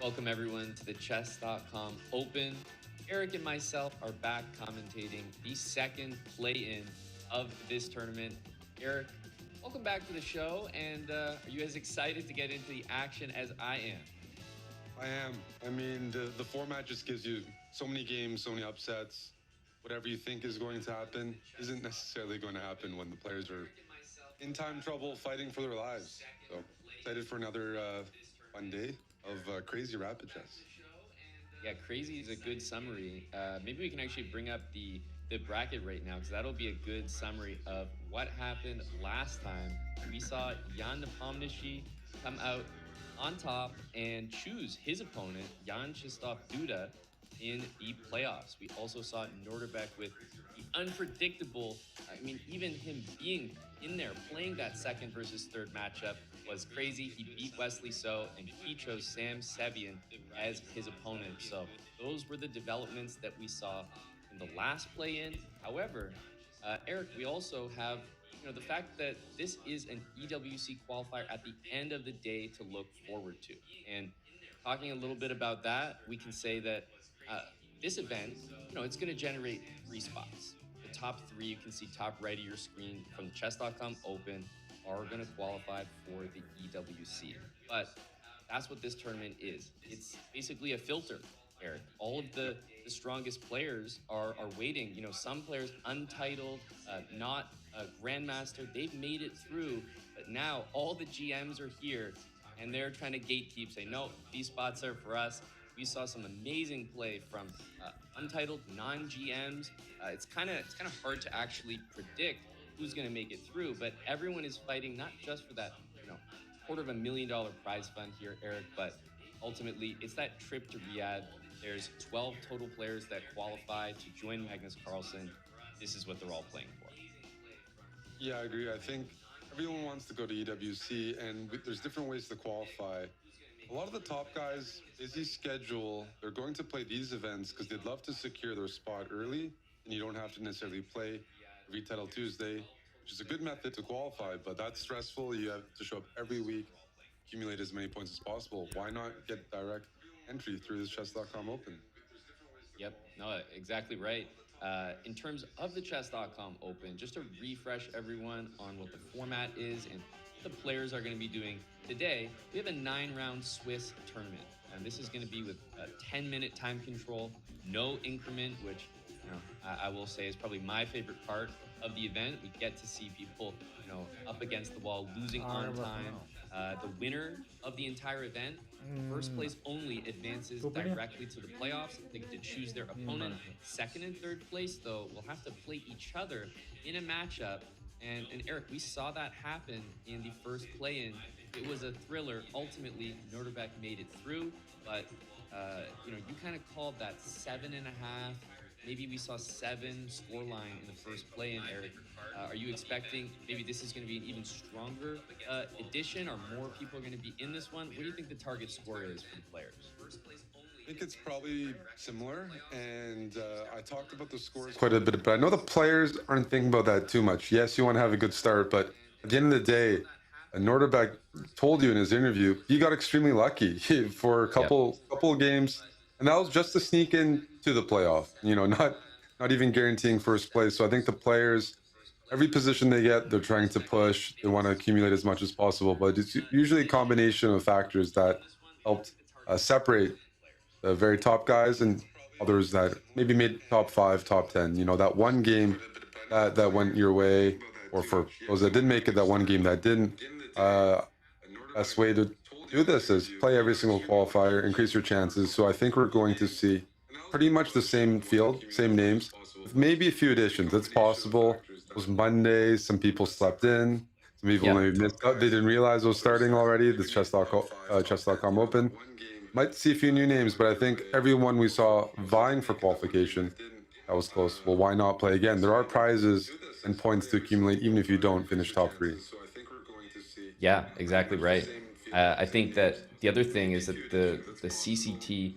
Welcome everyone to the chess.com Open. Eric and myself are back commentating the second play-in of this tournament. Eric, welcome back to the show, and are you as excited to get into the action as I am? I am. I mean, the format just gives you so many games, so many upsets. Whatever you think is going to happen isn't necessarily going to happen when the players are in time trouble fighting for their lives. So excited for another fun day of crazy rapid chess. Yeah, crazy is a good summary. Maybe we can actually bring up the bracket right now, because that'll be a good summary of what happened last time. We saw Jan Nepomniachtchi come out on top and choose his opponent, Jan Krzysztof Duda, in the playoffs. We also saw Norderbeck with the unpredictable, even him being in there playing that second versus third matchup was crazy. He beat Wesley So, and he chose Sam Sevian as his opponent. So those were the developments that we saw in the last play-in. However, Eric, we also have the fact that this is an EWC qualifier at the end of the day to look forward to. And talking a little bit about that, we can say that this event, it's going to generate 3 spots. The top 3, you can see top right of your screen from the chess.com Open, are going to qualify for the EWC. But that's what this tournament is. It's basically a filter, Eric. All of the strongest players are waiting. Some players untitled, not a grandmaster, they've made it through. But now all the GMs are here, and they're trying to gatekeep, say, no, these spots are for us. We saw some amazing play from untitled non-GMs. It's kind of hard to actually predict who's going to make it through, but everyone is fighting not just for that $250,000 prize fund here, Eric, but ultimately it's that trip to Riyadh. There's 12 total players that qualify to join Magnus Carlsen. This is what they're all playing for. Yeah, I agree. I think everyone wants to go to EWC, and there's different ways to qualify. A lot of the top guys, busy schedule, they're going to play these events because they'd love to secure their spot early, and you don't have to necessarily play every title Tuesday, which is a good method to qualify, but that's stressful. You have to show up every week, accumulate as many points as possible. Why not get direct entry through this chess.com Open? Yep, no, exactly right. In terms of the chess.com Open, just to refresh everyone on what the format is and what the players are going to be doing today, we have a 9-round Swiss tournament. And this is going to be with a 10-minute time control, no increment, which I will say is probably my favorite part of the event. We get to see people, up against the wall, losing on time. The winner of the entire event, first うん。place only, advances Sobrang directly to the playoffs. They get to choose their opponent. なるほど。Second and third place, though, will have to play each other in a matchup. And Eric, we saw that happen in the first play-in. It was a thriller. Ultimately, Norderbeck made it through, but you kind of called that 7.5. Maybe we saw seven scoreline in the first play-in, Eric. Are you expecting maybe this is going to be an even stronger edition, or more people are going to be in this one? What do you think the target score is for the players? I think it's probably similar, and I talked about the scores quite a bit, but I know the players aren't thinking about that too much. Yes, you want to have a good start, but at the end of the day, Norderbeck told you in his interview he got extremely lucky for a Yep. couple of games, and that was just to sneak in to the playoff. Not even guaranteeing first place. So I think the players, every position they get, they're trying to push. They want to accumulate as much as possible, but it's usually a combination of factors that helped separate the very top guys and others that maybe made top five, top 10. That one game that went your way, or for those that didn't make it, that one game that didn't. Uh, Best way to do this is play every single qualifier, increase your chances. So I think we're going to see pretty much the same field, same names, with maybe a few additions. It's possible. It was Monday. Some people slept in. Some people Yep. maybe missed out. They didn't realize it was starting already. This chess.com open. Might see a few new names, but I think everyone we saw vying for qualification, that was close. Well, why not play again? There are prizes and points to accumulate, even if you don't finish top three. Yeah, exactly right. I think that the other thing is that the CCT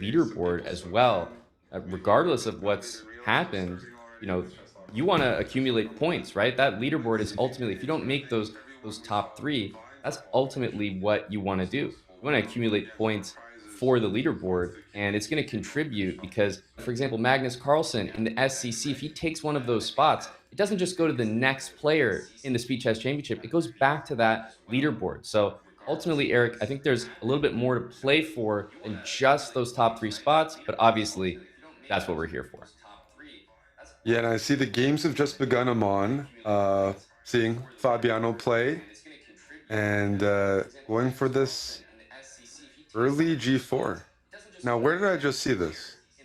leaderboard as well, regardless of what's happened, you know, you want to accumulate points, right? That leaderboard is ultimately, if you don't make those top three, that's ultimately what you want to do. You want to accumulate points for the leaderboard, and it's going to contribute because, for example, Magnus Carlsen in the SCC, if he takes one of those spots, it doesn't just go to the next player in the Speed Chess Championship. It goes back to that leaderboard. So ultimately, Eric, I think there's a little bit more to play for than just those top three spots. But obviously, that's what we're here for. Yeah, and I see the games have just begun. I'm on seeing Fabiano play and going for this early G4. Now, where did I just see this? I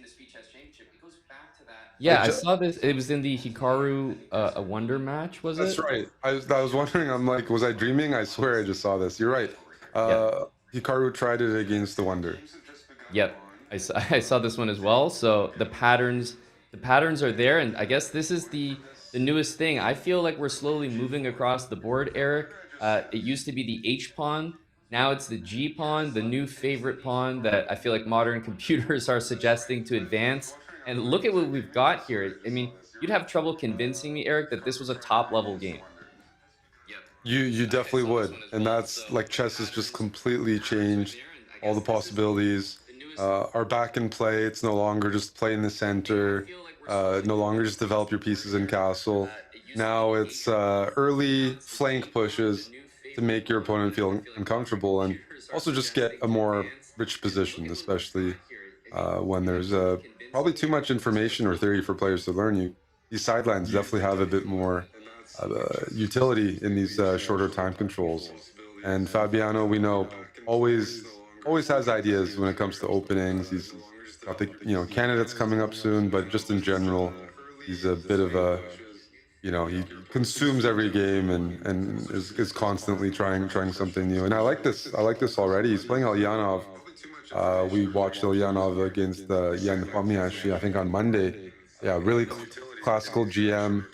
Yeah, I just saw this. It was in the Hikaru a Wonder match, was That's it? right. I was wondering. I'm like, was I dreaming? I swear I just saw this. You're right. Yep. Hikaru tried it against the Wonder. Yep. I saw this one as well. So the patterns are there, and I guess this is the newest thing. I feel like we're slowly moving across the board, Eric. It used to be the H pawn. Now it's the G pawn, the new favorite pawn that I feel like modern computers are suggesting to advance. And look at what we've got here. I mean, you'd have trouble convincing me, Eric, that this was a top level game. You definitely would, and that's like chess has just completely changed. All the possibilities are back in play. It's no longer just play in the center. No longer just develop your pieces in castle. Now it's early flank pushes to make your opponent feel uncomfortable, and also just get a more rich position, especially when there's probably too much information or theory for players to learn. These sidelines definitely have a bit more utility in these shorter time controls. And Fabiano, we know, always has ideas when it comes to openings. He's got the candidates coming up soon, but just in general, he's a bit of a he consumes every game and is constantly trying something new. And I like this. I like this already. He's playing Elyanov. We watched Ilyanov against Yan Pomiashi, I think on Monday. Yeah, really classical GM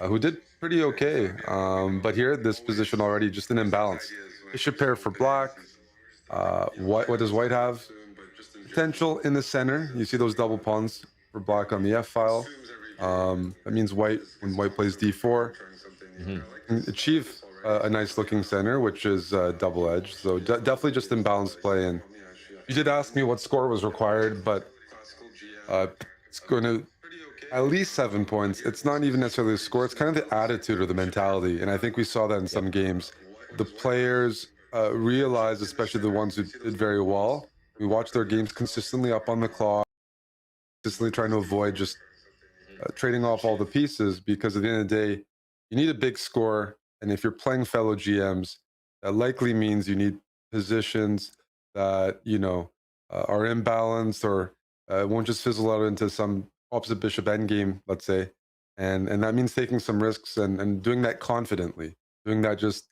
who did pretty okay. But here, this position already just an imbalance. It should pair for black. What does white have? Potential in the center. You see those double pawns for black on the F file. That means white, when white plays D4, Mhm. can achieve a nice looking center, which is double edged. So definitely just imbalanced play. And you did ask me what score was required, but it's going to at least 7 points. It's not even necessarily the score, it's kind of the attitude or the mentality. And I think we saw that in Yep. some games. The players realized, especially the ones who did very well, we watched their games consistently up on the clock, consistently trying to avoid just trading off all the pieces because at the end of the day, you need a big score. And if you're playing fellow GMs, that likely means you need positions that are imbalanced, or won't just fizzle out into some opposite bishop endgame, let's say, and that means taking some risks and doing that confidently, doing that just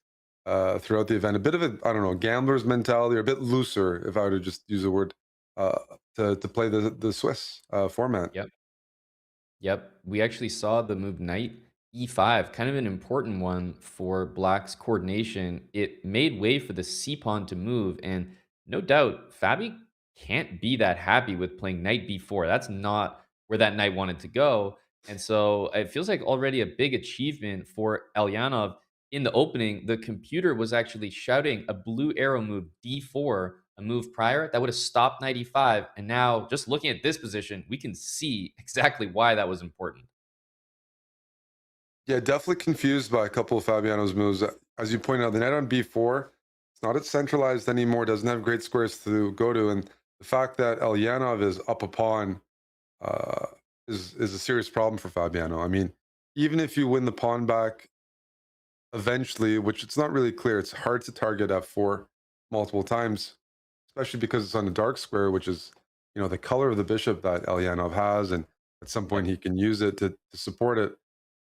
throughout the event. A bit of a, I don't know, gambler's mentality, or a bit looser, if I were to just use a word, uh, to play the Swiss format. Yep. Yep, we actually saw the move knight e5, kind of an important one for black's coordination. It made way for the c pawn to move, and no doubt, Fabi can't be that happy with playing knight b4. That's not where that knight wanted to go, and so it feels like already a big achievement for Elyanov. In the opening, the computer was actually shouting a blue arrow move d4, a move prior that would have stopped knight e5. And now, just looking at this position, we can see exactly why that was important. Yeah, definitely confused by a couple of Fabiano's moves. As you point out, the knight on b4, it's not as centralized anymore, doesn't have great squares to go to. And the fact that Elyanov is up a pawn uh, is a serious problem for Fabiano. I mean, even if you win the pawn back eventually, which it's not really clear, it's hard to target f4 multiple times, especially because it's on a dark square, which is, the color of the bishop that Elyanov has. And at some point, Yep. he can use it to support it.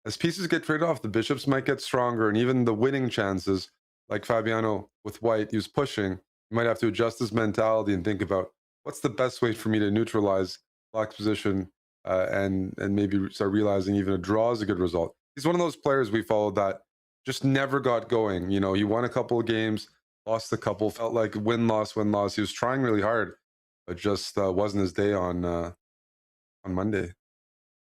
As pieces get traded off, the bishops might get stronger, and even the winning chances, like Fabiano with white, he was pushing. He might have to adjust his mentality and think about what's the best way for me to neutralize black's position, and maybe start realizing even a draw is a good result. He's one of those players we followed that just never got going. He won a couple of games, lost a couple, felt like win loss win loss. He was trying really hard, but just wasn't his day on Monday.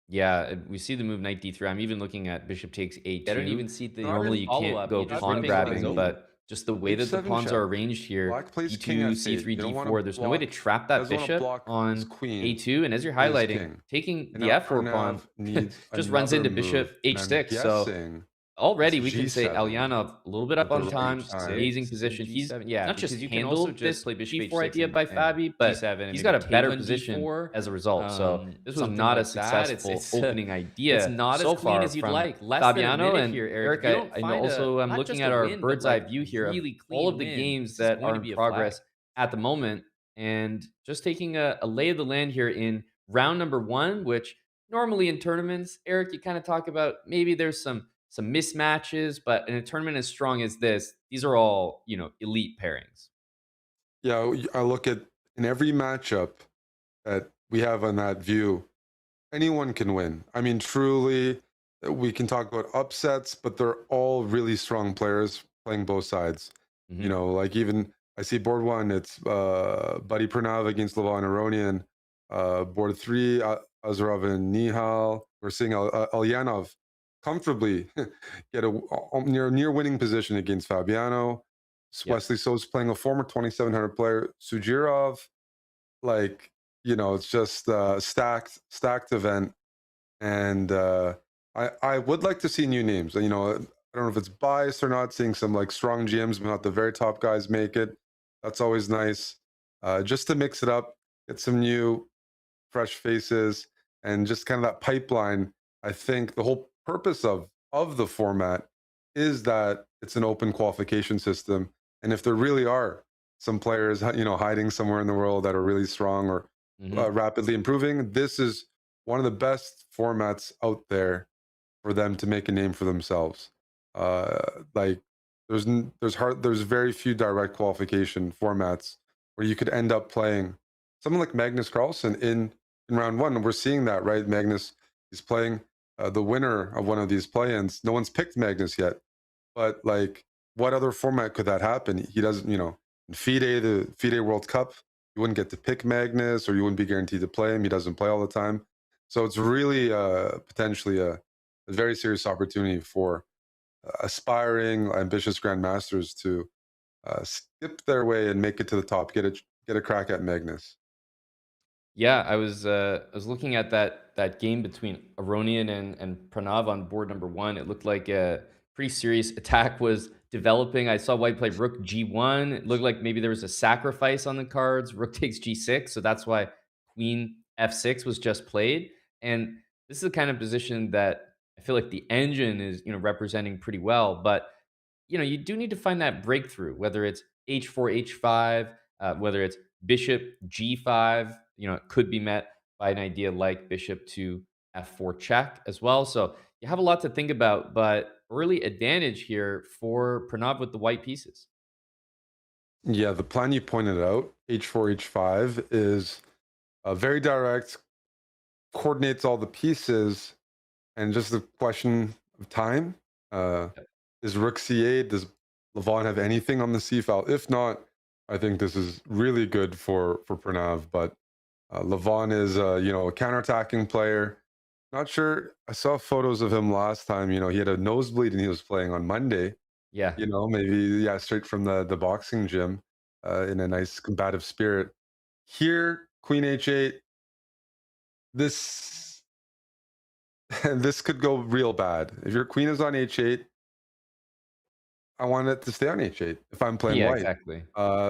Yeah, we see the move knight d3. I'm even looking at bishop takes a2. I don't even see the Not Normally, in you can't follow-up, go you're just pawn ripping things grabbing, open. but just the way that the H7 pawns are check. arranged here, Black plays king d2, f8. c3, You don't want to d4, there's no way to block. trap He that doesn't want to bishop block his on queen. a2. And as you're His highlighting, king. taking And the now f4 pawn Arnav needs just runs another into move. bishop And I'm h6. So guessing it's already we can say G7 Elyanov a little bit up with the on Bishop right time, time. amazing h6 and position. He's g7. Yeah, not just because you can also handled just this play bishop g4 h6 idea by and Fabi, but g7 and he's maybe got a take better on position d4, as a result. So this was something not a like that. successful It's opening it's idea not as so clean far as you'd from like. Less than a Fabiano. minute And here, Eric. Eric, If you don't I know find also I'm not looking just at a our win, but bird's eye like view here of really all clean of the win, games this is that going are to in be a flag. progress at the moment, and just taking a lay of the land here in round number one, which normally in tournaments, Eric, you kind of talk about maybe there's some mismatches, but in a tournament as strong as this, these are all, elite pairings. Yeah, I look at in every matchup that we have on that view, anyone can win. I mean, truly, we can talk about upsets, but they're all really strong players playing both sides. Hmm. Like even I see board one, it's Buddy Pranav against Levon Aronian. Board three, Azarov and Nihal. We're seeing Elyanov comfortably get a near winning position against Fabiano. Yep. Wesley So's playing a former 2700 player, Sujirov. Like, it's just stacked event. And I would like to see new names. I don't know if it's biased or not, seeing some like strong GMs, but not the very top guys make it. That's always nice. Just to mix it up, get some new fresh faces, and just kind of that pipeline. I think the whole purpose of the format is that it's an open qualification system, and if there really are some players, hiding somewhere in the world that are really strong, or Hmm. rapidly improving, this is one of the best formats out there for them to make a name for themselves. Like there's very few direct qualification formats where you could end up playing someone like Magnus Carlsen in round one. And we're seeing that, right? Magnus is playing the winner of one of these play-ins. No one's picked Magnus yet, but like, what other format could that happen? He doesn't, in the FIDE World Cup, you wouldn't get to pick Magnus, or you wouldn't be guaranteed to play him. He doesn't play all the time. So it's really potentially a very serious opportunity for aspiring, ambitious grandmasters to skip their way and make it to the top, get a crack at Magnus. Yeah, I was looking at that game between Aronian and Pranav on board number one. It looked like a pretty serious attack was developing. I saw white play rook g1. It looked like maybe there was a sacrifice on the cards. Rook takes g6, so that's why queen f6 was just played. And this is the kind of position that I feel like the engine is representing pretty well. But you do need to find that breakthrough, whether it's h4, h5, whether it's bishop g5. It could be met by an idea like bishop to f4 check as well. So you have a lot to think about, but early advantage here for Pranav with the white pieces. Yeah, the plan you pointed out, h4, h5, is very direct, coordinates all the pieces, and just a question of time. Uh, is rook c8? Does Levon have anything on the c file? If not, I think this is really good for Pranav. But Levon is a counterattacking player. Not sure. I saw photos of him last time. He had a nosebleed and he was playing on Monday. Yeah. Maybe yeah, straight from the boxing gym, in a nice combative spirit. Here, Queen h8. This this could go real bad. If your queen is on h8, I want it to stay on h8 if I'm playing Yeah, white. exactly.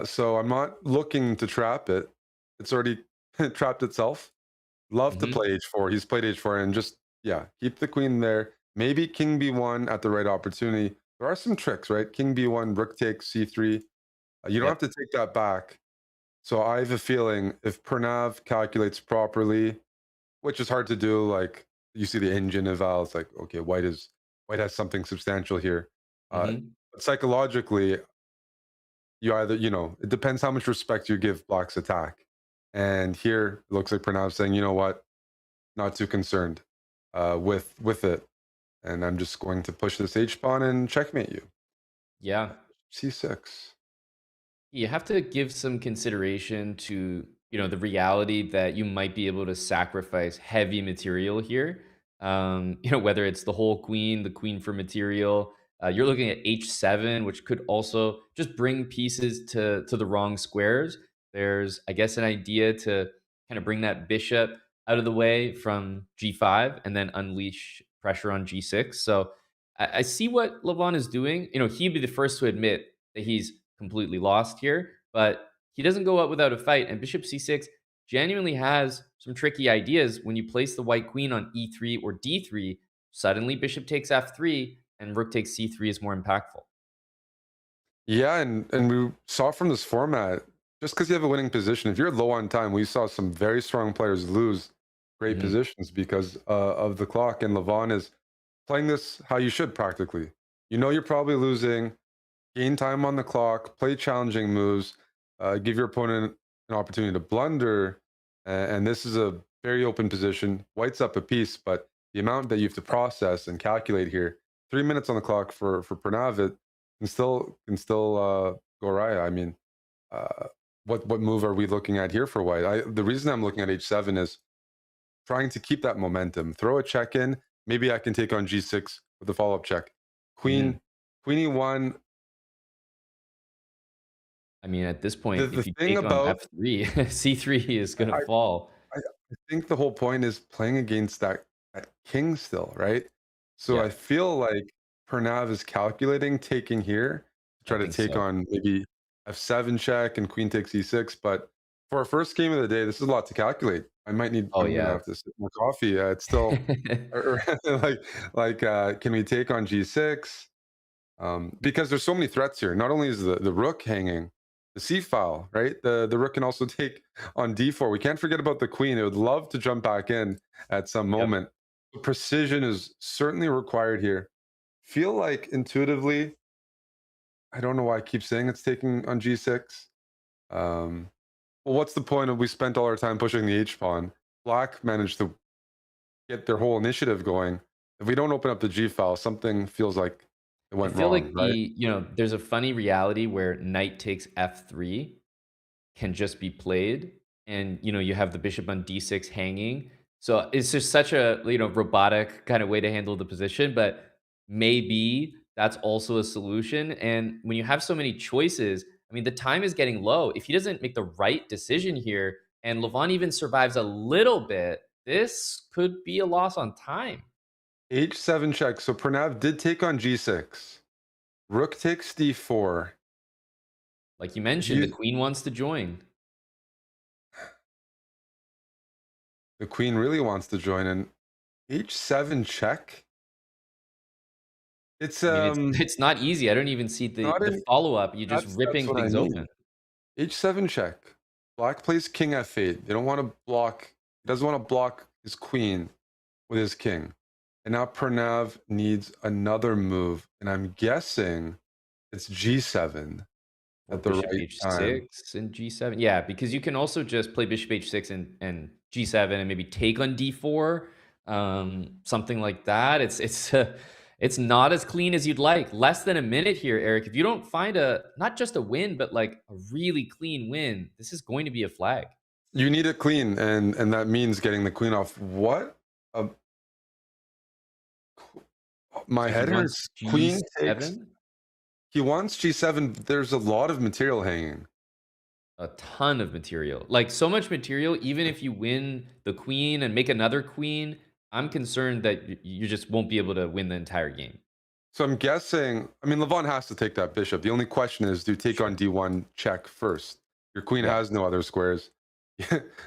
So I'm not looking to trap it. It's already trapped itself. Love to Hmm. play h4. He's played h4 and just, yeah, keep the queen there. Maybe king b1 at the right opportunity. There are some tricks, right? King b1, rook takes c3. You don't have Yep. to take that back. So I have a feeling if Pranav calculates properly, which is hard to do. Like you see the engine eval, it's like, okay, white has something substantial here. Uh, Hmm. but psychologically, you either, it depends how much respect you give Black's attack. And here it looks like Pranav saying, you know what, not too concerned with it. And I'm just going to push this H pawn and checkmate you. Yeah. C6. You have to give some consideration to the reality that you might be able to sacrifice heavy material here. Whether it's the whole queen, the queen for material. You're looking at h7, which could also just bring pieces to the wrong squares. There's, I guess, an idea to kind of bring that bishop out of the way from g5 and then unleash pressure on g6. So I see what Levon is doing. He'd be the first to admit that he's completely lost here, but he doesn't go out without a fight. And bishop c6 genuinely has some tricky ideas. When you place the white queen on e3 or d3, suddenly bishop takes f3 and rook takes c3 is more impactful. Yeah, and we saw from this format, just because you have a winning position, if you're low on time, we saw some very strong players lose great Hmm. positions because of the clock. And Levon is playing this how you should practically. You're probably losing, gain time on the clock, play challenging moves, give your opponent an opportunity to blunder. And this is a very open position. White's up a piece, but the amount that you have to process and calculate here, 3 minutes on the clock for Pranav, it can still go right. I mean, uh, what move are we looking at here for White? The reason I'm looking at h7 is trying to keep that momentum. Throw a check in. Maybe I can take on g6 with a follow up check. Hmm. Queen, Queen e1. I mean, at this The point, the if you thing take on about f3, c3 is going to I, fall. I think the whole point is playing against that king still, right? So I Yep, feel like Pernav is calculating taking here to I try to think take so. on maybe f7 check and queen takes e6. But for our first game of the day, this is a lot to calculate. Oh, I'm gonna yeah. have to sip more coffee. It's still can we take on g6? Because there's so many threats here. Not only is the rook hanging, the c file, right? The rook can also take on d4. We can't forget about the queen. It would love to jump back in at some Yep. moment. Precision is certainly required here. Feel like intuitively, I don't know why I keep saying it's taking on g6. Um, well, what's the point of we spent all our time pushing the h pawn? Black managed to get their whole initiative going. If we don't open up the g file, something feels like it I went feel wrong, like right? there's a funny reality where knight takes f3 can just be played, and you have the bishop on d6 hanging. So it's just such a robotic kind of way to handle the position, but maybe that's also a solution. And when you have so many choices, I mean, the time is getting low. If he doesn't make the right decision here, and Levon even survives a little bit, this could be a loss on time. H7 check. So Pranav did take on G6. Rook takes D4. Like you Do mentioned, the you, queen wants to join. the queen really wants to join in. H7 check It's I mean, it's not easy. I don't even see not the in follow-up. You're just that's ripping what I things mean. open. H7 check. Black plays king f8. They don't want to block. He doesn't want to block his queen with his king. And now Pranav needs another move, and I'm guessing it's g7 Or at the bishop right time. h6 and g7. Yeah, because you can also just play bishop h6 and g7 and maybe take on d4, something like that. It's not as clean as you'd like. Less than a minute here, Eric. If you don't find a not just a win, but like a really clean win, this is going to be a flag. You need it clean, and that means getting the queen off. What? Uh, my So he head wants hurts. Queen takes. g7. He wants g7. There's a lot of material hanging. A ton of material. Like, so much material, even if you win the queen and make another queen, I'm concerned that you just won't be able to win the entire game. So I'm guessing. I mean, Levon has to take that bishop. The only question is, do you take on Sure. d1 check first? Your queen Yep. has no other squares,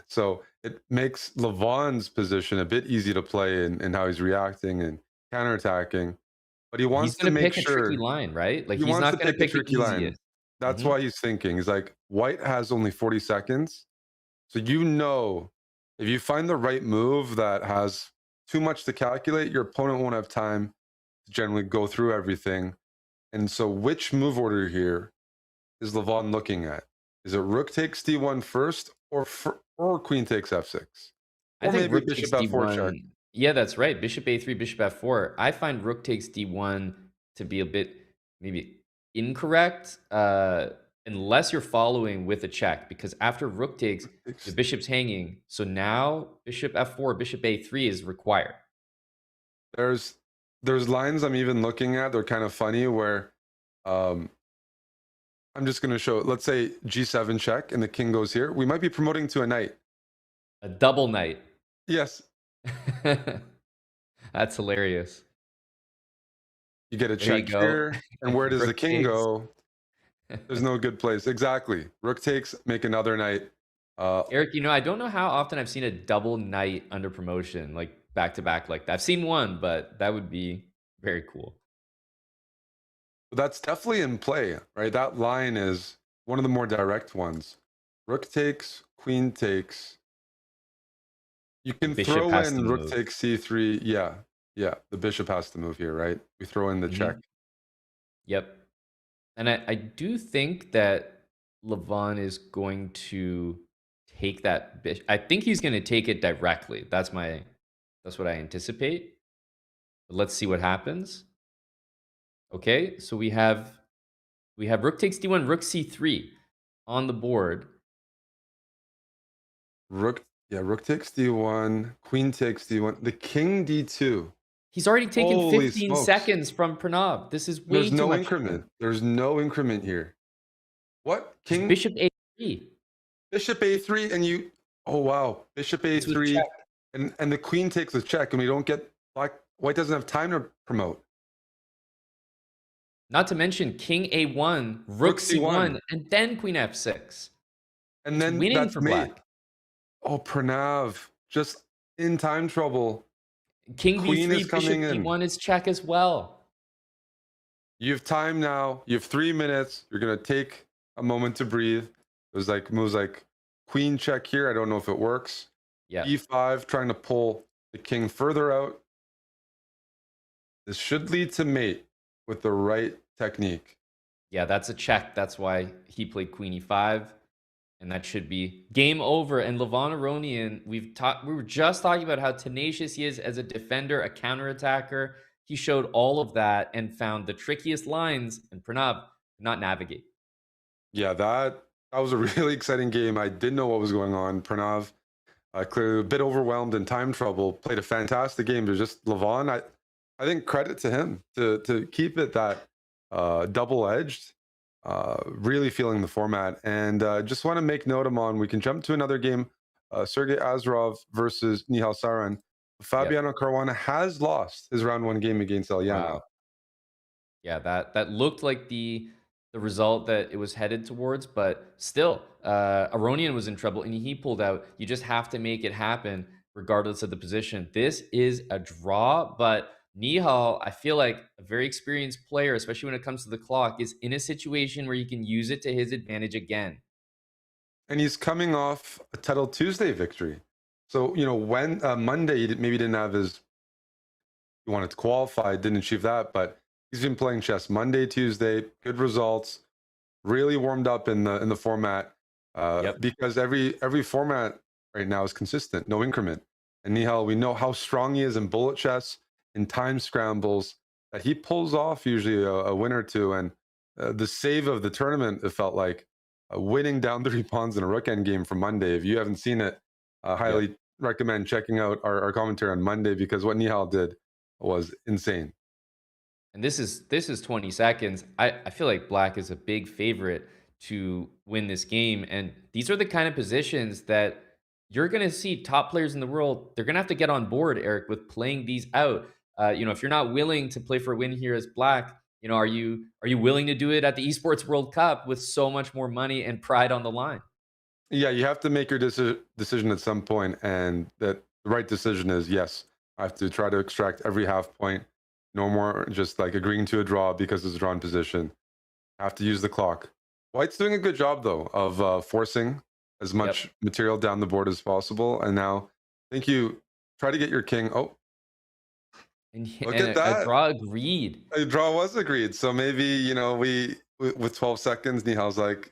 so it makes Levon's position a bit easy to play in how he's reacting and counterattacking. But he He's wants to gonna make pick a tricky sure line, right? Like, he he's wants to not gonna pick the pick the tricky line. easiest. That's Mhm. why he's thinking. He's like, White has only 40 seconds. So if you find the right move that has too much to calculate, your opponent won't have time to generally go through everything. And so which move order here is Levon looking at? Is it rook takes d1 first, or queen takes f6? I Or think maybe rook takes bishop f4 check? d1. Yeah, that's right. Bishop a3, bishop f4. I find rook takes d1 to be a bit maybe incorrect, unless you're following with a check, because after rook takes, the bishop's hanging. So now bishop f4, bishop a3 is required. There's there's lines I'm even looking at. They're kind of funny where um, I'm just going to show. Let's say g7 check, and the king goes here. We might be promoting to a knight. A double knight. Yes, That's hilarious. you get a There you check go. here, and where does Rook the king takes. go? There's no good place. Exactly. Rook takes, make another knight. Uh, Eric, I don't know how often I've seen a double knight under promotion, like back to back like that. I've seen one, but that would be very cool. that's definitely in play, right? That line is one of the more direct ones. Rook takes, queen takes. You The can bishop throw has to in rook move. takes c3. Yeah, yeah. The bishop has to move here, right? We throw in the check. Mhm. Yep. And I do think that Levon is going to take that bishop. I think he's going to take it directly. That's what I anticipate. But let's see what happens. Okay, so we have rook takes d1, rook c3 on the board. Rook, yeah, rook takes d1, queen takes d1, the king d2. He's already taken Holy 15 smokes. seconds from Pranav. This is way There's too no much time. increment. There's no increment here. What? There's King, bishop a3. bishop a3, and you, oh wow, bishop It's with check. a3, and the queen takes a check, and we don't get white doesn't have time to promote. Not to mention king a1, rook Rook c1, c1, and then queen f6. and It's then winning that's for mate. black. Oh, Pranav, just in time trouble. King Queen is b3, bishop coming in. d1 is check as well. You have time now. You have 3 minutes. You're gonna take a moment to breathe. It was like moves like queen check here. I don't know if it works. Yeah. E5, trying to pull the king further out. This should lead to mate with the right technique. Yeah, that's a check. That's why he played queen e5. And that should be game over. And Levon Aronian, we were just talking about how tenacious he is as a defender, a counterattacker. He showed all of that and found the trickiest lines, and Pranav could not navigate. Yeah, that was a really exciting game. I didn't know what was going on. Pranav, clearly a bit overwhelmed and time trouble, played a fantastic game. There's just Levon. I think credit to him to keep it that double edged. Really feeling the format, and just want to make note, Amon. We can jump to another game. Sergey Azarov versus Nihal Saran. Yep. Fabiano Caruana has lost his round one game against Eliana. Wow. Yeah, that looked like the result that it was headed towards, but still, Aronian was in trouble and he pulled out. You just have to make it happen regardless of the position. This is a draw, but Nihal, I feel like a very experienced player, especially when it comes to the clock, is in a situation where he can use it to his advantage again. And he's coming off a Title Tuesday victory. So, when Monday, maybe didn't have his, he wanted to qualify, didn't achieve that, but he's been playing chess Monday, Tuesday, good results, really warmed up in the format, Yep. because every format right now is consistent, no increment. And Nihal, we know how strong he is in bullet chess, in time scrambles, that he pulls off usually a win or two. And the save of the tournament, it felt like winning down 3 pawns in a rook end game from Monday. If you haven't seen it, Yep. highly recommend checking out our commentary on Monday, because what Nihal did was insane. And this is 20 seconds. I feel like black is a big favorite to win this game. And these are the kind of positions that you're gonna see top players in the world. They're gonna have to get on board, Eric, with playing these out. If you're not willing to play for a win here as black, are you willing to do it at the Esports World Cup with so much more money and pride on the line? Yeah, you have to make your decision at some point, and that the right decision is yes. I have to try to extract every half point. No more just like agreeing to a draw because it's a drawn position. I have to use the clock. White's doing a good job though of forcing as Yep. much material down the board as possible. And now, I think you try to get your king. Oh, And, look and at a that! draw agreed. A draw was agreed. So maybe with 12 seconds, Nihal's like,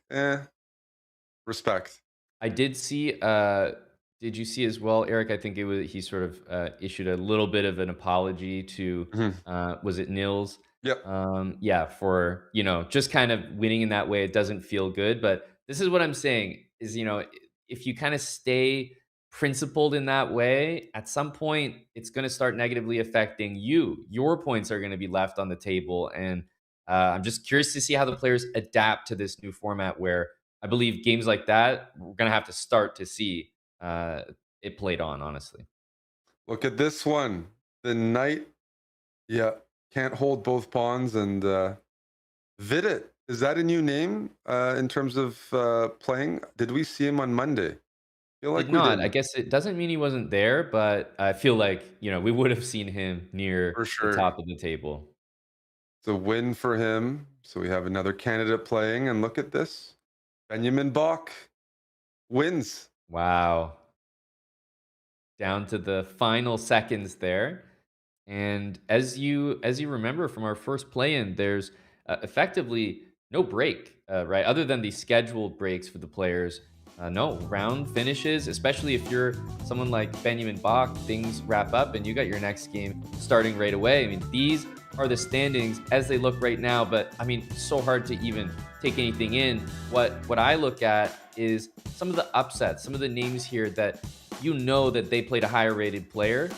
respect. I did see, did you see as well, Eric? I think he sort of issued a little bit of an apology to, Mhm. was it Nils? Yep. Yeah, for, just kind of winning in that way. It doesn't feel good. But this is what I'm saying is, if you kind of stay principled in that way, at some point, it's going to start negatively affecting you. Your points are going to be left on the table. And I'm just curious to see how the players adapt to this new format where I believe games like that, we're gonna have to start to see uh, it played on, honestly. Look at this one. The knight, yeah, can't hold both pawns. And Vidit, is that a new name in terms of playing? Did we see him on Monday? Feel Did like we not. I didn't, guess it doesn't mean he wasn't there, but I feel like, we would have seen him for near the sure. top of the table. It's a win for him. So we have another candidate playing. And look at this. Benjamin Bach wins. Wow. Down to the final seconds there. And as you remember from our first play-in, there's effectively no break, right? Other than the scheduled breaks for the players, no round finishes. Especially if you're someone like Benjamin Bach, things wrap up and you got your next game starting right away. I mean, these are the standings as they look right now. But I mean, it's so hard to even take anything in. What I look at is some of the upsets, some of the names here that that they played a higher rated player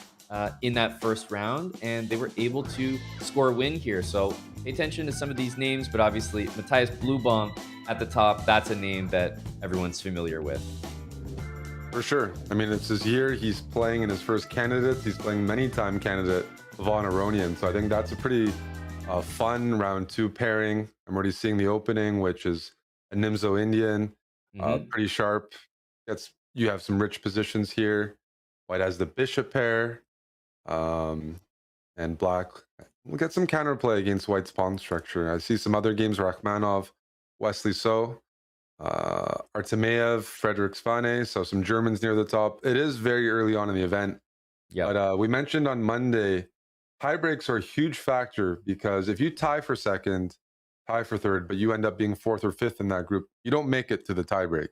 in that first round, and they were able to score a win here. So pay attention to some of these names, but obviously Matthias Bluebomb at the top, that's a name that everyone's familiar with. For sure. I mean, it's his year. He's playing in his first candidates. He's playing many time candidate Von Aronian. So I think that's a pretty fun round two pairing. I'm already seeing the opening, which is a Nimzo Indian, Hmm. pretty sharp. You have some rich positions here. White has the bishop pair, um, and black. We'll get some counterplay against White's pawn structure. I see some other games: Rachmanov, Wesley So, Artemeyev, Frederick Svane. So some Germans near the top. It is very early on in the event, but Yep, we mentioned on Monday, tie breaks are a huge factor, because if you tie for second, tie for third, but you end up being fourth or fifth in that group, you don't make it to the tie break.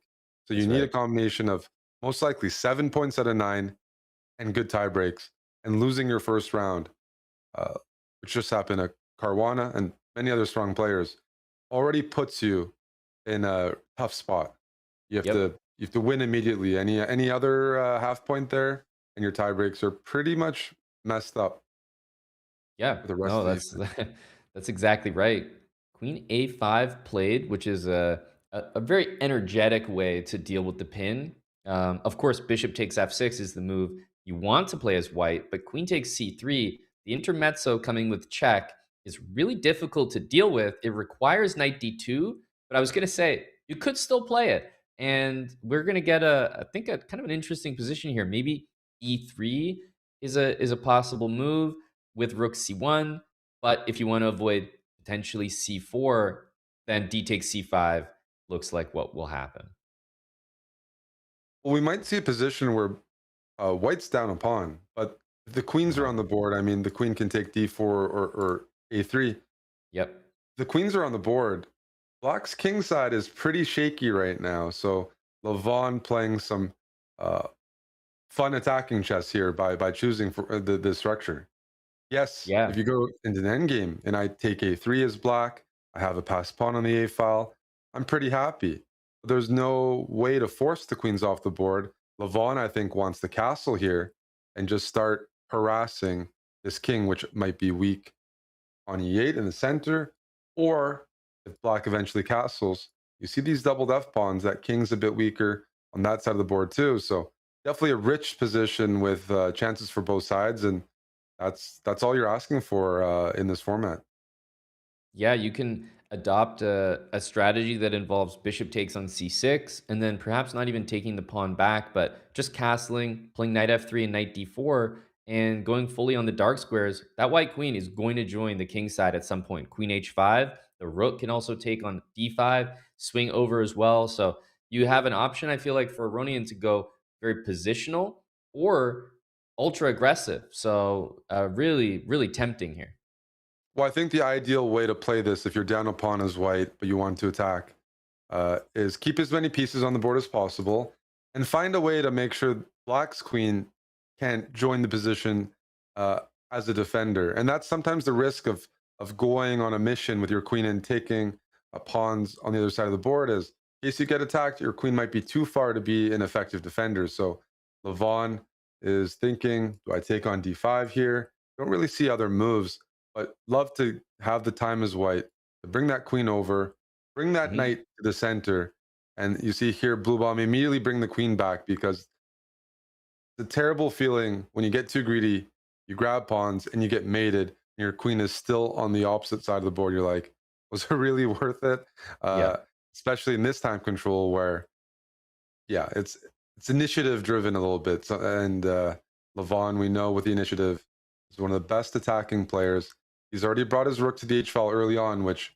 So you that's need a right. combination of most likely 7 points out of 9 and good tie breaks, and losing your first round, uh, which just happened to Caruana and many other strong players, already puts you in a tough spot. You have Yep. to you have to win immediately. Any other half point there, and your tie breaks are pretty much messed up Yeah, for the rest no, of the that's evening. that's exactly right. Queen A5 played, which is a very energetic way to deal with the pin. Of course, bishop takes F6 is the move you want to play as white, but queen takes C3. The intermezzo coming with check is really difficult to deal with. It requires knight D2, but I was going to say you could still play it, and we're going to get I think a kind of an interesting position here. Maybe E3 is a possible move. with rook c1. But if you want to avoid potentially c4, then d takes c5 looks like what will happen. Well, we might see a position where white's down a pawn, but if the queens are Uh-huh. on the board. I mean, the queen can take d4 or a3. Yep. The queens are on the board. Black's king side is pretty shaky right now. So Levon playing some uh, fun attacking chess here by choosing for the structure. Yes, if Yeah. you go into the endgame and I take a3 as black, I have a passed pawn on the a file. I'm pretty happy. There's no way to force the queens off the board. Levon, I think, wants the castle here and just start harassing this king, which might be weak on e8 in the center, or if black eventually castles, you see these doubled f pawns. That king's a bit weaker on that side of the board too. So definitely a rich position with chances for both sides, and that's all you're asking for in this format. Yeah, you can adopt a strategy that involves bishop takes on c6, and then perhaps not even taking the pawn back, but just castling, playing knight f3 and knight d4, and going fully on the dark squares. That white queen is going to join the king side at some point. Queen h5. The rook can also take on d5, swing over as well. So you have an option, I feel like, for Aronian to go very positional or ultra aggressive. So really, really tempting here. Well, I think the ideal way to play this, if you're down a pawn as white but you want to attack, is keep as many pieces on the board as possible and find a way to make sure black's queen can't join the position uh, as a defender. And that's sometimes the risk of going on a mission with your queen and taking pawns on the other side of the board. Is in case you get attacked, your queen might be too far to be an effective defender. So Levon is thinking, do I take on d5 here? Don't really see other moves, but love to have the time as white to bring that queen over, bring that Mhm. knight to the center. And you see here, Blue Bomb immediately bring the queen back because the terrible feeling when you get too greedy, you grab pawns and you get mated, and your queen is still on the opposite side of the board. You're like, was it really worth it? Yeah. Uh, Especially in this time control where, yeah, it's initiative driven a little bit. So, and Levon, we know with the initiative, is one of the best attacking players. He's already brought his rook to the h file early on, which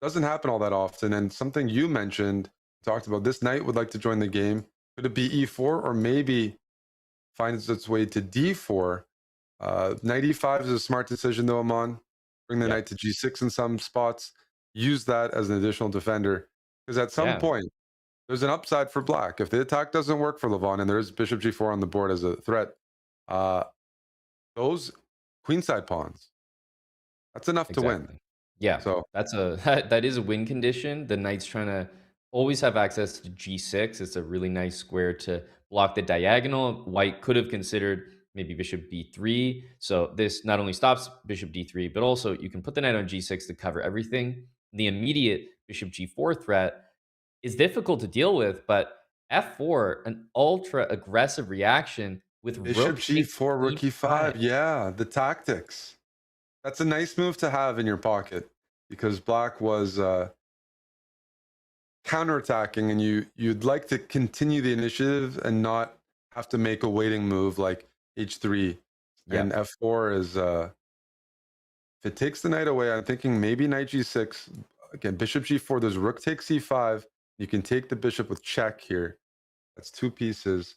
doesn't happen all that often. And something you mentioned, talked about, this knight would like to join the game. Could it be e4 or maybe finds its way to d4? Knight e5 is a smart decision, though, Amon. Bring the knight Yep. to g6 in some spots. Use that as an additional defender. Because at some Yeah. point, there's an upside for black. If the attack doesn't work for Levon and there's bishop g4 on the board as a threat, uh, those queenside pawns, that's enough to win. Exactly. Yeah, So that's a that is a win condition. The knight's trying to always have access to g6. It's a really nice square to block the diagonal. White could have considered maybe bishop b3. So this not only stops bishop d3, but also you can put the knight on g6 to cover everything. The immediate bishop g4 threat is difficult to deal with, but f4, an ultra aggressive reaction with bishop rook takes g4, rook e5. e5. Yeah, the tactics. That's a nice move to have in your pocket because black was counterattacking, and you'd like to continue the initiative and not have to make a waiting move like h3 and Yep. f4 is if it takes the knight away. I'm thinking maybe knight g6 again, bishop g4. There's rook takes c5. You can take the bishop with check here. That's two pieces.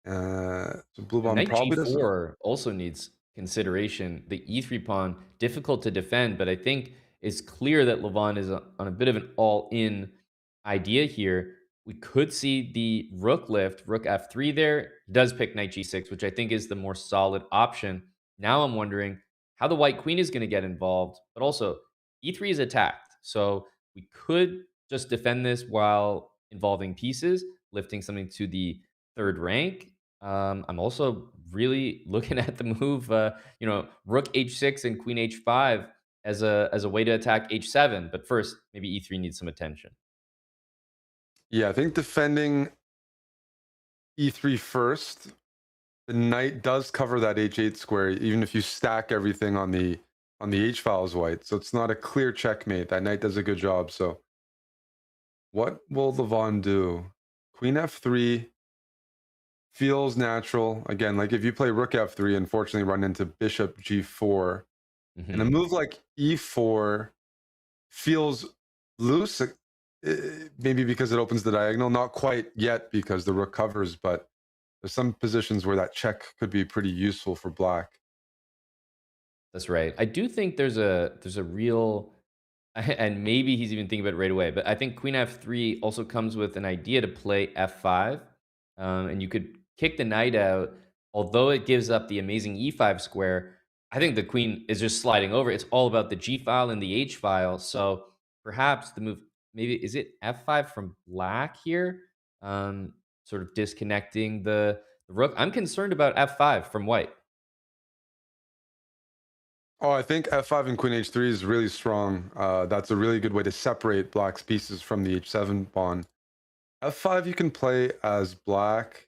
So blue And bomb knight probably doesn't. g4 also needs consideration. The e3 pawn, difficult to defend, but I think it's clear that Levon is on a bit of an all-in idea here. We could see the rook lift, rook f3 there. He does pick knight g6, which I think is the more solid option. Now I'm wondering how the white queen is going to get involved, but also e3 is attacked. So we could just defend this while involving pieces, lifting something to the third rank. I'm also really looking at the move, rook h6 and queen h5 as a way to attack h7. But first, maybe e3 needs some attention. Yeah, I think defending e3 first. The knight does cover that h8 square, even if you stack everything on the h file as white. So it's not a clear checkmate. That knight does a good job. So what will Levon do? Queen f3. feels natural. Again, like if you play rook f3, unfortunately run into bishop g4, and a Hmm. move like e4 feels loose, maybe because it opens the diagonal. Not quite yet because the rook covers, but there's some positions where that check could be pretty useful for black. That's right. I do think there's a real and maybe he's even thinking about it right away. But I think Queen F3 also comes with an idea to play F5, and you could kick the knight out. Although it gives up the amazing E5 square, I think the queen is just sliding over. It's all about the G file and the H file. So perhaps the move, maybe is it F5 from black here, sort of disconnecting the rook. I'm concerned about F5 from white. Oh, I think f5 and queen h3 is really strong. That's a really good way to separate black's pieces from the h7 pawn. f5 you can play as black.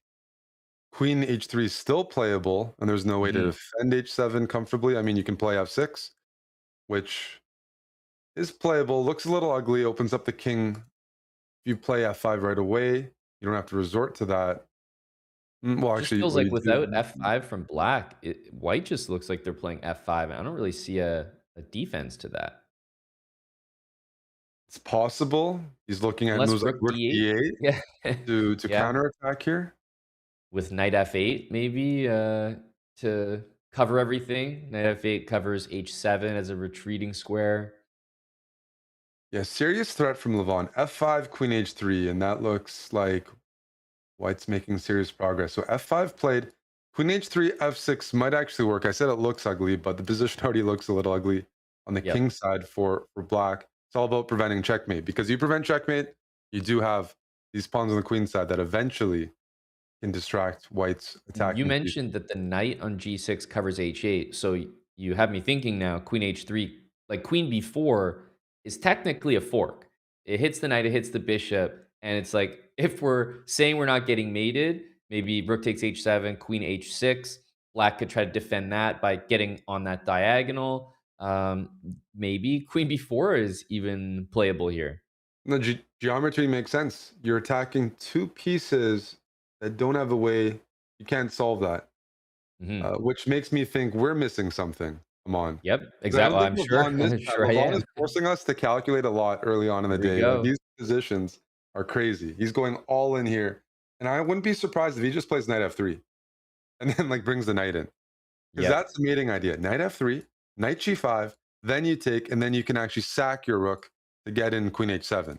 Queen h3 is still playable, and there's no way to Mhm. defend h7 comfortably. I mean, you can play f6, which is playable. Looks a little ugly, opens up the king. If you play f5 right away, you don't have to resort to that. Well, Just actually, feels well, like you do. without F5 from black, white just looks like they're playing F5. I don't really see a defense to that. It's possible. He's looking at Unless moves like rook rook D8? d8 Yeah. to Yeah. counterattack here. With knight F8 maybe, to cover everything. Knight F8 covers H7 as a retreating square. Yeah, serious threat from Levon. f5, queen h3, and that looks like white's making serious progress. So f5 played, queen h3, f6 might actually work. I said it looks ugly, but the position already looks a little ugly on the king Yep. side for black. It's all about preventing checkmate because you prevent checkmate, you do have these pawns on the queen side that eventually can distract white's You attacking piece. mentioned that the knight on G6 covers H8, so you have me thinking now queen H3, like queen B4 is technically a fork. It hits the knight, it hits the bishop, and it's like if we're saying we're not getting mated, maybe rook takes H7, queen H6, black could try to defend that by getting on that diagonal. Maybe queen B4 is even playable here. The geometry makes sense. You're attacking two pieces that don't have a way, you can't solve that. Mhm. Which makes me think we're missing something. Come on. Yep, 'Cause I exactly. don't think I'm sure. LeBron missed I'm that. sure I LeBron am. is forcing us to calculate a lot early on in the Here we day. Like, go. these positions are crazy. He's going all in here, and I wouldn't be surprised if he just plays knight f3 and then, like, brings the knight in, because Yep. that's the mating idea. Knight f3, knight g5, then you take, and then you can actually sack your rook to get in queen h7.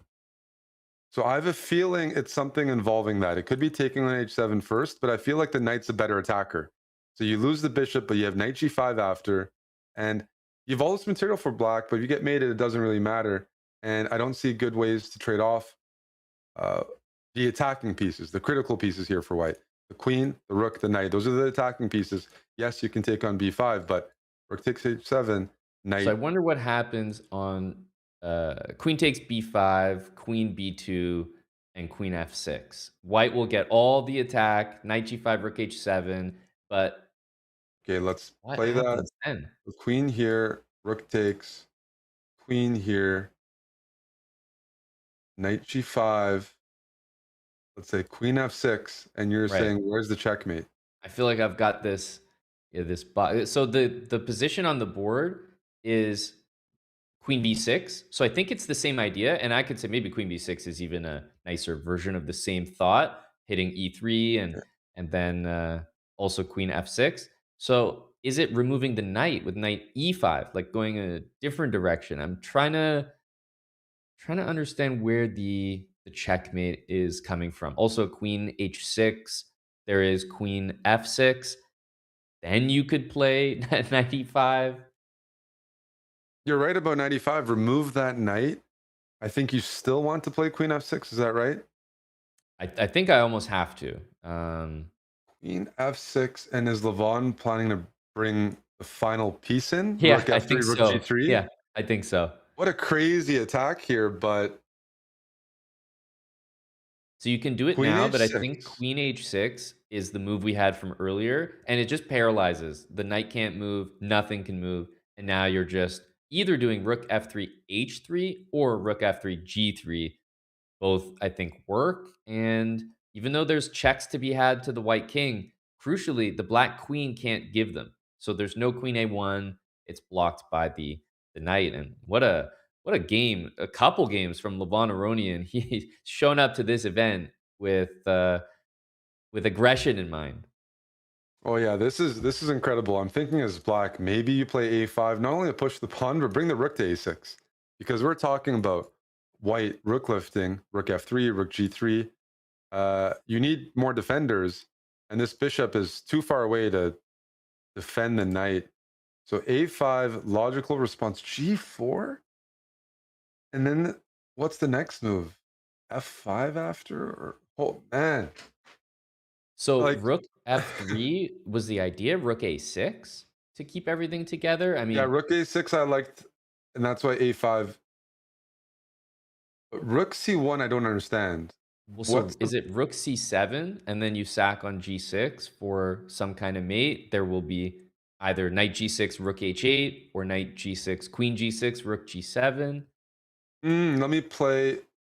So I have a feeling it's something involving that. It could be taking on h7 first, but I feel like the knight's a better attacker. So you lose the bishop, but you have knight g5 after, and you've all this material for black, but if you get mated, it doesn't really matter. And I don't see good ways to trade off uh, the attacking pieces, the critical pieces here for white. The queen, the rook, the knight. Those are the attacking pieces. Yes, you can take on b5, but rook takes h7, So I knight. wonder what happens on queen takes b5, queen b2, and queen f6. White will get all the attack, knight g5, rook h7, but Okay, let's what play that. happens then? The queen here, rook takes, queen here, knight g5, let's say queen f6, and you're Right. saying, where's the checkmate? I feel like I've got this. Yeah, this. So the position on the board is queen b6. So I think it's the same idea, and I could say maybe queen b6 is even a nicer version of the same thought, hitting e3 and then also queen f6. So is it removing the knight with knight e5, like going a different direction? I'm trying to understand where the checkmate is coming from. Also, queen h6. There is queen f6. Then you could play knight e5. You're right about 95. Remove that knight. I think you still want to play queen f6. Is that right? I think I almost have to. Queen f6. And is Levon planning to bring the final piece in? Yeah, Rook I think f3, rook so. g3? Yeah, I think so. What a crazy attack here, but So you can do it queen now, but I think h6. queen h6 is the move we had from earlier, and it just paralyzes. The knight can't move, nothing can move, and now you're just either doing rook f3 h3 or rook f3 g3. Both I think work, and Even though there's checks to be had to the white king, crucially, the black queen can't give them. So there's no queen a1. It's blocked by the knight. And what a game, a couple games from Levon Aronian. He's shown up to this event with aggression in mind. Oh yeah, this is incredible. I'm thinking as black, maybe you play a5, not only to push the pawn, but bring the rook to a6. Because we're talking about white rook lifting, rook f3, rook g3. You need more defenders, and this bishop is too far away to defend the knight. So a5, logical response, g4? And then what's the next move? F5 after? Or oh man. So Like rook f3 was the idea, rook a6 to keep everything together. I yeah, mean, rook a6 I liked, and that's why a5. But rook c1 I don't understand. well, so What's the is it rook c7 and then you sack on g6 for some kind of mate? There will be either knight g6, rook h8, or knight g6, queen g6, rook g7.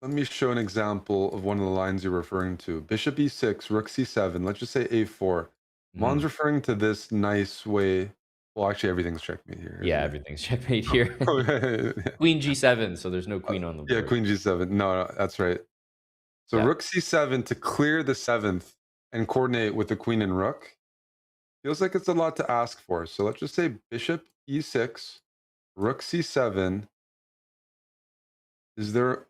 let me show an example of one of the lines you're referring to. Bishop e6, rook c7, let's just say a4. Mon's Mhm. referring to this nice way. Well, actually everything's checkmate here, Yeah, isn't it? everything's checkmate here. Queen g7, so there's no queen on the Yeah, board. queen g7. No, that's right. So Yeah. rook c7 to clear the seventh and coordinate with the queen and rook feels like it's a lot to ask for. So let's just say bishop e6, rook c7. Is there,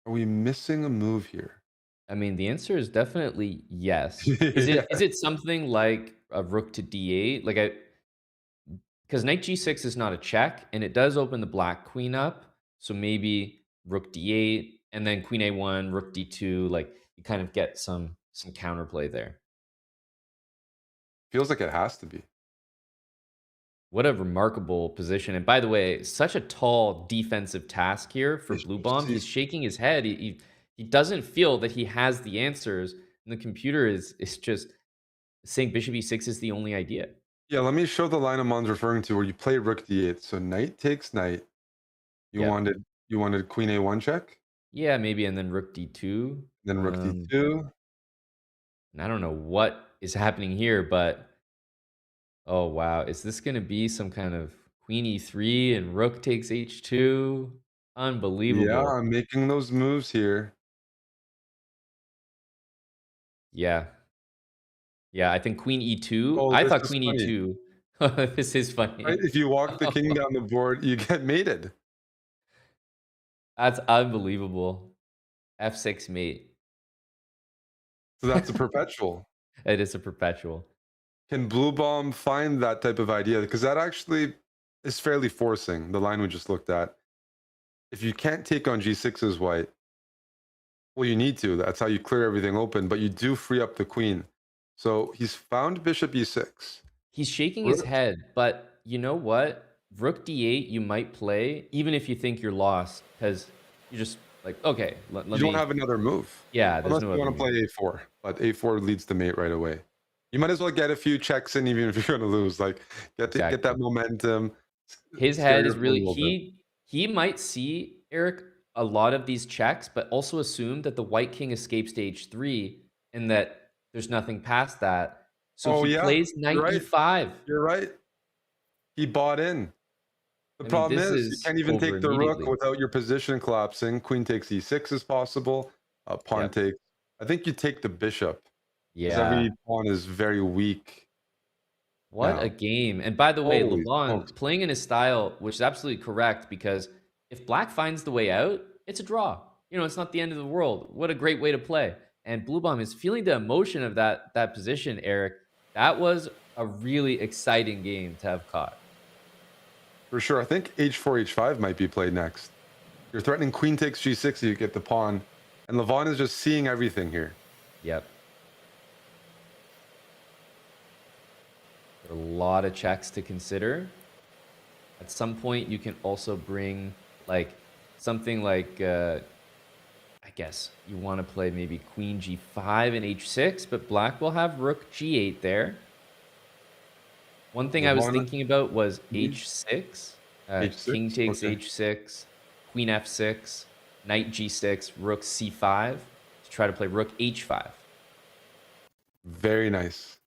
are we missing a move here? I mean, the answer is definitely yes. Is Yeah. it something like a rook to d8? Like I because knight g6 is not a check, and it does open the black queen up. So maybe rook d8 and then queen a1, rook d2. Like you kind of get some counterplay there. Feels like it has to be. What a remarkable position! And by the way, such a tall defensive task here for Blue Bishop Bomb. He's c. shaking his head. He doesn't feel that he has the answers, and the computer is just saying bishop e6 is the only idea. Yeah, let me show the line Amon's referring to where you play rook d8. So knight takes knight. You Yep. wanted you wanted queen a1 check, Yeah, maybe, and then rook d2. then rook d2. And I don't know what is happening here, but oh wow, is this going to be some kind of queen e3 and rook takes h2? Yeah, Unbelievable. I'm making those moves here. Yeah. Yeah, I think queen e2. Oh, I this thought is queen funny. e2. This is Right? funny. If you walk the king down the board, you get mated. That's unbelievable. F6 mate. So that's a perpetual. It is a perpetual. Can Blue Bomb find that type of idea? Because that actually is fairly forcing the line we just looked at. If you can't take on g6 as white, well, you need to. That's how you clear everything open, but you do free up the queen. So he's found bishop e6. He's shaking his Rook- head, but you know what? Rook d8 you might play even if you think you're lost because you're just like, okay, let You don't have me. another move Yeah, there's unless no you other want to move. play a4, but a4 leads to mate right away. You might as well get a few checks in, even if you're going to lose. Like get that Exactly. momentum, His scare head your is opponent really a little bit. he might see, Eric, a lot of these checks, but also assume that the white king escapes stage 3 and that there's nothing past that. So Oh he yeah, plays you're knight right. e5. You're right. He bought in. The I mean, problem this is you is can't even over take the rook immediately. without your position collapsing. Queen takes e6 is possible. Pawn Yep. takes. I think you take the bishop because Yeah. every pawn is very weak What a now. game. And by the way, Holy Levon smokes! playing in his style, which is absolutely correct because if black finds the way out, it's a draw. You know, it's not the end of the world. What a great way to play. And Blue Bomb is feeling the emotion of that position, Eric. That was a really exciting game to have caught. For sure. I think h4, h5 might be played next. You're threatening queen takes g6, you get the pawn, and Levon is just seeing everything here. Yep. There are a lot of checks to consider. At some point, you can also bring like something like I guess you want to play maybe queen g5 and h6, but black will have rook g8 there. One thing I was Levon thinking about was mhm, h6. King h6. takes Okay. h6, queen f6, knight g6, rook c5 to try to play rook h5. Very nice.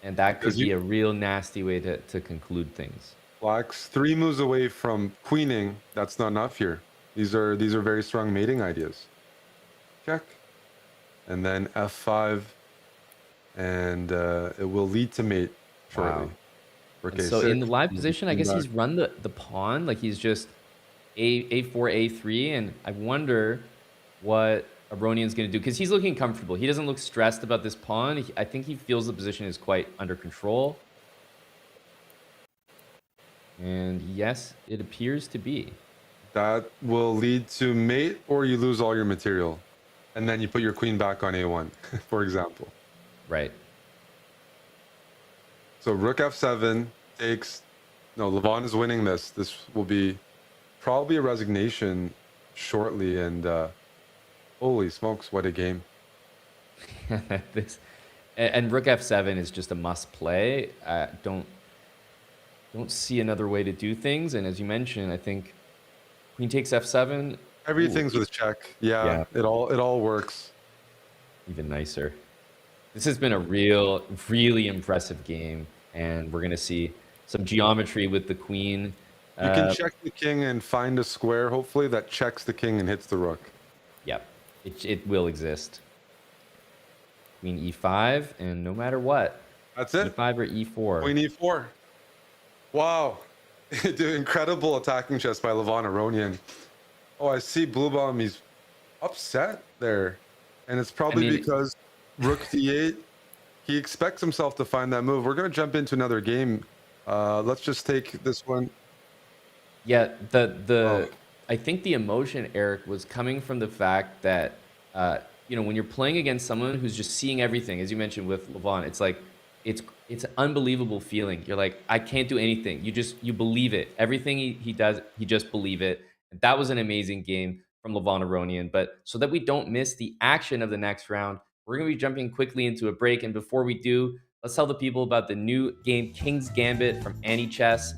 And that could Because be you a real nasty way to conclude things. Black's 3 moves away from queening. That's not enough here. These are very strong mating ideas. Check. And then F5. And it will lead to mate shortly. Wow. Rook And so in A6. the live Move the position, I queen guess back. he's run the pawn, like he's just A4, A3, and I wonder what Aronian's going to do, because he's looking comfortable. He doesn't look stressed about this pawn. I think he feels the position is quite under control. And yes, it appears to be. That will lead to mate, or you lose all your material. And then you put your queen back on A1, for example. Right. So Rook F7 takes... No, Levon is winning this. This will be probably a resignation shortly. And holy smokes, what a game. this and Rook F7 is just a must play. Don't see another way to do things. And as you mentioned, I think Queen takes F7. Everything's Ooh, with check. Yeah, it all works. even nicer. This has been a really impressive game, and we're gonna see some geometry with the queen. You can check the king and find a square, hopefully, that checks the king and hits the rook. Yep, it will exist. Queen E5, and no matter what, That's it. E5 or E4. Queen E4. Wow. Incredible attacking chess by Levon Aronian. Oh, I see Bluebaum. He's upset there. And it's probably because Rook D8, he expects himself to find that move. We're going to jump into another game. Let's just take this one. Yeah, I think the emotion, Eric, was coming from the fact that when you're playing against someone who's just seeing everything, as you mentioned with Levon, it's like it's an unbelievable feeling. You're like, I can't do anything. You believe it. Everything he does, he just believe it. And that was an amazing game from Levon Aronian. But so that we don't miss the action of the next round, we're gonna be jumping quickly into a break. And before we do, let's tell the people about the new game King's Gambit from Any Chess.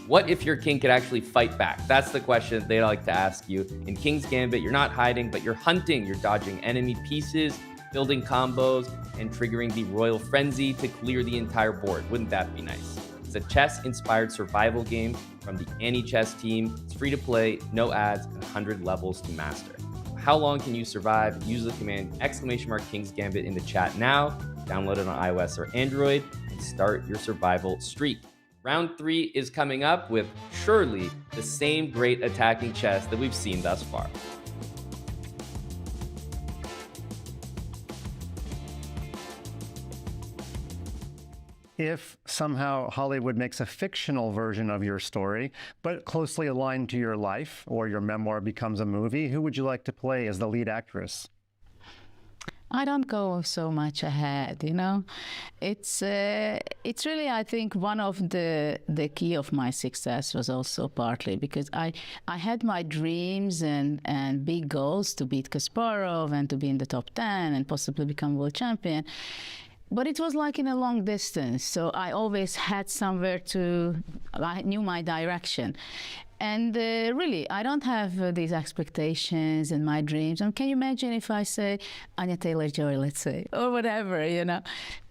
What if your king could actually fight back? That's the question they like to ask you. In King's Gambit, you're not hiding, but you're hunting. You're dodging enemy pieces, building combos, and triggering the Royal Frenzy to clear the entire board. Wouldn't that be nice? It's a chess-inspired survival game from the Any Chess team. It's free to play, no ads, and 100 levels to master. How long can you survive? Use the command !King's Gambit in the chat now. Download it on iOS or Android and start your survival streak. Round 3 is coming up with surely the same great attacking chess that we've seen thus far. If somehow Hollywood makes a fictional version of your story, but closely aligned to your life, or your memoir becomes a movie, who would you like to play as the lead actress? I don't go so much ahead, It's really, I think, one of the key of my success was also partly because I had my dreams and big goals to beat Kasparov and to be in the top 10 and possibly become world champion. But it was like in a long distance, so I always had somewhere I knew my direction. And really, I don't have these expectations and my dreams. And can you imagine if I say Anya Taylor-Joy, let's say, or whatever, And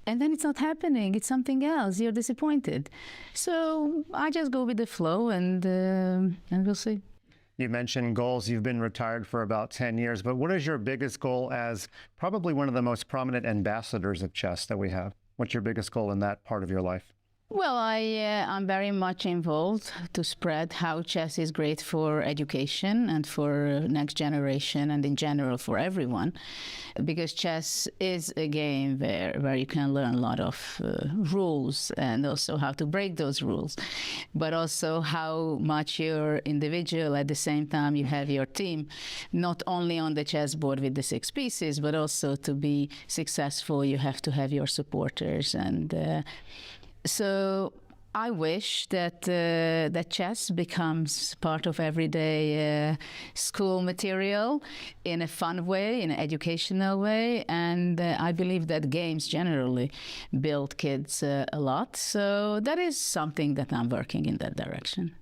then it's not happening. It's something else. You're disappointed. So I just go with the flow, and we'll see. You mentioned goals. You've been retired for about 10 years, but what is your biggest goal as probably one of the most prominent ambassadors of chess that we have? What's your biggest goal in that part of your life? Well, I'm very much involved to spread how chess is great for education and for next generation and in general for everyone, because chess is a game where you can learn a lot of rules and also how to break those rules, but also how much you're individual. At the same time, you have your team, not only on the chessboard with the 6 pieces, but also to be successful, you have to have your supporters. And so I wish that that chess becomes part of everyday school material in a fun way, in an educational way, and I believe that games generally build kids a lot. So that is something that I'm working in that direction.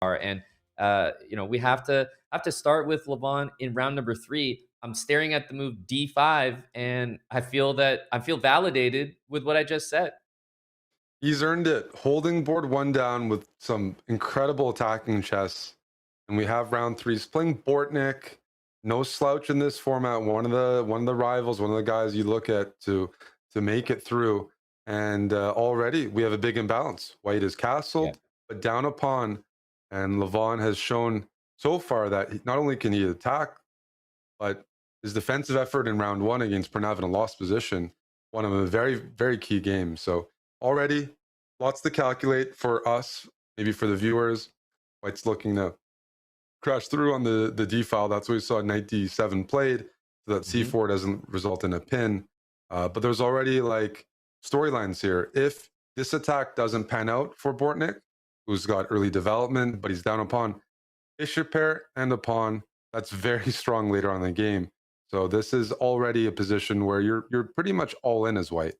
And we have to start with Levon in round number 3. I'm staring at the move d5, and I feel validated with what I just said. He's earned it, holding board 1 down with some incredible attacking chess. And we have round 3. He's playing Bortnik, no slouch in this format. One of the rivals, one of the guys you look at to make it through. And already we have a big imbalance. White is Yeah. castled, but down a pawn. And Levon has shown so far that not only can he attack, but his defensive effort in round 1 against Pranav in a lost position won him a very, very key game. So already lots to calculate for us, maybe for the viewers. White's looking to crash through on the D file. That's what we saw knight D7 played, so that C4 doesn't result in a pin. But there's already like storylines here. If this attack doesn't pan out for Bortnik, who's got early development, but he's down a pawn, bishop pair and a pawn, that's very strong later on in the game. So this is already a position where you're pretty much all in as white.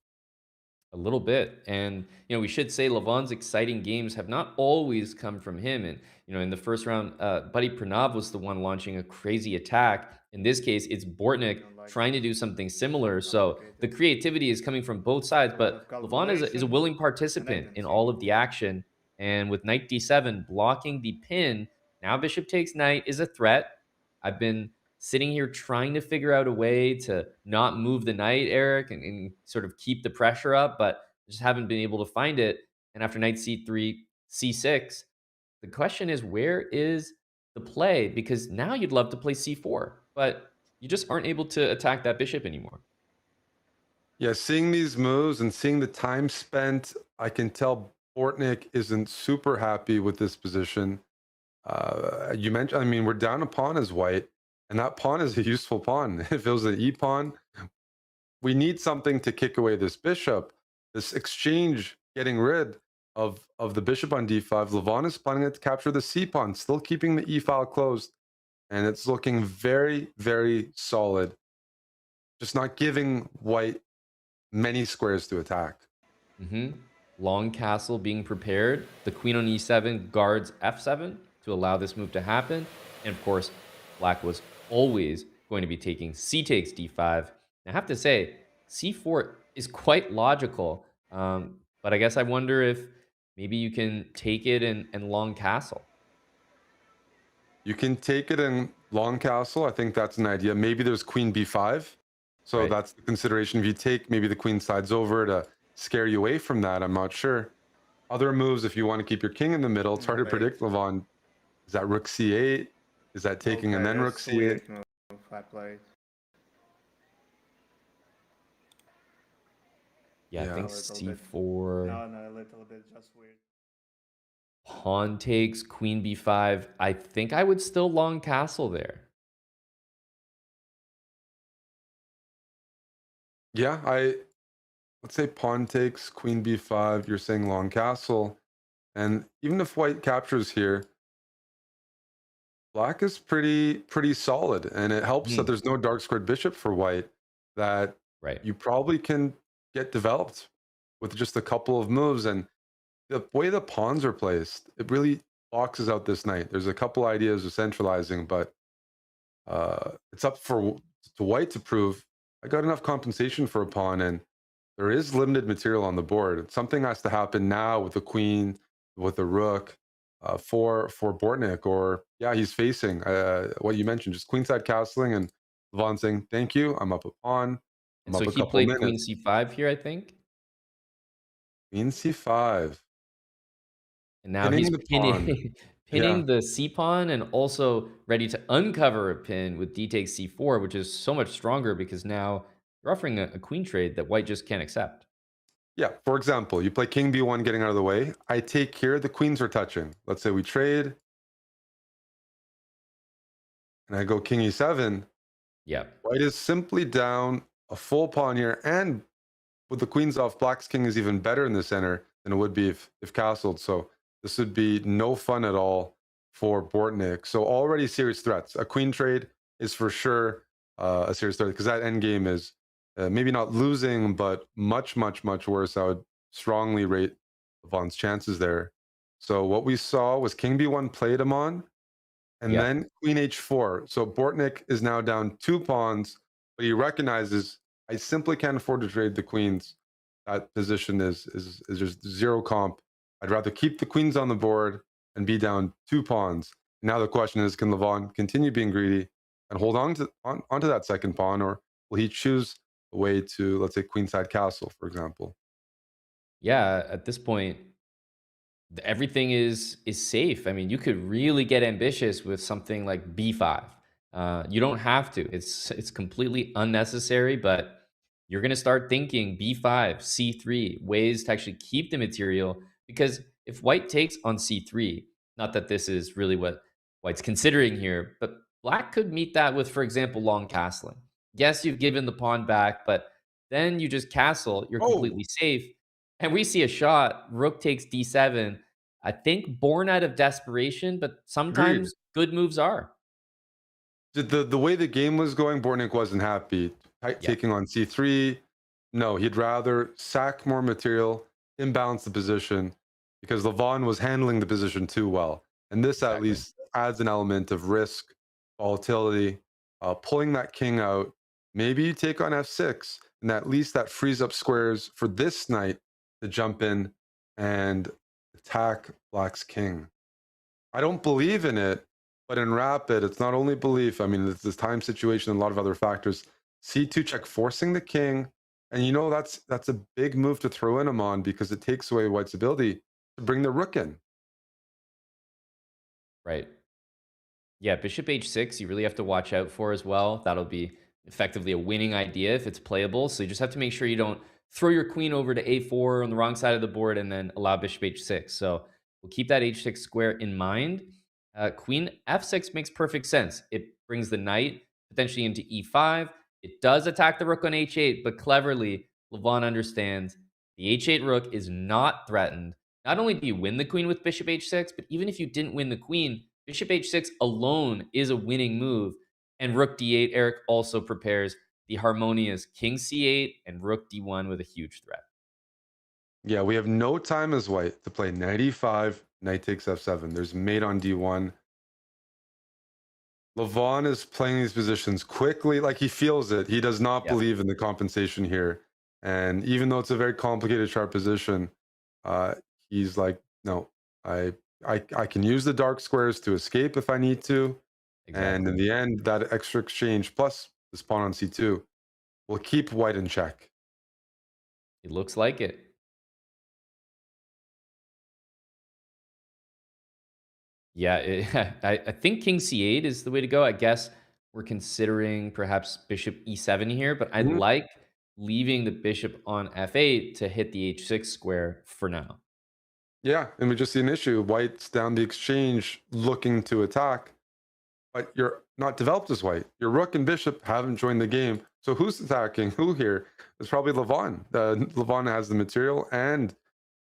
A little bit. And, we should say Levon's exciting games have not always come from him. And, in the first round, Buddy Pranav was the one launching a crazy attack. In this case, it's Bortnik trying to do something similar. So the creativity is coming from both sides. But Levon is a willing participant in all of the action. And with knight d7 blocking the pin, now bishop takes knight is a threat. I've been sitting here trying to figure out a way to not move the knight, Eric, and sort of keep the pressure up, but just haven't been able to find it. And after knight c3, c6, the question is, where is the play? Because now you'd love to play c4, but you just aren't able to attack that bishop anymore. Yeah, seeing these moves and seeing the time spent, I can tell Bortnik isn't super happy with this position. You mentioned, I mean, we're down a pawn as white, and that pawn is a useful pawn. If it was an e pawn, we need something to kick away this bishop. This exchange, getting rid of the bishop on d5. Levon is planning to capture the c pawn, still keeping the e file closed, and it's looking very, very solid. Just not giving white many squares to attack. Long castle being prepared. The queen on e7 guards f7 to allow this move to happen. And of course, black was always going to be taking c takes d5. I have to say, c4 is quite logical. But I guess I wonder if maybe you can take it and long castle. You can take it in long castle. I think that's an idea. Maybe there's queen b5. So Right. that's the consideration. If you take, maybe the queen sides over to scare you away from that. I'm not sure. Other moves, if you want to keep your king in the middle, it's hard to predict, Levon. Is that rook c8? Is that taking and then rook c8? I played. Yeah, I Yeah. think A little bit. c4. No, a little bit, just weird. Pawn takes, queen b5. I think I would still long castle there. Yeah, let's say pawn takes, queen b5, you're saying long castle. And even if white captures here, black is pretty solid. And it helps that there's no dark squared bishop for white, that Right. you probably can get developed with just a couple of moves. And the way the pawns are placed, it really boxes out this knight. There's a couple ideas of centralizing, but it's up to white to prove I got enough compensation for a pawn, and there is limited material on the board. Something has to happen now with the queen, with the rook, for Bortnik, or yeah, he's facing what you mentioned, just queenside castling, and Levon saying, "Thank you, I'm up a pawn. I'm And up so a he couple played queen minutes." c5 here, I think. Queen c5, And now he's pinning the pawn. pinning Yeah, pinning the c pawn and also ready to uncover a pin with d takes c4, which is so much stronger because now you're offering a queen trade that white just can't accept. yeah. For example, you play king b1, getting out of the way. I take here. The queens are touching. Let's say we trade, and I go king e7. Yeah. White is simply down a full pawn here, and with the queens off, black's king is even better in the center than it would be if castled. So this would be no fun at all for Bortnik. So already serious threats. A queen trade is for sure a serious threat, because that endgame is maybe not losing, but much, much, much worse. I would strongly rate Levon's chances there. So what we saw was king b1 played him on, and Yep. then queen h4. So Bortnik is now down 2 pawns, but he recognizes I simply can't afford to trade the queens. That position is just zero comp. I'd rather keep the queens on the board and be down 2 pawns. Now the question is, can Levon continue being greedy and hold onto that second pawn, or will he choose a way to, let's say, queenside castle, for example? Yeah, at this point, everything is safe. I mean, you could really get ambitious with something like b5. You don't have to. It's completely unnecessary, but you're gonna start thinking b5, c3, ways to actually keep the material. Because if white takes on c3, not that this is really what white's considering here, but black could meet that with, for example, long castling. Yes, you've given the pawn back, but then you just castle. You're Oh, completely safe. And we see a shot. Rook takes d7. I think born out of desperation, but agreed. sometimes good moves are. The way the game was going, Bortnik wasn't happy. Yeah, Taking on c3, no, he'd rather sack more material, imbalance the position, because Levon was handling the position too well. And this at exactly. least adds an element of risk, volatility, pulling that king out. Maybe you take on f6, and at least that frees up squares for this knight to jump in and attack Black's king. I don't believe in it, but in rapid, it's not only belief. I mean, it's this time situation and a lot of other factors. C2 check forcing the king, and that's a big move to throw in him on because it takes away White's ability to bring the rook in. Right. Yeah, bishop h6, you really have to watch out for as well. That'll be effectively a winning idea if it's playable. So you just have to make sure you don't throw your queen over to a4 on the wrong side of the board and then allow bishop h6. So we'll keep that h6 square in mind. Queen f6 makes perfect sense. It brings the knight potentially into e5. It does attack the rook on h8, but cleverly, Levon understands the h8 rook is not threatened. Not only do you win the queen with bishop h6, but even if you didn't win the queen, bishop h6 alone is a winning move. And rook d8, Eric also prepares the harmonious king c8 and rook d1 with a huge threat. Yeah, we have no time as White to play knight e5, knight takes f7. There's mate on d1. Levon is playing these positions quickly, like he feels it. He does not Yep, believe in the compensation here. And even though it's a very complicated sharp position, uh, he's like, no, I, I can use the dark squares to escape if I need to. And in exactly. the end, that extra exchange plus the pawn on c2 will keep White in check. It looks like it. Yeah, I think king c8 is the way to go. I guess we're considering perhaps bishop e7 here, but I Mhm. like leaving the bishop on f8 to hit the h6 square for now. Yeah, and we just see an issue. White's down the exchange looking to attack, but you're not developed as White. Your rook and bishop haven't joined the game. So who's attacking who here? It's probably Levon. Levon has the material and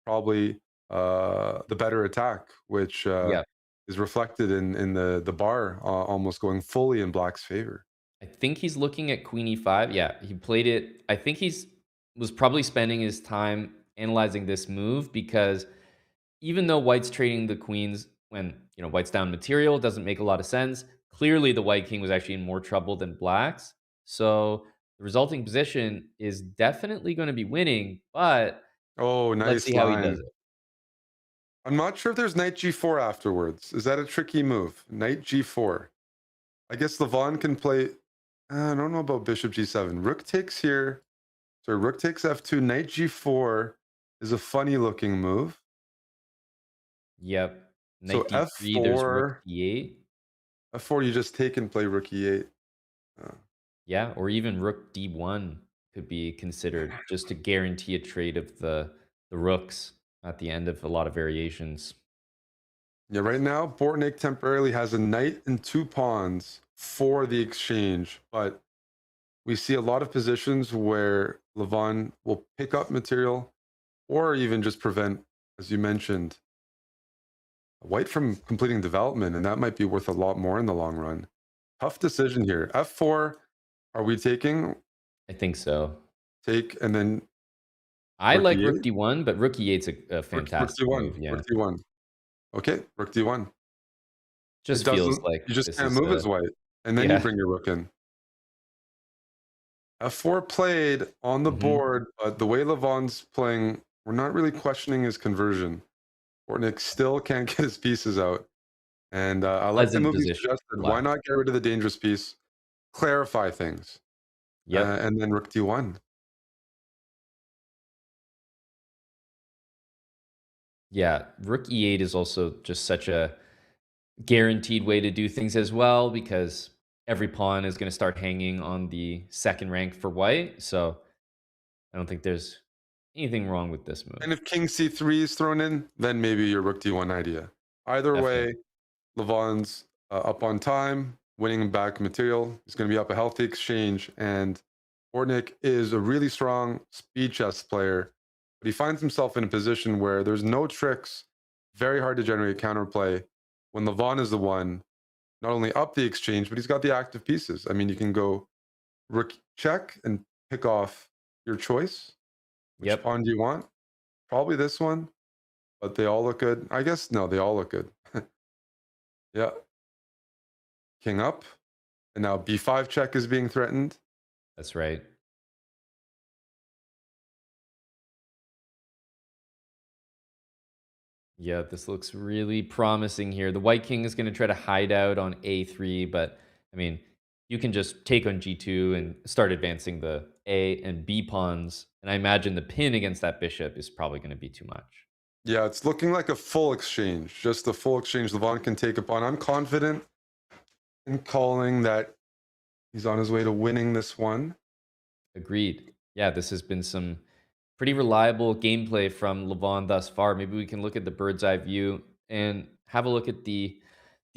probably the better attack, which Yeah, is reflected in the bar almost going fully in Black's favor. I think he's looking at queen e5. Yeah, he played it. I think he's was probably spending his time analyzing this move because even though white's trading the queens when, white's down material, doesn't make a lot of sense. Clearly the white king was actually in more trouble than black's. So the resulting position is definitely going to be winning, but Oh, let's see nice how he does line. it. I'm not sure if there's knight g4 afterwards. Is that a tricky move? Knight g4. I guess Levon can play. I don't know about bishop g7. Rook takes here. So rook takes f2. Knight g4 is a funny looking move. Yep. So Knight d3, there's rook f4. d8. F4, you just take and play rook e8. Uh, Yeah, or even rook d1 could be considered just to guarantee a trade of the rooks at the end of a lot of variations. yeah, right now, Bortnik temporarily has a knight and 2 pawns for the exchange, but we see a lot of positions where Levon will pick up material or even just prevent, as you mentioned, White from completing development, and that might be worth a lot more in the long run. Tough decision here. F4, are we taking? I think so. Take and then I rook like rook e8? d1, but rook e8's a Rook fantastic d1. move. Yeah. Rook d1. Okay, rook d1. It Just feels doesn't. like You just this can't is move a as white, and then you yeah. bring your rook in. F4 played on the Hmm. board, but the way Levon's playing, we're not really questioning his conversion. Fortnick still can't get his pieces out. And I like the Pleasant move you position for suggested. Why black. not get rid of the dangerous piece, clarify things, Yep. and then rook d1? Yeah. Rook e8 is also just such a guaranteed way to do things as well because every pawn is going to start hanging on the second rank for white. So I don't think there's anything wrong with this move. And if king c3 is thrown in, then maybe your rook d1 idea. Either Definitely. way, Levon's up on time, winning back material. He's going to be up a healthy exchange. And Bortnick is a really strong speed chess player, but he finds himself in a position where there's no tricks, very hard to generate counterplay when Levon is the one not only up the exchange, but he's got the active pieces. I mean, you can go rook check and pick off your choice. Which Yep. pawn do you want? Probably this one, but they all look good. I guess no, they all look good. Yeah, king up, and now b5 check is being threatened. That's right. Yeah, this looks really promising here. The white king is going to try to hide out on a3, but I mean, you can just take on g2 and start advancing the a and b pawns. And I imagine the pin against that bishop is probably going to be too much. Yeah, it's looking like a full exchange, just a full exchange. Levon can take a pawn. I'm confident in calling that he's on his way to winning this one. Agreed. Yeah, this has been some pretty reliable gameplay from Levon thus far. Maybe we can look at the bird's eye view and have a look at the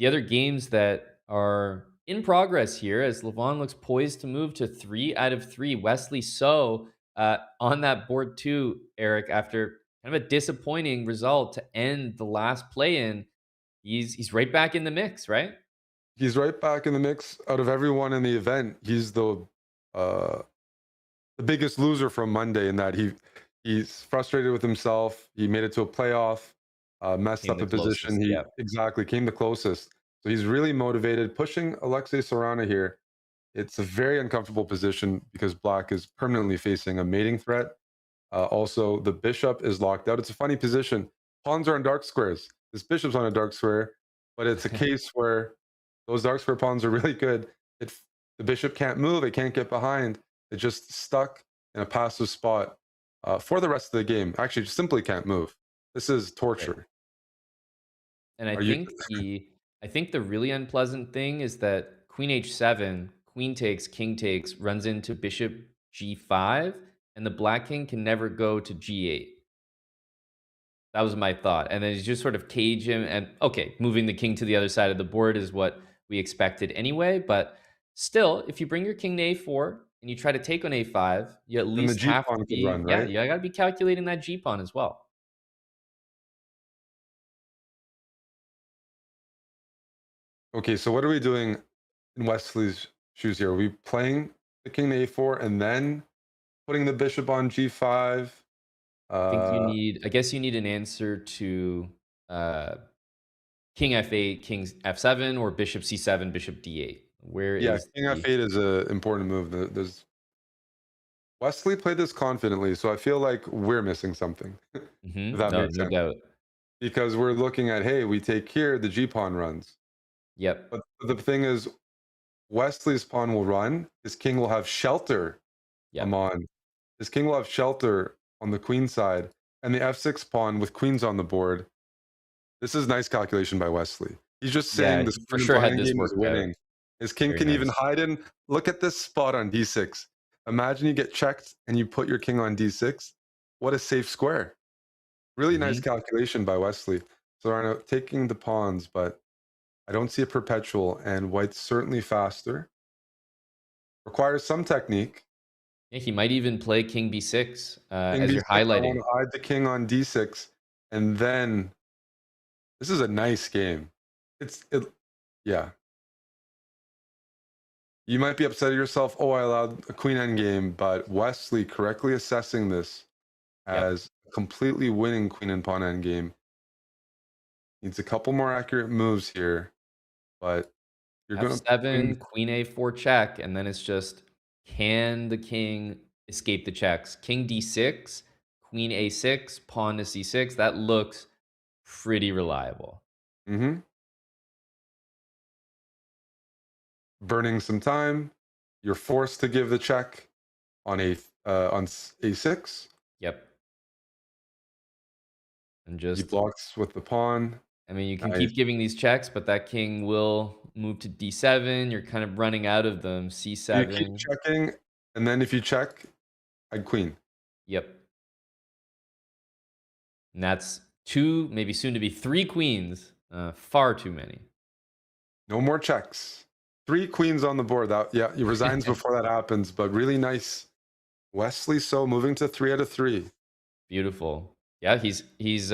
other games that are in progress here as Levon looks poised to move to 3 out of 3. Wesley So on that board too, Eric, after kind of a disappointing result to end the last play-in, he's right back in the mix, right? He's right back in the mix. Out of everyone in the event, he's uh, the biggest loser from Monday in that he's frustrated with himself. He made it to a playoff, messed Came up the a position. closest. He Yeah. exactly came the closest. So he's really motivated, pushing Alexei Sorana here. It's a very uncomfortable position because Black is permanently facing a mating threat. Also, the bishop is locked out. It's a funny position. Pawns are on dark squares. This bishop's on a dark square, but it's a case where those dark square pawns are really good. It, the bishop can't move. It can't get behind. It's just stuck in a passive spot for the rest of the game. Actually, just simply can't move. This is Right. torture. And I Are you? think the really unpleasant thing is that queen h7, queen takes, king takes, runs into bishop g5, and the black king can never go to g8. That was my thought. And then you just sort of cage him and okay, moving the king to the other side of the board is what we expected anyway, but still, if you bring your king to a4 and you try to take on a5, you at Then the least G have to pawn could be run, yeah, right? you got to be calculating that g pawn as well. Okay, so what are we doing in Wesley's shoes here? Are we playing the king to a4 and then putting the bishop on g5? I guess you need an answer to uh, king f8, king f7, or bishop c7, bishop d8. Where Yeah, is king the f8 is an important move. There's Wesley played this confidently, so I feel like we're missing something, if that No, makes no sense. doubt. Because we're looking at, hey, we take here, the G pawn runs. Yep. But the thing is, Wesley's pawn will run, his king will have shelter. Yep. Amon. His king will have shelter on the queen side, and the f6 pawn with queens on the board. This is nice calculation by Wesley. He's just Yeah, saying this he for queen and sure pawn had this game is worked out. winning. His king Very can even nice. hide in. Look at this spot on d6. Imagine you get checked and you put your king on d6. What a safe square. Really nice Mhm. calculation by Wesley. So Arno taking the pawns, but I don't see a perpetual, and white's certainly faster. Requires some technique. Yeah, he might even play king b6 King as b6, you're I want highlighting. to hide the king on d6, and then this is a nice game. Yeah. You might be upset at yourself. Oh, I allowed a queen endgame, but Wesley correctly assessing this Yep. as a completely winning queen and pawn endgame. Needs a couple more accurate moves here, but you're going to F7, queen a4 check, and then it's just, can the king escape the checks? King d6, queen a6, pawn to c6. That looks pretty reliable. burning some time. You're forced to give the check on a6. Yep. And He just, blocks with the pawn. I mean, you can Nice. keep giving these checks, but that king will move to d7. You're kind of running out of them. You keep c7. checking, and then if you check, I'd queen. Yep. And that's two, maybe soon to be three queens. Far too many. No more checks. 3 queens on the board. Yeah, he resigns before that happens, but really nice. Wesley So moving to 3 out of 3. Beautiful. Yeah, he's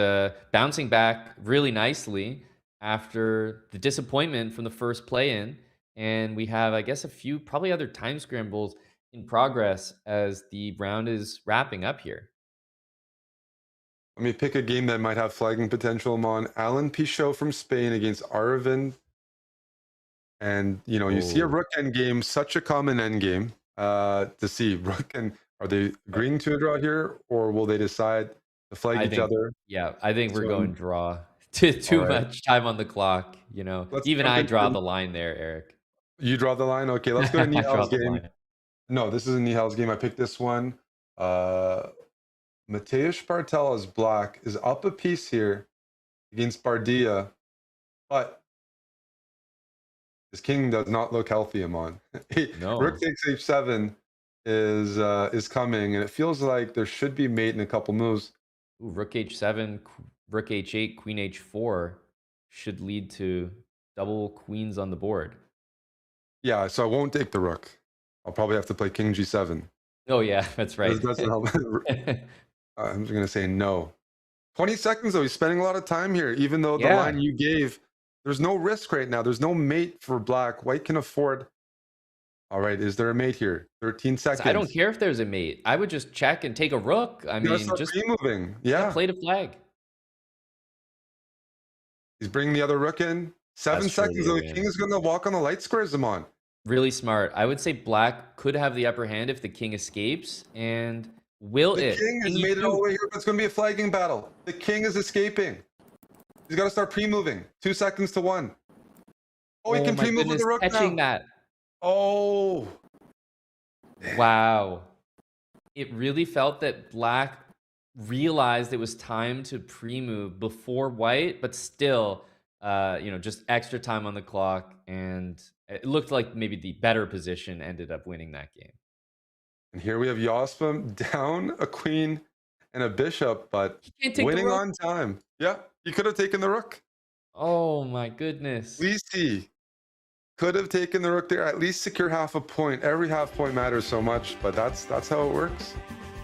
bouncing back really nicely after the disappointment from the first play-in, and we have, I guess, a few probably other time scrambles in progress as the round is wrapping up here. Let me pick a game that might have flagging potential. I'm on Alan Pichot from Spain against Aravind. And, you see a rook endgame, such a common endgame to see. Rook and are they agreeing to a draw here, or will they decide to flag each other? Yeah, I think we're So, going draw. Too right. much time on the clock, Let's Even jump I into draw the line there, Eric. You draw the line? Okay, let's go to I draw Nihal's the game. line. No, this is Nihal's game. I picked this one. Mateusz Bartel as black is up a piece here against Bardia, but his king does not look healthy, Amon. No. Rook takes h7 is coming, and it feels like there should be mate in a couple moves. Ooh, rook h7, rook h8, queen h4 should lead to double queens on the board. Yeah, so I won't take the rook. I'll probably have to play king g7. Oh yeah, that's right. This doesn't help. I'm just going to say no. 20 seconds, though. He's spending a lot of time here, even though the Yeah. line you gave, there's no risk right now. There's no mate for black. White can afford. All right, is there a mate here? 13 seconds. I don't care if there's a mate. I would just check and take a rook. I mean, just moving. Yeah. play to flag. He's bringing the other rook in. 7 That's seconds, truly though. a The win. king is going to walk on the light squares, Amon. Really smart. I would say black could have the upper hand if the king escapes, and will The it? king has made it all the way here, but it's going to be a flagging battle. The king is escaping. He's got to start pre-moving. 2 seconds to 1. Oh, he can my pre-move with goodness, the rook catching now. that. Oh. Wow. It really felt that black realized it was time to pre-move before white, but still, just extra time on the clock, and it looked like maybe the better position ended up winning that game. And here we have Jospim down a queen and a bishop, but He can't take the winning rook. on time. Yeah, he could have taken the rook. Oh my goodness. At least he could have taken the rook there, at least secure half a point. Every half point matters so much, but that's how it works.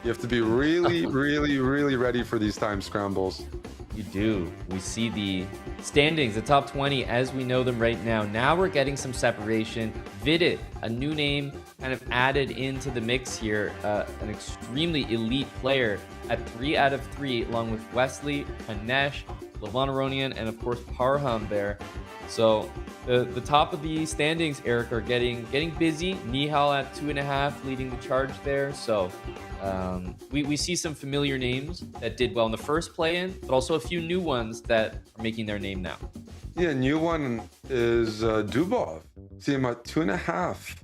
You have to be really, really, really ready for these time scrambles. You do. We see the standings, the top 20 as we know them right now. Now we're getting some separation. Vidit, a new name kind of added into the mix here. An extremely elite player at 3 out of 3, along with Wesley, Hanesh, Levanaronian, and of course Parham there. So the top of the standings, Eric, are getting busy. Nihal at 2.5 leading the charge there. So we see some familiar names that did well in the first play-in, but also a few new ones that are making their name now. Yeah, new one is Dubov. See him at 2.5,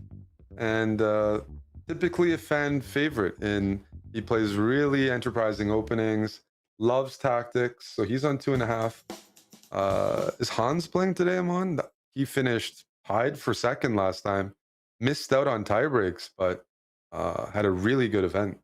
and typically a fan favorite. And he plays really enterprising openings, loves tactics, so he's on 2.5. Is Hans playing today, Amon? He finished tied for second last time, missed out on tie breaks, but had a really good event.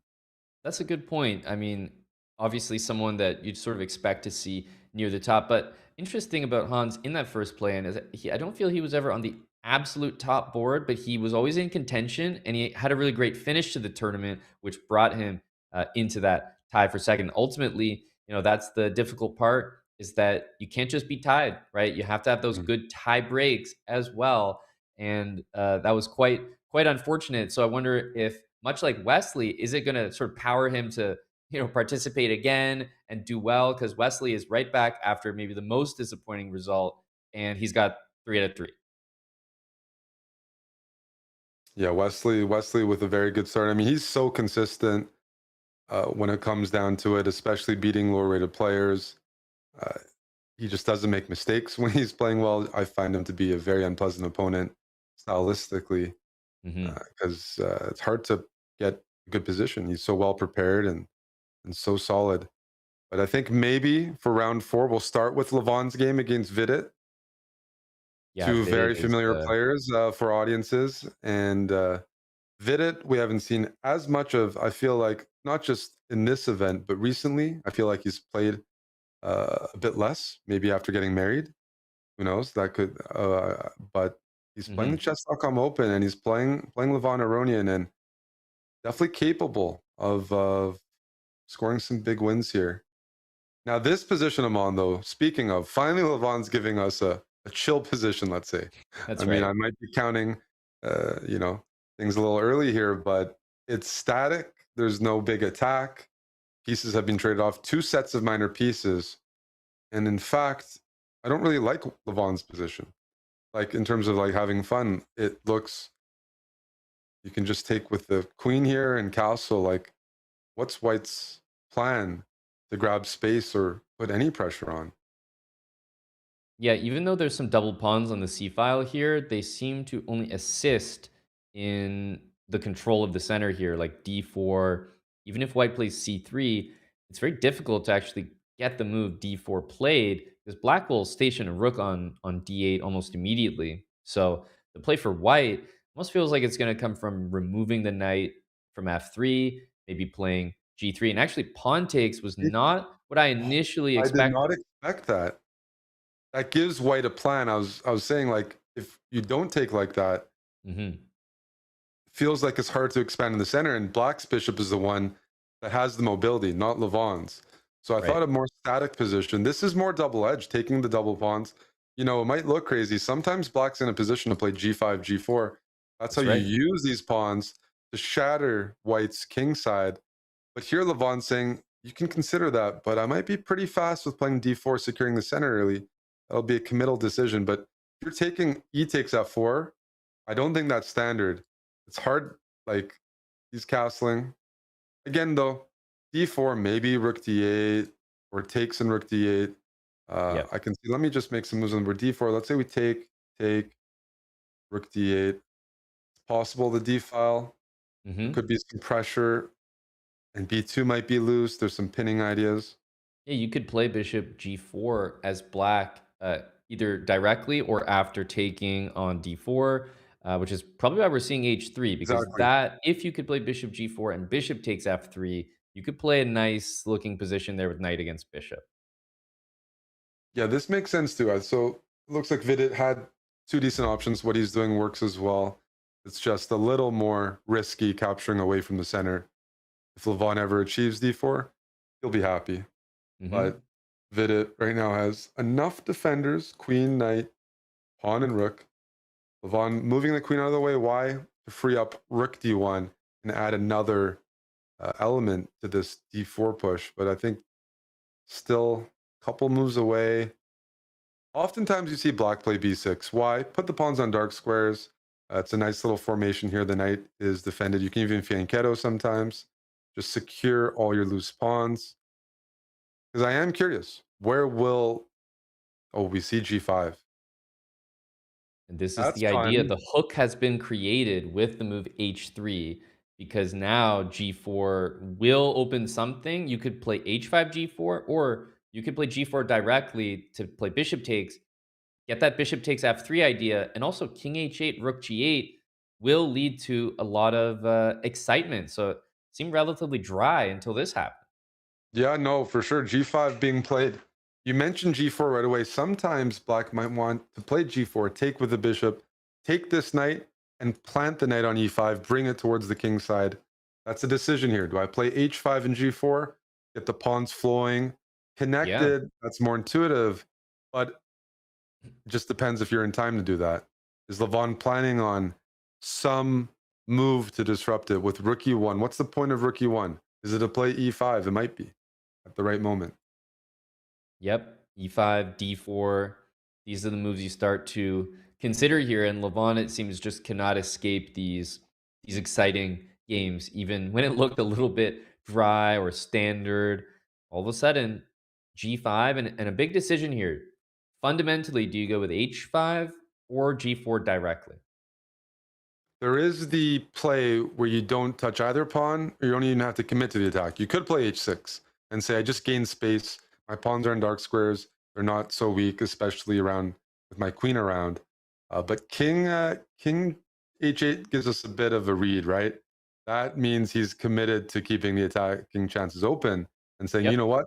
That's a good point. I mean, obviously someone that you'd sort of expect to see near the top, but interesting about Hans in that first play-in is that I don't feel he was ever on the absolute top board, but he was always in contention, and he had a really great finish to the tournament, which brought him into that tie for second. Ultimately, that's the difficult part, is that you can't just be tied, right? You have to have those good tie breaks as well, and that was quite unfortunate. So I wonder if, much like Wesley, is it going to sort of power him to participate again and do well, because Wesley is right back after maybe the most disappointing result, and he's got 3 out of 3. Yeah, Wesley with a very good start. I mean, he's so consistent when it comes down to it, especially beating lower rated players. Uh, he just doesn't make mistakes when he's playing well. I find him to be a very unpleasant opponent stylistically Hmm. because it's hard to get a good position. He's so well prepared and so solid. But I think maybe for round four, we'll start with Levon's game against Vidit. Yeah, Two Vidit very is familiar players for audiences. And Vidit, we haven't seen as much of, I feel like, not just in this event, but recently. I feel like he's played a bit less, maybe after getting married. Who knows? That could, but he's playing the hmm Chess.com Open and he's playing Levon Aronian and definitely capable of scoring some big wins here. Now, this position I'm on, though, speaking of, finally Levon's giving us a chill position, let's say. I That's mean, right. I might be counting, things a little early here, but it's static. There's no big attack. Pieces have been traded off, 2 sets of minor pieces. And in fact, I don't really like Levon's position. Like, in terms of like having fun, it looks, you can just take with the queen here and castle, like, what's White's plan to grab space or put any pressure on? Yeah, even though there's some double pawns on the C file here, they seem to only assist in the control of the center here, like D4. Even if white plays C3, it's very difficult to actually get the move D4 played, because black will station a rook on D8 almost immediately. So the play for white almost feels like it's going to come from removing the knight from F3, maybe playing G3. And actually, pawn takes was not what I initially I did expected. not expect that. That gives White a plan. I was saying, like, if you don't take like that, Hmm. feels like it's hard to expand in the center, and Black's bishop is the one that has the mobility, not Levon's. So I Right. thought a more static position. This is more double-edged, taking the double pawns. It might look crazy. Sometimes Black's in a position to play G5, G4. That's how That's you right. use these pawns to shatter White's king side. But here, Levon's saying, you can consider that, but I might be pretty fast with playing D4, securing the center early. That'll be a committal decision. But if you're taking E takes F4, I don't think that's standard. It's hard, like, he's castling. Again, though, D4, maybe Rook D8, or takes and Rook D8. Yep. I can see, let me just make some moves on board D4. Let's say we take, Rook D8. It's possible the D file. There Hmm. could be some pressure, and B2 might be loose. There's some pinning ideas. Yeah, you could play bishop g4 as black, either directly or after taking on d4, which is probably why we're seeing h3, because Exactly. that, if you could play bishop g4 and bishop takes f3, you could play a nice looking position there with knight against bishop. Yeah, this makes sense too. So it looks like Vidit had two decent options. What he's doing works as well. It's just a little more risky capturing away from the center. If Levon ever achieves d4, he'll be happy. Hmm. But Vidit right now has enough defenders, queen, knight, pawn, and rook. Levon moving the queen out of the way. Why? To free up rook d1 and add another element to this d4 push. But I think still a couple moves away. Oftentimes you see black play b6. Why? Put the pawns on dark squares. It's a nice little formation here. The knight is defended. You can even fianchetto sometimes. Just secure all your loose pawns. Because I am curious, where will, oh, we see g5. And this is That's the idea. fun. The hook has been created with the move h3, because now g4 will open something. You could play h5 g4, or you could play g4 directly to play bishop takes, get that bishop takes f3 idea, and also king h8, rook g8 will lead to a lot of excitement. So it seemed relatively dry until this happened. Yeah, no, for sure. G5 being played. You mentioned g4 right away. Sometimes black might want to play g4, take with the bishop, take this knight, and plant the knight on e5, bring it towards the king side. That's a decision here. Do I play h5 and g4, get the pawns flowing, Yeah. connected? That's more intuitive, but it just depends if you're in time to do that. Is Levon planning on some move to disrupt it with rook e1? What's the point of rook e1? Is it a play e5? It might be at the right moment. Yep, e5, d4. These are the moves you start to consider here, and Levon, it seems, just cannot escape these exciting games, even when it looked a little bit dry or standard. All of a sudden, g5, and a big decision here. Fundamentally, do you go with h5 or g4 directly? There is the play where you don't touch either pawn, or you don't even have to commit to the attack. You could play h6 and say, I just gained space. My pawns are in dark squares. They're not so weak, especially around with my queen around. But king h8 gives us a bit of a read, right? That means he's committed to keeping the attacking chances open and saying, you Yep. know what?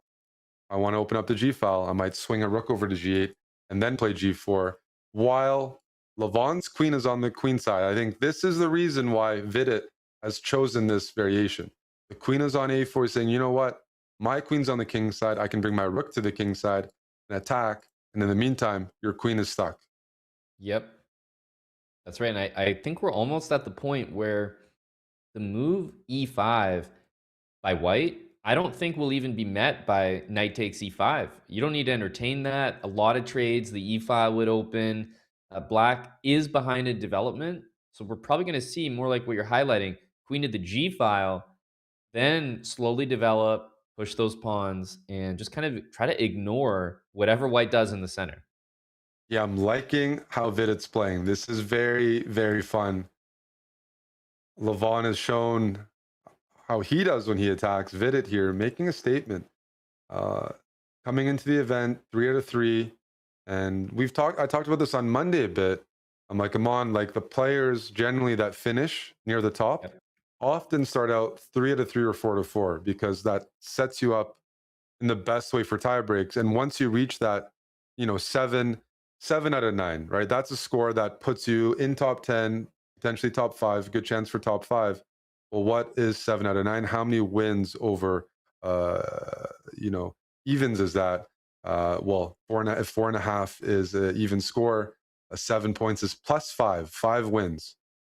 I want to open up the G file. I might swing a rook over to G8 and then play G4 while Levon's queen is on the queen side. I think this is the reason why Vidit has chosen this variation. The queen is on A4 saying, you know what? My queen's on the king side. I can bring my rook to the king side and attack. And in the meantime, your queen is stuck. Yep. That's right. And I think we're almost at the point where the move e5 by white, I don't think will even be met by knight takes e5. You don't need to entertain that. A lot of trades, the e5 would open. Black is behind in development. So we're probably going to see more like what you're highlighting, queen to the g file, then slowly develop, push those pawns, and just kind of try to ignore whatever white does in the center. Yeah, I'm liking how Vidit's playing. This is very, very fun. Levon has shown how he does when he attacks. Vidit here making a statement. Uh, Coming into the event, 3 out of 3. And I talked about this on Monday a bit. I'm like, come on, like the players generally that finish near the top Yep. often start out 3 out of 3 or 4 to 4 because that sets you up in the best way for tie breaks. And once you reach that, 7 out of 9, right? That's a score that puts you in top 10, potentially top 5, good chance for top 5. Well, what is 7 out of 9? How many wins over, you know, evens is that? Well, if 4.5 is an even score, 7 points is +5, 5 wins.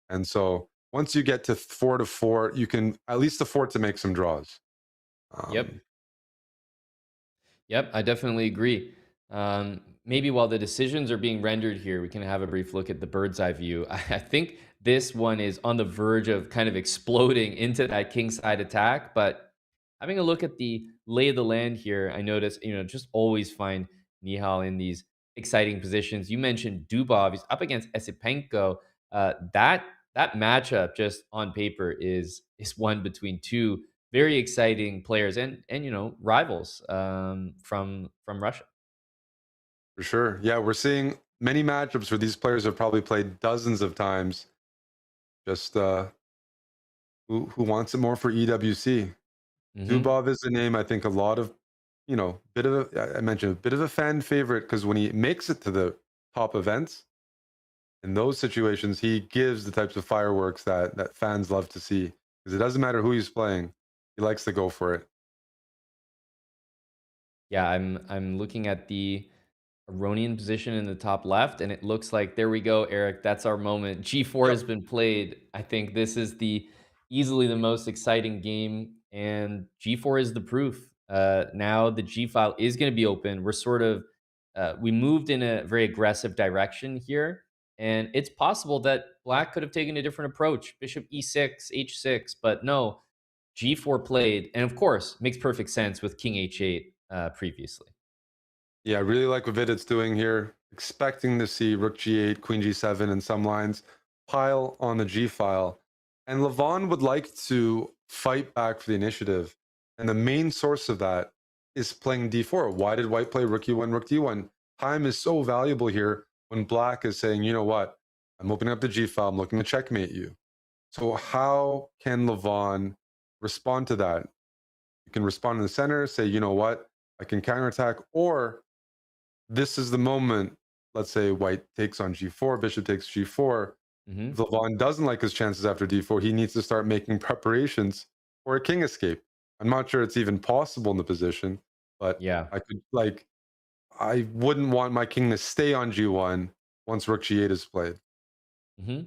And so once you get to 4 to 4, you can at least afford to make some draws. Yep. Um, Yep, I definitely agree. Maybe while the decisions are being rendered here, we can have a brief look at the bird's eye view. I think this one is on the verge of kind of exploding into that kingside attack. But having a look at the lay of the land here, I notice, just always find Nihal in these exciting positions. You mentioned Dubov, he's up against Esipenko. That matchup just on paper is one between two very exciting players and rivals from Russia. For sure. Yeah, we're seeing many matchups where these players have probably played dozens of times. Just who wants it more for EWC? Hmm. Dubov is a name I think a lot of, bit of I mentioned a bit of a fan favorite because when he makes it to the top events, in those situations, he gives the types of fireworks that fans love to see. Because it doesn't matter who he's playing, he likes to go for it. Yeah, I'm looking at the Aronian position in the top left, and it looks like there we go, Eric. That's our moment. G4 Yep. has been played. I think this is the easily the most exciting game, and G4 is the proof. Now the G file is going to be open. We're sort of we moved in a very aggressive direction here, and it's possible that Black could have taken a different approach. Bishop E6, H6, but no, G4 played, and of course makes perfect sense with King H8 previously. Yeah, I really like what Vidit's doing here. Expecting to see Rook G8, Queen G7, and some lines pile on the G file. And Levon would like to fight back for the initiative. And the main source of that is playing D4. Why did White play Rook E1, Rook D1? Time is so valuable here when Black is saying, you know what? I'm opening up the G file. I'm looking to checkmate you. So, how can Levon respond to that? You can respond in the center, say, you know what? I can counterattack, or this is the moment. Let's say white takes on g4, bishop takes g4. If Hmm. Levon doesn't like his chances after d4, he needs to start making preparations for a king escape. I'm not sure it's even possible in the position, but Yeah. I wouldn't want my king to stay on g1 once rook g8 is played. Hmm.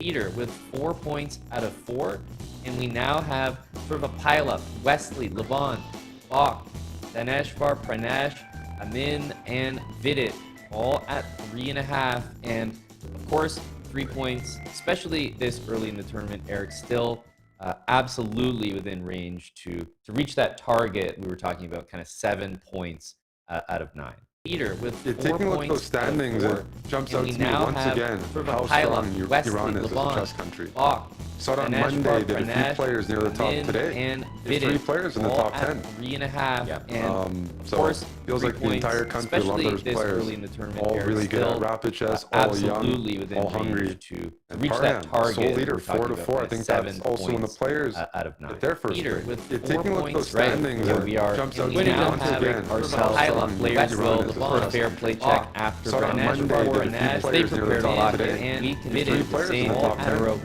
leader with 4 points out of 4. And we now have sort of a pileup. Wesley, Levon, Bach, Daneshvar, Pranesh, Amin, and Vidit all at 3.5. And of course, 3 points, especially this early in the tournament, Eric, still absolutely within range to reach that target we were talking about, kind of 7 points out of 9. Leader with 4 taking a look at those points standings, out of it 4, jumps and out we to me now once have again sort of a how pileup. strong Wesley, Iran is as a Levon, chess country. Bach, Saw it on Daneshvar, Monday, did a few Pranesh, players near the top Amin, today. and There's 3 Vidit players in the all top at 10. 3.5. Yeah. And So of course, feels 3 like the points, entire country, a lot of especially those this players, early in the tournament, all Eric, really good at still rapid chess, all absolutely young, within all range hungry. to And reach that Parham, target. sole leader, we're talking 4 to about 4. I kind of think 7 that's also when the points players out of 9. get their first Leader break. with Yeah, 4 taking a look at those points, right? standings, Where it we are jumps out to we me now once have again ourselves how pileup strong players. Iran Well, is as a Levon, chess fair country. play check after Saw it on Pranesh, Monday, did a few Pranesh, they players near the prepared a top lot, today. and we There's committed 3 the players in same the top and 10. Neuro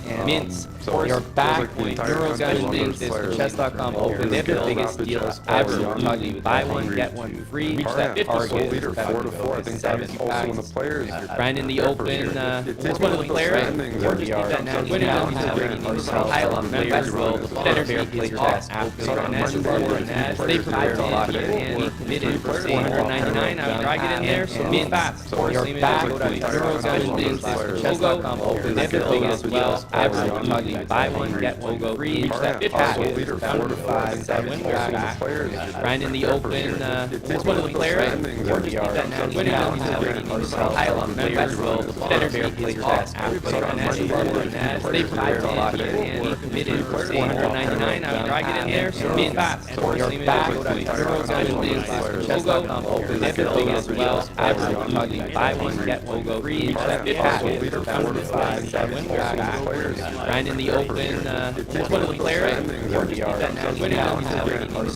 and Mints. So We are feels back like the with entire Neuro country, a lot of Gun those this players, chess.com all open. really They have good the at biggest rapid deal chess, all ever. young, Talking all buy one, hungry. get one free. Reach Parham, that sole target. leader, 4 to 4. I think that's also when the players Brand in the get their open. first break. It's one of the players. Standings, Or it just jumps that out now. to We me now once have again our how pile strong of Iran members is will as a better chess fair country. play chess after Saw it on Pranesh, Monday, did a few they players near prepared the a top lot, today. and we committed Three for players in the top 499. 10. I would drag it in there, so being fast. So We are feels back like with the entire Neuro country, Gun a lot of this those players, chess.com all open. really They have the good at biggest rapid deal chess, all ever. young, Talking buy all one, hungry. get one free. Reach Parham, that sole packet. leader, 4 to 4. I think that's also when the players Brand in the get their first open. break. It's one of the players. Standings, Or it just jumps that out now. to We me now once have again our how pile strong of members Iran will is as a better chess fair country. play chess after Saw it on Monday, did a few Pranesh, they players near prepared the a top lot, today. and we committed Three for players in the top 499. 10. I would drag it in there, so being fast. We are back with the entire Neuro country, a lot of Gun those players, chess.com open. They have the biggest deal ever. Talking buy one, get one free. Reach that packet. leader, 4 to 5. 7 players. Brand in the open. It's one of the players. Or just that now. We now have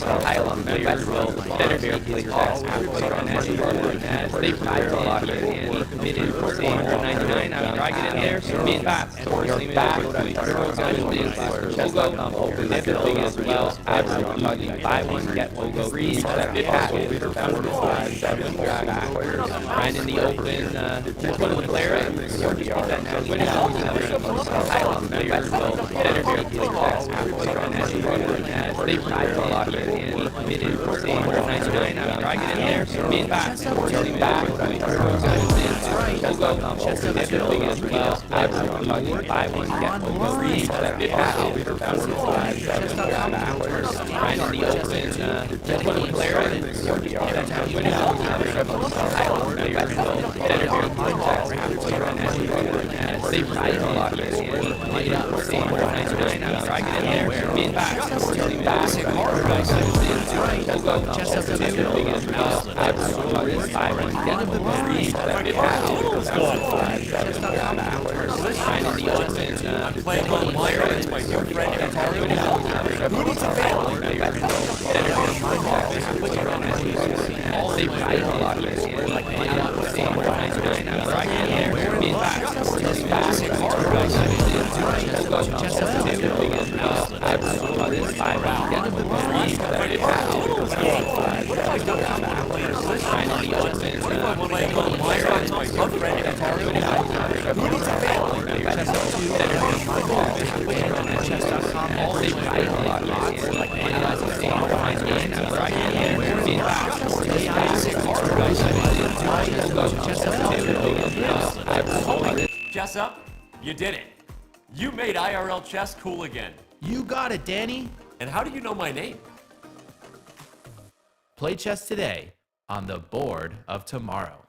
our pile of members will better fair play chess after Pranesh, they prepared a lot, and we committed for 499. I would drag it in there, so being fast. We are back with Neuro Gun this chess.com open. They have the biggest deal ever. Talking buy one, get one free. Reach that packet. Leader, 4 to 5. 7 players. Brand in the open. It's one of the players. Or just that now. We now have our pile of members will better fair play chess after Pranesh, they prepared a lot, and we committed for 499. I would drag it in there, so being fast. We are back with Neuro Gun this chess.com open. They have the biggest deal ever. Talking buy one, get one free. Reach that packet. 4 to 5. 7 players. Brand in the open. It's one of the players. Or just that now. We now have our pile of members will better fair play chess after Pranesh, they prepared a lot, and we committed for 499. I would drag it in there, so being fast. We are back with Neuro Gun this chess.com open. They have the biggest deal ever. Talking buy one, get one free. Reach that packet. 4 to 5. 7 players. Brand in the open. It's one of the players. Or just that now. We now have our pile of members will better fair play chess after Pranesh, they prepared a lot, and we committed for 499. I would drag it in there, so being fast. We are back with Neuro Gun this chess.com open. They have the biggest deal ever. Talking buy one, get one free. Reach that packet. 4 to 5. 7 players. Brand in the open. It's one of the players. Or just that now. We now have our pile of members will better fair play chess after Pranesh, they prepared a lot, and we committed for 499. I would drag it in there, so being fast. We are back with Neuro Gun this chess.com open. They have the biggest deal ever. Chess up, you did it. You made IRL chess cool again. You got it, Danny. And how do you know my name? Play chess today on the board of tomorrow.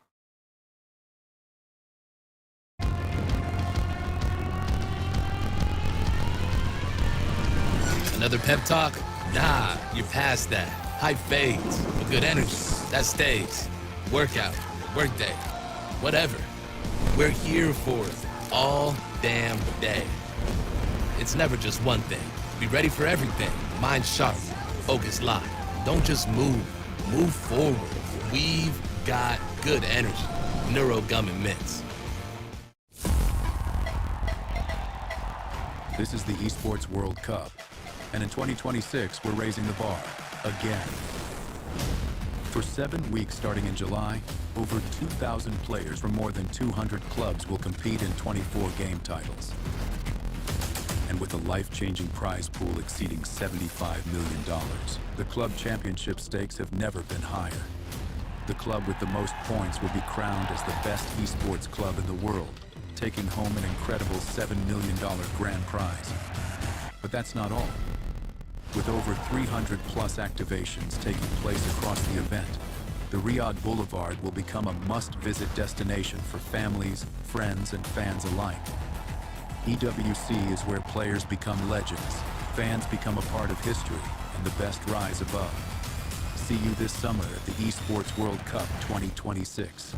Another pep talk? Nah, you're past that. High fades, but good energy. That stays. Workout, workday, whatever. We're here for it all damn day. It's never just one thing. Be ready for everything. Mind sharp, focus locked. Don't just move forward. We've got good energy. Neuro Gum and Mints. This is the Esports World Cup, and in 2026, we're raising the bar again. For 7 weeks starting in July, over 2,000 players from more than 200 clubs will compete in 24 game titles. And with a life-changing prize pool exceeding $75 million, the club championship stakes have never been higher. The club with the most points will be crowned as the best esports club in the world, taking home an incredible $7 million grand prize. But that's not all. With over 300 plus activations taking place across the event, the Riyadh Boulevard will become a must-visit destination for families, friends, and fans alike. EWC is where players become legends, fans become a part of history, and the best rise above. See you this summer at the Esports World Cup 2026.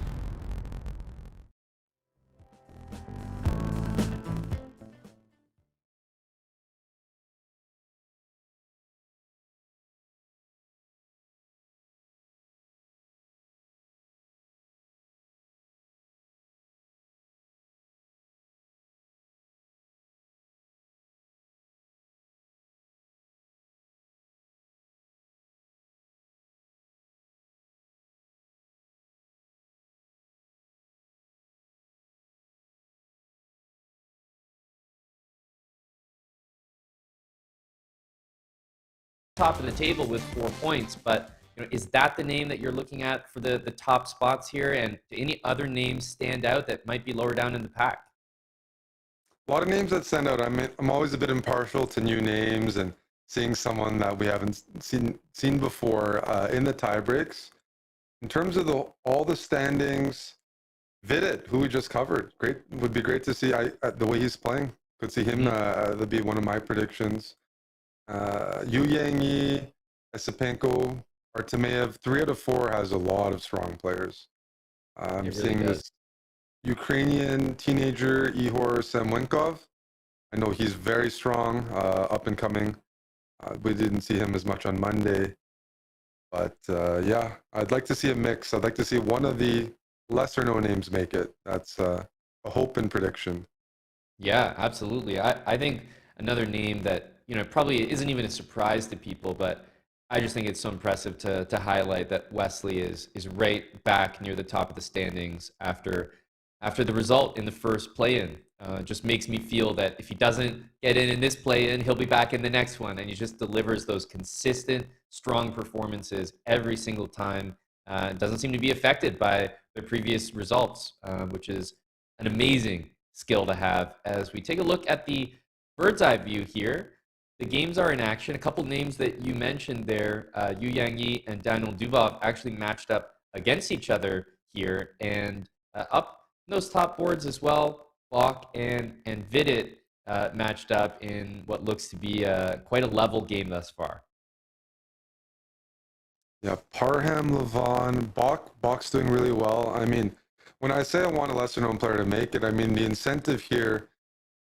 Top of the table with 4 points, but is that the name that you're looking at for the top spots here? And do any other names stand out that might be lower down in the pack? A lot of names that stand out. I'm always a bit impartial to new names and seeing someone that we haven't seen before in the tie breaks. In terms of all the standings, Vidit, who we just covered, would be great to see. The way he's playing, could see him. That'd be one of my predictions. Yu Yang, Esipenko, Artemeyev, 3 out of 4 has a lot of strong players. I'm It really seeing does. this Ukrainian teenager, Ihor Semwenkov. I know he's very strong, up and coming. We didn't see him as much on Monday. But yeah, I'd like to see a mix. I'd like to see one of the lesser known names make it. That's a hope and prediction. Yeah, absolutely. I think another name that probably isn't even a surprise to people, but I just think it's so impressive to highlight that Wesley is right back near the top of the standings after the result in the first play-in. Just makes me feel that if he doesn't get in this play-in, he'll be back in the next one, and he just delivers those consistent, strong performances every single time. Doesn't seem to be affected by the previous results, which is an amazing skill to have. As we take a look at the bird's eye view here, the games are in action. A couple names that you mentioned there, Yu Yang and Daniel Duvov, actually matched up against each other here, and up in those top boards as well. Bach and Vidit matched up in what looks to be quite a level game thus far. Yeah, Parham, Levon, Bach's doing really well. I mean, when I say I want a lesser known player to make it, I mean the incentive here.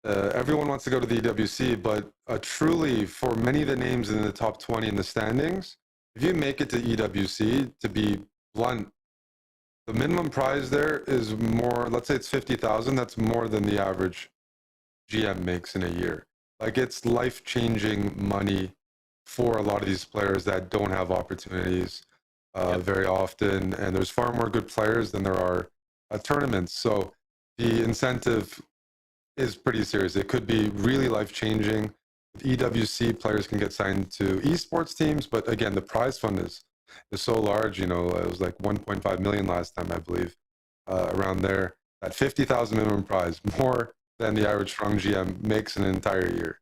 Everyone wants to go to the EWC, but truly, for many of the names in the top 20 in the standings, if you make it to EWC, to be blunt, the minimum prize there is more. Let's say it's 50,000. That's more than the average GM makes in a year. Like, it's life-changing money for a lot of these players that don't have opportunities very often, and there's far more good players than there are tournaments. So the incentive is pretty serious. It could be really life-changing. With EWC, players can get signed to esports teams, but again, the prize fund is so large. It was like 1.5 million last time, I believe, around there. That 50,000 minimum prize, more than the average strong GM makes in an entire year,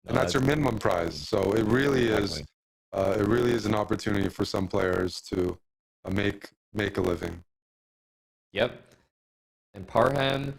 and that's your minimum prize. So it really is. It really is an opportunity for some players to make a living. Yep. And Parham,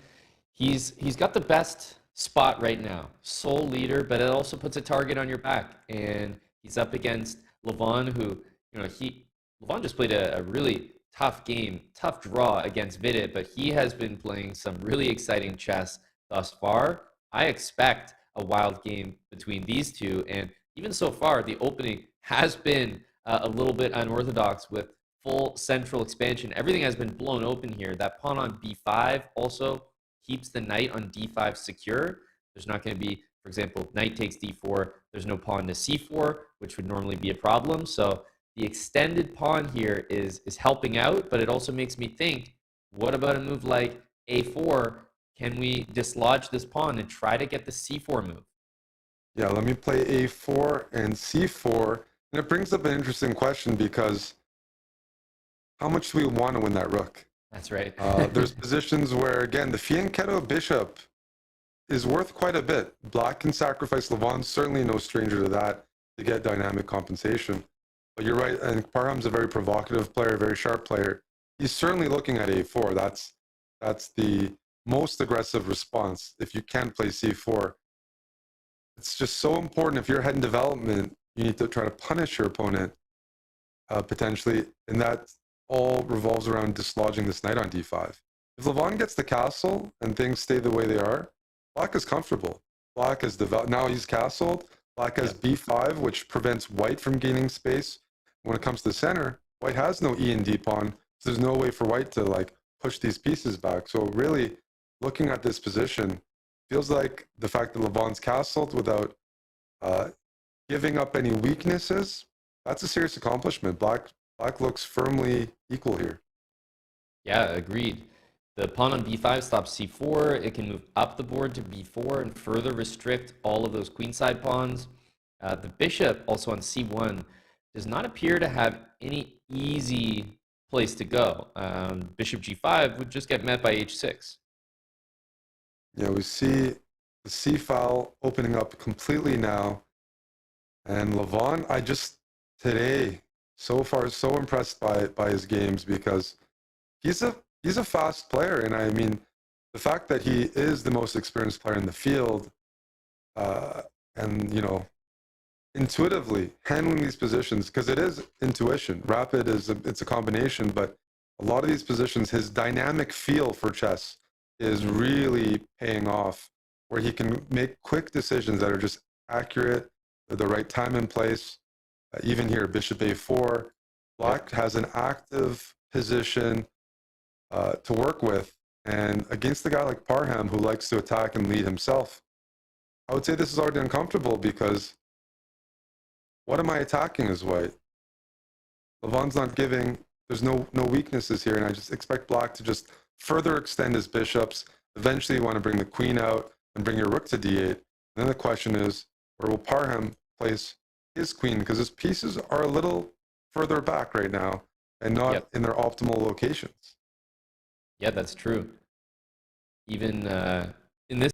he's got the best spot right now, sole leader, but it also puts a target on your back. And he's up against Levon, who Levon just played a really tough game, tough draw against Vidit, but he has been playing some really exciting chess thus far. I expect a wild game between these two, and even so far, the opening has been a little bit unorthodox with full central expansion. Everything has been blown open here. That pawn on b5 also keeps the knight on d5 secure. There's not going to be, for example, knight takes d4. There's no pawn to c4, which would normally be a problem. So the extended pawn here is helping out, but it also makes me think, what about a move like a4? Can we dislodge this pawn and try to get the c4 move? Yeah, let me play a4 and c4. And it brings up an interesting question because how much do we want to win that rook? That's right. There's positions where, again, the fianchetto bishop is worth quite a bit. Black can sacrifice Levon's certainly no stranger to that to get dynamic compensation. But you're right, and Parham's a very provocative player, very sharp player. He's certainly looking at a4. That's the most aggressive response. If you can't play c4, it's just so important. If you're ahead in development, you need to try to punish your opponent potentially, and that all revolves around dislodging this knight on d5. If Levon gets the castle and things stay the way they are, Black is comfortable. Black is developed. Now he's castled. Black has b5, which prevents White from gaining space. When it comes to center, White has no e and d pawn, so there's no way for White to like push these pieces back. So really, looking at this position, feels like the fact that Levon's castled without giving up any weaknesses, that's a serious accomplishment. Black looks firmly equal here. Yeah, agreed. The pawn on b5 stops c4. It can move up the board to b4 and further restrict all of those queenside pawns. The bishop, also on c1, does not appear to have any easy place to go. Bishop g5 would just get met by h6. Yeah, we see the c file opening up completely now. And Levon, I just today so far so impressed by his games because he's a fast player, and I mean the fact that he is the most experienced player in the field, and you know, intuitively handling these positions, because it is intuition. Rapid it's a combination, but a lot of these positions, his dynamic feel for chess is really paying off, where he can make quick decisions that are just accurate at the right time and place. Even here, Bishop a4, Black has an active position to work with, and against a guy like Parham who likes to attack and lead himself, I would say this is already uncomfortable because what am I attacking as White? Levon's not giving. There's no weaknesses here, and I just expect Black to just further extend his bishops. Eventually, you want to bring the queen out and bring your rook to d8. And then the question is, where will Parham place his queen? Because his pieces are a little further back right now and not in their optimal locations. Yeah, that's true. Even in this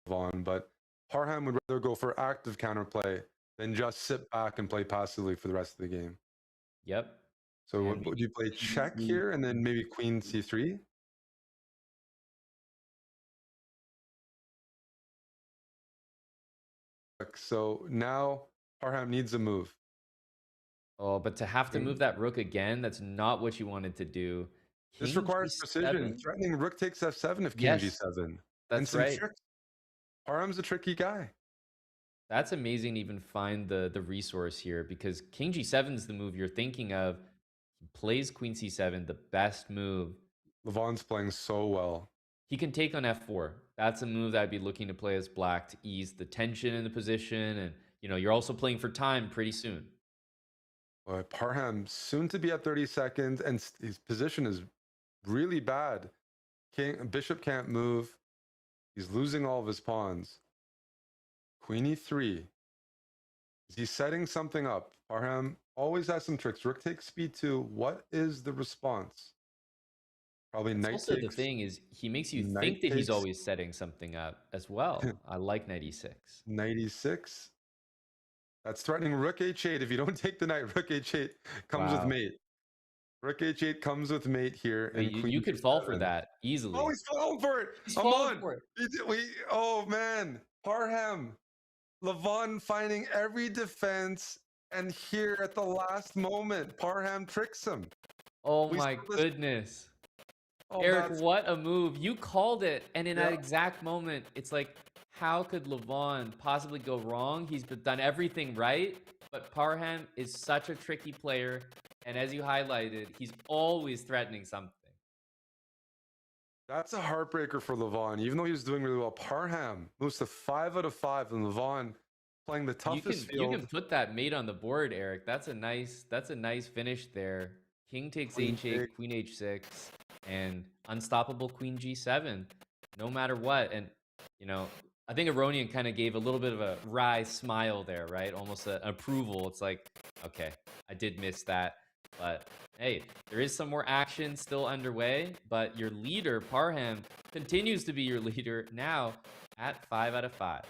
Levon, but Parham would rather go for active counterplay than just sit back and play passively for the rest of the game. Yep. So And would you play check maybe- here and then maybe queen c3? So now Parham needs a move. Oh, but to have to move that rook again, that's not what you wanted to do. This King requires precision. G7? Threatening rook takes f7 if king Yes, g7. And that's some right. tricks. Parham's a tricky guy. That's amazing to even find the resource here because King G7 is the move you're thinking of. He plays Queen C7, the best move. Levon's playing so well. He can take on F4. That's a move that I'd be looking to play as black to ease the tension in the position. And, you're also playing for time pretty soon. Parham soon to be at 30 seconds, and his position is really bad. Bishop can't move. He's losing all of his pawns. Queen e3. Is he setting something up? Parham always has some tricks. Rook takes b2. What is the response? Probably That's knight also takes. the thing is he makes you Knight think that he's takes. always setting something up as well. I like knight e6. Knight e6. That's threatening rook h8. If you don't take the knight, rook h8 comes with Wow. mate. Rook h8 comes with mate here. But And you could fall for g7. that easily. Oh, he's falling for it. He's I'm falling on. for it. Oh, man. Parham. Levon finding every defense. And here at the last moment, Parham tricks him. Oh We my saw this- goodness. Oh, Eric, that's- what a move. You called it. And in that Yeah. exact moment, it's like, how could Levon possibly go wrong? He's done everything right. But Parham is such a tricky player. And as you highlighted, he's always threatening something. That's a heartbreaker for Levon. Even though he was doing really well, Parham moves to 5 out of 5, and Levon playing the toughest You field. can put that mate on the board, Eric. That's a nice finish there. King takes Queen h8, takes. queen h6, and unstoppable queen g7, no matter what. And I think Aronian kind of gave a little bit of a wry smile there, right? Almost an approval. It's like, okay, I did miss that, but hey, there is some more action still underway. But your leader, Parham, continues to be your leader now at 5 out of 5.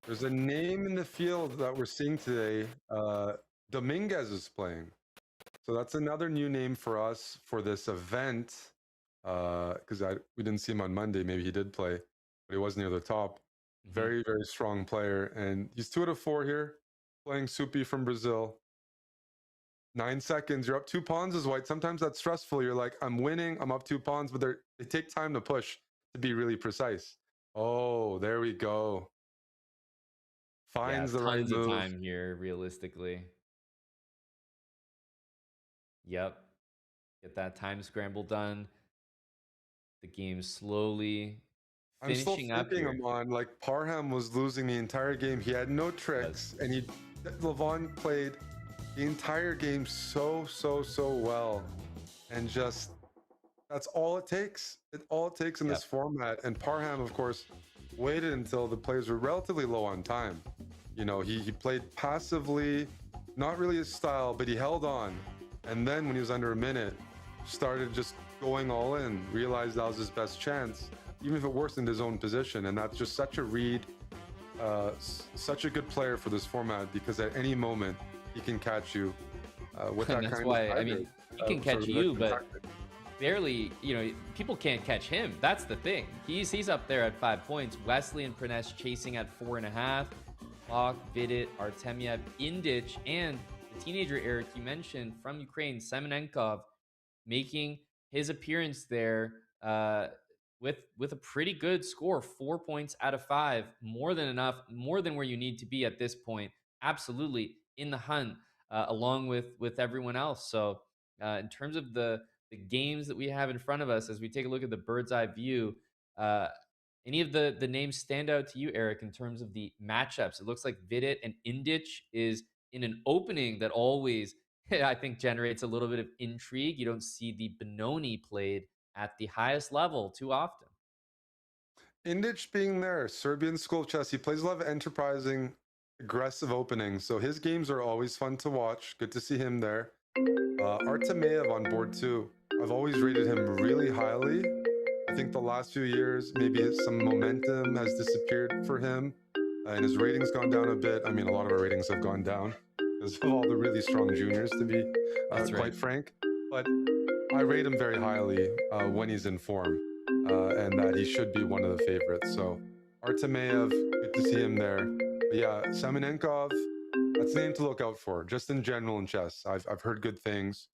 There's a name in the field that we're seeing today. Dominguez is playing. So that's another new name for us for this event. Because we didn't see him on Monday. Maybe he did play, but he was near the top. Very, very strong player. And he's 2 out of 4 here, playing Supi from Brazil. 9 seconds. You're up 2 pawns as white. Sometimes that's stressful. You're like, I'm winning. I'm up 2 pawns, but they take time to push to be really precise. Oh, there we go. Finds the right tons move. of time here, realistically. Yep. Get that time scramble done. The game slowly I'm still finishing up thinking here. him on like Parham was losing the entire game. He had no tricks, and Levon played the entire game so well, and just that's all it takes. All it takes in this format. And Parham, of course, waited until the players were relatively low on time. He played passively, not really his style, but he held on. And then when he was under a minute, started just going all in, realized that was his best chance, even if it worsened his own position. And that's just such a read, such a good player for this format, because at any moment he can catch you with that That's kind why, of I mean, he can catch you, but barely, people can't catch him. That's the thing. He's up there at 5 points. Wesley and Pranesh chasing at 4.5. Bach, Vidit, Artemiev, Indich, and the teenager, Eric, you mentioned, from Ukraine, Semenenkov, making his appearance there with a pretty good score, 4 points out of 5, more than enough, more than where you need to be at this point. Absolutely in the hunt, along with everyone else. So in terms of the games that we have in front of us, as we take a look at the bird's eye view, any of the names stand out to you, Eric, in terms of the matchups? It looks like Vidit and Indich is in an opening that always, I think, generates a little bit of intrigue. You don't see the Benoni played at the highest level too often. Indich being there, Serbian school of chess, he plays a lot of enterprising, aggressive openings. So his games are always fun to watch. Good to see him there. Artemiev on board too. I've always rated him really highly. I think the last few years, maybe some momentum has disappeared for him, and his ratings gone down a bit. I mean, a lot of our ratings have gone down because of all the really strong juniors, to be That's right. quite frank. But I rate him very highly when he's in form, and that he should be one of the favorites. So Artemayev, good to see him there. But yeah, Semenenkov, that's a name to look out for, just in general in chess. I've heard good things.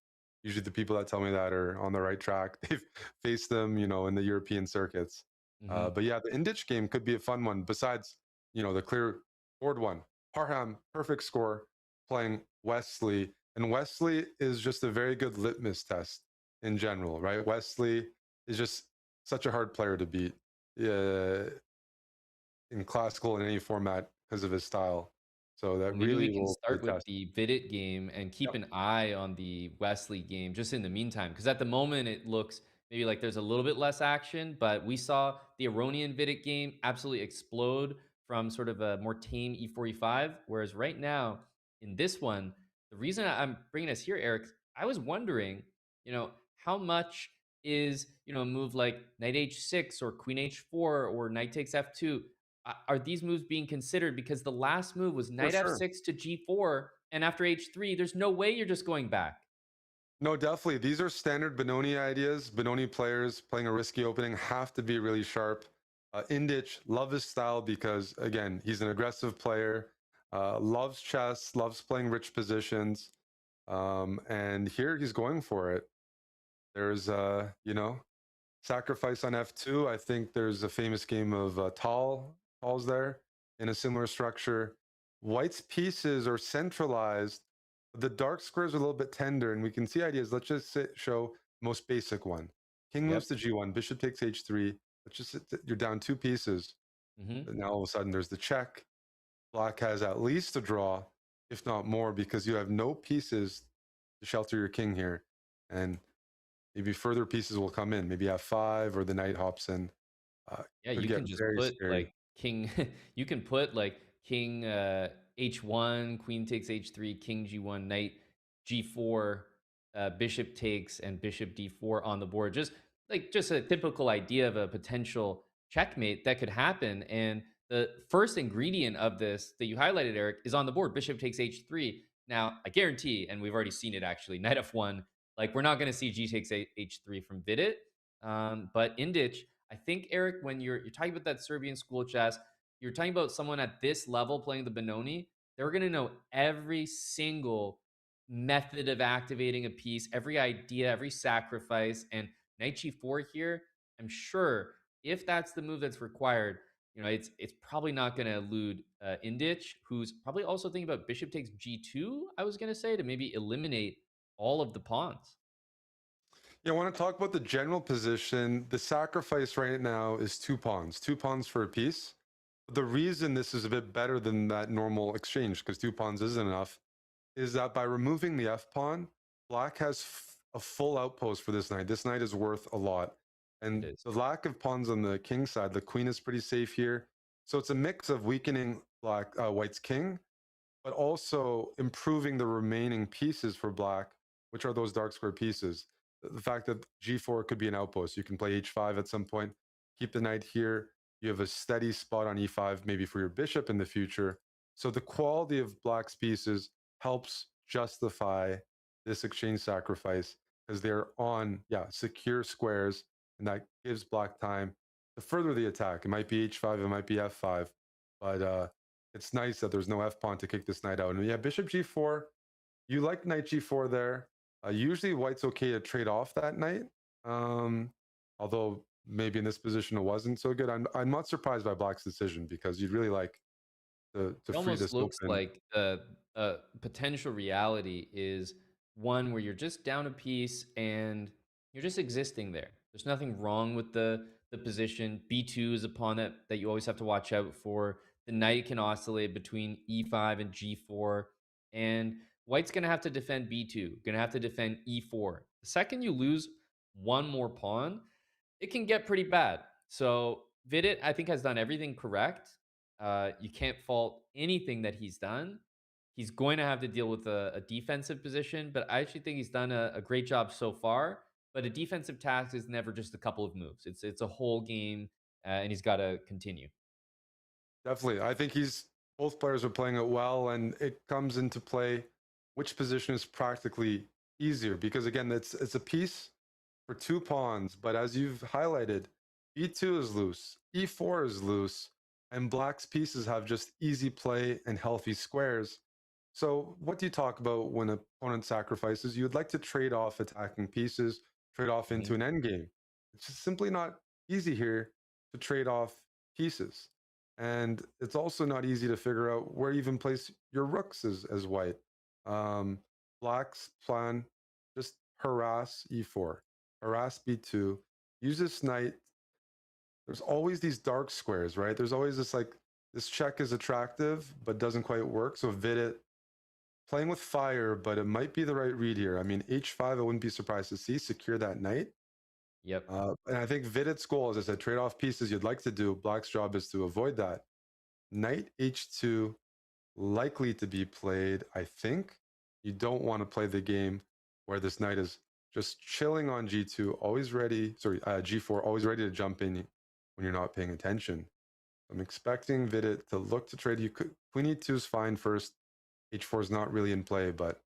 Usually the people that tell me that are on the right track. They've faced them, in the European circuits. Hmm. But yeah, the Indich game could be a fun one. Besides, the clear board one. Parham, perfect score, playing Wesley. And Wesley is just a very good litmus test in general, right? Wesley is just such a hard player to beat in classical in any format because of his style. So that Well, maybe we really can will be a start with test. the Vidit game and keep Yep. an eye on the Wesley game just in the meantime. Because at the moment, it looks maybe like there's a little bit less action, but we saw the Iranian Vidit game absolutely explode from sort of a more tame E4, E5. Whereas right now, in this one, the reason I'm bringing us here, Eric, I was wondering, how much is, a move like Knight H6 or Queen H4 or Knight takes F2? Are these moves being considered? Because the last move was For knight sure. f6 to g4, and after h3, there's no way you're just going back. No, definitely. These are standard Benoni ideas. Benoni players playing a risky opening have to be really sharp. Indich, love his style because, again, he's an aggressive player, loves chess, loves playing rich positions. And here he's going for it. There's, sacrifice on f2. I think there's a famous game of Tal's there in a similar structure. White's pieces are centralized. The dark squares are a little bit tender, and we can see ideas. Let's just show most basic one. King moves Yep. to g1, bishop takes h3. Let's just you're down two pieces. Hmm. And now all of a sudden there's the check. Black has at least a draw, if not more, because you have no pieces to shelter your king here. And maybe further pieces will come in. Maybe f5 or the knight hops in. Yeah, Could you get can just very put scary. like king. You can put like king h1, queen takes h3, king g1, knight g4, bishop takes, and bishop d4 on the board. Just a typical idea of a potential checkmate that could happen. And the first ingredient of this that you highlighted, Eric, is on the board. Bishop takes h3. Now, I guarantee, and we've already seen it actually, knight f1. Like we're not going to see g takes h3 from Vidit, but Indich, I think, Eric, when you're talking about that Serbian school chess, you're talking about someone at this level playing the Benoni. They're going to know every single method of activating a piece, every idea, every sacrifice. And knight g4 here, I'm sure if that's the move that's required, it's probably not going to elude Indich, who's probably also thinking about bishop takes g2. I was going to say to maybe eliminate all of the pawns. Yeah, I want to talk about the general position. The sacrifice right now is two pawns for a piece. The reason this is a bit better than that normal exchange, because two pawns isn't enough, is that by removing the f pawn, black has a full outpost for this knight. This knight is worth a lot. It And is. the lack of pawns on the king side, the queen is pretty safe here. So it's a mix of weakening white's king, but also improving the remaining pieces for black, which are those dark square pieces. The fact that g4 could be an outpost. You can play h5 at some point, keep the knight here. You have a steady spot on e5, maybe for your bishop in the future. So the quality of black's pieces helps justify this exchange sacrifice because they're on, secure squares, and that gives black time to further the attack. It might be h5, it might be f5, but it's nice that there's no f pawn to kick this knight out. And yeah, bishop g4. You like knight g4 there. Usually, white's okay to trade off that knight. Although maybe in this position it wasn't so good. I'm not surprised by black's decision because you'd really like to It free almost this looks open. like the potential reality is one where you're just down a piece and you're just existing there. There's nothing wrong with the position. B2 is a pawn that you always have to watch out for. The knight can oscillate between e5 and g4, and white's going to have to defend b2, going to have to defend e4. The second you lose one more pawn, it can get pretty bad. So Vidit, I think, has done everything correct. You can't fault anything that he's done. He's going to have to deal with a defensive position, but I actually think he's done a great job so far. But a defensive task is never just a couple of moves. It's a whole game, and he's got to continue. Definitely. I think he's both players are playing it well, and it comes into play which position is practically easier because again, it's a piece for two pawns, but as you've highlighted, E2 is loose, E4 is loose, and black's pieces have just easy play and healthy squares. So what do you talk about when an opponent sacrifices? You would like to trade off attacking pieces, trade off into Mhm. an endgame. It's just simply not easy here to trade off pieces. And it's also not easy to figure out where you even place your rooks as white. Um, Black's plan, just harass e4, harass b2, use this knight. There's always these dark squares, right? There's always this like, this check is attractive, but doesn't quite work. So Vidit playing with fire, but it might be the right read here. I mean, h5, I wouldn't be surprised to see secure that knight. Yep. And I think Vidit's goal, as I said, trade off pieces you'd like to do. Black's job is to avoid that. Knight h2 likely to be played. I think you don't want to play the game where this knight is just chilling on g2, always ready. Sorry, g4, always ready to jump in when you're not paying attention. I'm expecting Vidit to look to trade. You could queen e2 is fine first. h4 is not really in play, but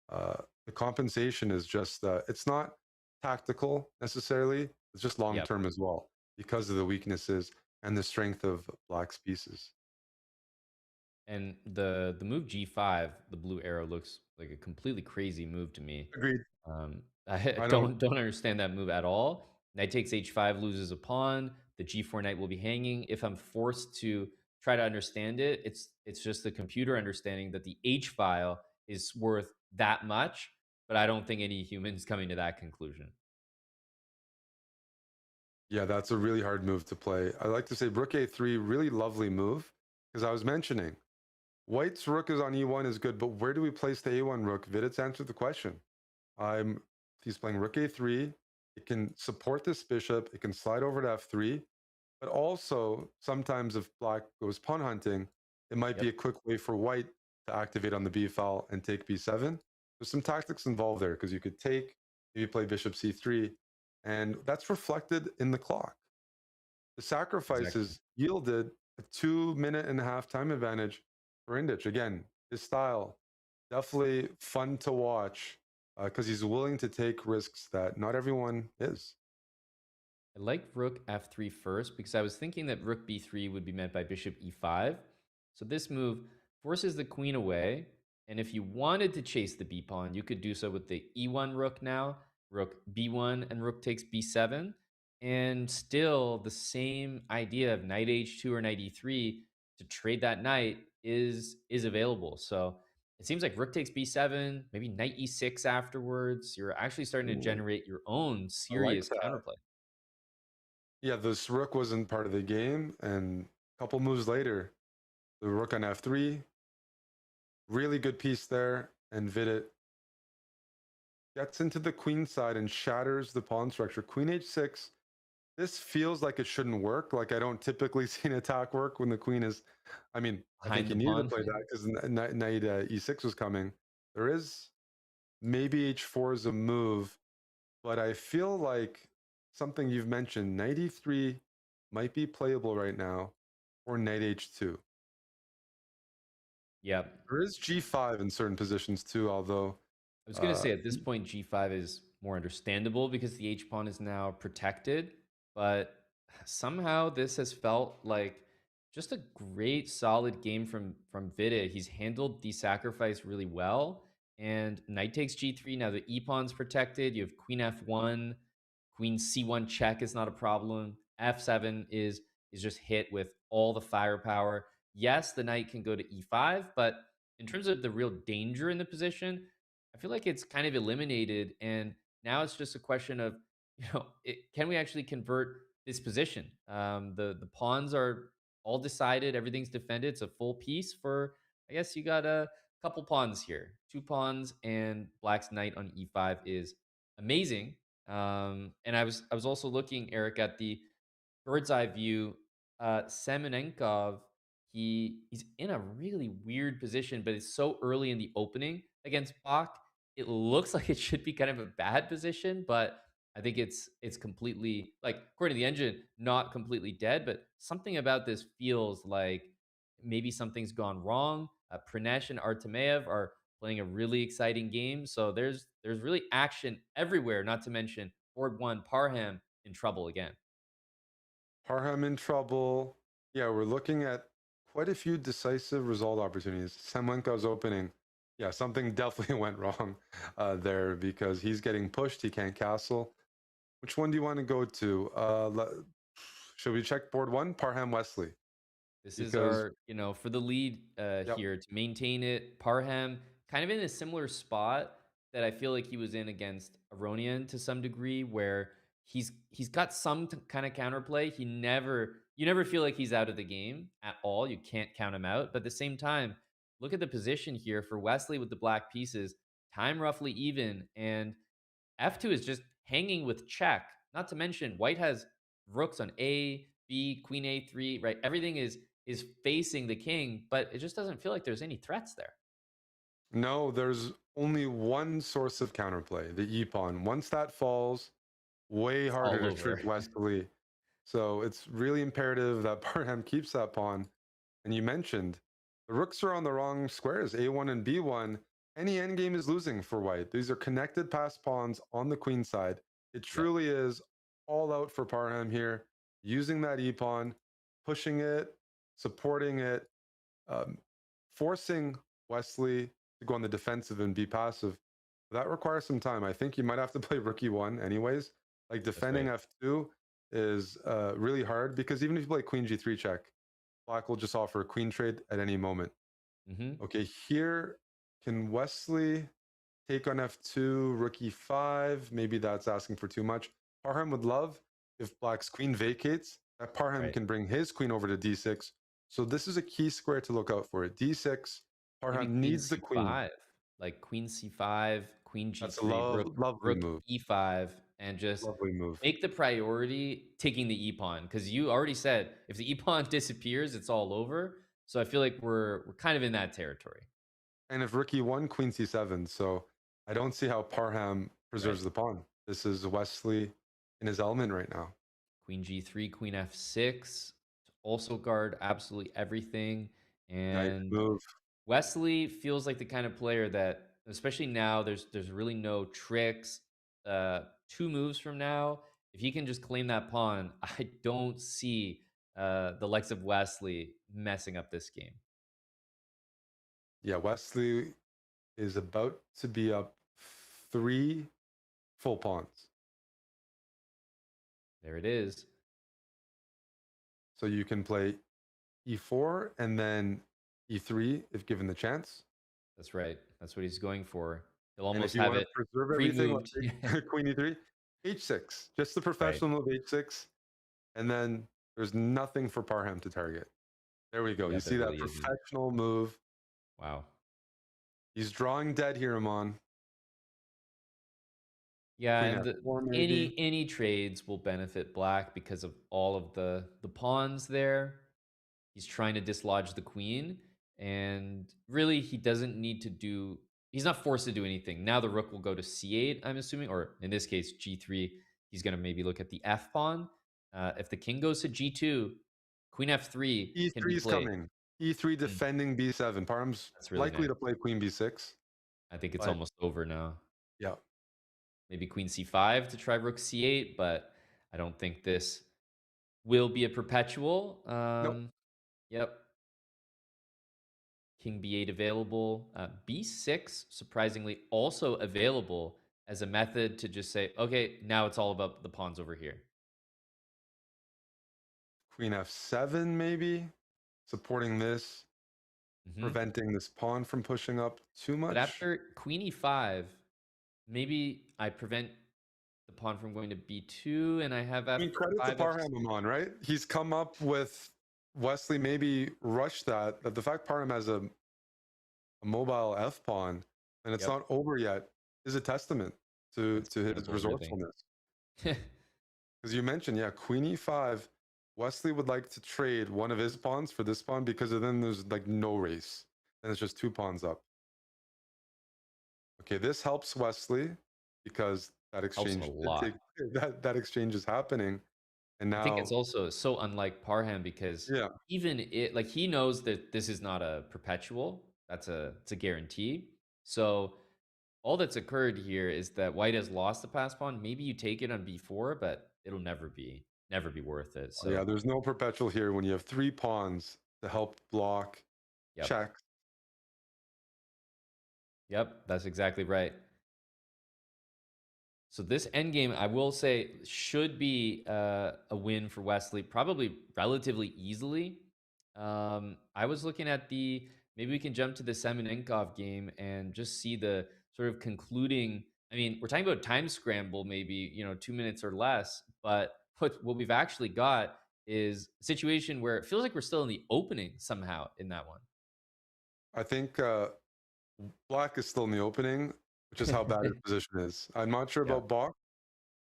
the compensation is just it's not tactical necessarily. It's just long Yep. term as well because of the weaknesses and the strength of black's pieces. And the move G5, the blue arrow looks like a completely crazy move to me. Agreed. I I know. don't understand that move at all. Knight takes H5, loses a pawn. The G4 knight will be hanging. If I'm forced to try to understand it, it's just the computer understanding that the H file is worth that much. But I don't think any human's coming to that conclusion. Yeah, that's a really hard move to play. I like to say rook a3, really lovely move, because I was mentioning white's rook is on e1 is good, but where do we place the a1 rook? Vidit's answered the question. He's playing rook a3. It can support this bishop. It can slide over to f3, but also sometimes if black goes pawn hunting, it might be a Yep. quick way for white to activate on the b file and take b7. There's some tactics involved there because you could take, maybe play bishop c3, and that's reflected in the clock. The Exactly. sacrifices yielded a 2.5 minute time advantage for Indich. Again, his style definitely fun to watch because he's willing to take risks that not everyone is. I like rook f3 first because I was thinking that rook b3 would be met by bishop e5. So this move forces the queen away. And if you wanted to chase the b pawn, you could do so with the e1 rook now, rook b1, and rook takes b7. And still the same idea of knight h2 or knight e3 to trade that knight is available. So it seems like rook takes b7, maybe knight e6 afterwards. You're actually starting to Ooh, generate your own I like serious that. counterplay. Yeah, this rook wasn't part of the game, and a couple moves later, the rook on f3, really good piece there, and Vidit gets into the queen side and shatters the pawn structure. Queen h6. This feels like it shouldn't work. Like I don't typically see an attack work when the queen is. I mean, I think Behind you the needed to pawn. play that because knight e6 was coming. There is maybe h4 is a move, but I feel like something you've mentioned, knight e3 might be playable right now, or knight h2. Yep. There is g5 in certain positions too, although I was going to uh, say at this point, g5 is more understandable because the h pawn is now protected. But somehow this has felt like just a great, solid game from Vidit. He's handled the sacrifice really well. And knight takes g3. Now the e pawn's protected. You have queen f1, queen c1 check is not a problem. f7 is just hit with all the firepower. Yes, the knight can go to e5, but in terms of the real danger in the position, I feel like it's kind of eliminated, and now it's just a question of, can we actually convert this position? The pawns are all decided, everything's defended. It's a full piece for, I guess you got a couple pawns here, two pawns, and Black's knight on e5 is amazing. And I was also looking, Eric, at the bird's eye view. Semenenkov, he's in a really weird position, but it's so early in the opening against Bach. It looks like it should be kind of a bad position, but I think it's completely like according to the engine, not completely dead, but something about this feels like maybe something's gone wrong. Pranesh and Artemayev are playing a really exciting game, so there's really action everywhere. Not to mention board one Parham in trouble again. Parham in trouble. Yeah, we're looking at quite a few decisive result opportunities. Semenko's opening. Yeah, something definitely went wrong there because he's getting pushed. He can't castle. Which one do you want to go to? Should we check board one? Parham Wesley. This is Because, our, for the lead yep. here to maintain it. Parham kind of in a similar spot that I feel like he was in against Aronian to some degree, where he's got some kind of counterplay. You never feel like he's out of the game at all. You can't count him out. But at the same time, look at the position here for Wesley with the black pieces. Time roughly even, and F2 is just hanging with check. Not to mention, white has rooks on A, B, queen A3, right? Everything is facing the king, but it just doesn't feel like there's any threats there. No, there's only one source of counterplay, the E pawn. Once that falls, way It's harder all to over. trick Wesley. So it's really imperative that Parham keeps that pawn. And you mentioned the rooks are on the wrong squares, A1 and B1. Any endgame is losing for white. These are connected passed pawns on the queen side. It truly is all out for Parham here, using that E pawn, pushing it, supporting it, um, forcing Wesley to go on the defensive and be passive. That requires some time. I think you might have to play rookie one anyways. Like defending right. F2 is really hard because even if you play queen G3 check, black will just offer a queen trade at any moment. Mm-hmm. Okay, here can Wesley take on F2, rook E5? Maybe that's asking for too much. Parham would love if black's queen vacates, that Parham can bring his queen over to D6. So this is a key square to look out for. D6, Maybe Parham queen needs the queen. C5, like queen C5, queen That's a G3, lovely rook move. E5, and just Lovely move. make the priority taking the E pawn because you already said if the E pawn disappears, it's all over. So I feel like we're kind of in that territory. And if rook E1, queen C7. So I don't see how Parham preserves the pawn. This is Wesley in his element right now. Queen G3, Queen F6 to also guard absolutely everything. Nice And move. Wesley feels like the kind of player that, especially now, there's really no tricks. 2 moves from now, if he can just claim that pawn, I don't see the likes of Wesley messing up this game. Yeah, Wesley is about to be up 3 full pawns. There it is. So you can play E4 and then E3 if given the chance. That's right. That's what he's going for. He'll And if almost you have want it to preserve everything, pre-moved. like queen E3, H6, just the professional move H6. And then there's nothing for Parham to target. There we go. Yeah, You there see that really isn't. professional move. Wow. He's drawing dead here, Amon. Yeah, Queen and F4 maybe. any trades will benefit black because of all of the pawns there. He's trying to dislodge the queen, and really he doesn't need to do. He's not forced to do anything. Now the rook will go to C8, I'm assuming, or in this case G3. He's going to maybe look at the F pawn. If the king goes to G2, Queen F3 can E3 be is played. coming. E3 defending B7. Parham's That's really likely nice. to play queen B6. I think it's But almost over now. yeah. Maybe Queen C5 to try Rook C8, but I don't think this will be a perpetual. Nope. Yep. King B8 available. B6, surprisingly, also available as a method to just say, okay, now it's all about the pawns over here. Queen F7 maybe. Supporting this. Preventing this pawn from pushing up too much. But after Queen E5, maybe I prevent the pawn from going to B2 and I have F5. I mean, credit to Parham Amon, right? He's come up with Wesley maybe rushed that. But the fact Parham has a mobile F pawn and it's not over yet is a testament to his resourcefulness. Because you mentioned, yeah, Queen E5. Wesley would like to trade one of his pawns for this pawn because then there's like no race. Then it's just 2 pawns up. Okay, this helps Wesley because that Helps him exchange a lot. that exchange is happening. And I think it's now, also so unlike Parham because yeah, even it like he knows that this is not a perpetual. It's a guarantee. So all that's occurred here is that White has lost the pass pawn. Maybe you take it on b4, but it'll never be worth it. oh, yeah, So there's no perpetual here when you have 3 pawns to help block yep, checks. yep, that's exactly right. So this endgame, I will say, should be a win for Wesley, probably relatively easily. I was looking at maybe we can jump to the Semenenkov game and just see the sort of concluding. I mean, we're talking about time scramble, maybe 2 minutes or less, but what we've actually got is a situation where it feels like we're still in the opening somehow in that one. I think Black is still in the opening, which is how bad his position is. I'm not sure Yeah. about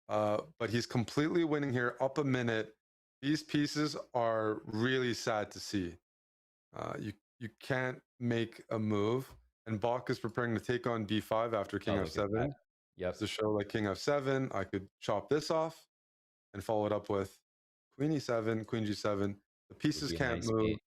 Bach, but he's completely winning here, up a minute. These pieces are really sad to see. You can't make a move, and Bach is preparing to take on d5 after king Oh, look at f7. that. Yep. To show like king f7, I could chop this off and follow it up with queen e7, queen g7. The Would pieces be a can't nice move. mate.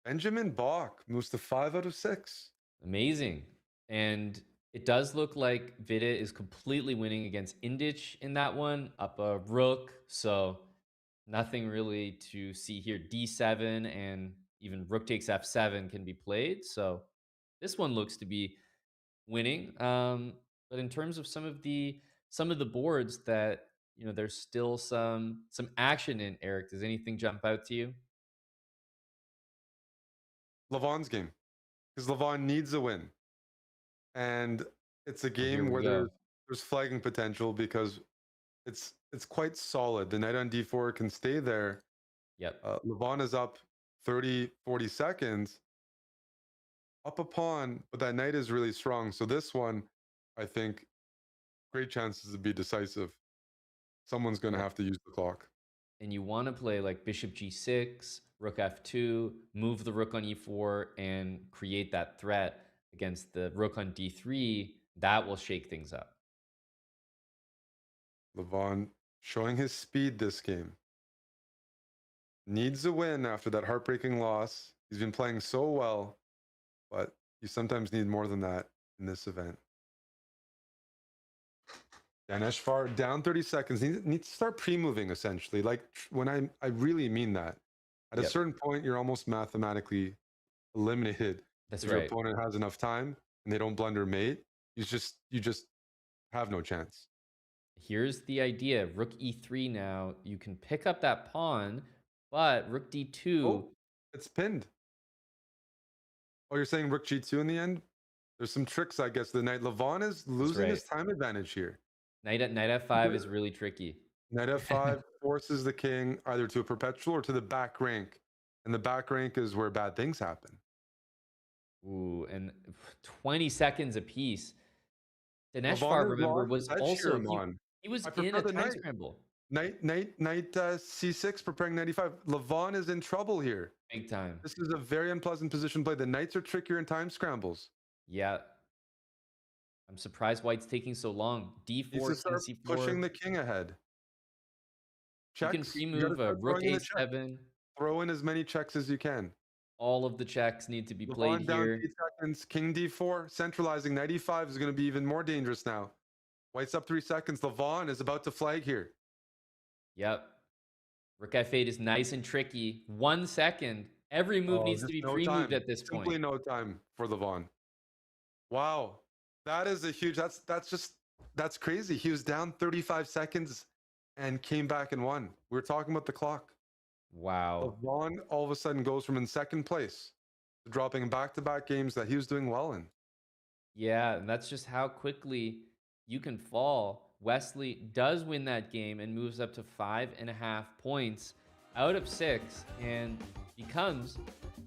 Benjamin Bach moves to 5 out of 6. Amazing. And it does look like Vida is completely winning against Indich in that one, up a rook. So nothing really to see here. D7 and even rook takes f7 can be played. So this one looks to be winning. But in terms of some of the boards that there's still some action in, Eric. Does anything jump out to you? Levon's game, because Levon needs a win. And it's a Oh, here game we where go. there's flagging potential because it's quite solid. The knight on d4 can stay there. Yep. Levon is up 30, 40 seconds, up a pawn, but that knight is really strong. So this one, I think, great chances to be decisive. Someone's going to Yep. have to use the clock. And you want to play like bishop g6, rook f2, move the rook on e4, and create that threat against the rook on d3. That will shake things up. Levon showing his speed this game. Needs a win after that heartbreaking loss. He's been playing so well, but you sometimes need more than that in this event. Daneshvar down 30 seconds. Needs to start pre-moving essentially. Like when I really mean that. At a Yep. certain point, you're almost mathematically eliminated. That's if right. your opponent has enough time and they don't blunder mate. You just have no chance. Here's the idea. Rook e3 now. You can pick up that pawn, but rook d2. Oh, it's pinned. Oh, you're saying rook g2 in the end? There's some tricks, I guess. The knight Levon is losing his time advantage here. Knight f5 is really tricky. Knight f5 forces the king either to a perpetual or to the back rank. And the back rank is where bad things happen. Ooh, and 20 seconds apiece. Levon Daneshvar, has remember, lost was edge also here, Mon. he was I in prefer a the time knight. scramble. Knight c6, preparing knight e5. Levon is in trouble here. Big time. This is a very unpleasant position to play. The knights are trickier in time scrambles. Yeah. I'm surprised White's taking so long. Needs to D4, start c4. pushing the king ahead. You can Checks. You gotta pre-move a start rook throwing in the check. a7. Throw in as many checks as you can. All of the checks need to be played Levon down here. 8 seconds. King d4, centralizing. Knight e5 is going to be even more dangerous now. White's up 3 seconds. Levon is about to flag here. Yep. Rook f8 is nice and tricky. 1 second. Every move needs to Just be no pre-moved time. at this Simply point. no time for Levon. Wow. That is a huge, that's crazy. He was down 35 seconds and came back and won. We were talking about the clock. Wow. Levon all of a sudden goes from in second place to dropping back-to-back games that he was doing well in. Yeah, and that's just how quickly you can fall. Wesley does win that game and moves up to 5.5 points out of 6 and becomes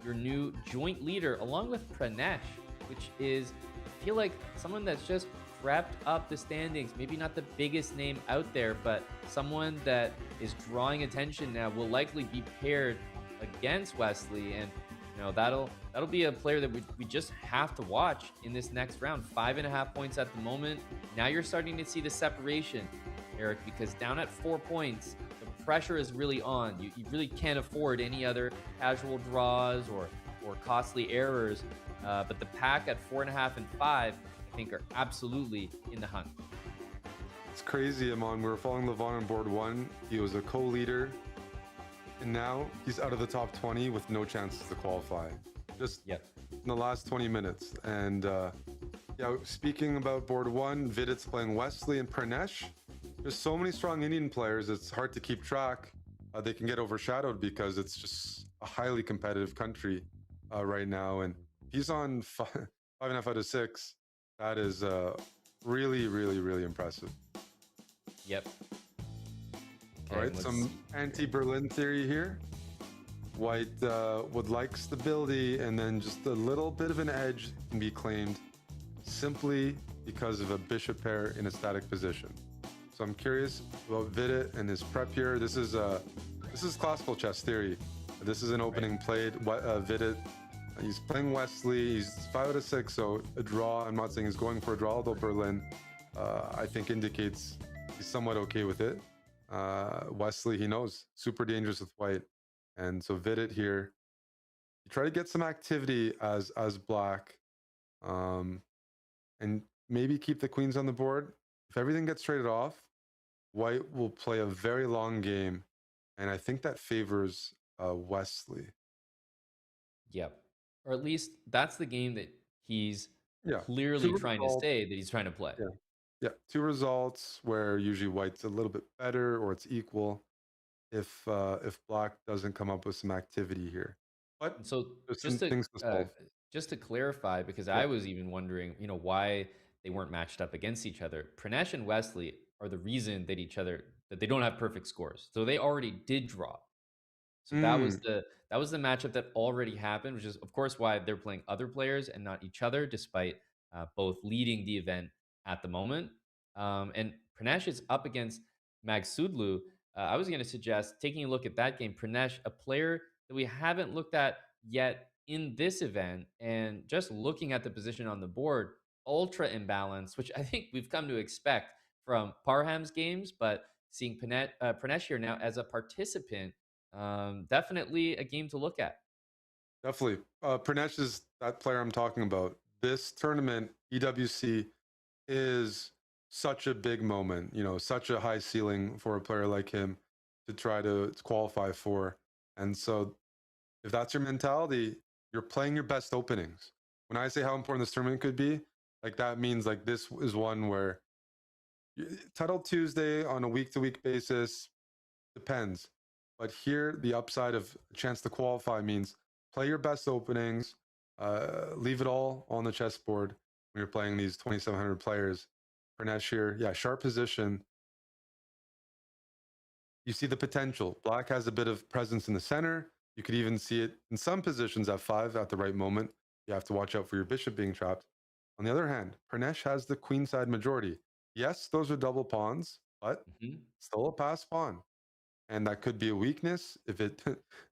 your new joint leader along with Pranesh, which is, I feel like, someone that's just crept up the standings. Maybe not the biggest name out there, but someone that is drawing attention now, will likely be paired against Wesley. And That'll be a player that we just have to watch in this next round. 5.5 points at the moment. Now you're starting to see the separation, Eric, because down at 4 points, the pressure is really on. You really can't afford any other casual draws or costly errors. But the pack at 4.5 and 5, I think, are absolutely in the hunt. It's crazy, Amon. We were following Levon on board 1. He was a co-leader. And now he's out of the top 20 with no chances to qualify. Just in the last 20 minutes. And yeah, speaking about board 1, Vidit's playing Wesley and Pranesh. There's so many strong Indian players, it's hard to keep track. They can get overshadowed because it's just a highly competitive country right now. And he's on 5.5 out of 6. That is really, really, really impressive. Yep. All right, some anti-Berlin theory here. White would like stability, and then just a little bit of an edge can be claimed simply because of a bishop pair in a static position. So I'm curious about Vidit and his prep here. This is classical chess theory. This is an opening played. Vidit, he's playing Wesley. He's 5 out of 6, so a draw. I'm not saying he's going for a draw, although Berlin, I think, indicates he's somewhat okay with it. Wesley, he knows, super dangerous with white. And so Vidit here, you try to get some activity as black, and maybe keep the queens on the board. If everything gets traded off, white will play a very long game, and I think that favors Wesley. Yep. Or at least that's the game that he's Yeah, clearly trying to say that he's trying to play. Yeah, 2 results where usually white's a little bit better or it's equal if black doesn't come up with some activity here. But so there's some things to solve. Just to clarify, because I was even wondering, why they weren't matched up against each other. Pranesh and Wesley are the reason that they don't have perfect scores. So they already did draw. So that was the matchup that already happened, which is of course why they're playing other players and not each other, despite both leading the event at the moment. And Pranesh is up against Magsudlu. I was going to suggest taking a look at that game. Pranesh, a player that we haven't looked at yet in this event, and just looking at the position on the board, ultra imbalanced, which I think we've come to expect from Parham's games, but seeing Pranesh here now as a participant, definitely a game to look at. Definitely. Pranesh is that player I'm talking about. This tournament, EWC, is such a big moment, such a high ceiling for a player like him to try to qualify for. And so if that's your mentality, you're playing your best openings. When I say how important this tournament could be, like that means like this is one where Title Tuesday on a week-to-week basis depends. But here, the upside of a chance to qualify means play your best openings, leave it all on the chessboard when you're playing these 2,700 players. Pranesh here, yeah, sharp position. You see the potential. Black has a bit of presence in the center. You could even see it in some positions at 5 at the right moment. You have to watch out for your bishop being trapped. On the other hand, Pranesh has the queenside majority. Yes, those are double pawns, but still a pass pawn. And that could be a weakness if it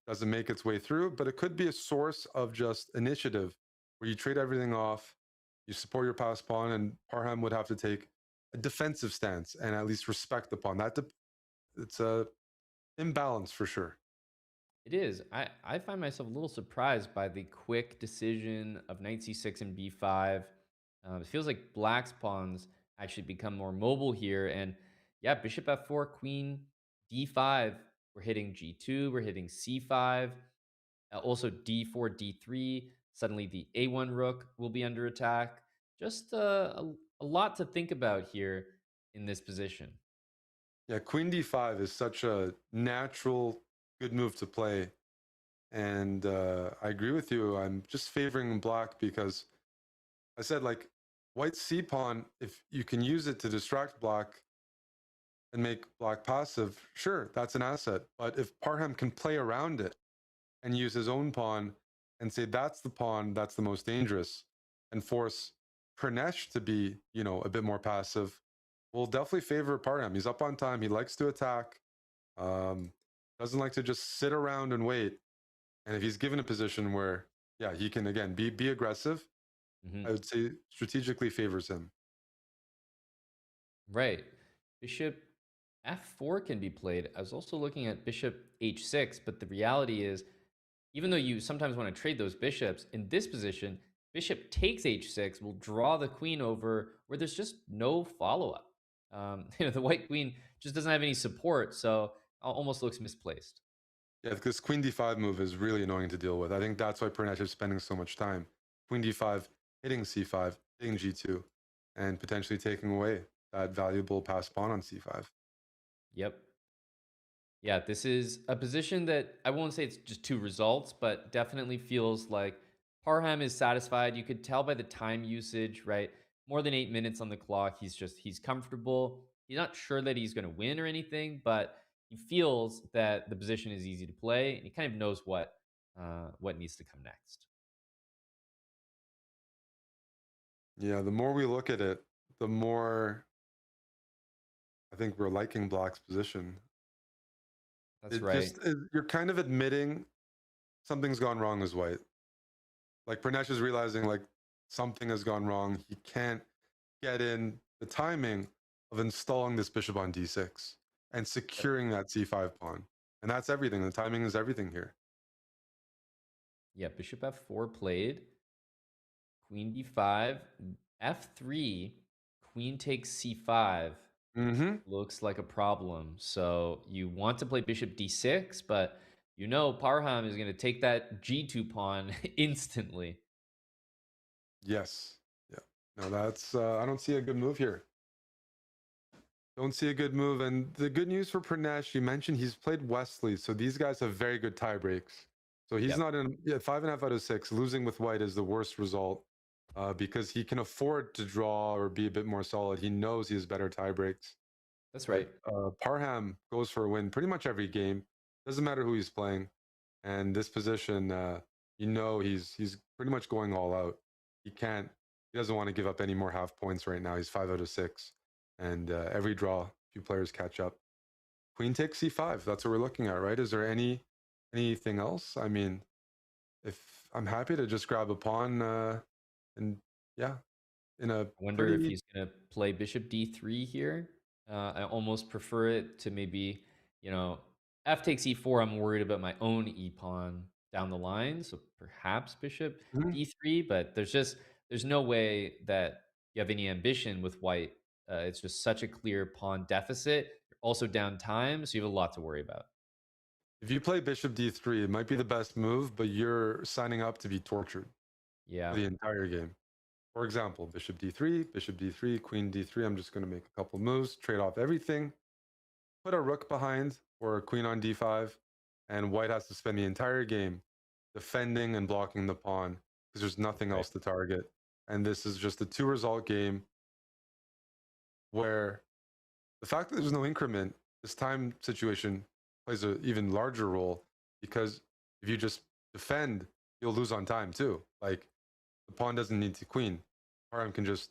doesn't make its way through, but it could be a source of just initiative where you trade everything off, you support your pass pawn, and Parham would have to take a defensive stance and at least respect the pawn. It's a imbalance for sure. It is. I find myself a little surprised by the quick decision of knight c6 and b5. It feels like black's pawns actually become more mobile here. And yeah, bishop f4, queen d5. We're hitting g2. We're hitting c5. Also d4, d3. Suddenly the a1 rook will be under attack. Just a lot to think about here in this position. Yeah, queen d5 is such a natural, good move to play. And I agree with you. I'm just favoring black because I said, like, white c pawn, if you can use it to distract black and make black passive, sure, that's an asset. But if Parham can play around it and use his own pawn and say that's the pawn that's the most dangerous and force Pranesh to be, a bit more passive, we'll definitely favor Parham. He's up on time. He likes to attack. Doesn't like to just sit around and wait. And if he's given a position where Yeah, he can again be aggressive. Hmm. I would say strategically favors him. Right. Bishop f4 can be played. I was also looking at bishop h6, but the reality is, even though you sometimes want to trade those bishops, in this position, bishop takes h6 will draw the queen over where there's just no follow-up. The white queen just doesn't have any support, so almost looks misplaced. Yeah, this queen d5 move is really annoying to deal with. I think that's why Pranesh is spending so much time. Queen d5, hitting c5, hitting g2, and potentially taking away that valuable pass pawn on c5. Yep. Yeah, this is a position that I won't say it's just two results, but definitely feels like Parham is satisfied. You could tell by the time usage, right? More than 8 minutes on the clock. He's comfortable. He's not sure that he's going to win or anything, but he feels that the position is easy to play, and he kind of knows what needs to come next. Yeah, the more we look at it, the more I think we're liking Black's position. That's right. You're kind of admitting something's gone wrong as white. Like Pranesh is realizing like something has gone wrong. He can't get in the timing of installing this bishop on d6 and securing that c5 pawn. And that's everything. The timing is everything here. Yeah, bishop f4 played. Queen d5, f3, queen takes c5. Mm-hmm. Looks like a problem. So you want to play bishop d6, but Parham is going to take that g2 pawn instantly. Yes. Yeah. No, that's I don't see a good move here. Don't see a good move. And the good news for Pranesh, you mentioned he's played Wesley, so these guys have very good tie breaks. So he's Yep, not in 5.5 out of 6. Losing with white is the worst result because he can afford to draw or be a bit more solid. He knows he has better tie breaks. that's But right. Parham goes for a win pretty much every game. Doesn't matter who he's playing. And this position, he's pretty much going all out. He doesn't want to give up any more half points right now. He's 5 out of 6. And every draw, few players catch up. Queen takes c5. That's what we're looking at, right? Is there anything else? I mean, if I'm happy to just grab a pawn and yeah, in a I wonder if pretty he's going to play bishop d3 here. I almost prefer it to maybe, f takes e4. I'm worried about my own e pawn down the line. So perhaps bishop Mhm. d3, but there's no way that you have any ambition with white. It's just such a clear pawn deficit. You're also down time, so you have a lot to worry about. If you play bishop d3, it might be the best move, but you're signing up to be tortured for Yeah, the entire game. For example, bishop d3, queen d3. I'm just going to make a couple moves, trade off everything, put a rook behind or a queen on d5, and white has to spend the entire game defending and blocking the pawn because there's nothing right. else to target. And this is just a two-result game where the fact that there's no increment, this time situation plays an even larger role because if you just defend, you'll lose on time too. Like the pawn doesn't need to queen. Parham can just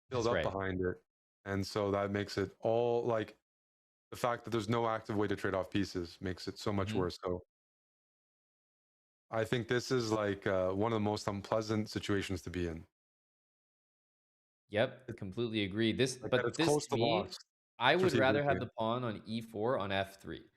build That's up right. behind it. And so that makes it all like the fact that there's no active way to trade off pieces makes it so much Mhm. worse. So I think this is like one of the most unpleasant situations to be in. Yep, completely agree. Like that But it's this close to to me, loss I would rather have strategically. the pawn on e4 on f3.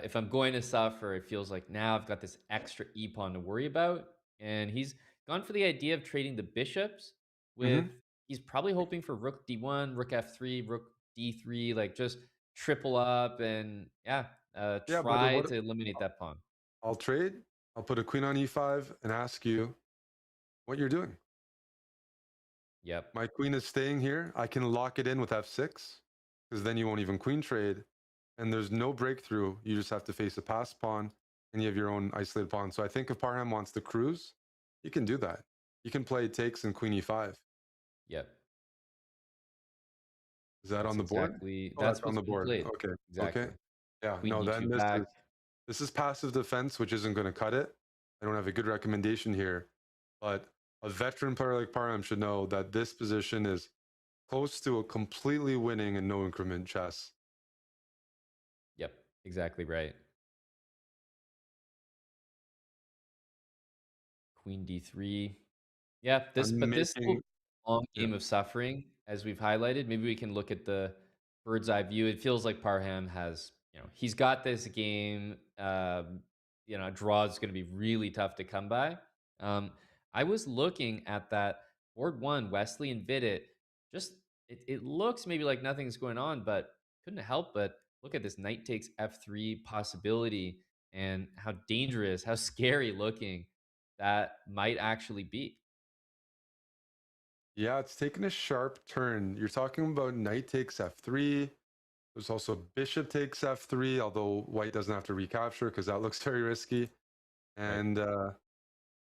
If I'm going to suffer, it feels like now I've got this extra e pawn to worry about, and he's gone for the idea of trading the bishops with. Hmm. He's probably hoping for rook d1, rook f3, rook d3, like just triple up and Yeah, but try what to eliminate that pawn. I'll trade. I'll put a queen on e5 and ask you what you're doing. Yep, My queen is staying here. I can lock it in with f6 because then you won't even queen trade. And there's no breakthrough. You just have to face a pass pawn and you have your own isolated pawn. So I think if Parham wants to cruise, you can do that. You can play takes and queen e5. yep. Is that on the board? Oh, that's That's on what's the been board. played. Okay. Okay. Exactly. Yeah. Queen No, then d2 back. this is passive defense, which isn't going to cut it. I don't have a good recommendation here, but a veteran player like Parham should know that this position is close to a completely winning and no increment chess. Yep, exactly right. queen d3. Yeah, I'm this will making be a long yeah. game of suffering, as we've highlighted. Maybe we can look at the bird's eye view. It feels like Parham has, he's got this game. A draw is going to be really tough to come by. Um, I was looking at that board one, Wesley and Vidit. Just it looks maybe like nothing's going on, but couldn't help but look at this knight takes f3 possibility and how dangerous, how scary looking that might actually be. Yeah, it's taken a sharp turn. You're talking about knight takes f3. There's also bishop takes f3, although white doesn't have to recapture because that looks very risky. And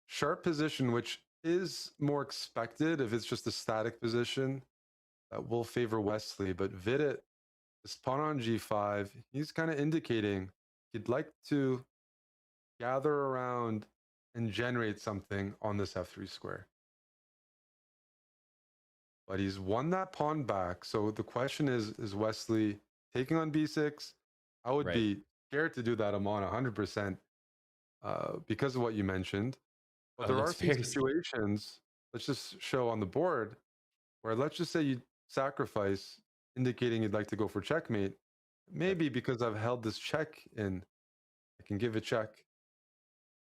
sharp position, which is more expected if it's just a static position, that will favor Wesley. But Vidit, this pawn on g5, he's kind of indicating he'd like to gather around and generate something on this f3 square. But he's won that pawn back. So the question is Wesley taking on b6? I would Right. be scared to do that. I'm on 100% because of what you mentioned. But Oh, it there are looks some very scary. situations, let's just show on the board, where let's just say you sacrifice, indicating you'd like to go for checkmate. Maybe because I've held this check in, I can give a check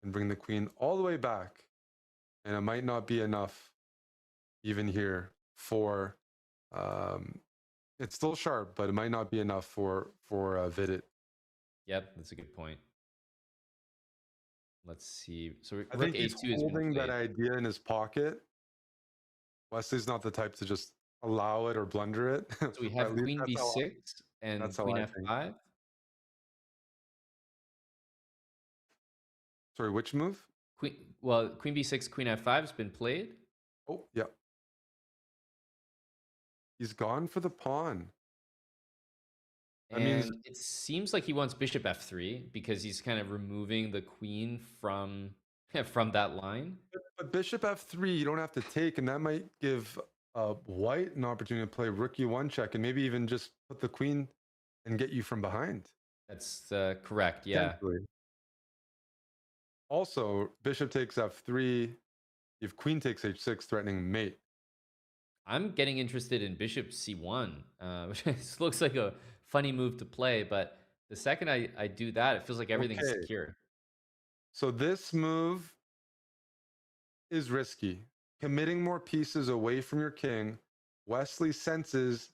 and bring the queen all the way back. And it might not be enough even here for it's still sharp, but it might not be enough for Vidit. Yep, that's a good point. Let's see. So I rook think he's a2 has been holding that played. idea in his pocket. Wesley's not the type to just allow it or blunder it. So we At have least queen b6 and that's how queen I think. f5. Sorry, which move? Queen b6, queen f5 has been played. Oh, yeah. He's gone for the pawn. That means And it seems like he wants bishop f3 because he's kind of removing the queen from from that line. but bishop f3, you don't have to take, and that might give white an opportunity to play rook e1 check and maybe even just put the queen and get you from behind. That's correct. Yeah. Potentially. Also, bishop takes f3. If queen takes h6, threatening mate. I'm getting interested in bishop c1, which looks like a funny move to play, but the second I do that, it feels like everything's Okay. secure. So this move is risky. Committing more pieces away from your king. Wesley senses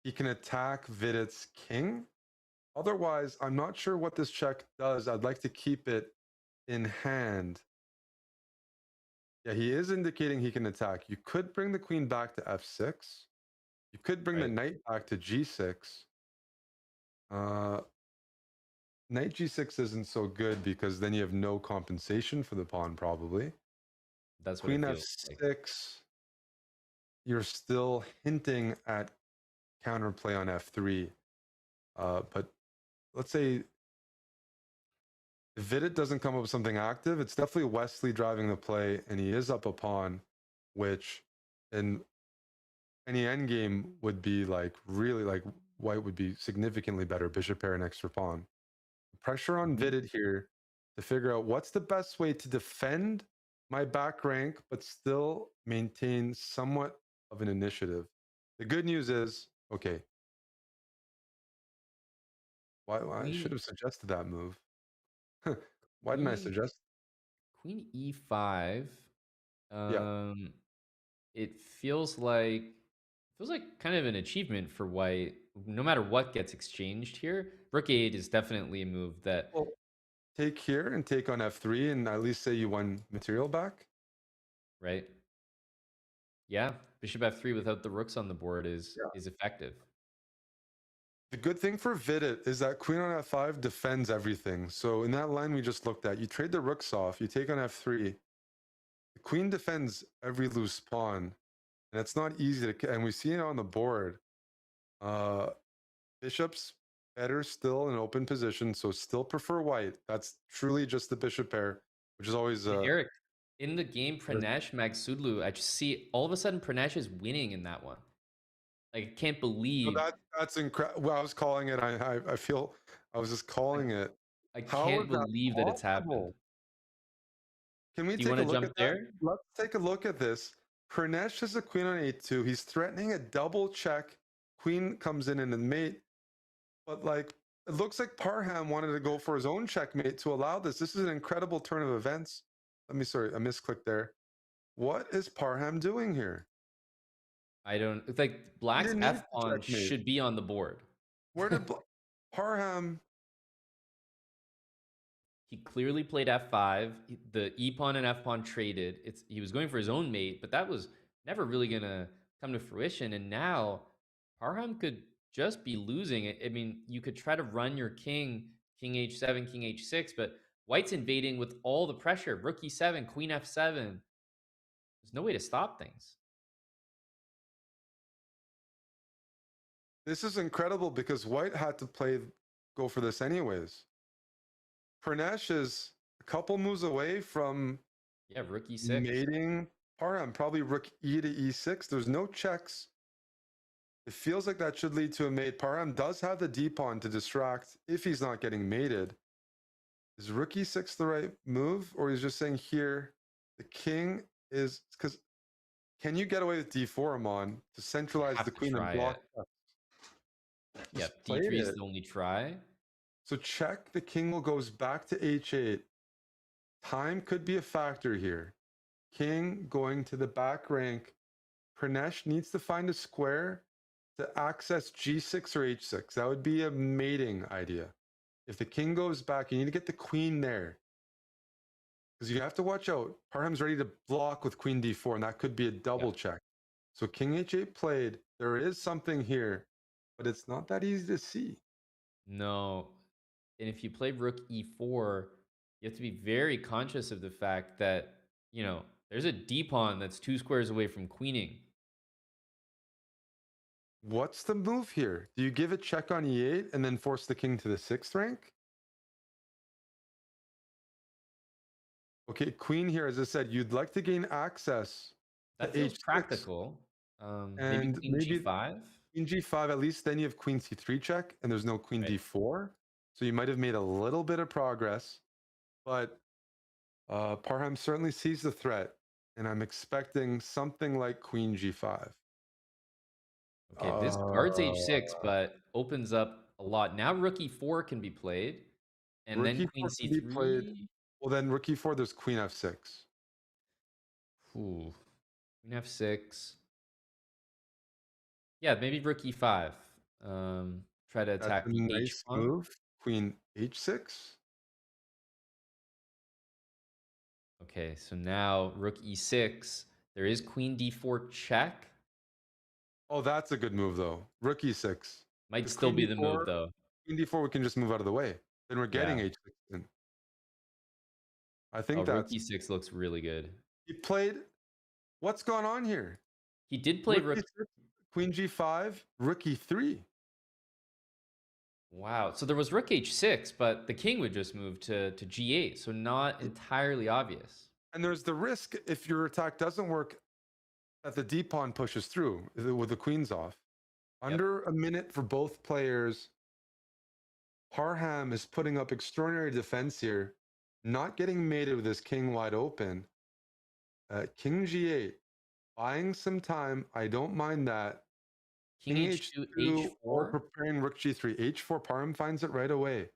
he can attack Vidit's king. Otherwise, I'm not sure what this check does. I'd like to keep it in hand. Yeah, he is indicating he can attack. You could bring the queen back to f6. You could bring the knight back to g6. Knight g6 isn't so good because then you have no compensation for the pawn, probably. That's what Queen it feels f6, like. you're still hinting at counterplay on f3. But let's say if Vidit doesn't come up with something active, it's definitely Wesley driving the play, and he is up a pawn, which in any endgame would be like really like white would be significantly better. Bishop pair and extra pawn. Pressure on Vidit here to figure out what's the best way to defend my back rank, but still maintain somewhat of an initiative. The good news is, okay, why I should have suggested that move. Why didn't I suggest? Queen e5. Yeah. It feels like kind of an achievement for white. No matter what gets exchanged here, rook a8 is definitely a move that. Well, take here and take on f3, and at least say you won material back. Right. Yeah, bishop f3 without the rooks on the board is effective. The good thing for Vidit is that queen on f5 defends everything. So in that line we just looked at, you trade the rooks off, you take on f3. The queen defends every loose pawn, and it's not easy to. And we see it on the board. Bishops better still in open position, so still prefer white. That's truly just the bishop pair, which is always. Eric, in the game Pranesh Magsudlu, I just see all of a sudden Pranesh is winning in that one. Like, I can't believe. That's incredible. Well, I was calling it. I feel I was just calling it. I How can't is that believe that it's happened. possible? Can we Do you take want a to look jump at that? there? Let's take a look at this. Pranesh has a queen on a2. He's threatening a double check. Queen comes in and a mate. But like, it looks like Parham wanted to go for his own checkmate to allow this. This is an incredible turn of events. Sorry, I misclicked there. What is Parham doing here? I don't. It's like He Black's didn't need F to pawn checkmate. should be on the board. Where did Parham? He clearly played F5. The E pawn and F pawn traded. He was going for his own mate, but that was never really gonna come to fruition. And now Parham could just be losing it. I mean, you could try to run your king H7, King H6, but White's invading with all the pressure. Rook E7, Queen F7. There's no way to stop things. This is incredible because White had to go for this anyways. Pranesh is a couple moves away from Rook E6. mating Parham, probably Rook E to E6. There's no checks. It feels like that should lead to a mate. Parham does have the D pawn to distract if he's not getting mated. Is Rook E6 the right move? Or he's just saying here, the king is, because can you get away with D4, Amon, to centralize the queen and block that? Yep, D3 is the only try. So check, the king goes back to H8. Time could be a factor here. King going to the back rank. Pranesh needs to find a square to access G6 or H6. That would be a mating idea. If the king goes back, you need to get the queen there. Because you have to watch out. Parham's ready to block with queen D4, and that could be a double check. So king H8 played. There is something here, but it's not that easy to see. No. And if you play Rook E4, you have to be very conscious of the fact that, there's a D pawn that's 2 squares away from queening. What's the move here? Do you give a check on E8 and then force the king to the 6th rank? Okay, queen here, as I said, you'd like to gain access. That feels practical. Maybe queen G5? Queen G5, at least then you have queen C3 check, and there's no queen D4. So you might have made a little bit of progress. But Parham certainly sees the threat, and I'm expecting something like queen G5. Okay, this guards H6, but opens up a lot. Now Rook E4 can be played, and then queen C3. Well, then Rook E4, there's queen F6. Ooh, queen F6. Yeah, maybe Rook E5. Try to attack the nice move. Queen H6. Okay, so now Rook E6. There is queen D4 check. Oh, that's a good move, though. Rook E6. Might still be the move, though. Queen D4, we can just move out of the way. Then we're getting H6 in. I think Rook E6 looks really good. He played... What's going on here? He did play Rook E6, Queen G5, Rook E3. Wow. So there was Rook H6, but the king would just move to G8. So not entirely obvious. And there's the risk, if your attack doesn't work, that the D pawn pushes through with the queens off. Under a minute for both players. Parham is putting up extraordinary defense here. Not getting mated with his king wide open. King G8. Buying some time. I don't mind that. King H2, H4. Or preparing Rook G3. H4, Parham finds it right away.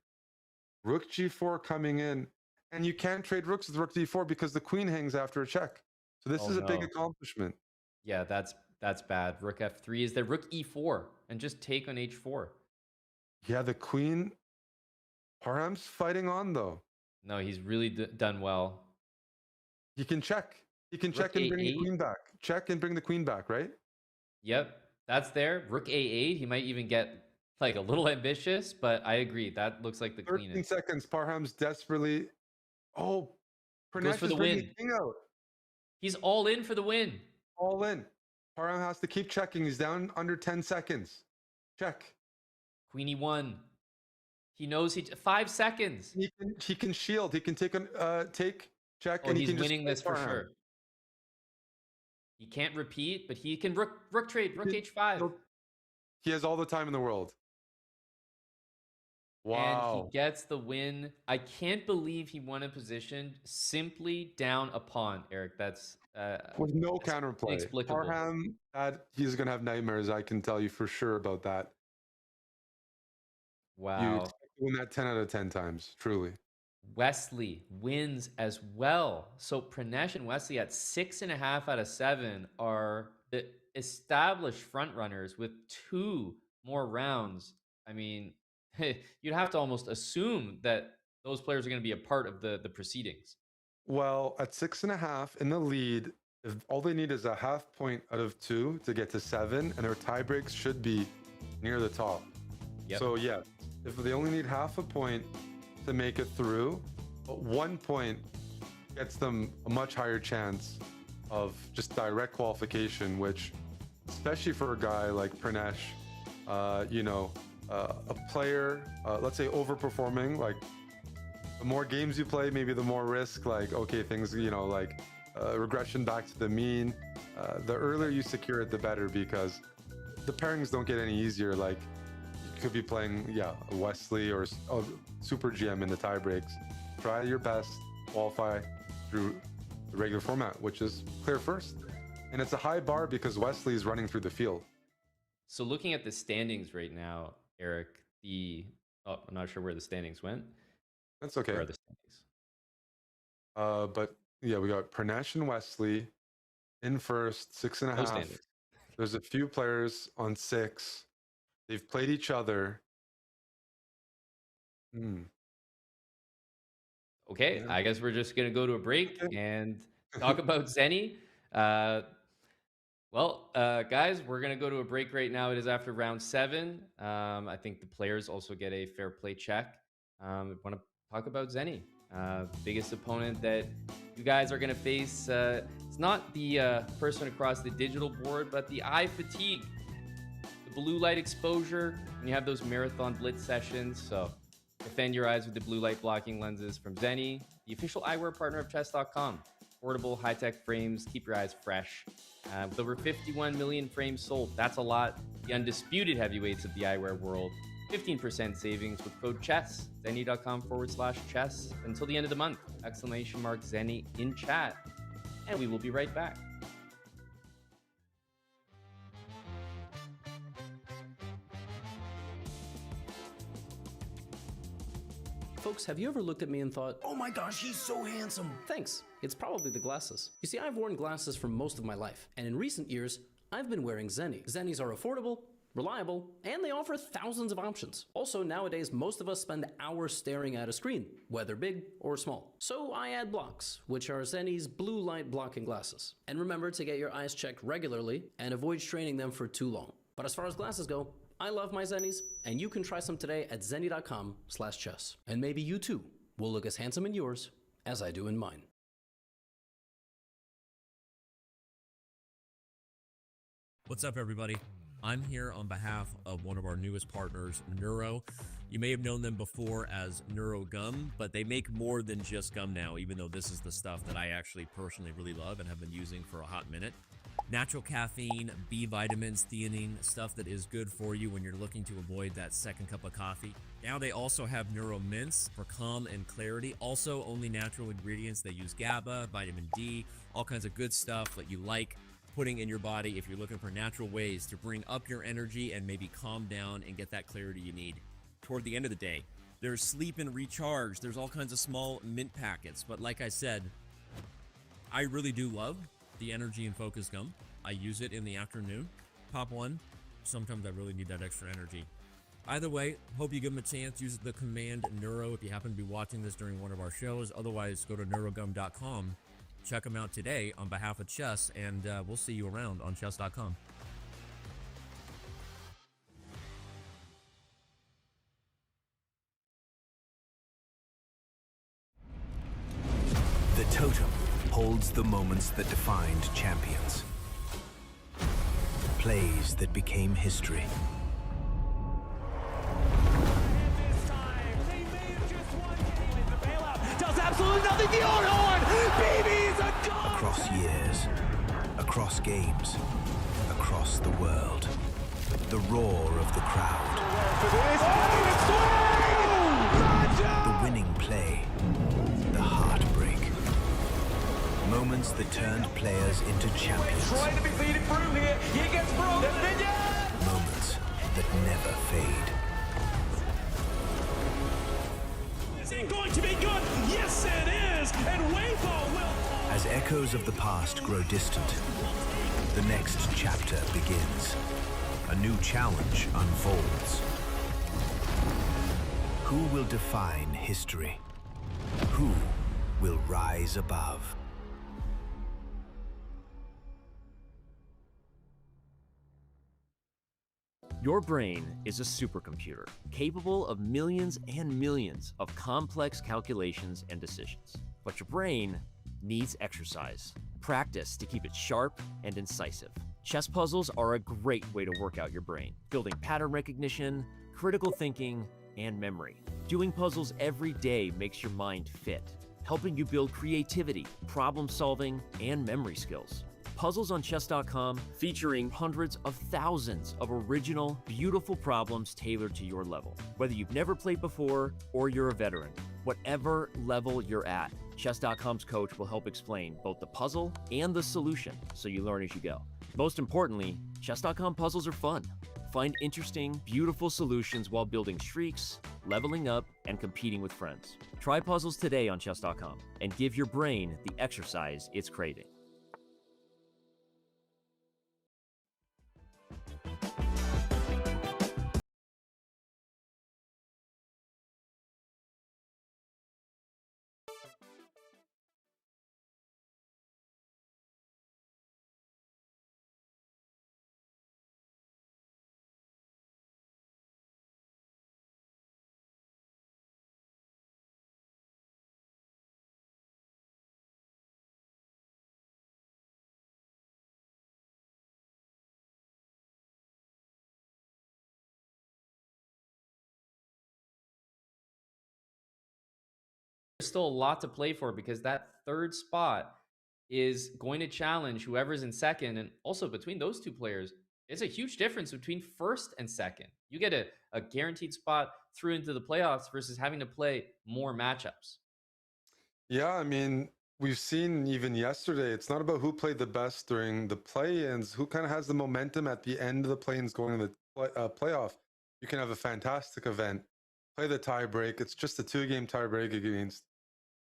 Rook G4 coming in. And you can't trade rooks with Rook D4 because the queen hangs after a check. So this is a big accomplishment. Yeah, that's bad. Rook F3 is there. Rook E4 and just take on H4. Yeah, the queen. Parham's fighting on, though. No, he's really done well. He can check. He can check and bring the queen back. Check and bring the queen back, right? Yep, that's there. Rook A8. He might even get like a little ambitious, but I agree. That looks like the cleanest. 13 seconds. Parham's desperately. Oh, goes for the win. Out. He's all in for the win. All in. Parham has to keep checking. He's down under 10 seconds. Check. Queen E1. He knows 5 seconds. He can shield. He can take check, and he he's can winning this for sure. He can't repeat, but he can rook trade, Rook H5. He has all the time in the world. Wow. And he gets the win. I can't believe he won a position simply down a pawn, Eric. That's With no counterplay. inexplicable. Parham, he's going to have nightmares, I can tell you for sure about that. You Wow. expect to win that 10 out of 10 times, truly. Wesley wins as well. So Pranesh and Wesley at 6.5 out of 7 are the established front runners with 2 more rounds. I mean, you'd have to almost assume that those players are going to be a part of the proceedings. Well, at 6.5 in the lead, if all they need is a half point out of 2 to get to 7, and their tie breaks should be near the top. Yep. So yeah, if they only need half a point to make it through, but 1 point gets them a much higher chance of just direct qualification, which, especially for a guy like Pranesh, a player, let's say overperforming, like the more games you play, maybe the more risk, like, okay, things, regression back to the mean. The earlier you secure it, the better, because the pairings don't get any easier. Like, you could be playing, Wesley or Super GM in the tie breaks. Try your best, qualify through the regular format, which is clear first. And it's a high bar because Wesley is running through the field. So looking at the standings right now, Eric, I'm not sure where the standings went. That's okay. Where are the standings? But yeah, we got Pranesh and Wesley in first, 6.5. No standings. There's a few players on 6. They've played each other. Okay, I guess we're just gonna go to a break and talk about Zenny. Guys, we're gonna go to a break right now. It is after round 7. I think the players also get a fair play check. I want to talk about Zenny, biggest opponent that you guys are gonna face. It's not the person across the digital board, but the eye fatigue, the blue light exposure when you have those marathon blitz sessions. So defend your eyes with the blue light blocking lenses from Zenny, the official eyewear partner of chess.com. Portable, high-tech frames, keep your eyes fresh. With over 51 million frames sold, that's a lot. The undisputed heavyweights of the eyewear world. 15% savings with code CHESS. Zenny.com/chess until the end of the month. !Zenny in chat. And we will be right back. Folks, have you ever looked at me and thought, oh my gosh, he's so handsome? Thanks. It's probably the glasses. You see, I've worn glasses for most of my life, and in recent years, I've been wearing Zenny. Zennies are affordable, reliable, and they offer thousands of options. Also, nowadays, most of us spend hours staring at a screen, whether big or small. So I add blocks, which are Zenny's blue light blocking glasses. And remember to get your eyes checked regularly and avoid straining them for too long. But as far as glasses go, I love my Zennies, and you can try some today at Zenny.com/chess. And maybe you too will look as handsome in yours as I do in mine. What's up, everybody? I'm here on behalf of one of our newest partners, Neuro. You may have known them before as Neuro Gum, but they make more than just gum now, even though this is the stuff that I actually personally really love and have been using for a hot minute. Natural caffeine, B vitamins, theanine, stuff that is good for you when you're looking to avoid that second cup of coffee. Now they also have Neuro Mints for calm and clarity. Also only natural ingredients. They use GABA, vitamin D, all kinds of good stuff that you like putting in your body if you're looking for natural ways to bring up your energy and maybe calm down and get that clarity you need. Toward the end of the day, there's sleep and recharge. There's all kinds of small mint packets. But like I said, I really do love the Energy and Focus Gum. I use it in the afternoon. Pop one. Sometimes I really need that extra energy. Either way, hope you give them a chance. Use the command Neuro if you happen to be watching this during one of our shows. Otherwise, go to neurogum.com. Check them out today on behalf of Chess, and we'll see you around on chess.com. The totem holds the moments that defined champions. Plays that became history. Does absolutely nothing. The horn! Baby's a goal! Across years, across games, across the world. The roar of the crowd. Moments that turned players into champions. Trying to be feeding through here. He gets through. Moments that never fade. Is it going to be good? Yes, it is. And Weibo will. As echoes of the past grow distant, the next chapter begins. A new challenge unfolds. Who will define history? Who will rise above? Your brain is a supercomputer capable of millions and millions of complex calculations and decisions. But your brain needs exercise, practice to keep it sharp and incisive. Chess puzzles are a great way to work out your brain, building pattern recognition, critical thinking, and memory. Doing puzzles every day makes your mind fit, helping you build creativity, problem solving, and memory skills. Puzzles on chess.com featuring hundreds of thousands of original, beautiful problems tailored to your level. Whether you've never played before or you're a veteran, whatever level you're at, chess.com's coach will help explain both the puzzle and the solution so you learn as you go. Most importantly, chess.com puzzles are fun. Find interesting, beautiful solutions while building streaks, leveling up, and competing with friends. Try puzzles today on chess.com and give your brain the exercise it's craving. There's still a lot to play for because that third spot is going to challenge whoever's in second. And also between those two players, it's a huge difference between first and second. You get a guaranteed spot through into the playoffs versus having to play more matchups. Yeah, I mean, we've seen even yesterday, it's not about who played the best during the play-ins, who kind of has the momentum at the end of the play-ins going to the playoff. You can have a fantastic event, play the tie-break. It's just a 2-game tie-break against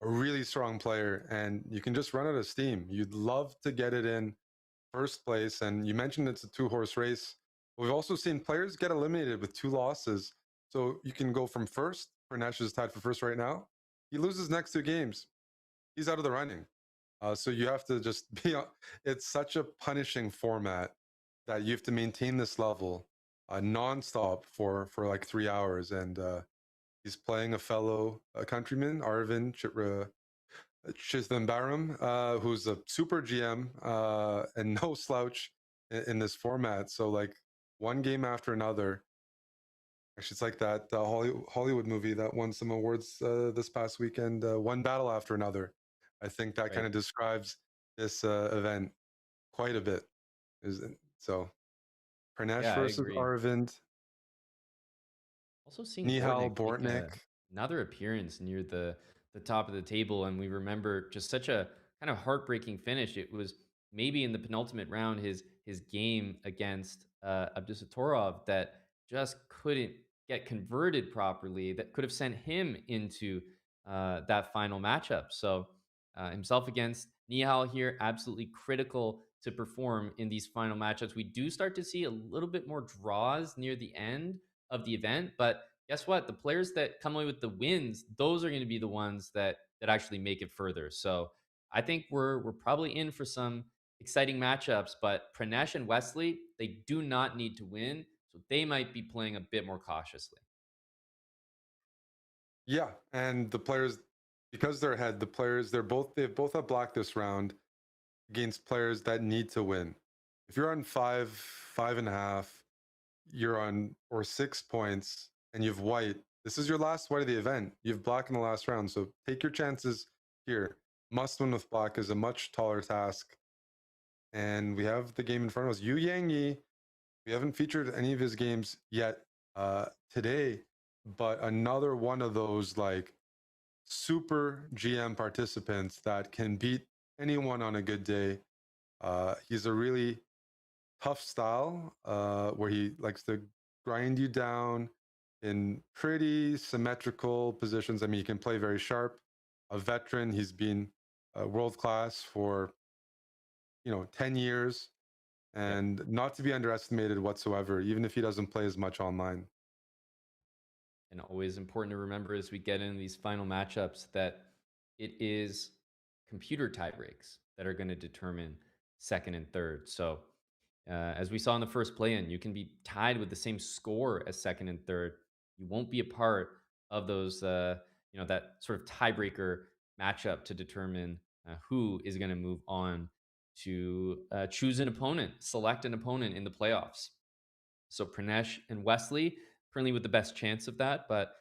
a really strong player, and you can just run out of steam. You'd love to get it in first place, and you mentioned it's a 2-horse race. We've also seen players get eliminated with 2 losses. So you can go from first. Pranesh is tied for first right now. He loses next 2 games. He's out of the running. So you have to just be on. It's such a punishing format that you have to maintain this level nonstop for like 3 hours. And he's playing a fellow countryman, Arvind Chithambaram, who's a super GM and no slouch in this format. So like one game after another. Actually, it's like that Hollywood movie that won some awards this past weekend, one battle after another. I think that kind of describes this event quite a bit. So, Pranesh versus Arvind. Also seeing Nihal Bortnik. Another appearance near the top of the table, and we remember just such a kind of heartbreaking finish. It was maybe in the penultimate round his game against Abdusattorov that just couldn't get converted properly. That could have sent him into that final matchup. So himself against Nihal here, absolutely critical to perform in these final matchups. We do start to see a little bit more draws near the end of the event, but guess what? The players that come away with the wins, those are going to be the ones that actually make it further. So I think we're probably in for some exciting matchups, but Pranesh and Wesley, they do not need to win, so they might be playing a bit more cautiously. Yeah, and the players, because they're ahead, they both have black this round against players that need to win. If you're on 5.5, you're on or 6 points, and you have white. This is your last white of the event. You have black in the last round, so take your chances here. Must win with black is a much taller task, and we have the game in front of us. Yu Yangyi. We haven't featured any of his games yet today, but another one of those like super GM participants that can beat anyone on a good day. He's a really tough style where he likes to grind you down in pretty symmetrical positions. I mean, he can play very sharp. A veteran, he's been world class for 10 years, Yep. and not to be underestimated whatsoever, even if he doesn't play as much online. And always important to remember as we get into these final matchups that it is computer tie breaks that are going to determine second and third. So, as we saw in the first play in, you can be tied with the same score as second and third. You won't be a part of those, that sort of tiebreaker matchup to determine who is going to move on to choose an opponent, select an opponent in the playoffs. So Pranesh and Wesley currently with the best chance of that. But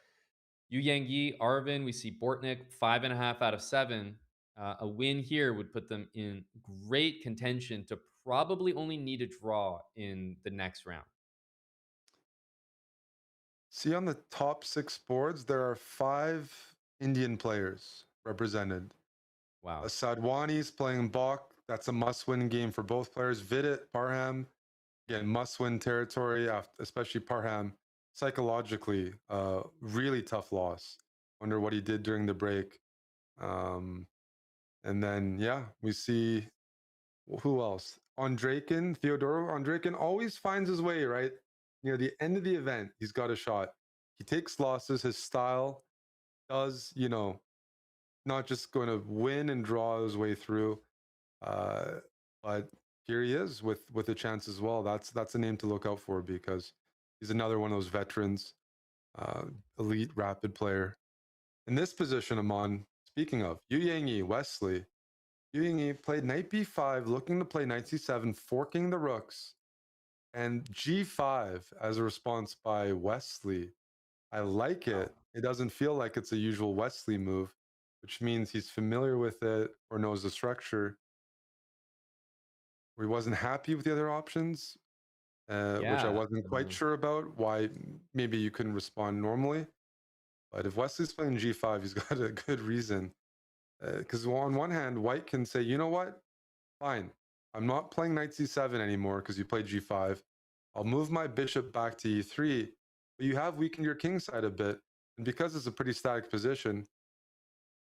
Yu Yang Yi, Arvin, we see Bortnik 5.5 out of 7. A win here would put them in great contention to probably only need a draw in the next round. See, on the top 6 boards, there are 5 Indian players represented. Wow. Sadwani's playing Bach. That's a must-win game for both players. Vidit, Parham, again, must-win territory, especially Parham. Psychologically, really tough loss. Wonder what he did during the break. And then, we see who else? Ondraken, Theodoro Ondraken always finds his way, right? Near the end of the event, he's got a shot. He takes losses. His style does, not just going to win and draw his way through. But here he is with a chance as well. That's a name to look out for because he's another one of those veterans, elite rapid player. In this position, Amon, speaking of, Yu Yang Yi, Wesley. Yu Yang Yi played knight b5, looking to play knight c7, forking the rooks, and g5 as a response by Wesley. I like it. It doesn't feel like it's a usual Wesley move, which means he's familiar with it or knows the structure. He wasn't happy with the other options, which I wasn't quite sure about. Why maybe you couldn't respond normally. But if Wesley's playing g5, he's got a good reason. Because on one hand, White can say, you know what? Fine. I'm not playing knight c7 anymore because you played g5. I'll move my bishop back to e3. But you have weakened your king side a bit. And because it's a pretty static position,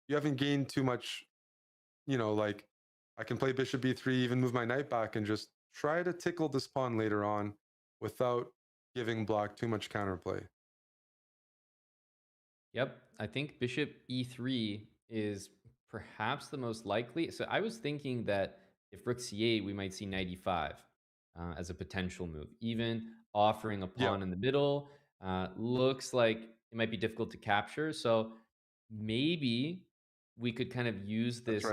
you haven't gained too much, like I can play bishop b3, even move my knight back and just try to tickle this pawn later on without giving black too much counterplay. Yep. I think bishop e3 is perhaps the most likely. So I was thinking that if rook c8, we might see knight e5 as a potential move, even offering a pawn in the middle. Looks like it might be difficult to capture. So maybe we could kind of use this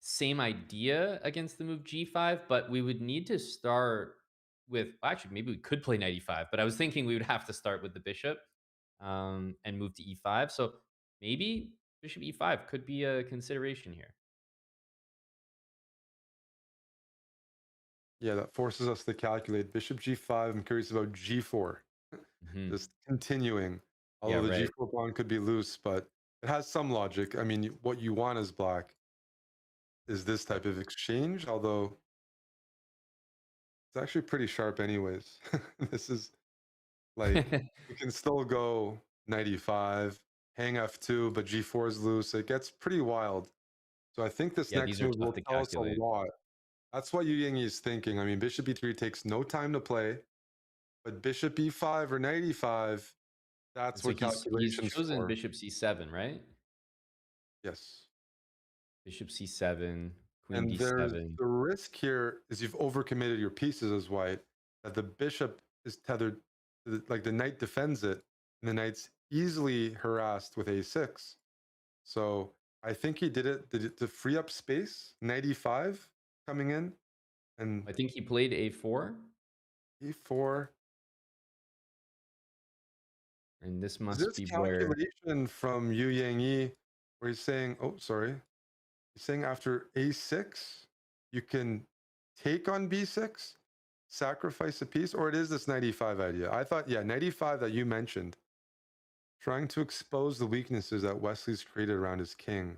same idea against the move g5, but we would need to start with, actually, maybe we could play knight e5, but I was thinking we would have to start with the bishop and move to e5. So maybe bishop e5 could be a consideration here. Yeah, that forces us to calculate bishop g5. I'm curious about g4. Just continuing. Although the g4 pawn could be loose, but it has some logic. I mean, what you want as black is this type of exchange, although it's actually pretty sharp anyways. This is like, you can still go knight e5, hang f2, but g4 is loose. It gets pretty wild. So I think this next move will tell us a lot. That's what Yu Yang is thinking. I mean, bishop e3 takes no time to play, but bishop e5 or knight e5, that's so what calculations he's chosen for. bishop c7, right? Yes. Bishop c7, queen And d7. there's the risk here is you've overcommitted your pieces as white, that the bishop is tethered, like the knight defends it, and the knight's easily harassed with a6. So I think he did it to free up space, knight e5 coming in. And I think he played a4. e4. And this must be calculation from Yu Yang Yi, where he's saying, he's saying after a6, you can take on b6, sacrifice a piece, or it is this knight e5 idea. I thought, knight e5 that you mentioned, trying to expose the weaknesses that Wesley's created around his king.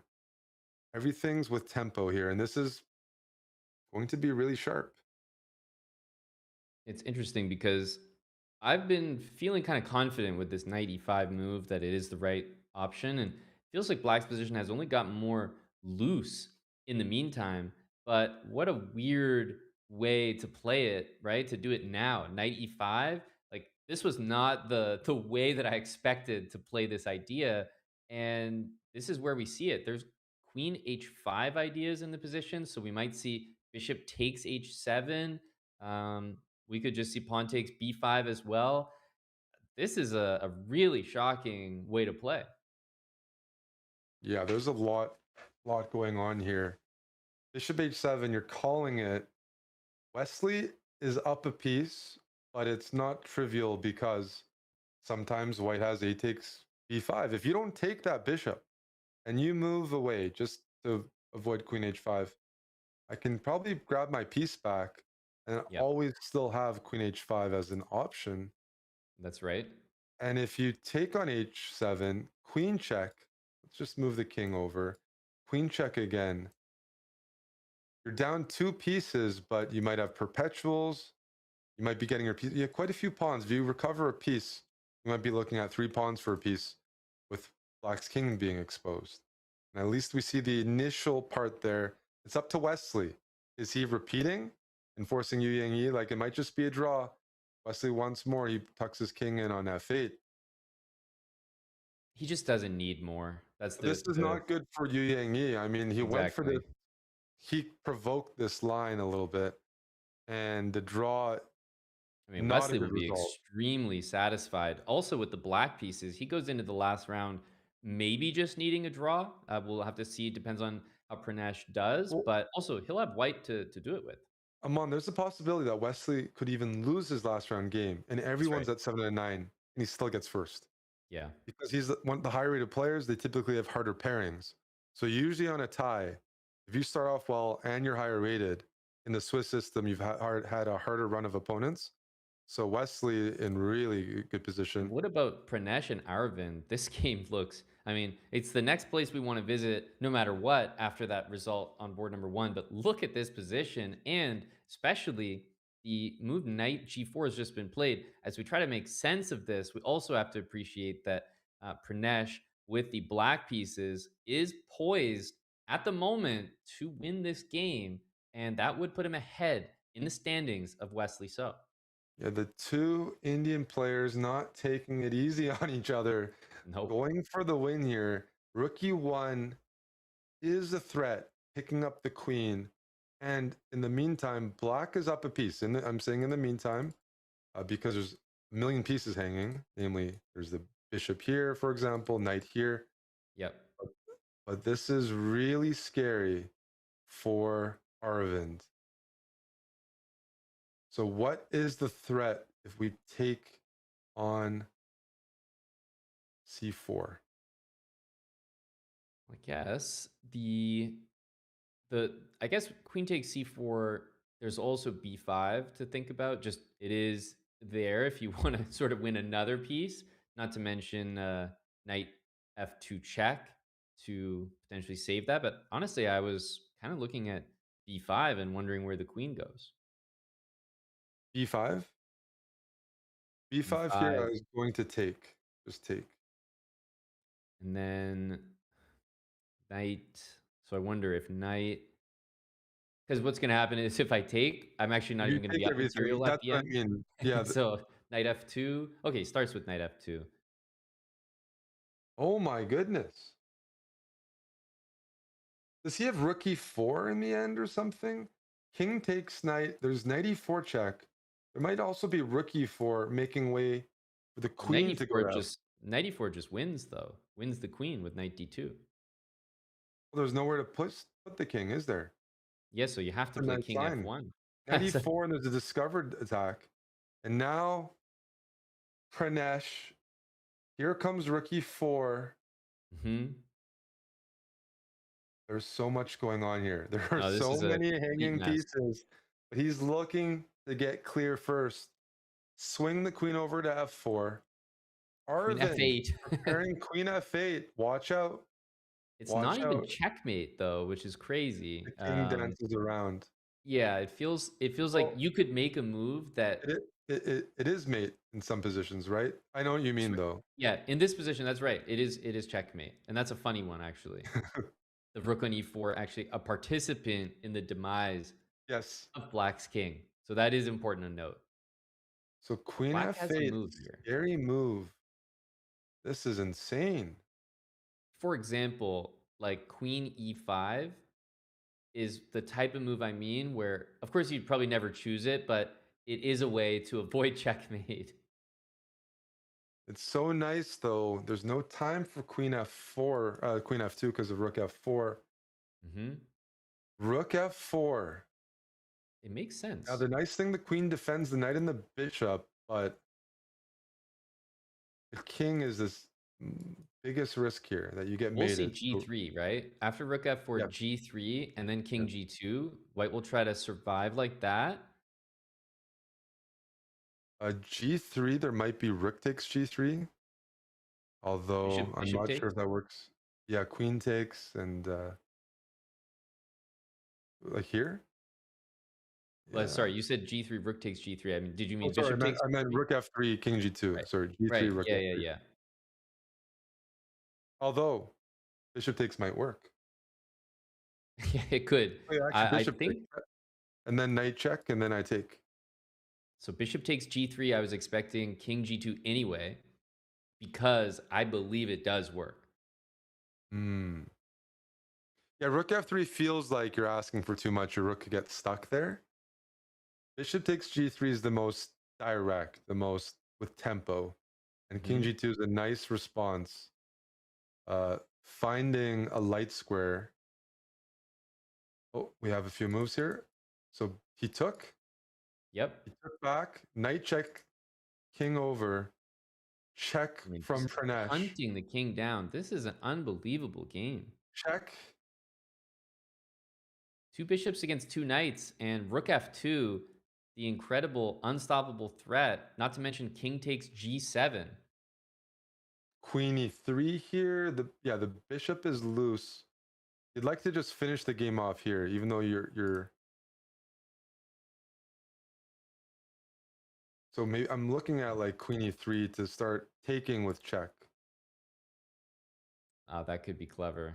Everything's with tempo here, and this is going to be really sharp. It's interesting because I've been feeling kind of confident with this knight e5 move that it is the right option, and feels like black's position has only gotten more loose in the meantime. But what a weird way to play it, right? To do it now, knight e5. Like this was not the way that I expected to play this idea, and this is where we see it. There's queen h5 ideas in the position, so we might see bishop takes h7. We could just see pawn takes b5 as well. This is a really shocking way to play. Yeah, there's a lot going on here. Bishop h7, you're calling it. Wesley is up a piece, but it's not trivial because sometimes white has a takes b5. If you don't take that bishop and you move away just to avoid queen h5, I can probably grab my piece back and Yep, always still have queen h5 as an option. that's right. And if you take on h7, queen check, let's just move the king over, queen check again. You're down 2 pieces, but you might have perpetuals. You might be getting your piece. You have quite a few pawns. If you recover a piece, you might be looking at 3 pawns for a piece with black's king being exposed. And at least we see the initial part there. It's up to Wesley. Is he repeating and forcing Yu Yang Like it might just be a draw. Wesley once more, he tucks his king in on f8. He just doesn't need more. That's This is the not good for Yu Yang I mean, he went for this. exactly. He provoked this line a little bit, and the draw, I mean, not a Wesley will good be result. extremely satisfied. Also, with the black pieces, he goes into the last round maybe just needing a draw. We'll have to see. It depends on how Pranesh does, Well, but also he'll have white to do it with. Amon, there's a possibility that Wesley could even lose his last round game, and That's everyone's right. at 7-9, and he still gets first. Yeah. Because he's one of the higher rated players, they typically have harder pairings. So usually on a tie, if you start off well and you're higher rated, in the Swiss system, you've had a harder run of opponents. So Wesley in really good position. What about Pranesh and Arvind? This game looks, I mean, it's the next place we want to visit no matter what after that result on board number 1. But look at this position, and especially the move knight g4 has just been played. As we try to make sense of this, we also have to appreciate that Pranesh, with the black pieces, is poised at the moment to win this game. And that would put him ahead in the standings of Wesley So. Yeah, the two Indian players not taking it easy on each other, Nope. going for the win here. Rookie 1 is a threat, picking up the queen. And in the meantime, black is up a piece. I'm saying in the meantime, because there's a million pieces hanging. Namely, there's the bishop here, for example, knight here. Yep. But this is really scary for Arvind. So what is the threat if we take on c4? I guess I guess queen takes c4. There's also b5 to think about. Just it is there if you want to sort of win another piece. Not to mention knight f2 check to potentially save that. But honestly, I was kind of looking at b5 and wondering where the queen goes. b5? b5 here I was going to take. Just take. And then knight. So I wonder if knight. Because what's going to happen is if I take, I'm actually not You even going to take be up everything. material at That's the what I end. mean. Yeah. So knight f2. Okay, starts with knight f2. Oh my goodness. Does he have rook e4 in the end or something? King takes knight. There's knight e4 check. There might also be rook e4 making way for the queen to go down. Knight e4 just wins though. Wins the queen with knight d2. Well, there's nowhere to put the king, is there? Yeah, so you have to play king f1. Knight e4 and there's a discovered attack. And now Pranesh. Here comes rook e4. Mm-hmm. There's so much going on here. There are No, so many hanging pieces. But he's looking to get clear first. Swing the queen over to f4. Arvind f8. preparing queen f8. Watch out. It's not Watch even out. checkmate though, which is crazy. The king dances around. Yeah, it feels like Well, you could make a move that it is mate in some positions, right? I know what you mean, though. yeah, in this position, that's right. It is checkmate. And that's a funny one actually. The rook on e4 actually a participant in the demise Yes. of Black's king. So that is important to note. So queen Black has a f8, move here. scary move. This is insane. For example, like queen e5 is the type of move I mean where of course you'd probably never choose it, but it is a way to avoid checkmate. It's so nice, though. There's no time for queen f4, queen f2 because of rook f4. Mhm. Rook f4. It makes sense. Now, the nice thing, the queen defends the knight and the bishop, but the king is this biggest risk here that you get We'll see mated. So, g3, right? After rook f4, yeah, g3, and then king yeah. g2. White will try to survive like that. G3, there might be rook takes g3, although I'm Bishop not sure takes. if that works. Yeah, queen takes and like here. Well, sorry, Yeah. you said g3, rook takes g3. I mean, did you Oh, mean sorry, bishop takes I meant g3? rook f3, king g2. Right. Sorry, g3, Right. rook Yeah, yeah, f3. yeah. Although bishop takes might work. Yeah, it could. Oh, yeah, actually, I bishop takes, think and then knight check, and then I take. so. Bishop takes g3. I was expecting king g2 anyway, because I believe it does work. Hmm. Yeah, rook f3 feels like you're asking for too much. Your rook could get stuck there. Bishop takes g3 is the most direct, the most with tempo, and king Mhm. g2 is a nice response. Finding a light square. Oh, we have a few moves here. So he took. Yep. He took back. Knight check, king over. Check I mean, from just Pranesh. hunting the king down. This is an unbelievable game. Check. Two bishops against two knights, and rook f2, the incredible, unstoppable threat. Not to mention king takes g7. Queen e3 here. The bishop is loose. You'd like to just finish the game off here, even though you're. So maybe I'm looking at like queen e3 to start taking with check. That could be clever.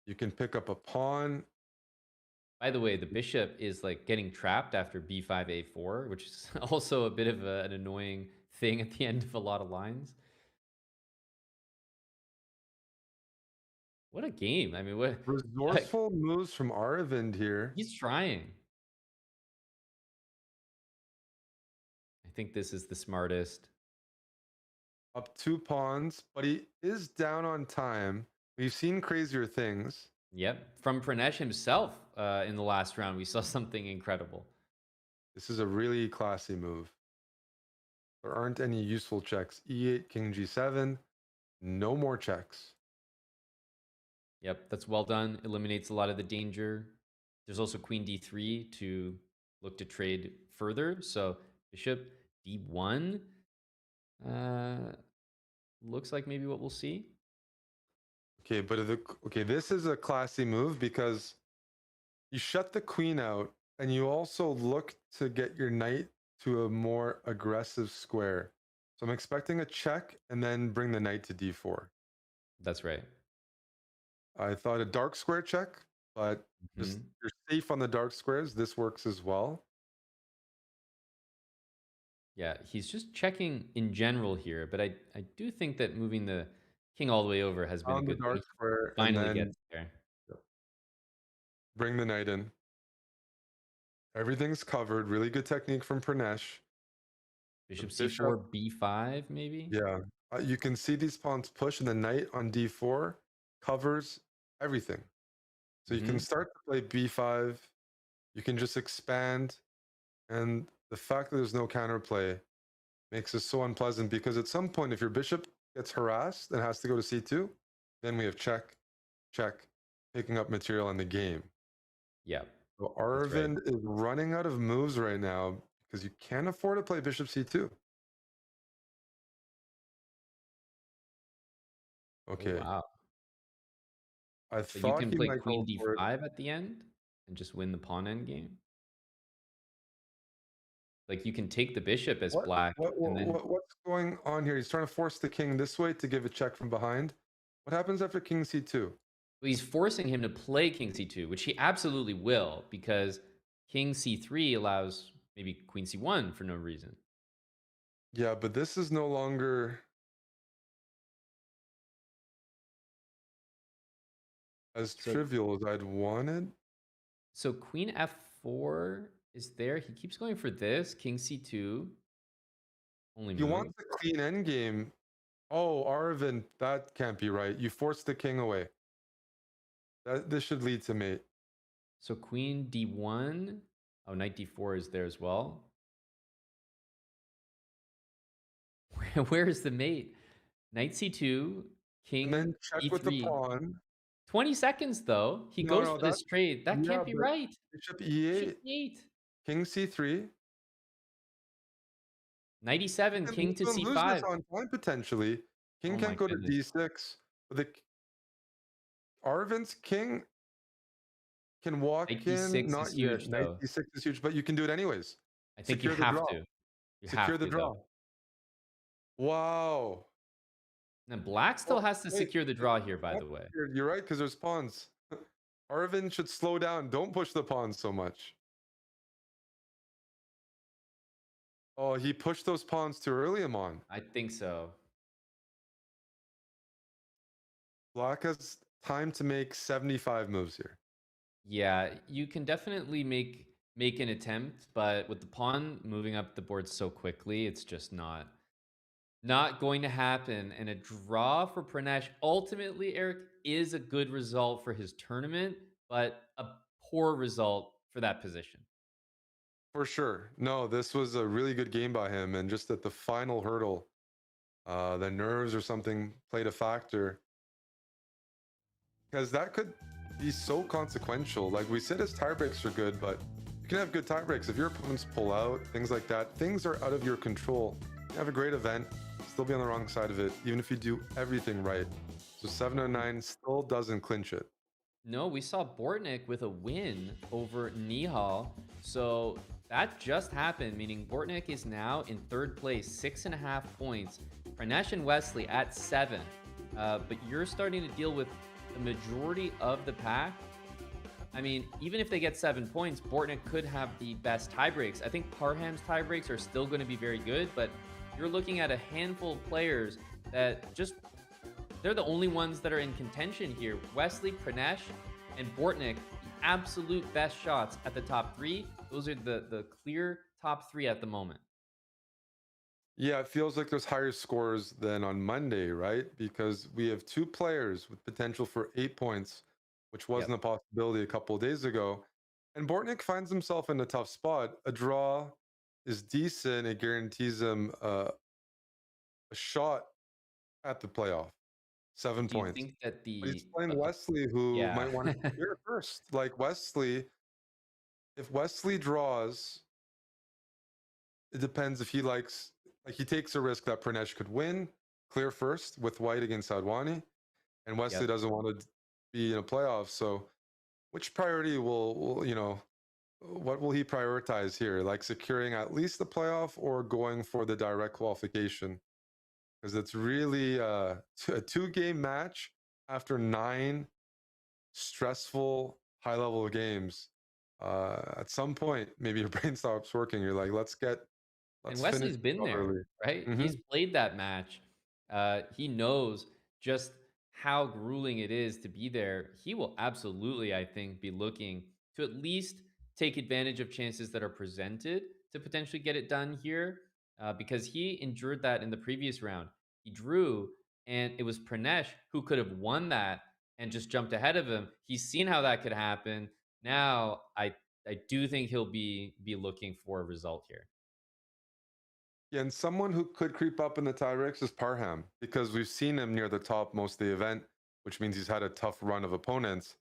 You can pick up a pawn. By the way, the bishop is like getting trapped after b5, a4, which is also a bit of an annoying thing at the end of a lot of lines. What a game. I mean, what Resourceful moves from Aravind here. he's trying. I think this is the smartest. Up 2 pawns, but he is down on time. We've seen crazier things. Yep. From Pranesh himself in the last round, we saw something incredible. This is a really classy move. There aren't any useful checks. E8, king g7. No more checks. Yep, that's well done. Eliminates a lot of the danger. There's also queen d3 to look to trade further. So bishop d1 looks like maybe what we'll see. Okay, but this is a classy move because you shut the queen out and you also look to get your knight to a more aggressive square. So I'm expecting a check and then bring the knight to d4. That's right. I thought a dark square check, but just you're safe on the dark squares. This works as well. Yeah, he's just checking in general here, but I do think that moving the king all the way over has been a On the good dark thing. square and Finally then gets there. bring the knight in. Everything's covered. Really good technique from Pranesh. Bishop c4, b5, maybe? Yeah. You can see these pawns push, and the knight on d4 covers everything. So you can start to play b5. You can just expand. And the fact that there's no counterplay makes this so unpleasant because at some point, if your bishop gets harassed and has to go to c2, then we have check, check, picking up material in the game. Yeah. So Aravind is running out of moves right now because you can't afford to play bishop c2. Okay. Oh, wow. I So you thought can he play might queen go for it. d5 at the end and just win the pawn endgame. Like you can take the bishop as What, black what, and what, then what's going on here? He's trying to force the king this way to give a check from behind. What happens after king c2? he's forcing him to play king c2, which he absolutely will because king c3 allows maybe queen c1 for no reason. Yeah, but this is no longer as trivial as I'd wanted. So queen f4 is there. He keeps going for this. King c2. Only He move. wants a clean endgame. Oh, Arvin, that can't be right. You forced the king away. This should lead to mate. So queen d1. Oh, knight d4 is there as well. Where is the mate? Knight c2, king And then check e3. with the pawn. 20 seconds though. He No, goes no, for this trade. That yeah, can't be but right. bishop e8, king c3. Knight e7, king to You can lose this c5. on time potentially. King Oh can't my go goodness. to d6. The Arvin's king can walk Knight in. d6 Not is yet. huge Knight though. d6 is huge, but you can do it anyways. I think you Secure the have draw. to. You Secure have the to draw. though. Wow. And black still has to wait, secure the draw here, by the way. You're right, because there's pawns. Arvin should slow down. Don't push the pawns so much. Oh, he pushed those pawns too early, Amon. I think so. Black has time to make 75 moves here. Yeah, you can definitely make an attempt, but with the pawn moving up the board so quickly, it's just not going to happen. And a draw for Pranesh ultimately, Eric, is a good result for his tournament, but a poor result for that position. For sure. No, this was a really good game by him. And just at the final hurdle, the nerves or something played a factor. Because that could be so consequential. Like we said, his tiebreaks are good, but you can have good tiebreaks. If your opponents pull out, things like that, things are out of your control. You have a great event, still be on the wrong side of it, even if you do everything right. So 709 still doesn't clinch it. No, we saw Bortnik with a win over Nihal. So that just happened, meaning Bortnik is now in third place, 6.5 points. Pranesh and Wesley at 7. But you're starting to deal with the majority of the pack. I mean, even if they get 7 points, Bortnik could have the best tiebreaks. I think Parham's tiebreaks are still going to be very good, but you're looking at a handful of players that just they're the only ones that are in contention here. Wesley, Pranesh, and Bortnik, the absolute best shots at the top 3. Those are the clear top 3 at the moment. Yeah, it feels like there's higher scores than on Monday, right? Because we have 2 players with potential for 8 points, which wasn't a possibility a couple of days ago. And Bortnik finds himself in a tough spot. A draw is decent. It guarantees him a shot at the playoff. 7 Do you points. think that But he's playing Wesley, who might want to clear first. Like Wesley, if Wesley draws, it depends if he likes, like he takes a risk that Pranesh could win, clear first with white against Adwani, and Wesley doesn't want to be in a playoff. So which priority will what will he prioritize here? Like securing at least the playoff or going for the direct qualification? Because it's really a 2-game match after 9 stressful high-level games. At some point, maybe your brain stops working. You're like, let's And Wesley's been there, early. right? Mm-hmm. He's played that match. He knows just how grueling it is to be there. He will absolutely, I think, be looking to at least take advantage of chances that are presented to potentially get it done here, because he endured that in the previous round. He drew, and it was Pranesh who could have won that and just jumped ahead of him. He's seen how that could happen. Now, I do think he'll be looking for a result here. Yeah, and someone who could creep up in the tiebreaks is Parham, because we've seen him near the top most of the event, which means he's had a tough run of opponents.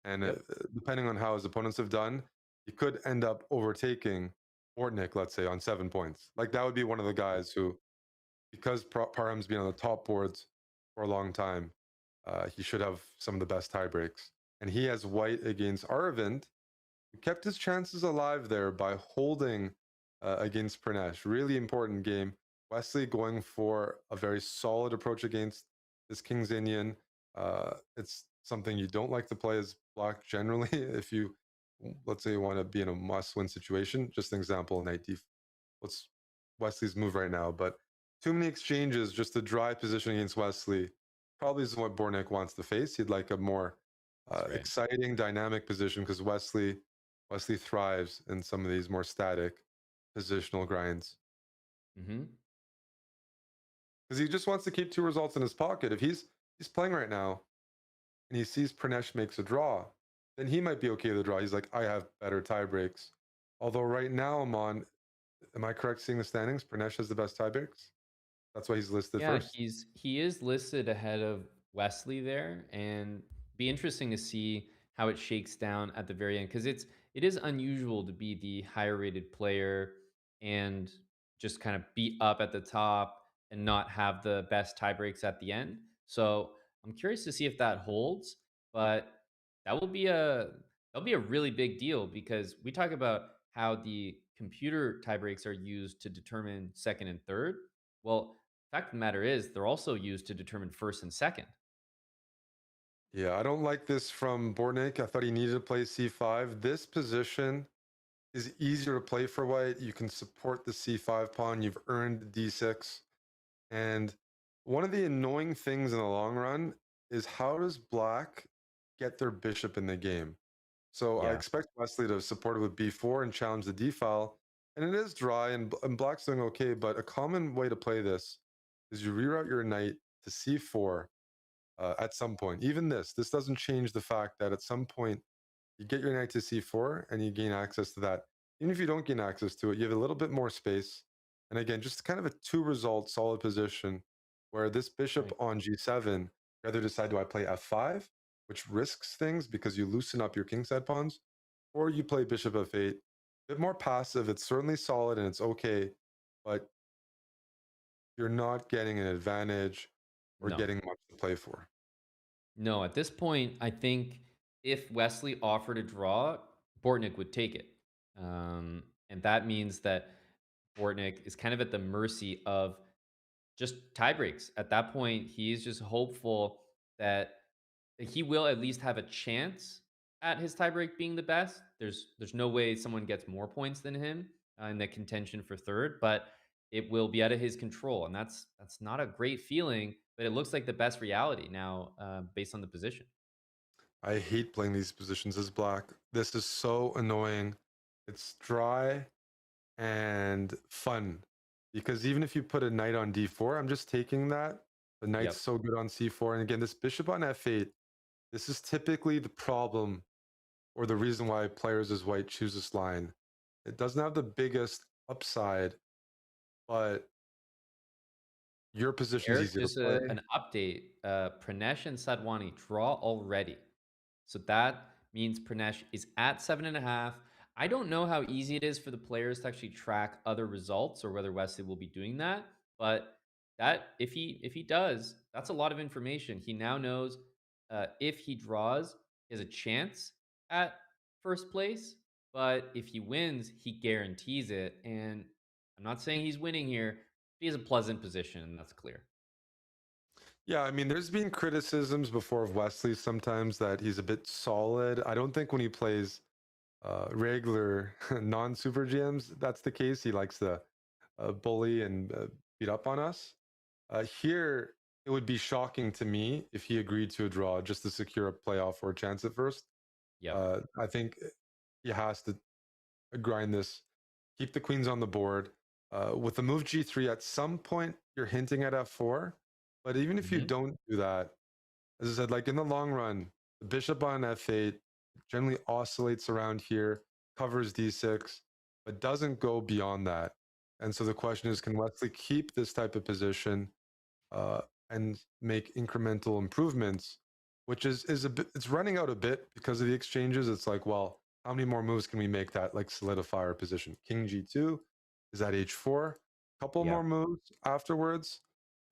And depending on how his opponents have done, he could end up overtaking Bortnik, let's say, on 7 points. Like that would be one of the guys who, because Parham's been on the top boards for a long time, he should have some of the best tie breaks. And he has white against Arvind, who kept his chances alive there by holding against Pranesh. Really important game. Wesley going for a very solid approach against this King's Indian. It's something you don't like to play as black generally if you, let's say, you want to be in a must-win situation. Just an example, knight d. What's Wesley's move right now? But too many exchanges, just a dry position against Wesley. Probably isn't what Bornik wants to face. He'd like a more exciting, dynamic position because Wesley thrives in some of these more static positional grinds. Because he just wants to keep 2 results in his pocket. If he's playing right now and he sees Pranesh makes a draw, then he might be okay with the draw. He's like, I have better tie breaks. Although right now, Amon, am I correct seeing the standings? Pranesh has the best tie breaks. That's why he's listed first. He is listed ahead of Wesley there, and be interesting to see how it shakes down at the very end because it is unusual to be the higher rated player and just kind of be up at the top and not have the best tie breaks at the end. So I'm curious to see if that holds, but that'll be a really big deal because we talk about how the computer tie breaks are used to determine second and third. Well, fact of the matter is they're also used to determine first and second. Yeah, I don't like this from Bornik. I thought he needed to play c5. This position is easier to play for white. You can support the c5 pawn. You've earned d6. And one of the annoying things in the long run is how does black get their bishop in the game? So I expect Wesley to support it with b4 and challenge the d file. And it is dry, and black's doing okay, but a common way to play this is you reroute your knight to c4 at some point. Even this doesn't change the fact that at some point you get your knight to c4 and you gain access to that. Even if you don't gain access to it, you have a little bit more space. And again, just kind of a 2-result solid position where this bishop on g7, you either decide, do I play f5, which risks things because you loosen up your kingside pawns, or you play bishop f8. A bit more passive. It's certainly solid and it's okay, but you're not getting an advantage or getting much to play for. No, at this point, I think if Wesley offered a draw, Bortnick would take it. And that means that Bortnick is kind of at the mercy of just tie breaks. At that point, he's just hopeful that he will at least have a chance at his tiebreak being the best. There's no way someone gets more points than him in the contention for third, but it will be out of his control, and that's not a great feeling. But it looks like the best reality now, based on the position. I hate playing these positions as black. This is so annoying. It's dry and fun because even if you put a knight on d4, I'm just taking that. The knight's so good on c4. And again, this bishop on f8, this is typically the problem or the reason why players as white choose this line. It doesn't have the biggest upside, but your position is easier to play. An update. Pranesh and Sadwani draw already. So that means Pranesh is at 7.5. I don't know how easy it is for the players to actually track other results or whether Wesley will be doing that. But that if he does, that's a lot of information. He now knows if he draws, he has a chance at first place. But if he wins, he guarantees it. And I'm not saying he's winning here. He has a pleasant position, and that's clear. Yeah, I mean, there's been criticisms before of Wesley sometimes that he's a bit solid. I don't think when he plays regular non-super GMs, that's the case. He likes to bully and beat up on us. Here, it would be shocking to me if he agreed to a draw just to secure a playoff or a chance at first. I think he has to grind this, keep the queens on the board. With the move g3, at some point, you're hinting at f4. But even if you don't do that, as I said, like in the long run, the bishop on f8 generally oscillates around here, covers d6, but doesn't go beyond that. And so the question is, can Wesley keep this type of position and make incremental improvements, which is a bit, it's running out a bit because of the exchanges. It's like, well, how many more moves can we make that like solidify our position? King g2 is at h4, couple more moves afterwards,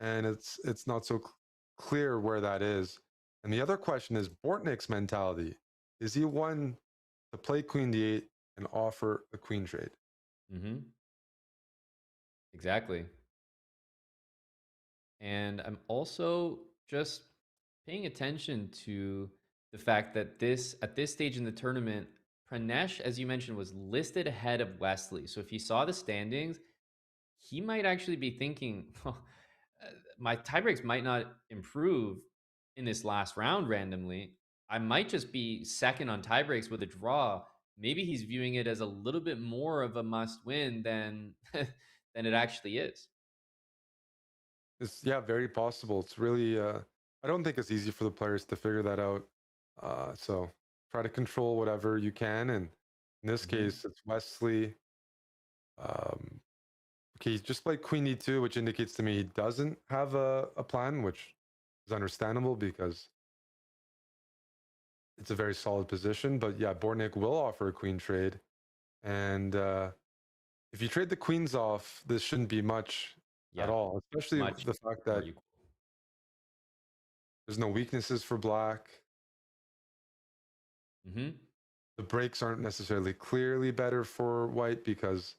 and it's not so clear where that is. And the other question is Bortnik's mentality. Is he one to play queen d8 and offer a queen trade? Mm-hmm. Exactly. And I'm also just paying attention to the fact that at this stage in the tournament, Pranesh, as you mentioned, was listed ahead of Wesley. So if he saw the standings, he might actually be thinking, my tiebreaks might not improve in this last round randomly. I might just be second on tiebreaks with a draw. Maybe he's viewing it as a little bit more of a must win than than it actually is. It's, yeah, very possible. It's really, I don't think it's easy for the players to figure that out. So try to control whatever you can. And in this case, it's Wesley. Okay, he's just played queen e2, which indicates to me he doesn't have a plan, which is understandable because it's a very solid position. But yeah, Bortnik will offer a queen trade. And if you trade the queens off, this shouldn't be much at all, especially the fact that there's no weaknesses for black. Mm-hmm. The breaks aren't necessarily clearly better for white because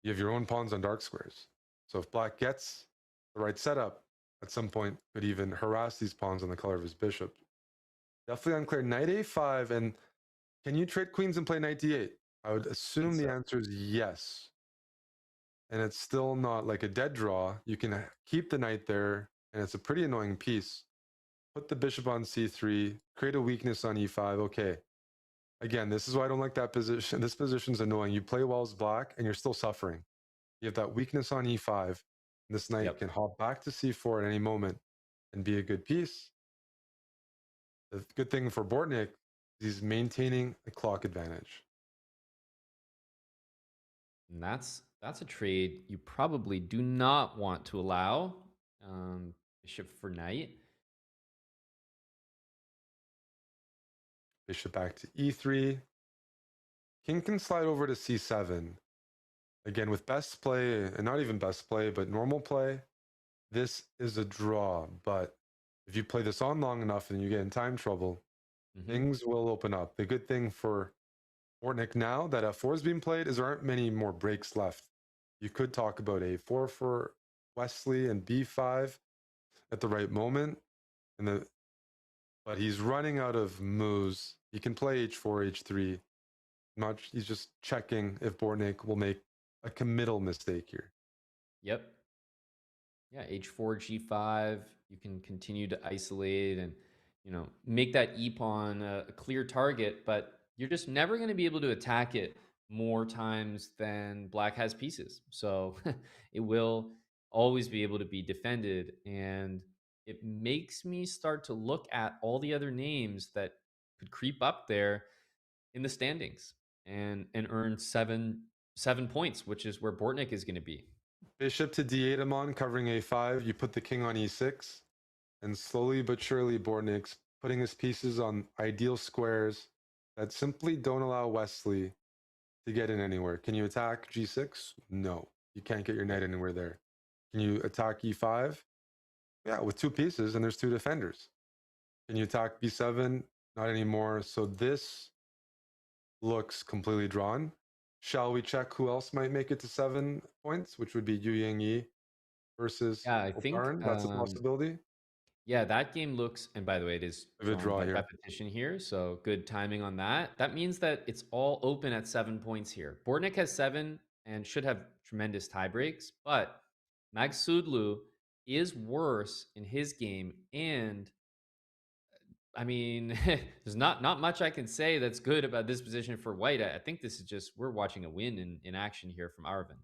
you have your own pawns on dark squares. So if black gets the right setup, at some point could even harass these pawns on the color of his bishop. Definitely unclear. Knight a5, and can you trade queens and play knight d8? I would assume the answer is yes. And it's still not like a dead draw. You can keep the knight there, and it's a pretty annoying piece. Put the bishop on c3, create a weakness on e5. Okay. Again, this is why I don't like that position. This position's annoying. You play well as black, and you're still suffering. You have that weakness on e5. This knight can hop back to c4 at any moment and be a good piece. The good thing for Bortnik is he's maintaining a clock advantage. And that's a trade you probably do not want to allow. Bishop for knight. Bishop back to e3. King can slide over to c7. Again, with best play, and not even best play, but normal play, this is a draw. But if you play this on long enough and you get in time trouble, things will open up. The good thing for Bortnik now that f4 is being played is there aren't many more breaks left. You could talk about a4 for Wesley and b5 at the right moment, but he's running out of moves. He can play h4, h3. He's just checking if Bortnik will make a committal mistake here. Yep. Yeah, h4, g5. You can continue to isolate and make that e pawn a clear target, but you're just never going to be able to attack it more times than black has pieces. So it will always be able to be defended, and it makes me start to look at all the other names that could creep up there in the standings and earn seven points, which is where Bortnik is going to be. Bishop to d8 Amon, covering a5. You put the king on e6, and slowly but surely Bortnik's putting his pieces on ideal squares that simply don't allow Wesley to get in anywhere. Can you attack g6? No, you can't get your knight anywhere there. Can you attack e5? Yeah, with two pieces, and there's two defenders. Can you attack b7? Not anymore. So this looks completely drawn. Shall we check who else might make it to 7 points, which would be Yu Yangyi versus I think Oparin? That's a possibility. Yeah, that game looks, and by the way, it is a draw here. Repetition here, so good timing on that. That means that it's all open at 7 points here. Bortnik has 7 and should have tremendous tie breaks, but Magsudlu is worse in his game, and I mean, there's not much I can say that's good about this position for white. I think this is just, we're watching a win in action here from Arvind.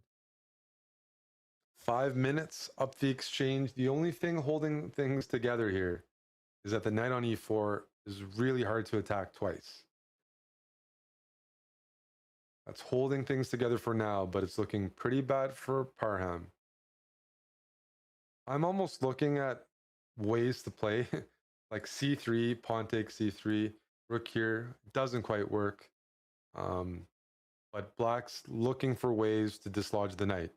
5 minutes up the exchange. The only thing holding things together here is that the knight on e4 is really hard to attack twice. That's holding things together for now, but it's looking pretty bad for Parham. I'm almost looking at ways to play like c3, pawn takes c3, rook here. Doesn't quite work. But black's looking for ways to dislodge the knight.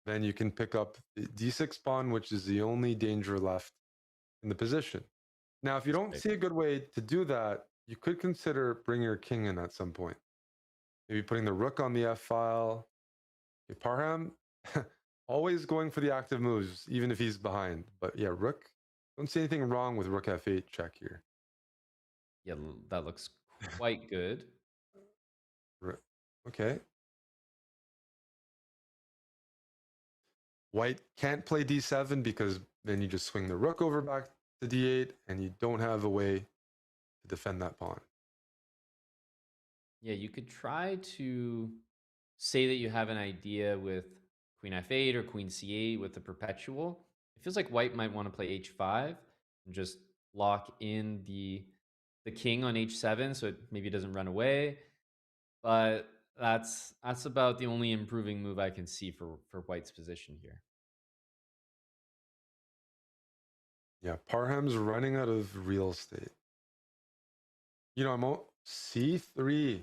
Then you can pick up the d6 pawn, which is the only danger left in the position. Now, if you don't see a good way to do that, you could consider bringing your king in at some point. Maybe putting the rook on the f file. Okay, Parham, always going for the active moves, even if he's behind. But yeah, rook. Don't see anything wrong with rook f8 check here. Yeah, that looks quite good. Okay. White can't play d7 because then you just swing the rook over back to d8 and you don't have a way to defend that pawn. Yeah, you could try to say that you have an idea with queen f8 or queen c8 with the perpetual. It feels like white might want to play h5 and just lock in the king on h7 so it maybe doesn't run away. But that's about the only improving move I can see for white's position here. Yeah, Parham's running out of real estate. You know, I'm c3.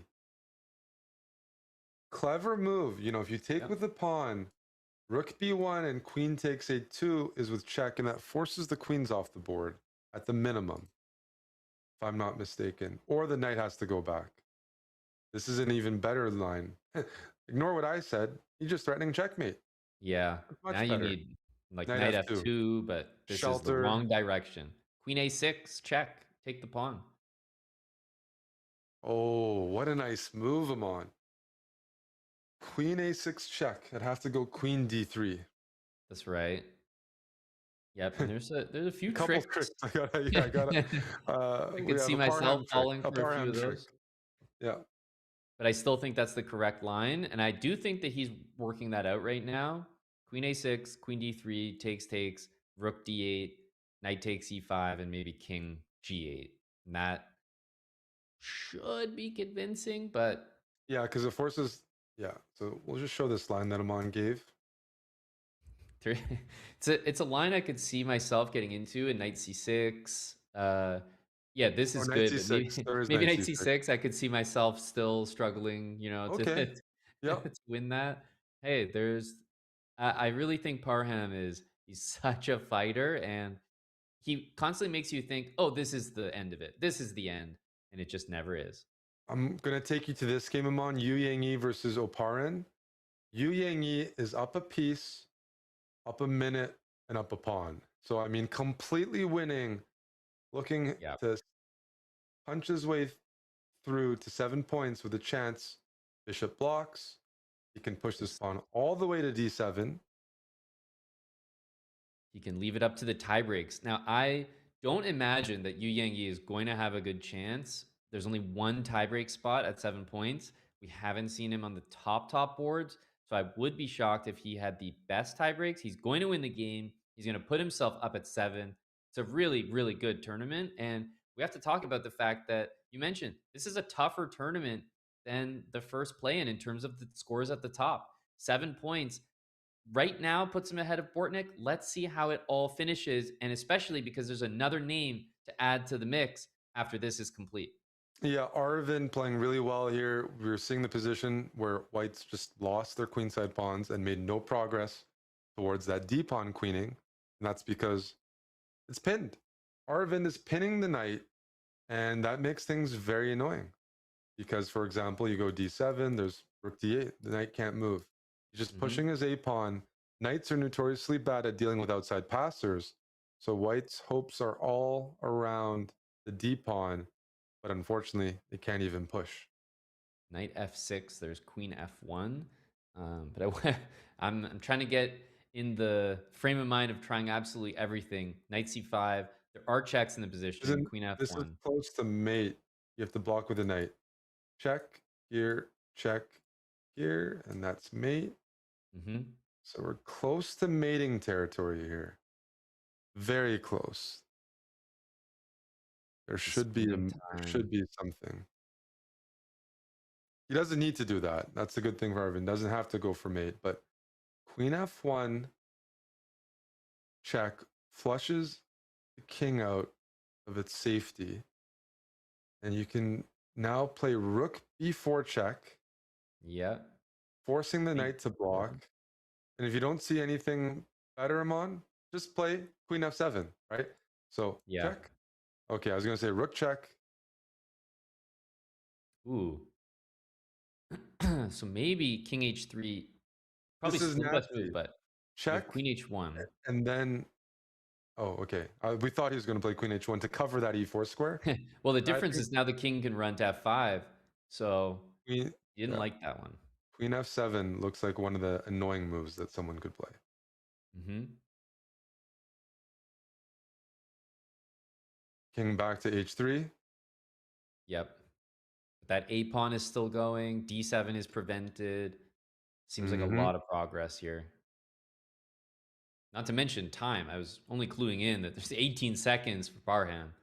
Clever move. You know, if you take with the pawn, rook b1 and queen takes a2 is with check, and that forces the queens off the board at the minimum, if I'm not mistaken. Or the knight has to go back. This is an even better line. Ignore what I said. You're just threatening checkmate. Yeah. Much Now you better. need like knight f2, but this is the wrong direction. Queen a6, check. Take the pawn. Oh, what a nice move, Amon. Queen a6 check. I'd have to go queen d3. That's right. Yep, and there's a few couple tricks. I gotta. I could see myself falling for a few of trick. those. Yeah. But I still think that's the correct line, and I do think that he's working that out right now. Queen a6, queen d3, takes, rook d8, knight takes e5, and maybe king g8. And that should be convincing, but yeah, because it forces. Yeah, so we'll just show this line that Amon gave. It's a line I could see myself getting into in knight c6. Yeah, this is good. Maybe knight c6. I could see myself still struggling, you know, to win that. Hey, I really think Parham he's such a fighter, and he constantly makes you think, oh, this is the end of it. This is the end, and it just never is. I'm gonna take you to this game, Amon. Yu Yangyi versus Oparin. Yu Yangyi is up a piece, up a minute, and up a pawn. So I mean, completely winning, looking to punch his way through to 7 points with a chance. Bishop blocks. He can push this pawn all the way to d7. He can leave it up to the tie breaks. Now, I don't imagine that Yu Yangyi is going to have a good chance. There's only one tiebreak spot at 7 points. We haven't seen him on the top boards, so I would be shocked if he had the best tiebreaks. He's going to win the game. He's going to put himself up at 7. It's a really, really good tournament, and we have to talk about the fact that you mentioned this is a tougher tournament than the first play-in terms of the scores at the top. 7 points right now puts him ahead of Bortnick. Let's see how it all finishes, and especially because there's another name to add to the mix after this is complete. Yeah, Arvin playing really well here. We were seeing the position where whites just lost their queenside pawns and made no progress towards that d pawn queening. And that's because it's pinned. Arvin is pinning the knight, and that makes things very annoying. Because, for example, you go d7, there's rook d8, the knight can't move. He's just pushing his a pawn. Knights are notoriously bad at dealing with outside passers. So white's hopes are all around the d pawn. But unfortunately, they can't even push. Knight f6. There's queen f1. But I'm trying to get in the frame of mind of trying absolutely everything. Knight c5. There are checks in the position. Queen f1. This is close to mate. You have to block with a knight. Check here, and that's mate. So we're close to mating territory here. Very close. There should be something. He doesn't need to do that. That's the good thing for Arvin. Doesn't have to go for mate, but queen f1 check flushes the king out of its safety. And you can now play rook b4 check. Yeah. Forcing the knight to block. And if you don't see anything better, Amon, just play queen f7, right? So check, Okay, I was gonna say rook check. Ooh. So maybe king h3, probably This is still the best move, nasty. but you have Check, queen h1. and then oh, okay. We thought he was going to play queen h1 to cover that e4 square. Well, the And I difference think is now the king can run to f5, so queen, you didn't yeah, like that one. queen f7 looks like one of the annoying moves that someone could play. King back to h3. Yep. That a pawn is still going. d7 is prevented. Seems like a lot of progress here. Not to mention time. I was only cluing in that there's 18 seconds for Parham.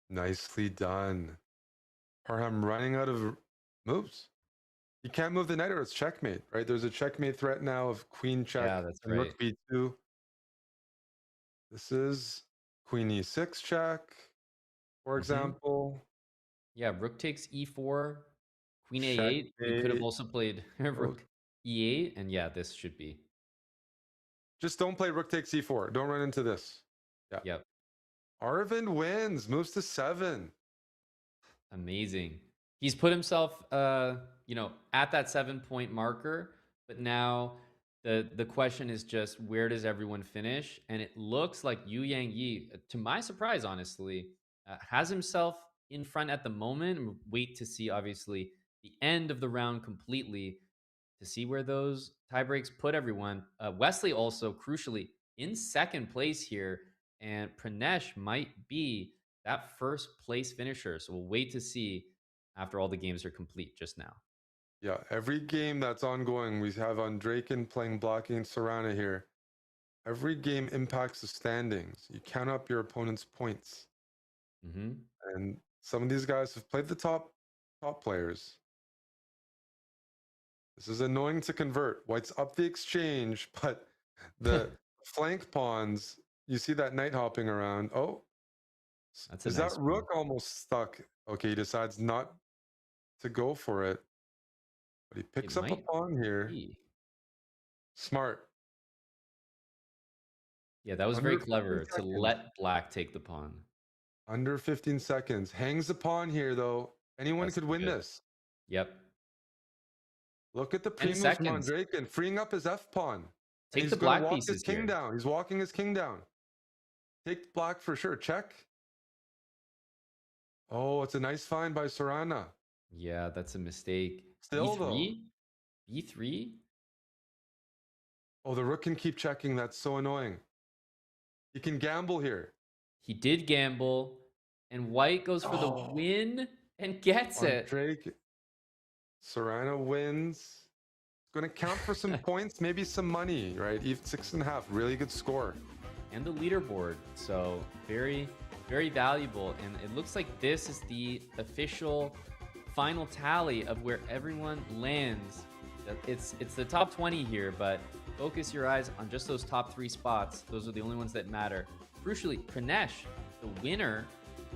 Nicely done. Parham running out of moves. You can't move the knight or it's checkmate, right? There's a checkmate threat now of queen check Yeah, that's and right. rook b2. This is queen e6 check, for example. Yeah, rook takes e4, queen a8. You could have Checkmate. also played rook e8, and yeah, this should be. Just don't play rook takes e4. Don't run into this. Yeah. Yep. Arvind wins, moves to 7. Amazing. He's put himself, at that 7-point marker, but now the question is just where does everyone finish? And it looks like Yu Yang Yi, to my surprise, honestly, has himself in front at the moment. And wait to see, obviously, the end of the round completely to see where those tie breaks put everyone. Wesley also, crucially, in second place here, and Pranesh might be that first place finisher. So we'll wait to see after all the games are complete just now. Yeah, every game that's ongoing, we have Andraken playing blocking Sarana here. Every game impacts the standings. You count up your opponent's points. And some of these guys have played the top players. This is annoying to convert. White's up the exchange, but the flank pawns, you see that knight hopping around. Oh, that's is nice that rook almost stuck? Okay, he decides not to go for it. But he picks up a pawn here. Smart. Yeah, that was very clever to let black take the pawn. Under 15 seconds. Hangs the pawn here, though. Anyone could win this. Yep. Look at the pre-moves from Andraken, freeing up his f-pawn. Take the black walk pieces his king here. down. He's walking his king down. Take black for sure. Check. Oh, it's a nice find by Sarana. Yeah, that's a mistake. Still, B3? B3? Oh, the rook can keep checking. That's so annoying. He can gamble here. He did gamble, and white goes for the win and gets it. Sarana wins. It's going to count for some points, maybe some money, right? Even 6.5, really good score. And the leaderboard. So very, very valuable. And it looks like this is the official final tally of where everyone lands. It's the top 20 here, but focus your eyes on just those top 3 spots. Those are the only ones that matter. Crucially, Pranesh, the winner,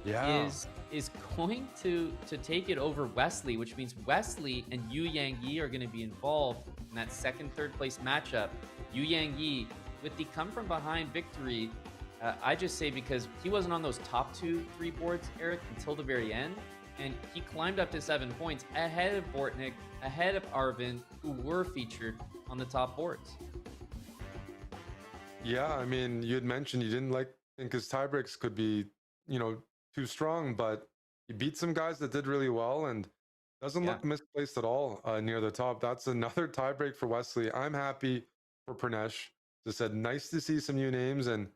is going to take it over Wesley, which means Wesley and Yu Yang Yi are going to be involved in that second, third place matchup. Yu Yang Yi with the come from behind victory. I just say because he wasn't on those top 2-3 boards, Eric, until the very end, and he climbed up to 7 points ahead of Bortnick, ahead of Arvind, who were featured on the top boards. Yeah, I mean, you had mentioned you didn't think his tiebreaks could be, too strong, but he beat some guys that did really well and doesn't look misplaced at all near the top. That's another tiebreak for Wesley. I'm happy for Pranesh. Just said, nice to see some new names, and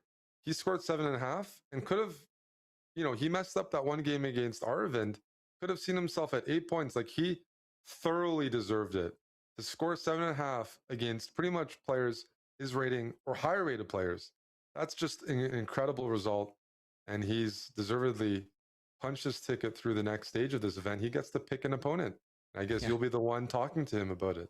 he scored 7.5 and could have, he messed up that one game against Arvind. Could have seen himself at 8 points. Like, he thoroughly deserved it to score 7.5 against pretty much players his rating or higher rated players. That's just an incredible result. And he's deservedly punched his ticket through the next stage of this event. He gets to pick an opponent. I guess you'll be the one talking to him about it.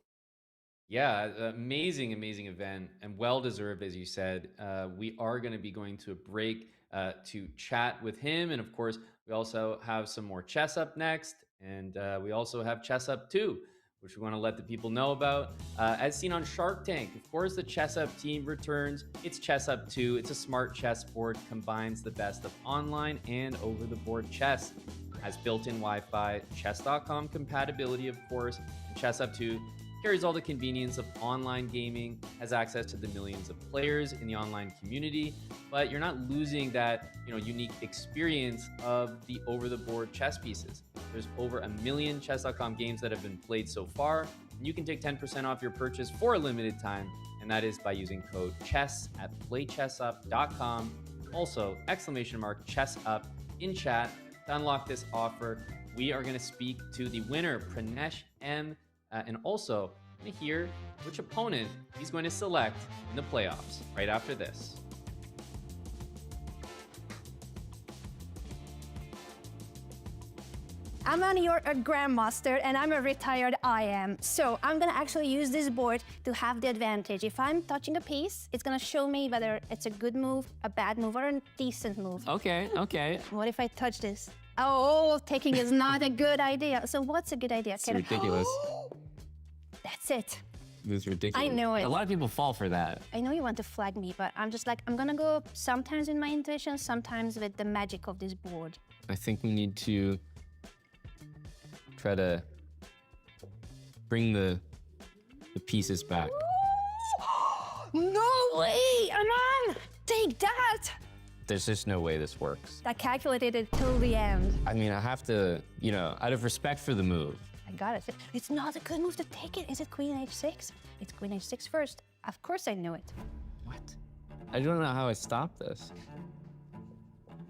Yeah, amazing event and well-deserved, as you said. We are going to be going to a break to chat with him. And of course, we also have some more chess up next. And we also have chess up 2 which we want to let the people know about. As seen on Shark Tank, of course, the Chess Up team returns. It's Chess Up 2. It's a smart chessboard, combines the best of online and over-the-board chess. Has built-in Wi-Fi, chess.com compatibility, of course, and Chess Up 2 carries all the convenience of online gaming, has access to the millions of players in the online community, but you're not losing that unique experience of the over-the-board chess pieces. There's over 1 million chess.com games that have been played so far, and you can take 10% off your purchase for a limited time, and that is by using code CHESS at playchessup.com. Also, !ChessUp in chat to unlock this offer. We are going to speak to the winner, Pranesh M, and also going to hear which opponent he's going to select in the playoffs right after this. You're a grandmaster and I'm a retired IM. So I'm gonna actually use this board to have the advantage. If I'm touching a piece, it's gonna show me whether it's a good move, a bad move, or a decent move. Okay. What if I touch this? Oh, taking is not a good idea. So what's a good idea? It's ridiculous. That's it. It's ridiculous. I know it. A lot of people fall for that. I know you want to flag me, but I'm just like, I'm gonna go sometimes with my intuition, sometimes with the magic of this board. I think we need to try to bring the pieces back. No way, Aman! Take that! There's just no way this works. I calculated it till the end. I mean, I have to, out of respect for the move. I got it. It's not a good move to take it. Is it Queen H6? It's Queen H6 first. Of course I know it. What? I don't know how I stop this.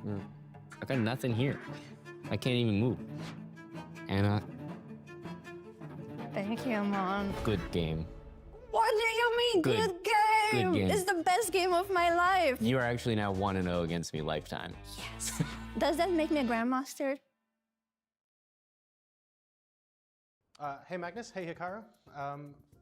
I got nothing here. I can't even move. Anna. Thank you, Aman. Good game. What do you mean, good game? Good game. It's the best game of my life. You are actually now 1-0 against me lifetime. Yes. Does that make me a grandmaster? Hey Magnus, hey Hikaru.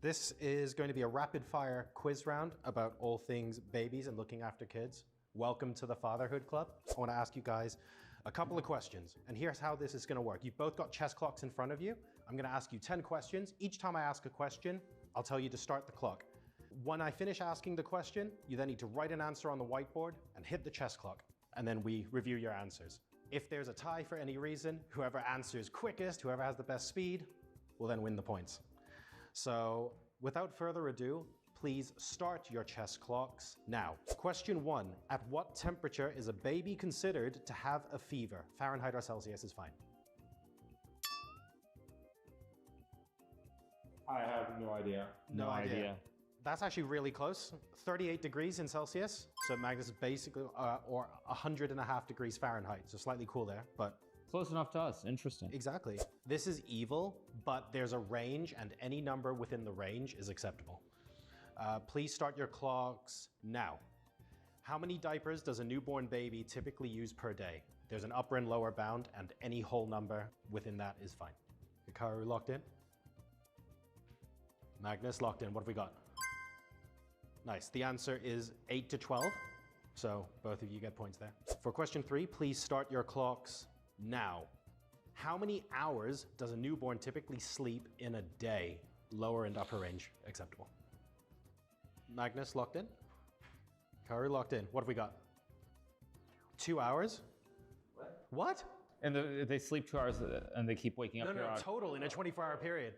This is going to be a rapid fire quiz round about all things babies and looking after kids. Welcome to the Fatherhood Club. I want to ask you guys a couple of questions, and here's how this is going to work. You've both got chess clocks in front of you. I'm going to ask you 10 questions. Each time I ask a question, I'll tell you to start the clock. When I finish asking the question, you then need to write an answer on the whiteboard and hit the chess clock, and then we review your answers. If there's a tie for any reason, whoever answers quickest, whoever has the best speed, will then win the points. So without further ado, please start your chess clocks now. Question 1, at what temperature is a baby considered to have a fever? Fahrenheit or Celsius is fine. I have no idea. No idea. That's actually really close. 38 degrees in Celsius. So Magnus is basically, or 100.5 degrees Fahrenheit. So slightly cool there, but Close enough to us. Interesting. exactly. This is evil, but there's a range and any number within the range is acceptable. Please start your clocks now. How many diapers does a newborn baby typically use per day? There's an upper and lower bound, and any whole number within that is fine. Hikaru locked in? Magnus locked in. What have we got? Nice. The answer is 8 to 12. So both of you get points there. For question 3, please start your clocks now. How many hours does a newborn typically sleep in a day? Lower and upper range acceptable. Magnus locked in? Hikaru locked in. What have we got? 2 hours? What? And they sleep 2 hours and they keep waking up. No, total in a 24-hour period.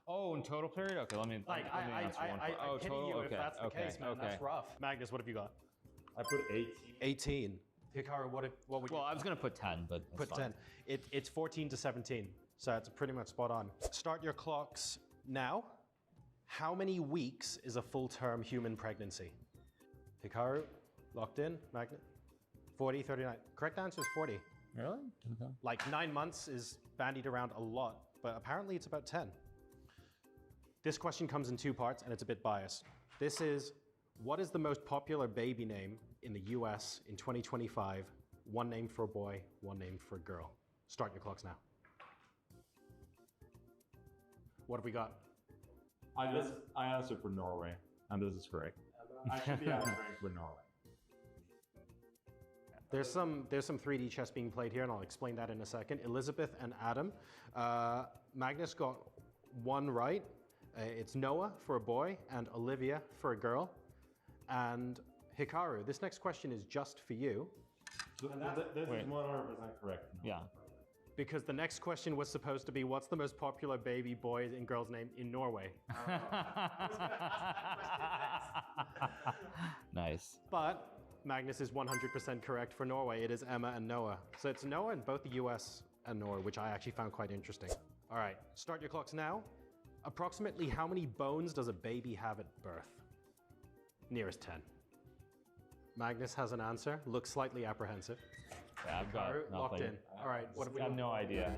Oh, in total period? Okay, let me Like, answer one. I pity you if that's the case, man. That's rough. Magnus, what have you got? I put 18. 18. Hikaru, what would you? Well, I was gonna put 10, but Put 10. It's 14 to 17, so it's pretty much spot on. Start your clocks now. How many weeks is a full-term human pregnancy? Hikaru, locked in. Magnus, 40, 39. Correct answer is 40. Really? Okay. Like 9 months is bandied around a lot, but apparently it's about 10. This question comes in 2 parts, and it's a bit biased. This is, what is the most popular baby name in the US in 2025? One name for a boy, one name for a girl. Start your clocks now. What have we got? I answered for Norway, and this is correct. I should be answering for Norway. There's some 3D chess being played here, and I'll explain that in a second. Elizabeth and Adam. Magnus got one right. It's Noah for a boy and Olivia for a girl. And Hikaru, this next question is just for you. This is 100% correct. Yeah. Because the next question was supposed to be, what's the most popular baby boy and girl's name in Norway? Nice. But Magnus is 100% correct for Norway. It is Emma and Noah. So it's Noah in both the US and Norway, which I actually found quite interesting. All right, start your clocks now. Approximately how many bones does a baby have at birth? Nearest 10. Magnus has an answer, looks slightly apprehensive. Yeah, I've got Hikaru, locked nothing. in. All right, what have we I have got? no idea.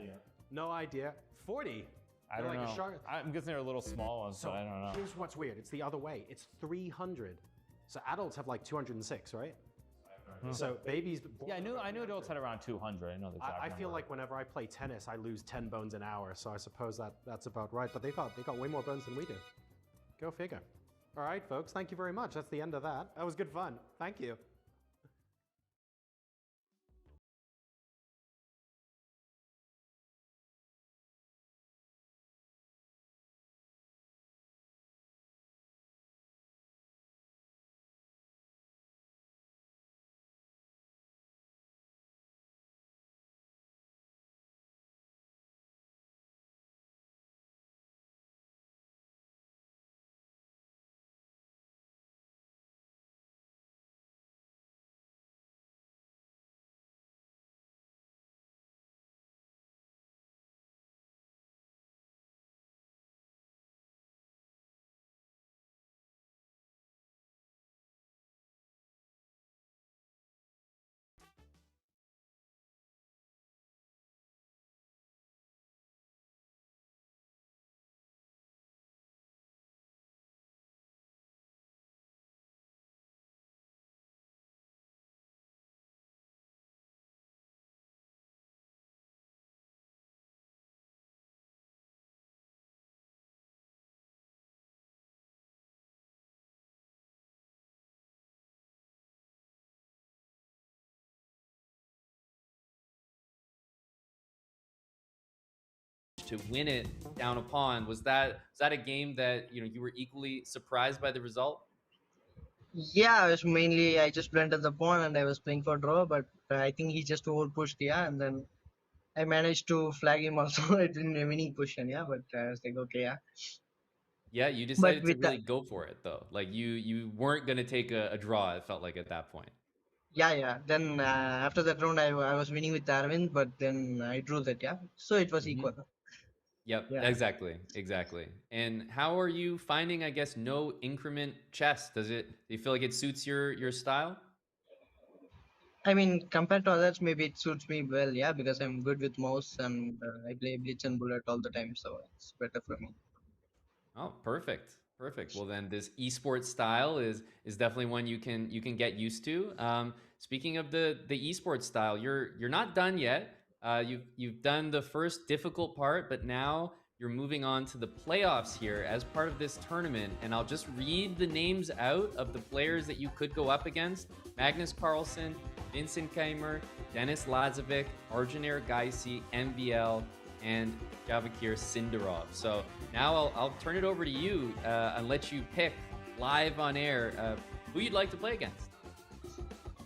No idea. 40. I They're don't like a know. shark. I'm guessing they're a little small ones, So but I don't know. here's what's weird. It's the other way. It's 300. So adults have like 206, right? So babies. Yeah, I knew adults had around 200. I know the exact I feel number. like whenever I play tennis, I lose 10 bones an hour. So I suppose that's about right. But they got way more bones than we do. Go figure. All right, folks. Thank you very much. That's the end of that. That was good fun. Thank you. To win it down a pond. Was that a game that you were equally surprised by the result? Yeah, I just blended the pawn and I was playing for draw, but I think he just over pushed, yeah, and then I managed to flag him also. It didn't have any position, yeah, but I was like, okay, yeah. Yeah, you decided to really go for it though. Like you weren't gonna take a draw. It felt like at that point. Yeah. Then after that round, I was winning with Arvind, but then I drew that, yeah. So it was equal. Yep, Yeah. exactly. And how are you finding, I guess, no increment chess? Do you feel like it suits your style? I mean, compared to others, maybe it suits me well, yeah, because I'm good with mouse and I play blitz and bullet all the time, so it's better for me. Oh, perfect. Well, then this esports style is definitely one you can get used to. Speaking of the esports style, you're not done yet. You've done the first difficult part, but now you're moving on to the playoffs here as part of this tournament. And I'll just read the names out of the players that you could go up against: Magnus Carlsen, Vincent Keimer, Denis Lazovic, Arjuner Gaisi, MVL, and Javakir Sindarov. So now I'll turn it over to you and let you pick live on air who you'd like to play against.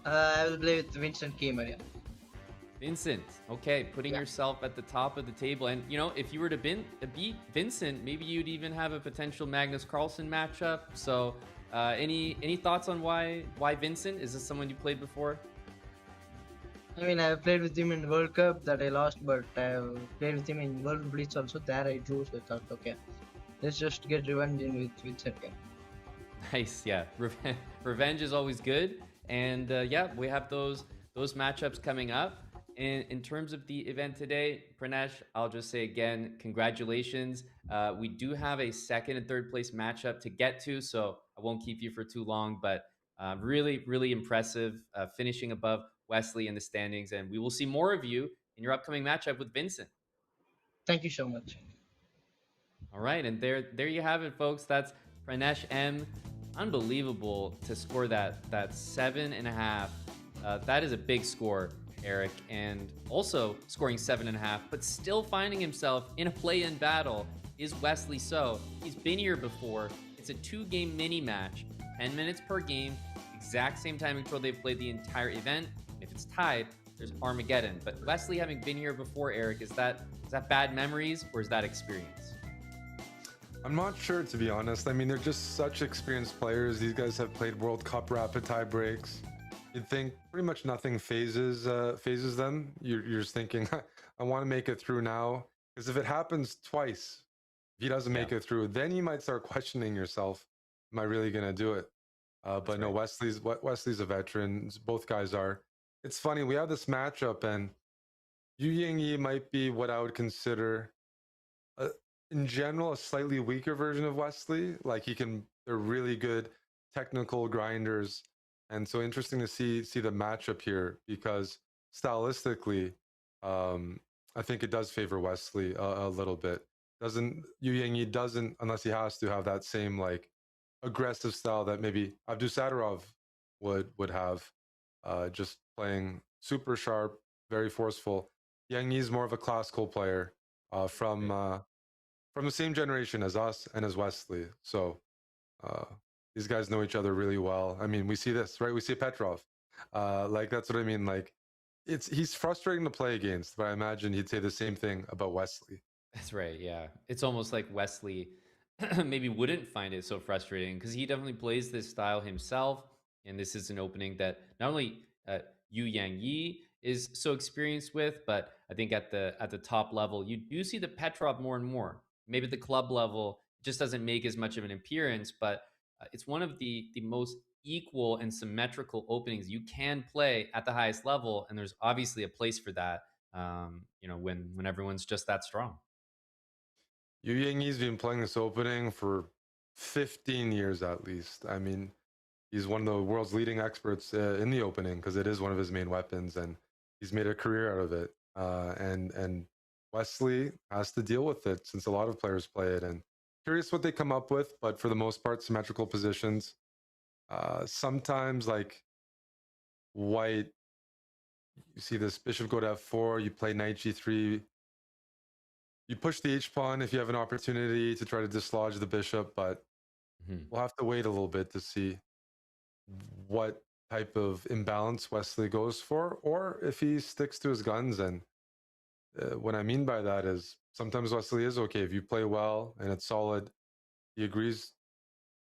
I will play with Vincent Keimer, yeah. Vincent, okay, putting yourself at the top of the table. And, if you were to beat Vincent, maybe you'd even have a potential Magnus Carlsen matchup. So any thoughts on why Vincent? Is this someone you played before? I mean, I've played with him in World Cup that I lost, but I've played with him in World Blitz also. There I drew, so I thought, okay, let's just get revenge in with Vincent. Yeah. Nice, yeah. Revenge is always good. And we have those matchups coming up. And in terms of the event today, Pranesh, I'll just say again, congratulations. We do have a second and third place matchup to get to, so I won't keep you for too long, but really, really impressive, finishing above Wesley in the standings. And we will see more of you in your upcoming matchup with Vincent. Thank you so much. All right, and there you have it, folks. That's Pranesh M. Unbelievable to score that 7.5. That is a big score, Eric, and also scoring 7.5, but still finding himself in a play-in battle Is Wesley so? He's been here before. It's a 2-game mini match, 10 minutes per game, exact same time control they've played the entire event. If it's tied, there's Armageddon. But Wesley having been here before, Eric, is that bad memories or is that experience? I'm not sure, to be honest. I mean, they're just such experienced players. These guys have played World Cup rapid tie breaks. You'd think pretty much nothing phases them. You're just thinking, I want to make it through now. Because if it happens twice, if he doesn't make it through, then you might start questioning yourself. Am I really going to do it? But no, Wesley's a veteran. Both guys are. It's funny. We have this matchup, and Yu Yangyi might be what I would consider, in general, a slightly weaker version of Wesley. Like they're really good technical grinders, and so interesting to see the matchup here because stylistically, I think it does favor Wesley a little bit. Yu Yangyi doesn't, unless he has to, have that same like aggressive style that maybe Abdusattorov would have, just playing super sharp, very forceful. Yang Yi's more of a classical player, from the same generation as us and as Wesley. So these guys know each other really well. I mean, we see this, right? We see Petrov. Like, that's what I mean. Like, he's frustrating to play against, but I imagine he'd say the same thing about Wesley. That's right. Yeah. It's almost like Wesley maybe wouldn't find it so frustrating because he definitely plays this style himself. And this is an opening that not only Yu Yangyi is so experienced with, but I think at the top level, you do see the Petrov more and more. Maybe at the club level, it just doesn't make as much of an appearance, but it's one of the most equal and symmetrical openings you can play at the highest level. And there's obviously a place for that, when everyone's just that strong. Yu Yangyi's been playing this opening for 15 years at least. I mean, he's one of the world's leading experts in the opening because it is one of his main weapons, and he's made a career out of it. And Wesley has to deal with it since a lot of players play it. And curious what they come up with, but for the most part, symmetrical positions. Sometimes, like white, you see this bishop go to f4, you play knight g3. You push the h-pawn if you have an opportunity to try to dislodge the bishop, but we'll have to wait a little bit to see what type of imbalance Wesley goes for, or if he sticks to his guns. And what I mean by that is sometimes Wesley is okay. If you play well and it's solid, he agrees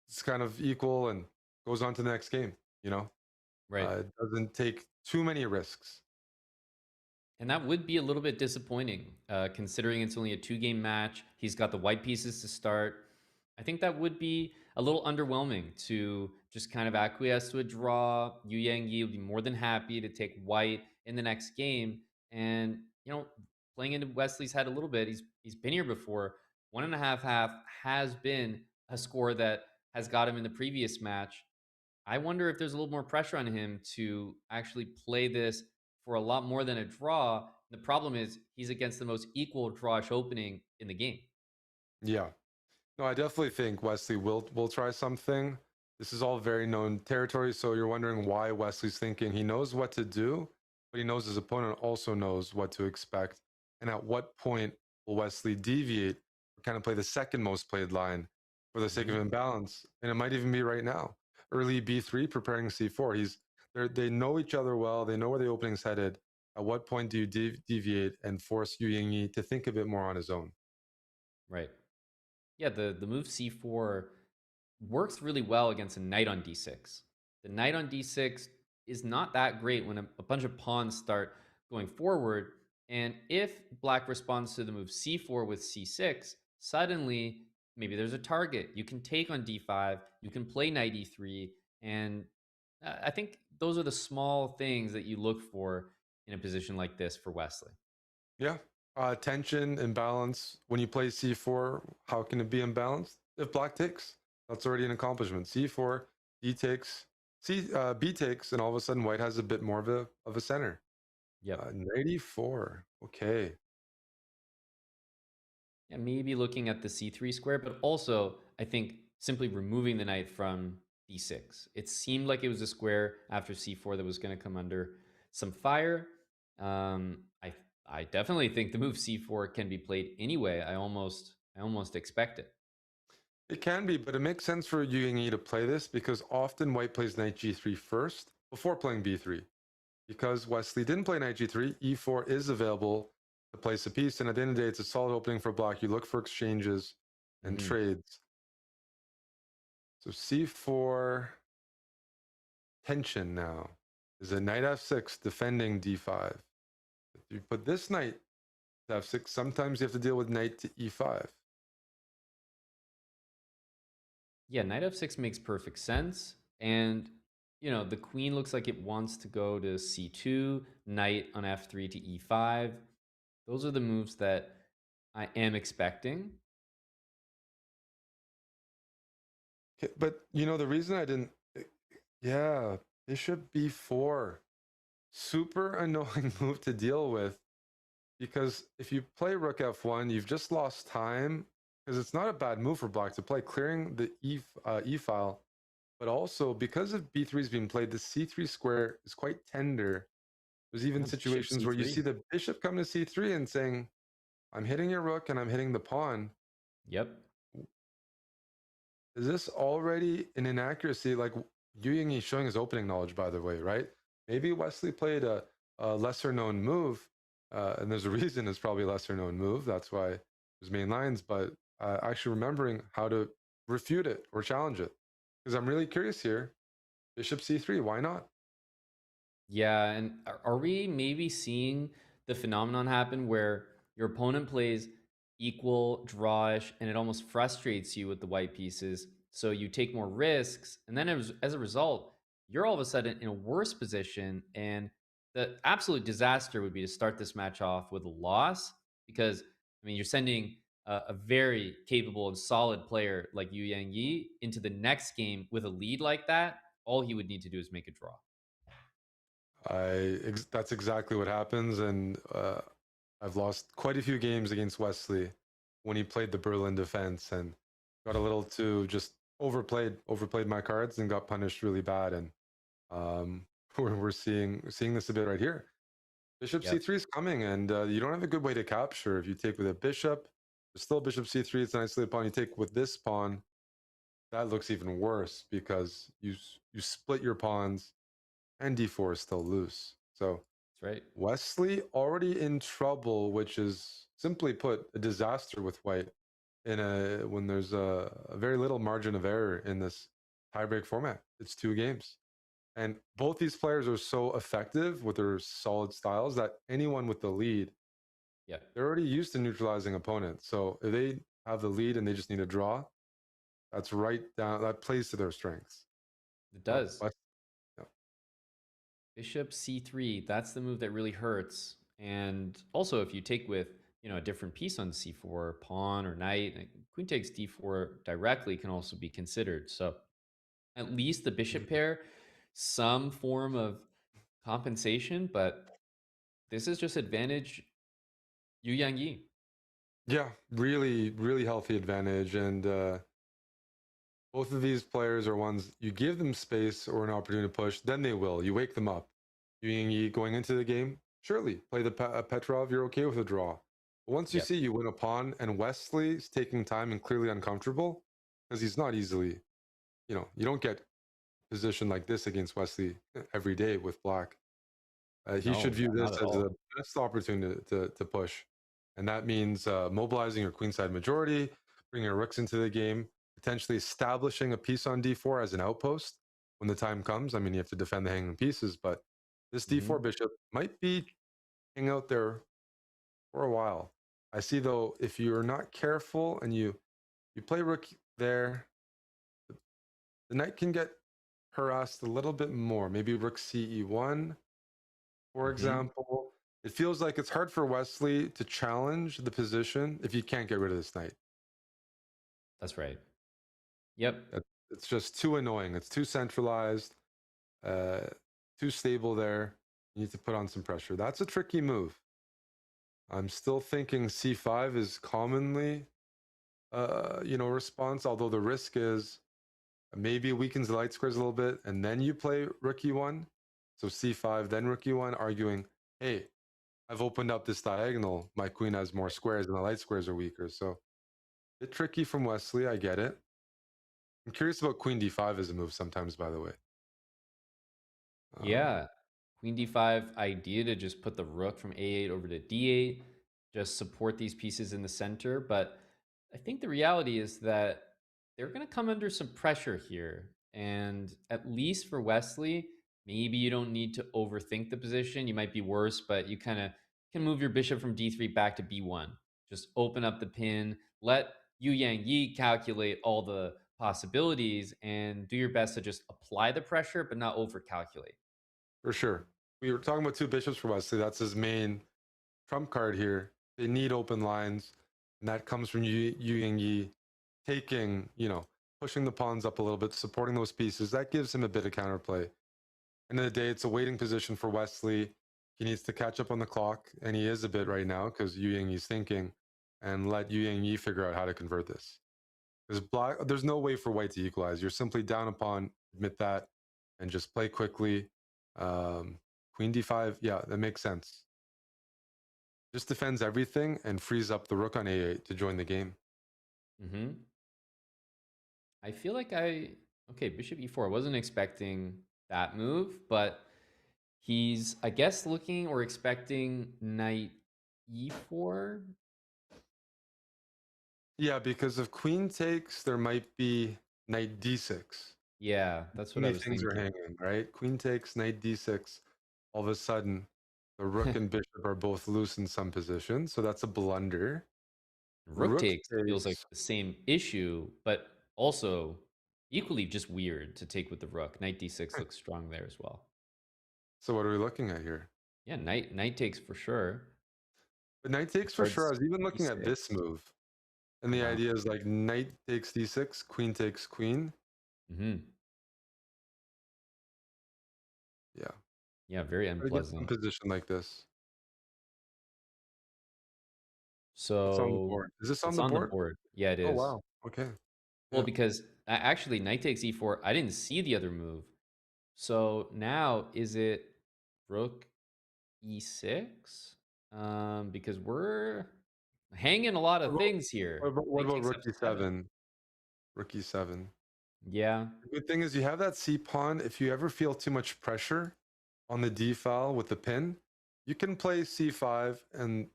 it's kind of equal and goes on to the next game, Right. It doesn't take too many risks. And that would be a little bit disappointing, considering it's only a 2-game match. He's got the white pieces to start. I think that would be a little underwhelming to just kind of acquiesce to a draw. Yu Yangyi would be more than happy to take white in the next game. And, playing into Wesley's head a little bit, he's been here before. 1.5 has been a score that has got him in the previous match. I wonder if there's a little more pressure on him to actually play this for a lot more than a draw. The problem is he's against the most equal drawish opening in the game. Yeah. No, I definitely think Wesley will try something. This is all very known territory, so you're wondering why Wesley's thinking. He knows what to do, but he knows his opponent also knows what to expect. And at what point will Wesley deviate or kind of play the second most played line for the sake of imbalance? And it might even be right now. Early b3, preparing c4. They know each other well. They know where the opening's headed. At what point do you deviate and force Yu Yangyi to think a bit more on his own? Right. Yeah, the move c4 works really well against a knight on d6. The knight on d6 is not that great when a bunch of pawns start going forward. And if black responds to the move c4 with c6, suddenly maybe there's a target. You can take on d5, you can play knight e3, and I think those are the small things that you look for in a position like this for Wesley. Yeah. Tension, imbalance. When you play c4, how can it be imbalanced? If black takes, that's already an accomplishment. c4, d takes, b takes, and all of a sudden white has a bit more of a center. Yeah. Knight e4. Okay. Yeah, maybe looking at the c3 square, but also I think simply removing the knight from d6. It seemed like it was a square after c4 that was going to come under some fire. I definitely think the move c4 can be played anyway. I almost I almost expect it. It can be, but it makes sense for Yu Yangyi to play this because often white plays knight g3 first before playing b3. Because Wesley didn't play knight g3, e4 is available to place a piece, and at the end of the day, it's a solid opening for black. You look for exchanges and trades. So c4 tension now is a knight f6 defending d5. If you put this knight to f6, sometimes you have to deal with knight to e5. Yeah, knight f6 makes perfect sense. And, you know, the queen looks like it wants to go to c2, knight on f3 to e5. Those are the moves that I am expecting. Okay, but, you know, the reason I didn't... Yeah, bishop b4. Super annoying move to deal with. Because if you play rook f1, you've just lost time. Because it's not a bad move for black to play, clearing the e file. But also, because of b3 is being played, the c3 square is quite tender. There's even situations where you see the bishop come to c3 and saying, I'm hitting your rook and I'm hitting the pawn. Yep. Is this already an inaccuracy? Like, Yu Yangyi showing his opening knowledge, by the way, right? Maybe Wesley played a lesser known move, and there's a reason it's probably a lesser known move. That's why there's main lines, but actually remembering how to refute it or challenge it. Because I'm really curious here. Bishop c3, why not? Yeah, and are we maybe seeing the phenomenon happen where your opponent plays equal, drawish, and it almost frustrates you with the white pieces, so you take more risks, and then as a result, you're all of a sudden in a worse position, and the absolute disaster would be to start this match off with a loss, because, I mean, you're sending a very capable and solid player like Yu Yangyi into the next game with a lead like that. All he would need to do is make a draw. That's exactly what happens, and I've lost quite a few games against Wesley when he played the Berlin defense and got a little too just overplayed my cards and got punished really bad. And we're seeing this a bit right here. Bishop c3 is coming, and you don't have a good way to capture. If you take with a bishop, there's still bishop c3. It's an isolated pawn. You take with this pawn, that looks even worse because you split your pawns, and d4 is still loose. So that's right. Wesley already in trouble, which is simply put a disaster with white when there's a very little margin of error in this tiebreak format. It's 2 games. And both these players are so effective with their solid styles that anyone with the lead, they're already used to neutralizing opponents. So if they have the lead and they just need a draw, that's right down, that plays to their strengths. It does. Bishop c3, that's the move that really hurts. And also, if you take with, you know, a different piece on c4, pawn or knight, queen takes d4 directly can also be considered. So at least the bishop pair, some form of compensation, but this is just advantage Yu Yangyi. Yeah, really, really healthy advantage. And both of these players are ones you give them space or an opportunity to push, then they will. You wake them up. Yu Yangyi going into the game, surely play the Petrov, you're okay with a draw. But once you see you win a pawn and Wesley's taking time and clearly uncomfortable, because he's not easily, you know, you don't get position like this against Wesley every day with black. He should view this as the best opportunity to push. And that means mobilizing your queenside majority, bringing your rooks into the game, potentially establishing a piece on d4 as an outpost when the time comes. I mean, you have to defend the hanging pieces, but this d4 bishop might be hanging out there for a while. I see, though, if you're not careful and you play rook there, the knight can get harassed a little bit more. Maybe rook ce1, for example. It feels like it's hard for Wesley to challenge the position if you can't get rid of this knight. That's right. Yep. It's just too annoying. It's too centralized, too stable there. You need to put on some pressure. That's a tricky move. I'm still thinking c5 is commonly, you know, response, although the risk is maybe it weakens the light squares a little bit, and then you play rook e1. So c5, then rook e1, arguing, hey, I've opened up this diagonal. My queen has more squares and the light squares are weaker. So Bit tricky from Wesley, I get it. I'm curious about queen d5 as a move sometimes, by the way. Yeah. Queen d5 idea to just put the rook from a8 over to d8, just support these pieces in the center. But I think the reality is that they're going to come under some pressure here. And at least for Wesley, maybe you don't need to overthink the position. You might be worse, but you kind of can move your bishop from d3 back to b1. Just open up the pin, let Yu Yang Yi calculate all the possibilities, and do your best to just apply the pressure, but not overcalculate. For sure. We were talking about two bishops for Wesley. That's his main trump card here. They need open lines, and that comes from Yu Yang Yi taking, pushing the pawns up a little bit, supporting those pieces. That gives him a bit of counterplay. End of the day, it's a waiting position for Wesley. He needs to catch up on the clock, and he is a bit right now because Yu Yang Yi's thinking, and let Yu Yang Yi figure out how to convert this. There's no way for white to equalize. You're simply down a pawn, admit that, and just play quickly. Queen d5, yeah, that makes sense. Just defends everything and frees up the rook on a8 to join the game. I feel like okay, bishop e4. I wasn't expecting that move, but he's, I guess, looking or expecting knight e4. Yeah, because if queen takes, there might be knight d6. Yeah, that's what I was things thinking. are hanging, right? Queen takes, knight d6. All of a sudden, the rook and bishop are both loose in some position, so that's a blunder. Rook takes feels like the same issue, but also equally just weird to take with the rook. Knight d6 looks strong there as well. So what are we looking at here? Yeah, knight takes for sure. But knight takes for sure. I was even looking at this move. And the idea is like knight takes d6, queen takes queen. Yeah. Yeah, very unpleasant. Position like this. So it's on the board. Is this on the board? Yeah, it is. Oh wow. Okay. Well, because actually knight takes e4, I didn't see the other move. So now is it rook e6? Because we're hanging a lot of things here. What about rook e7? Rook e7. Yeah. The good thing is you have that c pawn. If you ever feel too much pressure on the d file with the pin, you can play c5, and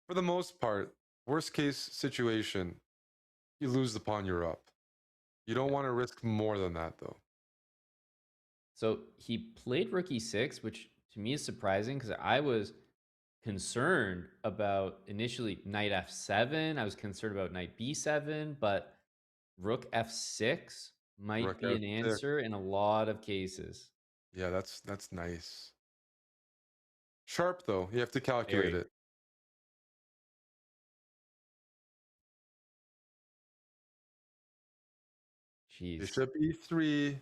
for the most part, worst case situation, you lose the pawn, you're up. You don't want to risk more than that, though. So he played rook e6, which to me is surprising because I was concerned about initially knight f7. I was concerned about knight b7, but rook f6 might be an answer in a lot of cases. Yeah, that's nice. Sharp, though. You have to calculate it. Jeez. Bishop e3,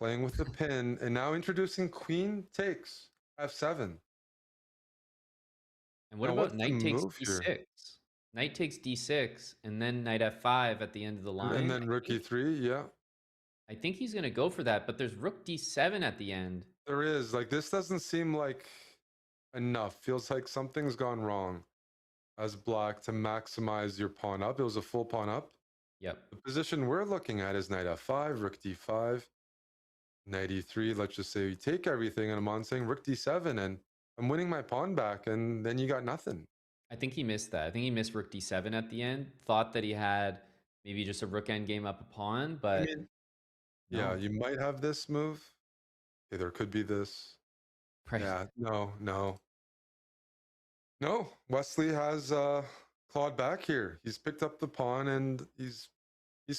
playing with the pin, and now introducing queen takes f7. And what about knight takes d6? Knight takes d6, and then knight f5 at the end of the line. And then rook e3, yeah. I think he's going to go for that, but there's rook d7 at the end. There is. Like, this doesn't seem like enough. Feels like something's gone wrong as black to maximize your pawn up. It was a full pawn up. Yep. The position we're looking at is knight f5, rook d5, knight e3. Let's just say we take everything, and I'm on saying rook d7, and I'm winning my pawn back, and then you got nothing. I think he missed that. I think he missed rook d7 at the end. Thought that he had maybe just a rook endgame up a pawn, but... Yeah, you might have this move. Okay, there could be this. Right. Yeah, no. Wesley has clawed back here. He's picked up the pawn, and he's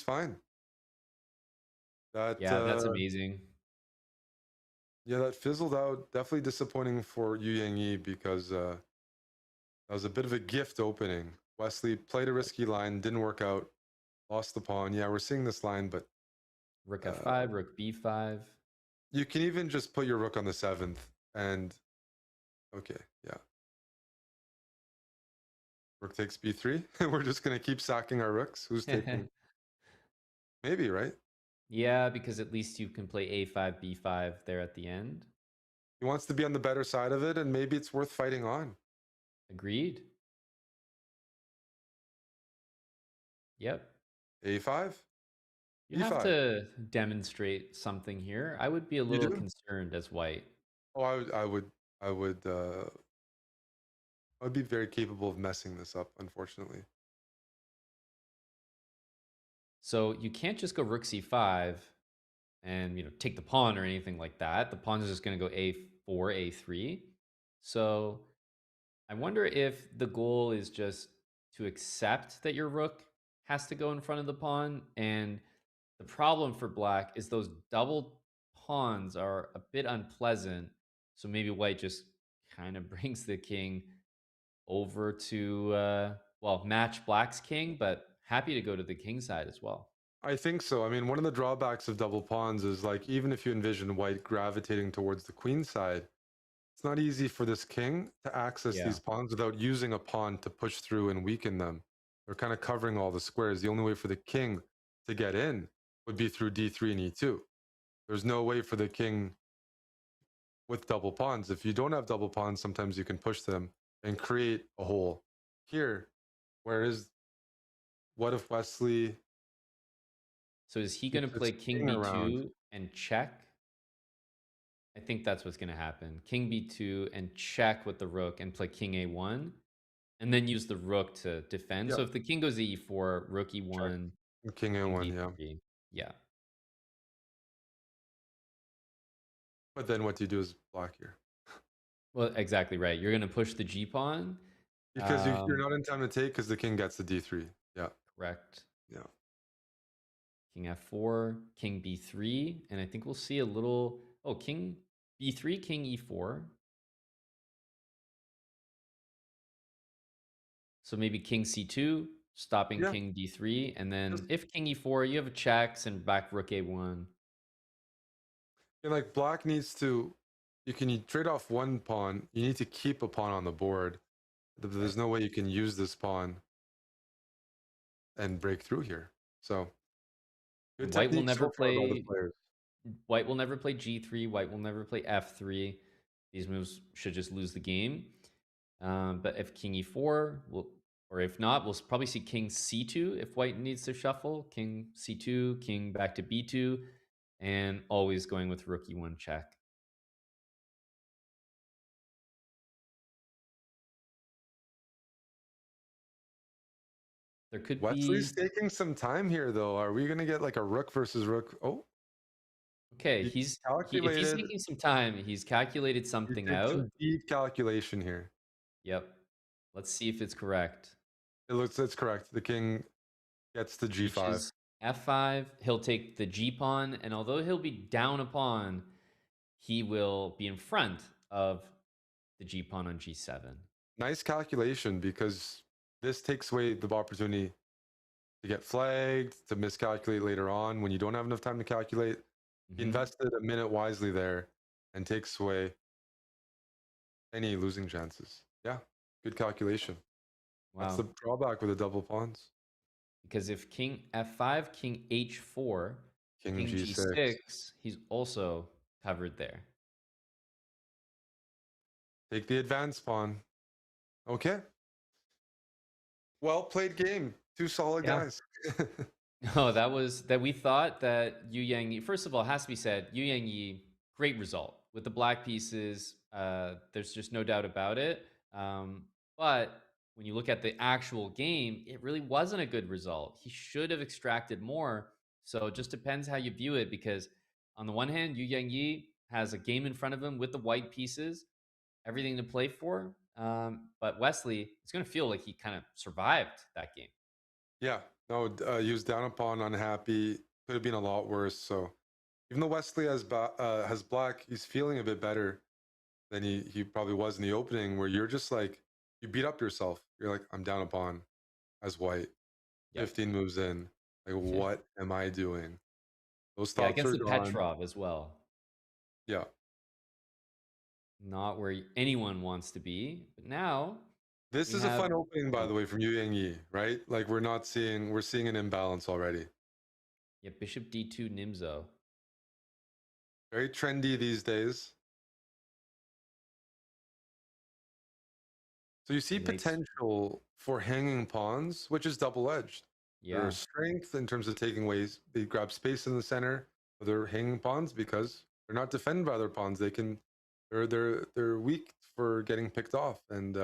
fine. That's amazing. Yeah, that fizzled out. Definitely disappointing for Yu Yang Yi because that was a bit of a gift opening. Wesley played a risky line, didn't work out, lost the pawn. Yeah, we're seeing this line, but rook f5, rook b5. You can even just put your rook on the 7th, and okay, yeah. Rook takes b3. We're just gonna keep sacking our rooks. Who's taking? Maybe, right? Yeah, because at least you can play a5, b5 there at the end. He wants to be on the better side of it, and maybe it's worth fighting on. Agreed. Yep. A5, You have B5. to demonstrate something here. I would be a You little do? concerned as white. Oh, I would be very capable of messing this up, unfortunately. So you can't just go rook c5 and take the pawn or anything like that. The pawn is just going to go a4, a3. So I wonder if the goal is just to accept that your rook has to go in front of the pawn. And the problem for black is those double pawns are a bit unpleasant. So maybe white just kind of brings the king over to, well, match black's king, but happy to go to the king side as well. I think so. I mean, one of the drawbacks of double pawns is like, even if you envision white gravitating towards the queen side, it's not easy for this king to access Yeah. these pawns without using a pawn to push through and weaken them. They're kind of covering all the squares. The only way for the king to get in would be through d3 and e2. There's no way for the king with double pawns. If you don't have double pawns, sometimes you can push them and create a hole. Here, what if Wesley... So is he going to play king b2 and check? I think that's what's going to happen. King b2 and check with the rook and play king a1 and then use the rook to defend. Yeah. So if the king goes to e4, rook e1, king a1, yeah. d3. Yeah. But then what do you do is block here. Well, exactly right. You're going to push the g pawn. Because you're not in time to take because the king gets the d3. Yeah. Correct. Yeah. King f4, king b3, and I think we'll see a little... Oh, king b3, king e4. So maybe king c2, stopping king d3, and then if king e4, you have a checks and back rook a1. And like black needs to... You can trade off one pawn. You need to keep a pawn on the board. There's no way you can use this pawn and break through here. So White will never play... White will never play g3. White will never play f3. These moves should just lose the game. But if king e4, or if not, we'll probably see king c2 if white needs to shuffle. King c2, king back to b2, and always going with rook e1 check. There could Wesley's be... taking some time here, though. Are we going to get like a rook versus rook? Oh. Okay, if he's taking some time, he's calculated something out. Some deep calculation here. Yep. Let's see if it's correct. It's correct. The king gets the g5. F5. He'll take the g pawn, and although he'll be down a pawn, he will be in front of the g pawn on g7. Nice calculation, because this takes away the opportunity to get flagged, to miscalculate later on when you don't have enough time to calculate. He invested a minute wisely there and takes away any losing chances. Yeah, good calculation. Wow. That's the drawback with the double pawns. Because if king f5, king h4, king g6, he's also covered there. Take the advanced pawn. Okay. Well played game. Two solid guys. No, we thought that Yu Yang, first of all, has to be said, Yu Yang, great result. With the black pieces, there's just no doubt about it. But when you look at the actual game, it really wasn't a good result. He should have extracted more. So it just depends how you view it, because on the one hand, Yu Yang has a game in front of him with the white pieces, everything to play for. But Wesley, it's going to feel like he kind of survived that game. Yeah, no, he was down a pawn, unhappy. Could have been a lot worse. So even though Wesley has black, he's feeling a bit better than he probably was in the opening, where you're just like, you beat up yourself. You're like, I'm down a pawn as white. 15 moves in. Like, what am I doing? Those thoughts against are the gone. Petrov as well. Yeah. Not where anyone wants to be. But now... This is a fun opening, by the way, from Yu Yang, right? Like, we're seeing an imbalance already. Yeah, bishop d2 Nimzo. Very trendy these days. So you see potential for hanging pawns, which is double-edged. Their Yeah. strength in terms of taking away, they grab space in the center of their hanging pawns because they're not defended by their pawns. They're weak for getting picked off, and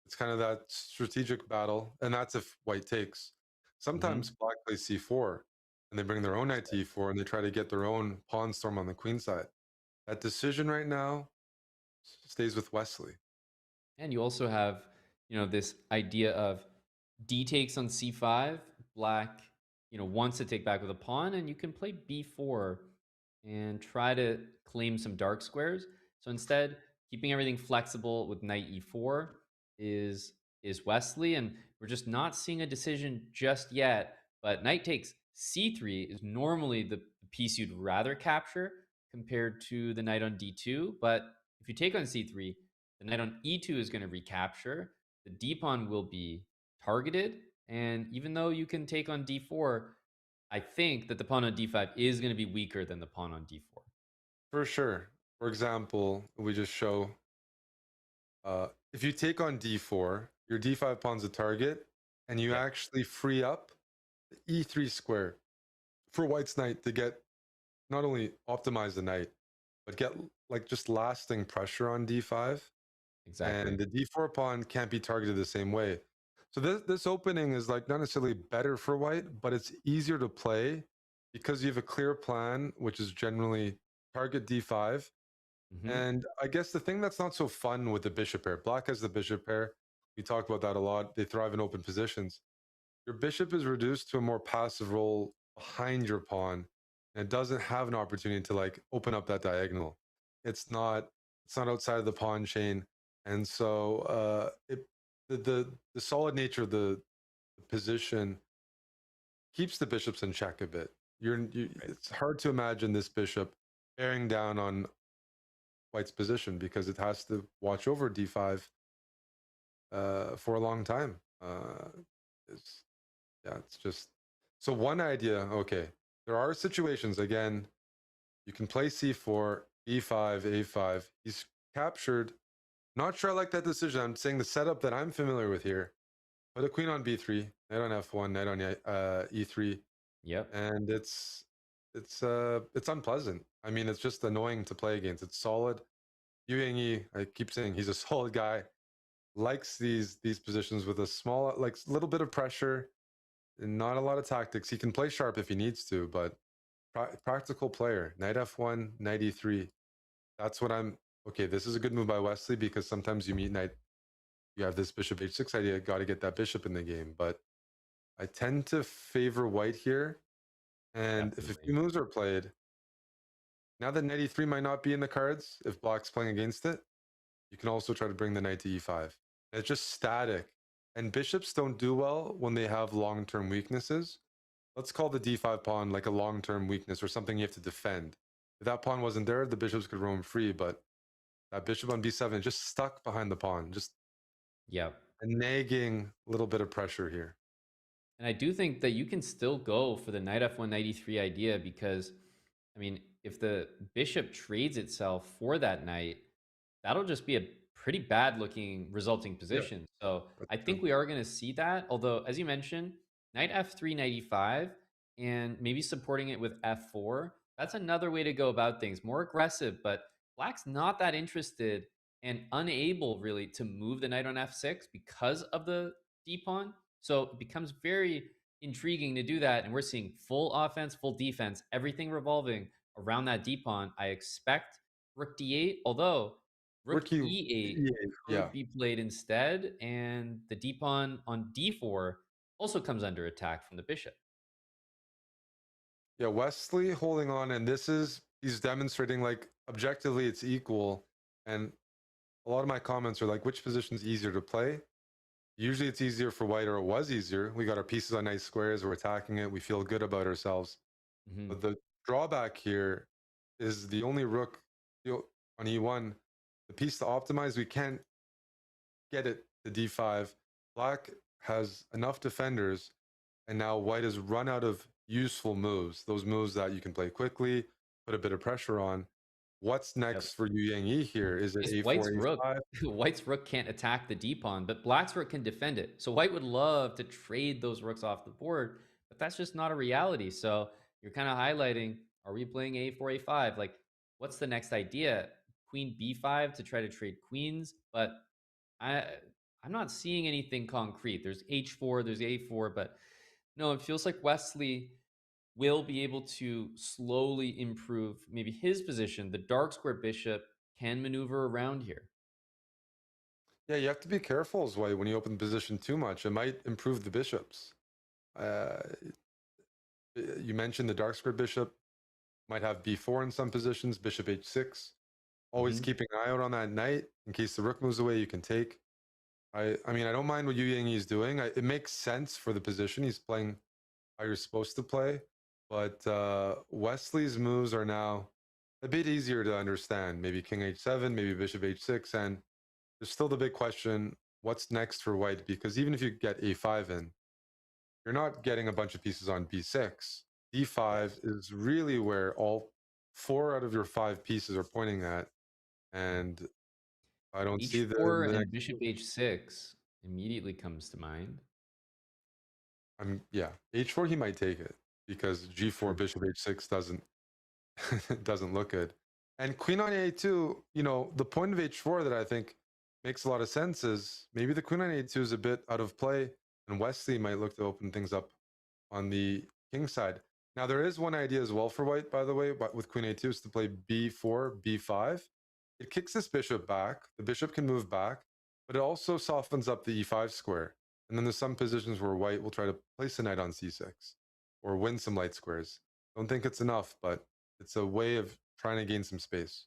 it's kind of that strategic battle, and that's if white takes. Sometimes black plays c4, and they bring their own knight to e4, and they try to get their own pawn storm on the queen side. That decision right now stays with Wesley. And you also have, this idea of d takes on c5. Black, wants to take back with a pawn, and you can play b4 and try to claim some dark squares. So instead, keeping everything flexible with knight e4 is Wesley, and we're just not seeing a decision just yet. But knight takes c3 is normally the piece you'd rather capture compared to the knight on d2. But if you take on c3, the knight on e2 is going to recapture. The d pawn will be targeted, and even though you can take on d4, I think that the pawn on d5 is going to be weaker than the pawn on d4. For sure. For example, we just show if you take on d4, your d5 pawn's a target, and you actually free up the e3 square for white's knight to get not only optimize the knight, but get like just lasting pressure on d5. Exactly. And the d4 pawn can't be targeted the same way. So this opening is like not necessarily better for white, but it's easier to play because you have a clear plan, which is generally target d5. And I guess the thing that's not so fun with the bishop pair, black has the bishop pair. We talk about that a lot. They thrive in open positions. Your bishop is reduced to a more passive role behind your pawn, and it doesn't have an opportunity to like open up that diagonal. It's not outside of the pawn chain, and so the solid nature of the position keeps the bishops in check a bit. It's hard to imagine this bishop bearing down on white's position because it has to watch over d5 for a long time. It's just so one idea. Okay, there are situations again. You can play c4, e5, a5. He's captured. Not sure I like that decision. I'm saying the setup that I'm familiar with here. Put a queen on b3, knight on f1, knight on e3. Yep. And it's unpleasant. I mean, it's just annoying to play against. It's solid. Yu Yangyi, I keep saying he's a solid guy. Likes these positions with a small, like little bit of pressure and not a lot of tactics. He can play sharp if he needs to, but practical player. Knight f1, knight e3. That's what I'm. Okay, this is a good move by Wesley because sometimes you meet knight. You have this bishop h6 idea. Got to get that bishop in the game, but I tend to favor white here. And if a few moves are played, now that knight e3 might not be in the cards, if black's playing against it, you can also try to bring the knight to e5. It's just static. And bishops don't do well when they have long-term weaknesses. Let's call the d5 pawn like a long-term weakness or something you have to defend. If that pawn wasn't there, the bishops could roam free, but that bishop on b7 is just stuck behind the pawn, just a nagging little bit of pressure here. And I do think that you can still go for the knight f1, knight e3 idea because, I mean, if the bishop trades itself for that knight, that'll just be a pretty bad looking resulting position. So I think we are going to see that. Although, as you mentioned, knight f3, knight e5, and maybe supporting it with f4, that's another way to go about things. More aggressive, but black's not that interested and unable really to move the knight on f6 because of the d pawn. So it becomes very intriguing to do that. And we're seeing full offense, full defense, everything revolving around that d pawn. I expect rook d8, although rook e8 could be played instead, and the d pawn on d4 also comes under attack from the bishop. Yeah, Wesley holding on, and he's demonstrating like objectively it's equal. And a lot of my comments are like, which position's easier to play? Usually it's easier for white, or it was easier. We got our pieces on nice squares, we're attacking it, we feel good about ourselves. But the drawback here is the only rook on e1, the piece to optimize, we can't get it to d5. Black has enough defenders, and now white has run out of useful moves, those moves that you can play quickly, put a bit of pressure on. What's next for Yu Yang Yi here? Is it Because White's A4, rook, A5? White's rook can't attack the D pawn, but Black's rook can defend it. So White would love to trade those rooks off the board, but that's just not a reality. So you're kind of highlighting: are we playing A4, A5? Like, what's the next idea? Queen B5 to try to trade queens, but I I'm not seeing anything concrete. There's H4, there's A4, but no, it feels like Wesley will be able to slowly improve maybe his position. The dark square bishop can maneuver around here. Yeah, you have to be careful as White when you open the position too much. It might improve the bishops. Uh, you mentioned the dark square bishop might have B4 in some positions, bishop H6. Always keeping an eye out on that knight in case the rook moves away. You can take. I mean, I don't mind what Yu Yang is doing. It makes sense for the position. He's playing how you're supposed to play. But Wesley's moves are now a bit easier to understand. Maybe king H7, maybe bishop H6. And there's still the big question, what's next for White? Because even if you get A5 in, you're not getting a bunch of pieces on B6. D5 is really where all 4 out of your 5 pieces are pointing at. And I don't see H4 the and next. bishop H6 immediately comes to mind. Yeah, H4 he might take it because G4 bishop H6 doesn't look good. And queen on A2, you know, the point of H4 that I think makes a lot of sense is maybe the queen on A2 is a bit out of play, and Wesley might look to open things up on the king side. Now, there is one idea as well for White, by the way, with queen A2 is to play B4, B5. It kicks this bishop back. The bishop can move back, but it also softens up the E5 square. And then there's some positions where White will try to place a knight on C6 or win some light squares. Don't think it's enough, but it's a way of trying to gain some space.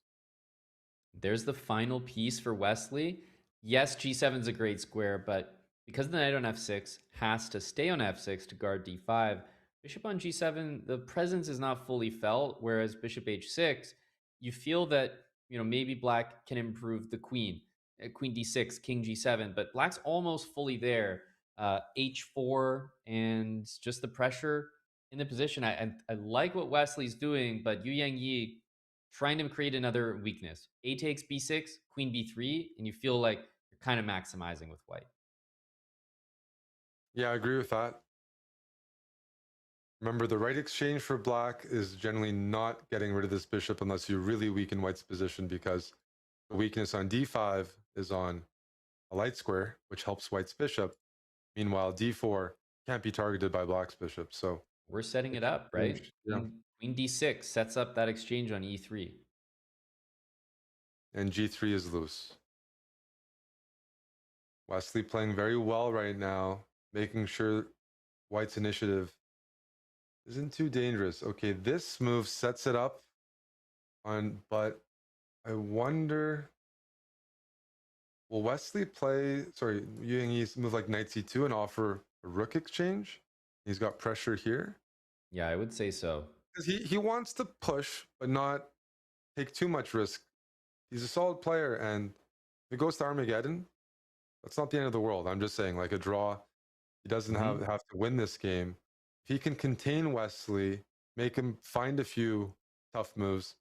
There's the final piece for Wesley. Yes, G7 is a great square, but because the knight on F6 has to stay on F6 to guard D5, bishop on G7, the presence is not fully felt, whereas bishop H6, you feel that, you know, maybe Black can improve the queen. Queen D6, King G7, but Black's almost fully there. H4 and just the pressure in the position. I like what Wesley's doing, but Yu Yang Yi trying to create another weakness. A takes B6, Queen B3, and you feel like you're kind of maximizing with White. Yeah, I agree with that. Remember, the right exchange for Black is generally not getting rid of this bishop unless you really weaken White's position, because the weakness on D5 is on a light square, which helps White's bishop. Meanwhile, D4 can't be targeted by Black's bishop. So we're setting it up, right? Yeah. Queen D6 sets up that exchange on E3. And G3 is loose. Wesley playing very well right now, making sure White's initiative isn't too dangerous. Okay, this move sets it up on, but I wonder, will Wesley play, sorry, Yu Yang move like knight C2 and offer a rook exchange? He's got pressure here. Yeah, I would say so. Because he wants to push, but not take too much risk. He's a solid player, and if it goes to Armageddon, that's not the end of the world. I'm just saying, like a draw, he doesn't have to win this game. If he can contain Wesley, make him find a few tough moves,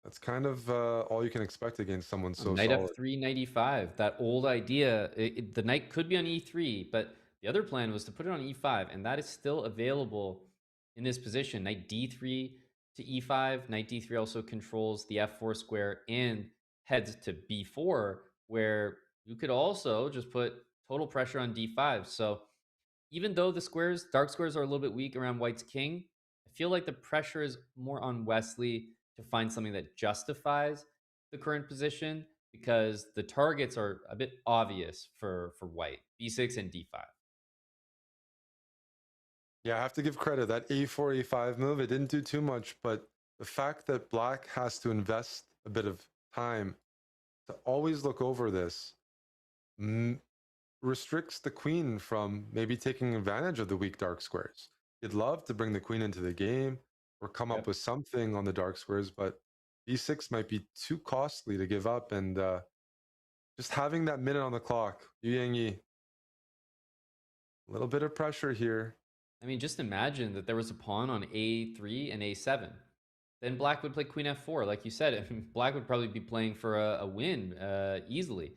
that's kind of all you can expect against someone so Knight solid. F3, Knight E5. That old idea, the knight could be on E3, but the other plan was to put it on E5, and that is still available in this position. Knight D3 to E5. Knight D3 also controls the F4 square and heads to B4, where you could also just put total pressure on D5. So even though the squares, dark squares, are a little bit weak around White's king, I feel like the pressure is more on Wesley to find something that justifies the current position, because the targets are a bit obvious for White, B6 and D5. Yeah, I have to give credit. That A4, A5 move, it didn't do too much, but the fact that Black has to invest a bit of time to always look over this restricts the queen from maybe taking advantage of the weak dark squares. You'd love to bring the queen into the game or come up with something on the dark squares, but B6 might be too costly to give up. And just having that minute on the clock, Yu Yang Yi, a little bit of pressure here. I mean, just imagine that there was a pawn on A3 and A7. then black would play queen f4. Like you said, black would probably be playing for a win easily.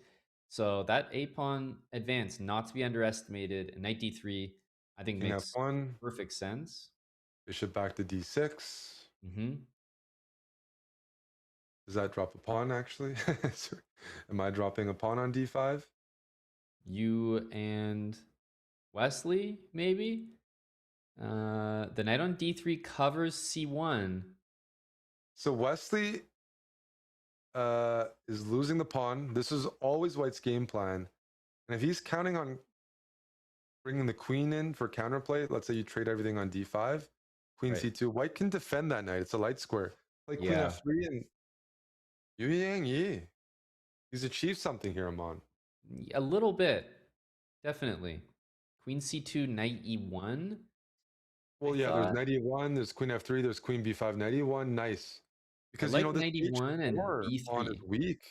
So that a-pawn advance, not to be underestimated. Knight d3, I think King makes f1. perfect sense. Bishop back to d6. Mm-hmm. Does that drop a pawn, actually? Am I dropping a pawn on d5? You and Wesley, maybe? The knight on d3 covers c1. So Wesley is losing the pawn. This is always White's game plan. And if he's counting on bringing the queen in for counterplay, let's say you trade everything on d5, queen c2, White can defend that knight. It's a light square. Like queen f3 and Yu Yang Yi. He's achieved something here, Amon. A little bit. Definitely. Queen c2, knight e1. Well, yeah, there's knight e1, there's queen f3, there's queen b5, knight e1. Nice. Because, like you know, this knight e1 and pawn is b3. weak.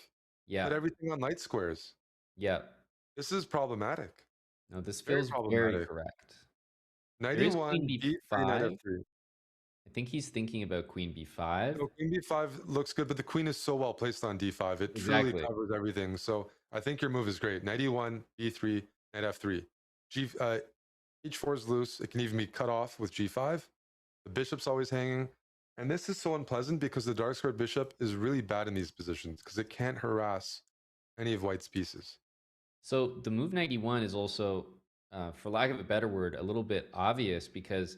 Yeah. Put everything on light squares. Yeah. This is problematic. No, this feels very correct. Knight There is e1, queen b3, knight b5. f3. I think he's thinking about queen b5. No, queen b5 looks good, but the queen is so well placed on d5. It truly covers everything. So I think your move is great. Knight e1, b3, knight f3. h4 is loose. It can even be cut off with g5. The bishop's always hanging. And this is so unpleasant because the dark squared bishop is really bad in these positions because it can't harass any of White's pieces. So the move knight e1 is also, for lack of a better word, a little bit obvious because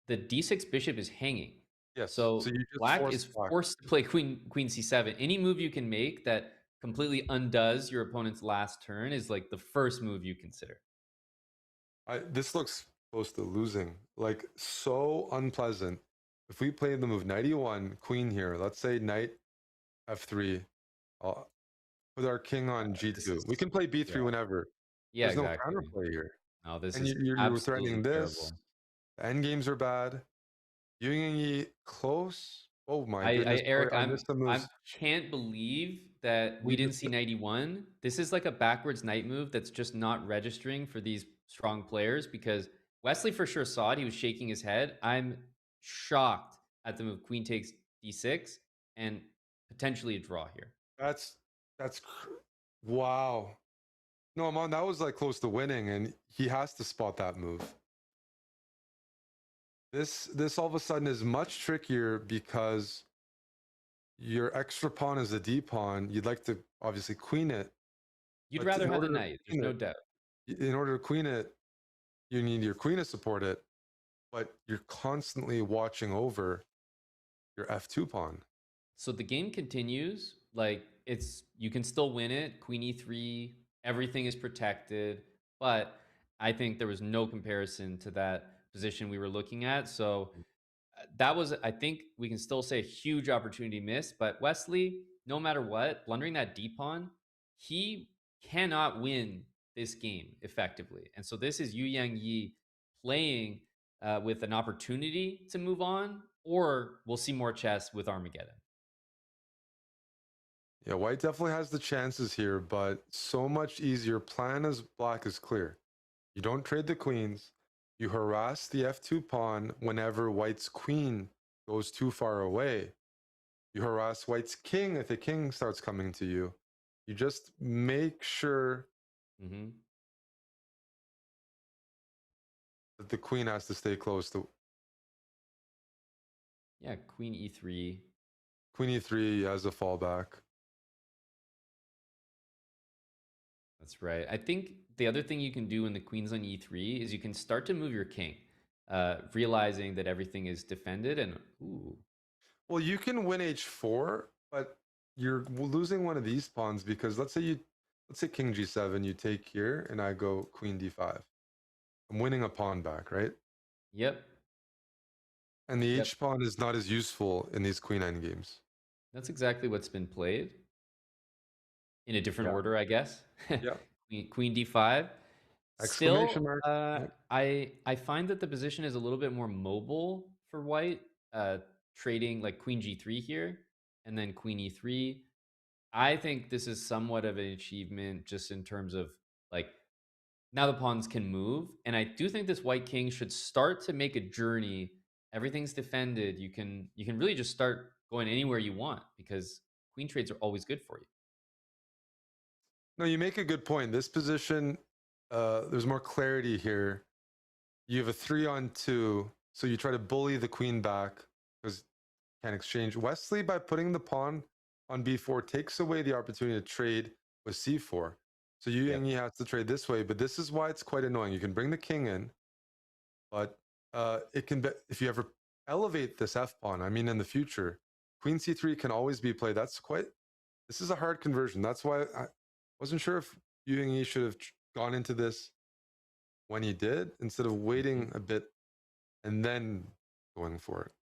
the d6 bishop is hanging. Yes. So you just black is forced to play queen c7. Any move you can make that completely undoes your opponent's last turn is like the first move you consider. This looks close to losing. Like, so unpleasant. If we play the move knight e1, queen here, let's say knight f3, with our king on g2. We can play b3 whenever. Yeah, There's exactly. no counterplay here. No, this and is you're threatening this. terrible. The endgames are bad. Yu and Yi close. Oh my goodness. Eric, I can't believe that we didn't see knight e1. This is like a backwards knight move that's just not registering for these strong players because Wesley for sure saw it. He was shaking his head. I'm shocked at the move queen takes d6 and potentially a draw here. Wow. No, Amon, that was like close to winning, and he has to spot that move. This all of a sudden is much trickier because your extra pawn is a d pawn. You'd like to obviously queen it. You'd rather have the knight, there's no doubt. In order to queen it, you need your queen to support it, but you're constantly watching over your f2 pawn. So the game continues. Like you can still win it. Queen e3, everything is protected, but I think there was no comparison to that position we were looking at. So that was, I think we can still say a huge opportunity missed, but Wesley, no matter what, blundering that d pawn, he cannot win this game effectively. And so this is Yu Yang Yi playing with an opportunity to move on, or we'll see more chess with Armageddon. Yeah, White definitely has the chances here, but so much easier. Plan as black is clear. You don't trade the queens. You harass the f2 pawn whenever White's queen goes too far away. You harass White's king if the king starts coming to you. You just make sure that the queen has to stay close to. Yeah, queen e3. Queen e3 as a fallback. That's right. I think the other thing you can do when the queen's on e3 is you can start to move your king, realizing that everything is defended and ooh. Well, you can win h4, but you're losing one of these pawns because let's say king g7, you take here and I go queen d5. I'm winning a pawn back, right? Yep. And the h pawn is not as useful in these queen endgames. That's exactly what's been played. In a different order, I guess. Yeah. Queen d5. Still, I find that the position is a little bit more mobile for White, trading like queen g3 here, and then queen e3. I think this is somewhat of an achievement just in terms of like now the pawns can move, and I do think this White king should start to make a journey. Everything's defended. You can really just start going anywhere you want because queen trades are always good for you. No, you make a good point. This position, there's more clarity here. You have a 3-on-2, so you try to bully the queen back because you can't exchange. Wesley, by putting the pawn on b4, takes away the opportunity to trade with c4. So Yu Yang has to trade this way, but this is why it's quite annoying. You can bring the king in, but it can be, if you ever elevate this f pawn, I mean in the future, queen c3 can always be played. This is a hard conversion. That's why I wasn't sure if Yu Yang should have gone into this when he did instead of waiting a bit and then going for it.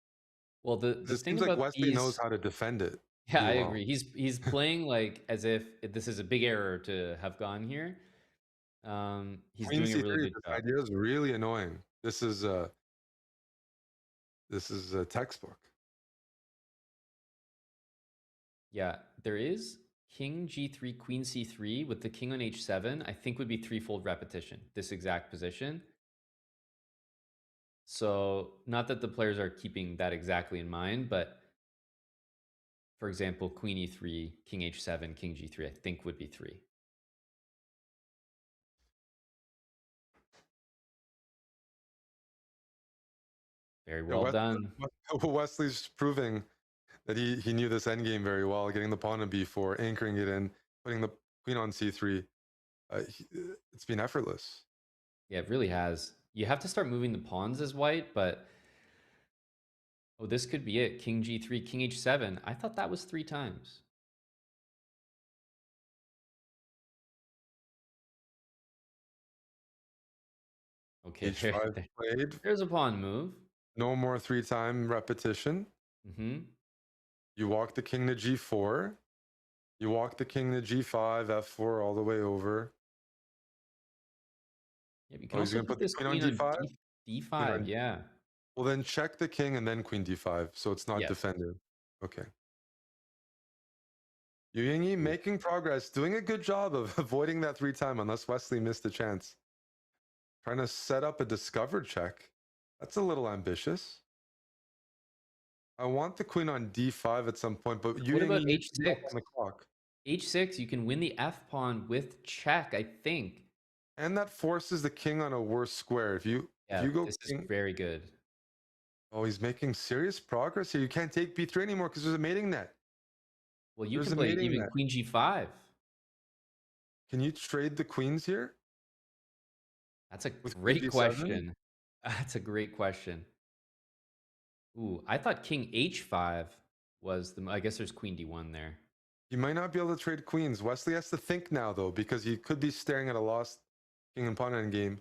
Well, the It thing seems like about Wesley these, knows how to defend it. yeah, I pretty well. agree. He's playing like as if this is a big error to have gone here. He's Queen doing a really c3, good this job. idea is really annoying. This is a textbook. Yeah, there is king g3, queen c3 with the king on h7. I think would be threefold repetition, this exact position. So not that the players are keeping that exactly in mind, but for example, queen e3, king h7, king g3, I think would be 3. Very well done. Wesley's proving that he knew this endgame very well, getting the pawn on b4, anchoring it in, putting the queen on c3. It's been effortless. Yeah, it really has. You have to start moving the pawns as white, but oh, this could be it. King g3, king h7. I thought that was 3 times. Okay, h5 played. There's a pawn move. No more 3-time repetition. You walk the king to g4. You walk the king to g5, f4, all the way over. Yeah, you can also put this queen on d5. d5, yeah. Well, then check the king and then queen d5, so it's not Yes. defended. Okay. Yu Yang making progress, doing a good job of avoiding that 3-time, unless Wesley missed a chance. Trying to set up a discover check. That's a little ambitious. I want the queen on d5 at some point, but what about needs to h6? stop on the clock. h6, you can win the f pawn with check, I think. And that forces the king on a worse square. If you go this king, is very good. Oh, he's making serious progress here. You can't take b3 anymore because there's a mating net. Well, you There's can a play mating even net. queen g5. Can you trade the queens here? That's a With great queen d7? question. That's a great question. Ooh, I thought king h5 was the... I guess there's queen d1 there. You might not be able to trade queens. Wesley has to think now, though, because he could be staring at a lost king and pawn endgame.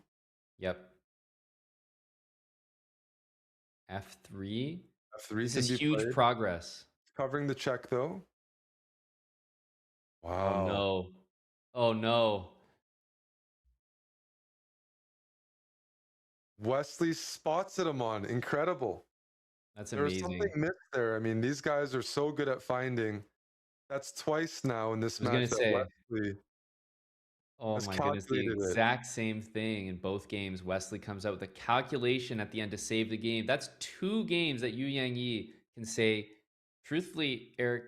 Yep. f3. F3 This can is be huge played. progress. Covering the check, though. Wow. Oh, no. Oh, no. Wesley spots it him on. Incredible. That's There's amazing. something missed there. I mean, these guys are so good at finding. That's twice now in this I was match gonna that say, Wesley oh has my goodness, the calculated it. exact same thing in both games. Wesley comes out with a calculation at the end to save the game. That's 2 games that Yu Yang can say, truthfully, Eric,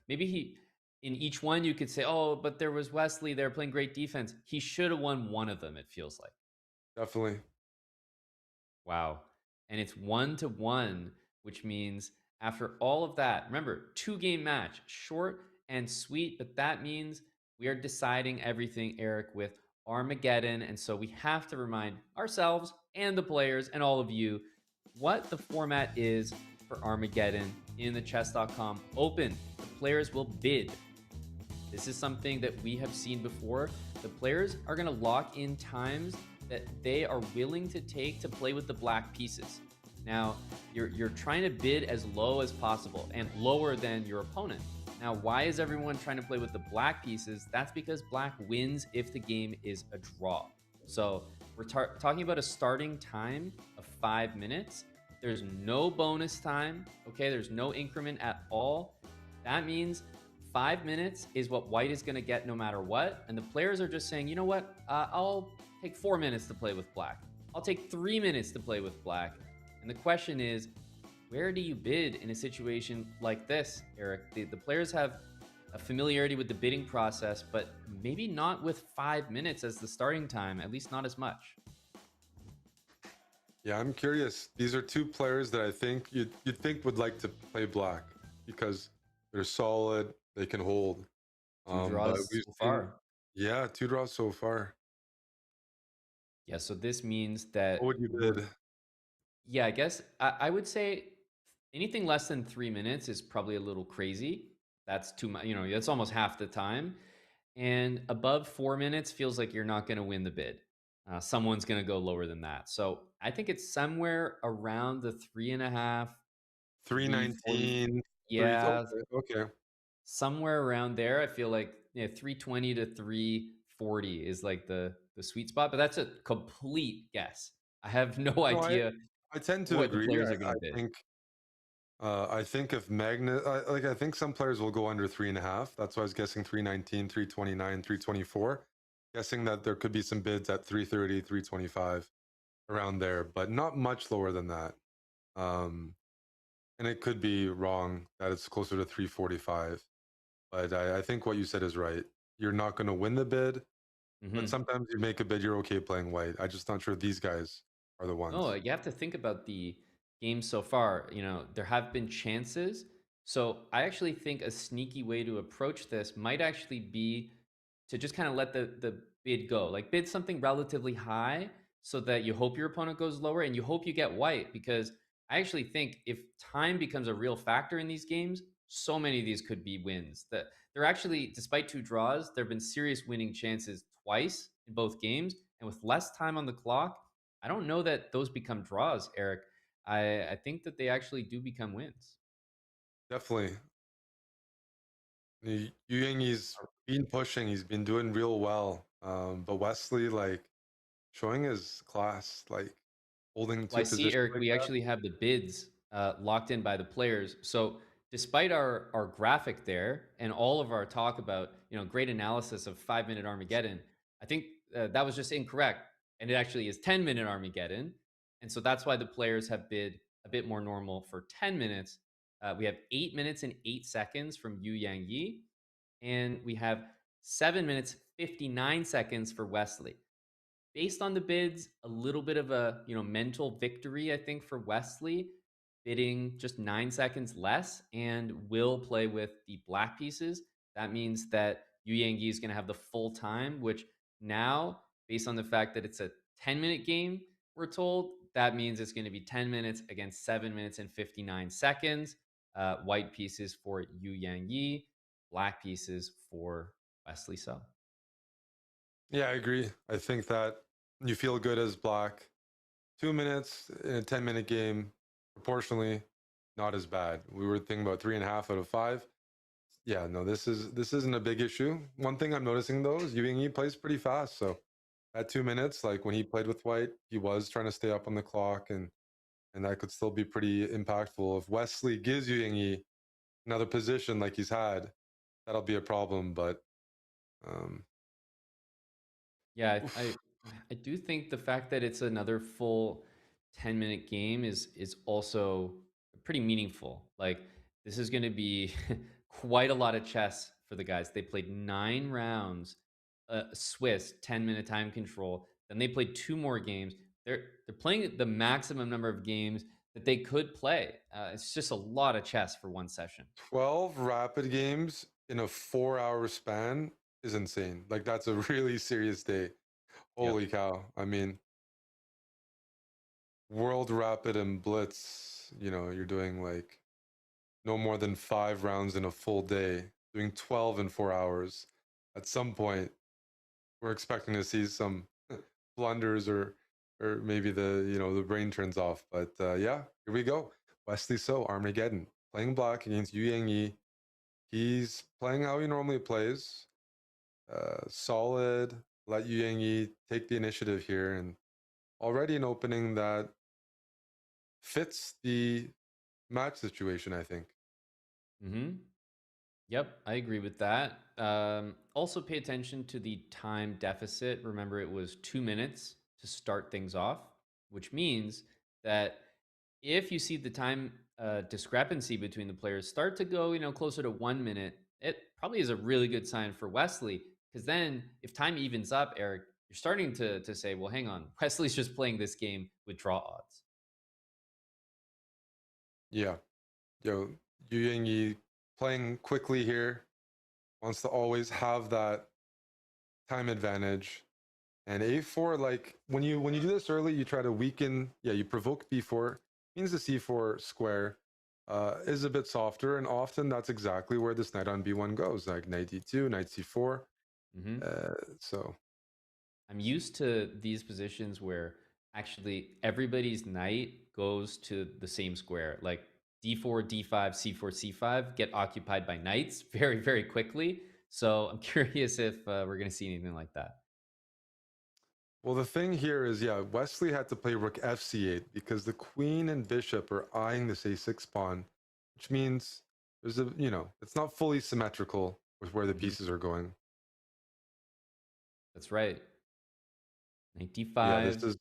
maybe he, in each one you could say, oh, but there was Wesley there playing great defense. He should have won one of them, it feels like. Definitely. Wow. And it's 1-1, which means after all of that, remember, 2-game match, short and sweet, but that means we are deciding everything, Eric, with Armageddon. And so we have to remind ourselves and the players and all of you what the format is for Armageddon in the chess.com Open. The players will bid. This is something that we have seen before. The players are going to lock in times that they are willing to take to play with the black pieces. Now, you're trying to bid as low as possible and lower than your opponent. Now, why is everyone trying to play with the black pieces? That's because black wins if the game is a draw. So we're talking about a starting time of 5 minutes. There's no bonus time, okay? There's no increment at all. That means 5 minutes is what white is gonna get no matter what. And the players are just saying, you know what? I'll take 4 minutes to play with black. I'll take 3 minutes to play with black. And the question is, where do you bid in a situation like this, Eric? The players have a familiarity with the bidding process, but maybe not with 5 minutes as the starting time, at least not as much. Yeah, I'm curious. These are two players that I think you'd think would like to play black because they're solid, they can hold. Two But draws we've so seen, far. yeah, two draws so far. Yeah, so this means What that would you we're, bid? yeah, I guess I would say anything less than 3 minutes is probably a little crazy. That's too much, that's almost half the time. And above 4 minutes feels like you're not going to win the bid. Someone's going to go lower than that. So I think it's somewhere around the 3.5, 340. 319, three. Yeah, Okay, okay. somewhere around there. I feel like 320 to 340 is like the sweet spot, but that's a complete guess. I have no No, idea I tend to what the agree. players are going to bid. I think if I think some players will go under 3.5. That's why I was guessing 319, 329, 324. Guessing that there could be some bids at 330, 325 around there, but not much lower than that. And it could be wrong that it's closer to 345. But I think what you said is right. You're not going to win the bid, but sometimes you make a bid, you're okay playing white. I'm just not sure these guys are the ones. No, you have to think about the game so far. There have been chances. So I actually think a sneaky way to approach this might actually be to just kind of let the bid go. Like bid something relatively high so that you hope your opponent goes lower and you hope you get white. Because I actually think if time becomes a real factor in these games, so many of these could be wins. That they're actually, despite two draws, there have been serious winning chances twice in both games. And with less time on the clock, I don't know that those become draws, Eric. I think that they actually do become wins. Definitely. Yang, he's been pushing, he's been doing real well. But Wesley, like, showing his class, like holding Well, I two see, positions Eric, like we that. actually have the bids locked in by the players. So despite our graphic there and all of our talk about, great analysis of 5 minute Armageddon, I think that was just incorrect. And it actually is 10 minute Armageddon. And so that's why the players have bid a bit more normal for 10 minutes. We have 8 minutes and 8 seconds from Yu Yang Yi. And we have 7 minutes, 59 seconds for Wesley. Based on the bids, a little bit of a mental victory, I think, for Wesley, bidding just 9 seconds less and will play with the black pieces. That means that Yu Yang is going to have the full time, which now, based on the fact that it's a 10-minute game, we're told that means it's going to be 10 minutes against 7 minutes and 59 seconds. White pieces for Yu Yang Yi, black pieces for Wesley So. Yeah, I agree. I think that you feel good as black. 2 minutes in a 10-minute game, proportionally, not as bad. We were thinking about 3.5 out of 5. Yeah, no, this isn't a big issue. One thing I'm noticing though is Ewing plays pretty fast. So at 2 minutes, like when he played with White, he was trying to stay up on the clock, and that could still be pretty impactful. If Wesley gives Ewing another position like he's had, that'll be a problem. But Yeah, I do think the fact that it's another full 10-minute game is also pretty meaningful. Like this is going to be quite a lot of chess for the guys. They played 9 rounds, Swiss 10-minute time control. Then they played 2 more games. They're playing the maximum number of games that they could play. It's just a lot of chess for one session. 12 rapid games in a 4-hour span is insane. Like that's a really serious day. Holy cow. I mean, World Rapid and Blitz, you're doing like no more than 5 rounds in a full day, doing 12 in 4 hours. At some point, we're expecting to see some blunders or maybe the brain turns off. But yeah, here we go. Wesley So, Armageddon, playing black against Yu Yang Yi. He's playing how he normally plays. Solid. Let Yu Yang Yi take the initiative here, and already an opening that fits the match situation, I think. Yep, I agree with that. Also, pay attention to the time deficit. Remember, it was 2 minutes to start things off, which means that if you see the time discrepancy between the players start to go, closer to 1 minute, it probably is a really good sign for Wesley. Because then, if time evens up, Eric, you're starting to say, well, hang on, Wesley's just playing this game with draw odds. Yeah. Yo, Yu Yingyi playing quickly here, wants to always have that time advantage. And a4, like when you do this early, you try to weaken. Yeah, you provoke b4. Means the c4 square is a bit softer, and often that's exactly where this knight on b1 goes, like knight d2, knight c4. So I'm used to these positions where actually everybody's knight goes to the same square, like d4, d5, c4, c5 get occupied by knights very, very quickly. So I'm curious if we're going to see anything like that. well, the thing here is, yeah, Wesley had to play rook fc8 because the queen and bishop are eyeing this a6 pawn, which means there's a, it's not fully symmetrical with where the pieces are going. That's right. Knight d5. Yeah, this is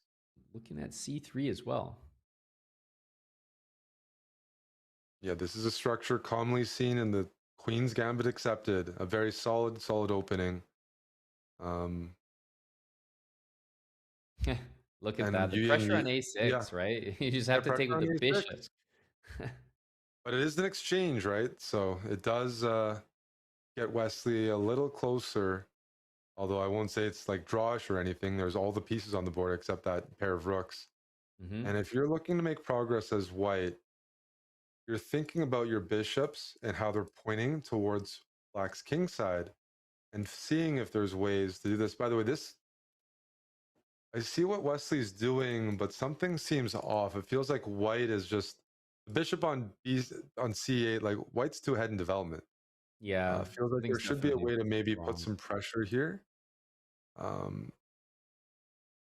looking at c3 as well. Yeah, this is a structure commonly seen in the Queen's Gambit accepted. A very solid opening. Look at that. The pressure on a6, right? You just have to take with the bishop. But it is an exchange, right? So it does get Wesley a little closer. Although I won't say it's like drawish or anything. There's all the pieces on the board except that pair of rooks. And if you're looking to make progress as white, you're thinking about your bishops and how they're pointing towards Black's king side and seeing if there's ways to do this. By the way, I see what Wesley's doing, but something seems off. It feels like white is just the bishop on c8, like white's too ahead in development. Yeah. Feels like there should be a way to maybe put some pressure here.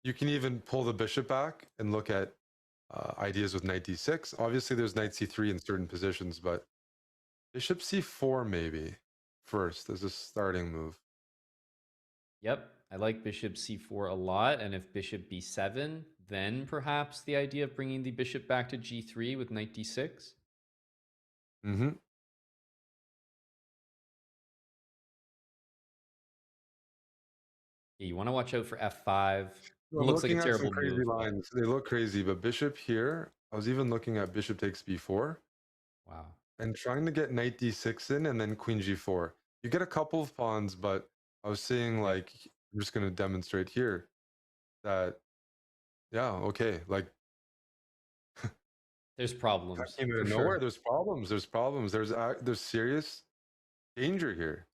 You can even pull the bishop back and look at ideas with knight d6. Obviously, there's knight c3 in certain positions, but bishop c4 maybe first as a starting move. Yep, I like bishop c4 a lot. And if bishop b7, then perhaps the idea of bringing the bishop back to g3 with knight d6. Mm-hmm. Yeah, you want to watch out for f5. Well, looks like a looking at terrible some crazy move. lines. They look crazy, but bishop here, I was even looking at bishop takes b4. Wow. And trying to get knight d6 in and then queen g4. You get a couple of pawns, but I was seeing, like, I'm just going to demonstrate here that, yeah, okay, like, there's problems. Came out of nowhere. There's problems. There's serious danger here.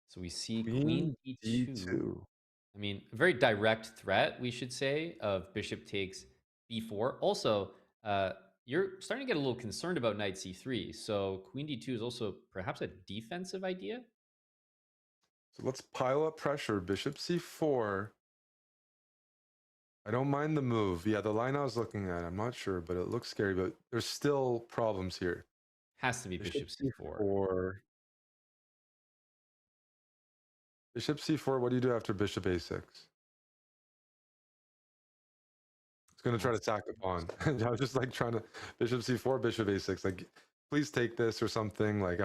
So we see queen d2. I mean, a very direct threat, we should say, of bishop takes b4. Also, you're starting to get a little concerned about knight c3. So queen d2 is also perhaps a defensive idea. So let's pile up pressure. Bishop c4. I don't mind the move. Yeah, the line I was looking at, I'm not sure, but it looks scary. But there's still problems here. Has to be bishop c4. Bishop c4, what do you do after bishop a6? It's going to try to attack the pawn. I was just like trying to bishop c4, bishop a6. Like, please take this or something. Like,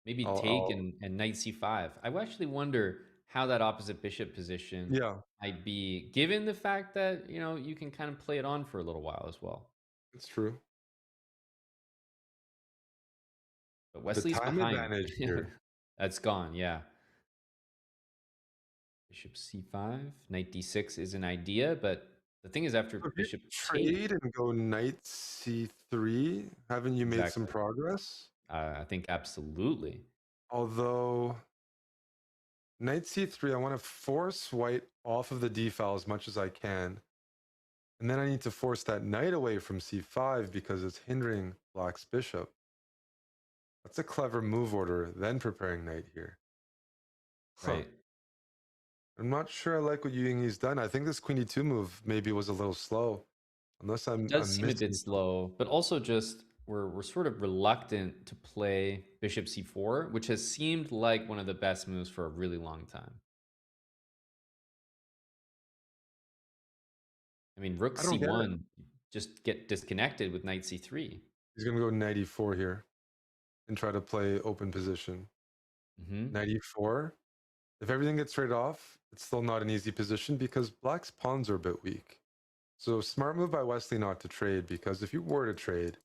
maybe take and knight c5. I actually wonder how that opposite bishop position might be, given the fact that, you can kind of play it on for a little while as well. It's true. But Wesley's the time behind. Advantage here. That's gone, yeah. Bishop c5, knight d6 is an idea, but the thing is, after bishop trade and go knight c3, haven't you made some progress? I think absolutely. Although knight c3, I want to force white off of the d file as much as I can. And then I need to force that knight away from c5 because it's hindering Black's bishop. That's a clever move order, then preparing knight here. Right. I'm not sure I like what Yu Yingyi's done. I think this queen e2 move maybe was a little slow. Unless It does seem a bit slow, but also just we're sort of reluctant to play bishop c4, which has seemed like one of the best moves for a really long time. I mean, rook c1, just get disconnected with knight c3. He's going to go knight e4 here and try to play open position. Knight e4. If everything gets traded off, it's still not an easy position because black's pawns are a bit weak. So smart move by Wesley not to trade, because if you were to trade,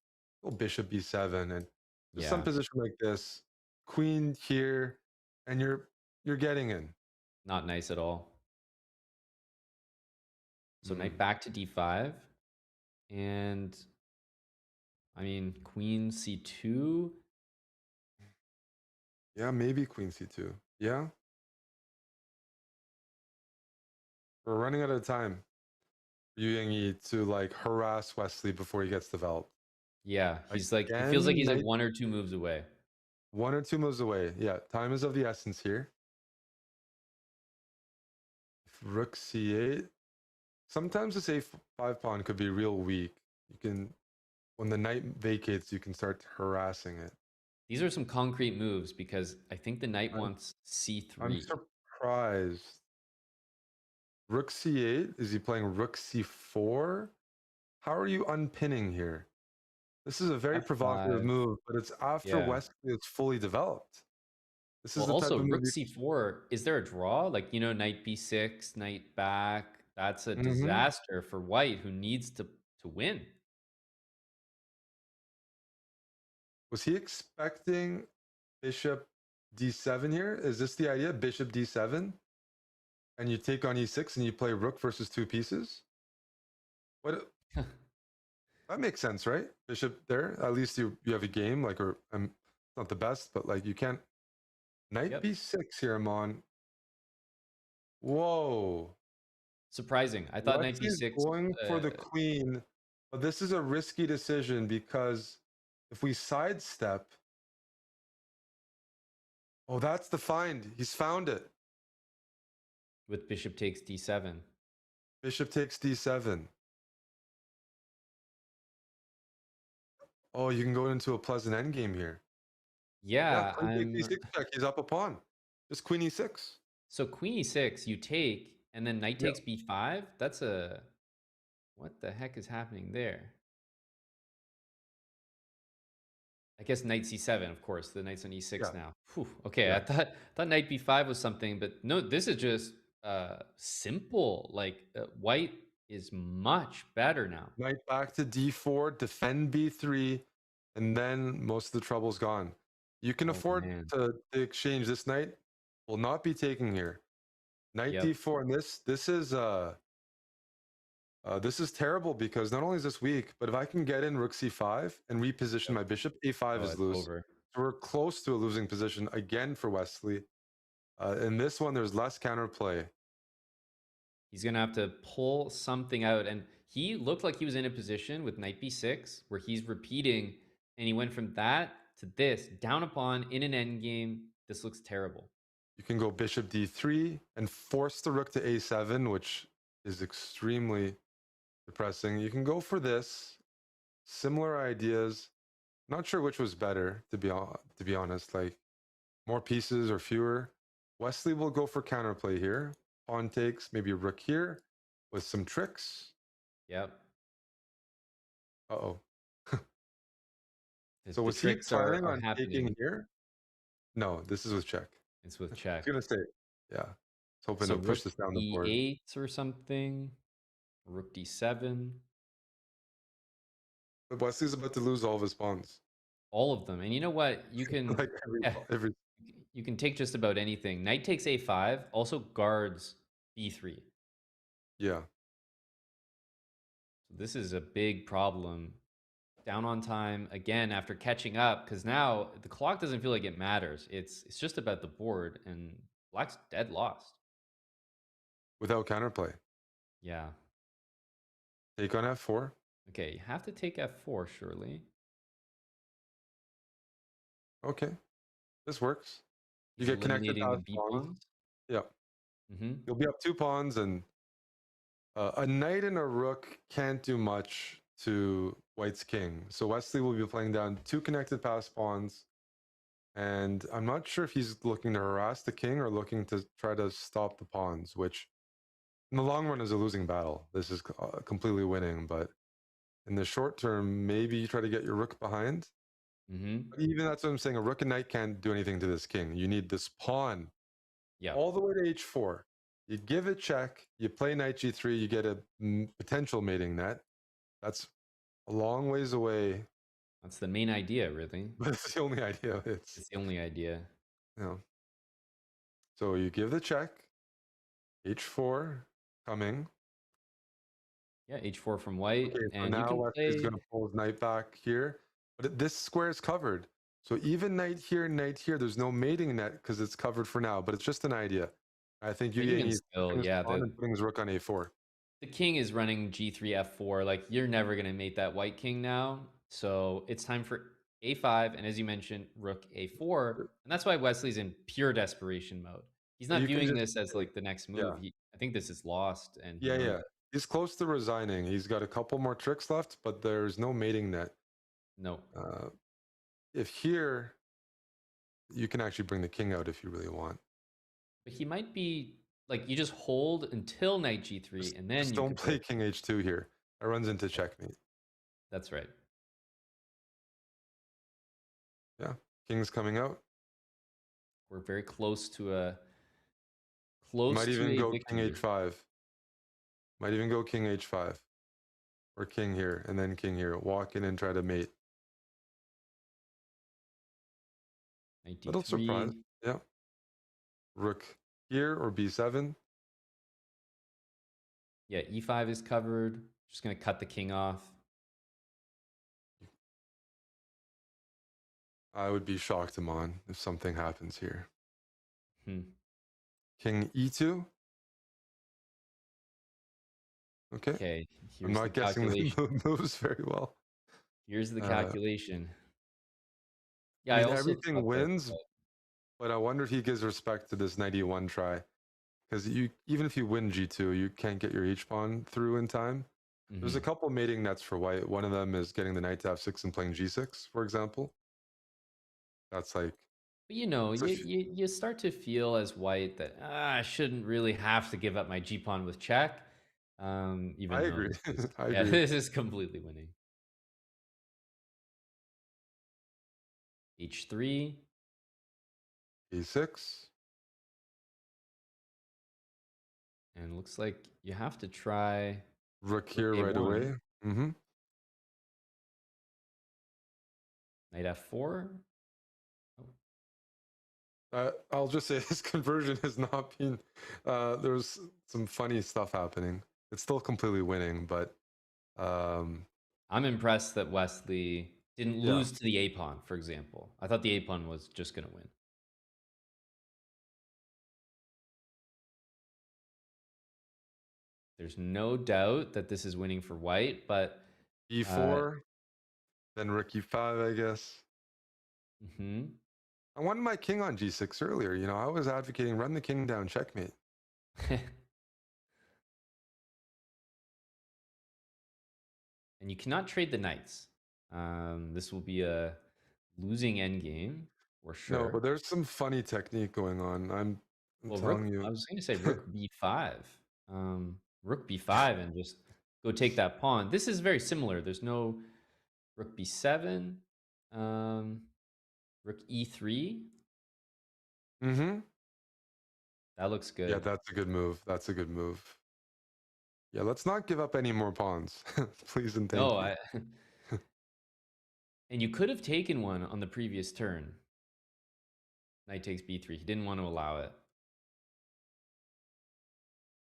little bishop b7 and there's some position like this, queen here, and you're getting in. Not nice at all. So knight back to d5, and I mean queen c2. Yeah, maybe queen c2. Yeah. We're running out of time. Yu Yingyi to like harass Wesley before he gets developed. Yeah, he's like, it feels like he's like 1 or 2 moves away. 1 or 2 moves away. Yeah, time is of the essence here. Rook c8. Sometimes this a5 pawn could be real weak. You can, when the knight vacates, you can start harassing it. These are some concrete moves because I think the knight wants c3. I'm surprised. Rook c8. Is he playing rook c4? How are you unpinning here? This is a very provocative move, but it's after Wesley is fully developed. This is the also type of rook move c4. Is there a draw? Like, you know, knight b6, knight back. That's a disaster for white, who needs to win. Was he expecting bishop d7 here? Is this the idea? Bishop d7? And you take on e6 and you play rook versus 2 pieces? What? That makes sense, right? Bishop there. At least you have a game, like, or not the best, but like you can't. Knight b6 here, Amon. Whoa. Surprising. I thought knight b6 going for the queen, but this is a risky decision because if we sidestep, oh, that's the find. He's found it. With bishop takes d7. Bishop takes d7. Oh, you can go into a pleasant endgame here. Yeah, queen takes e6 check. He's up a pawn. Just queen e6. So queen e6, you take, and then knight takes b5. That's a... What the heck is happening there? I guess knight c7, of course. The knight's on e6 now. Whew. Okay, I thought knight b5 was something, but no, this is just simple. Like, white is much better now. Knight back to d4, defend b3, and then most of the trouble's gone. You can afford to exchange. This knight will not be taken here. Knight d4, and this is terrible because not only is this weak, but if I can get in rook c5 and reposition my bishop, a5 is loose. So we're close to a losing position again for Wesley. In this one, there's less counterplay. He's going to have to pull something out. And he looked like he was in a position with knight b6 where he's repeating, and he went from that to this, down a pawn in an endgame. This looks terrible. You can go bishop d3 and force the rook to a7, which is extremely depressing. You can go for this. Similar ideas. Not sure which was better, to be honest. Like, more pieces or fewer. Wesley will go for counterplay here. Pawn takes, maybe a rook here with some tricks. Yep. Uh-oh. So was he planning on taking here? No, this is with check. It's with check. I was going to say, yeah. I was hoping to push this down the board. E8 or something. Rook d7. But Wesley's about to lose all of his pawns. All of them. And you know what? You can like you can take just about anything. Knight takes a5 also guards b3. Yeah. So this is a big problem. Down on time again after catching up, because now the clock doesn't feel like it matters. It's just about the board, and black's dead lost. Without counterplay. Yeah. Take on f4. Okay, you have to take f4, surely. Okay. This works. You get connected to pawns. Yeah. You'll be up 2 pawns, and a knight and a rook can't do much to white's king. So Wesley will be playing down 2 connected pass pawns. And I'm not sure if he's looking to harass the king or looking to try to stop the pawns, which in the long run is a losing battle. This is completely winning, but In the short term, maybe you try to get your rook behind. But even that's what I'm saying. A rook and knight can't do anything to this king. You need this pawn all the way to h4. You give it check. You play knight g3. You get a potential mating net. That's a long ways away. That's the main idea, really. But it's the only idea. It's the only idea. Yeah. So you give the check. H4 coming. Yeah, h4 from white. Okay, so and now you can Wesley's play... going to pull his knight back here. But this square is covered. So even knight here, there's no mating net because it's covered for now. But it's just an idea. I think Even still, yeah, putting his rook on a4. the king is running g3, f4. Like, you're never going to mate that white king now. So it's time for a5. And as you mentioned, rook a4. And that's why Wesley's in pure desperation mode. He's not viewing this as like the next move. I think this is lost. And Yeah. He's close to resigning. He's got a couple more tricks left, but there's no mating net. No. If here, you can actually bring the king out if you really want. But he might be like, you just hold until knight g3, and then just don't play king h2 here. That runs into checkmate. That's right. Yeah, king's coming out. We're very close to a Might even go victory. king h5. Might even go king h5. Or king here, and then king here. Walk in and try to mate. Little surprise. Yeah. Rook here or b7. Yeah, e5 is covered. Just going to cut the king off. I would be shocked, Amon, if something happens here. King e2. Okay. I'm not guessing the moves very well. Here's the calculation. Yeah, I mean, everything wins, but I wonder if he gives respect to this knight e1 try. Because even if you win g2, you can't get your h-pawn through in time. There's a couple mating nets for white. One of them is getting the knight to f6 and playing g6, for example. That's like... But you start to feel as white that I shouldn't really have to give up my g-pawn with check. I agree. I agree. This is completely winning. h3. e6. And looks like you have to try rook here right away. Knight f4. I'll just say his conversion has not been... there's some funny stuff happening. It's still completely winning, but... I'm impressed that Wesley didn't lose to the a-pawn, for example. I thought the a-pawn was just going to win. There's no doubt that this is winning for white, but... e4, then rook e5, I guess. I wanted my king on g6 earlier. I was advocating run the king down, checkmate. And you cannot trade the knights. This will be a losing endgame, for sure. No, but there's some funny technique going on. I'm telling you. I was going to say rook b5. Rook b5 and just go take that pawn. This is very similar. There's no rook b7. Rook e3. That looks good. Yeah, that's a good move. That's a good move. Yeah, let's not give up any more pawns. Please and thank you. And you could have taken one on the previous turn. Knight takes b3. He didn't want to allow it.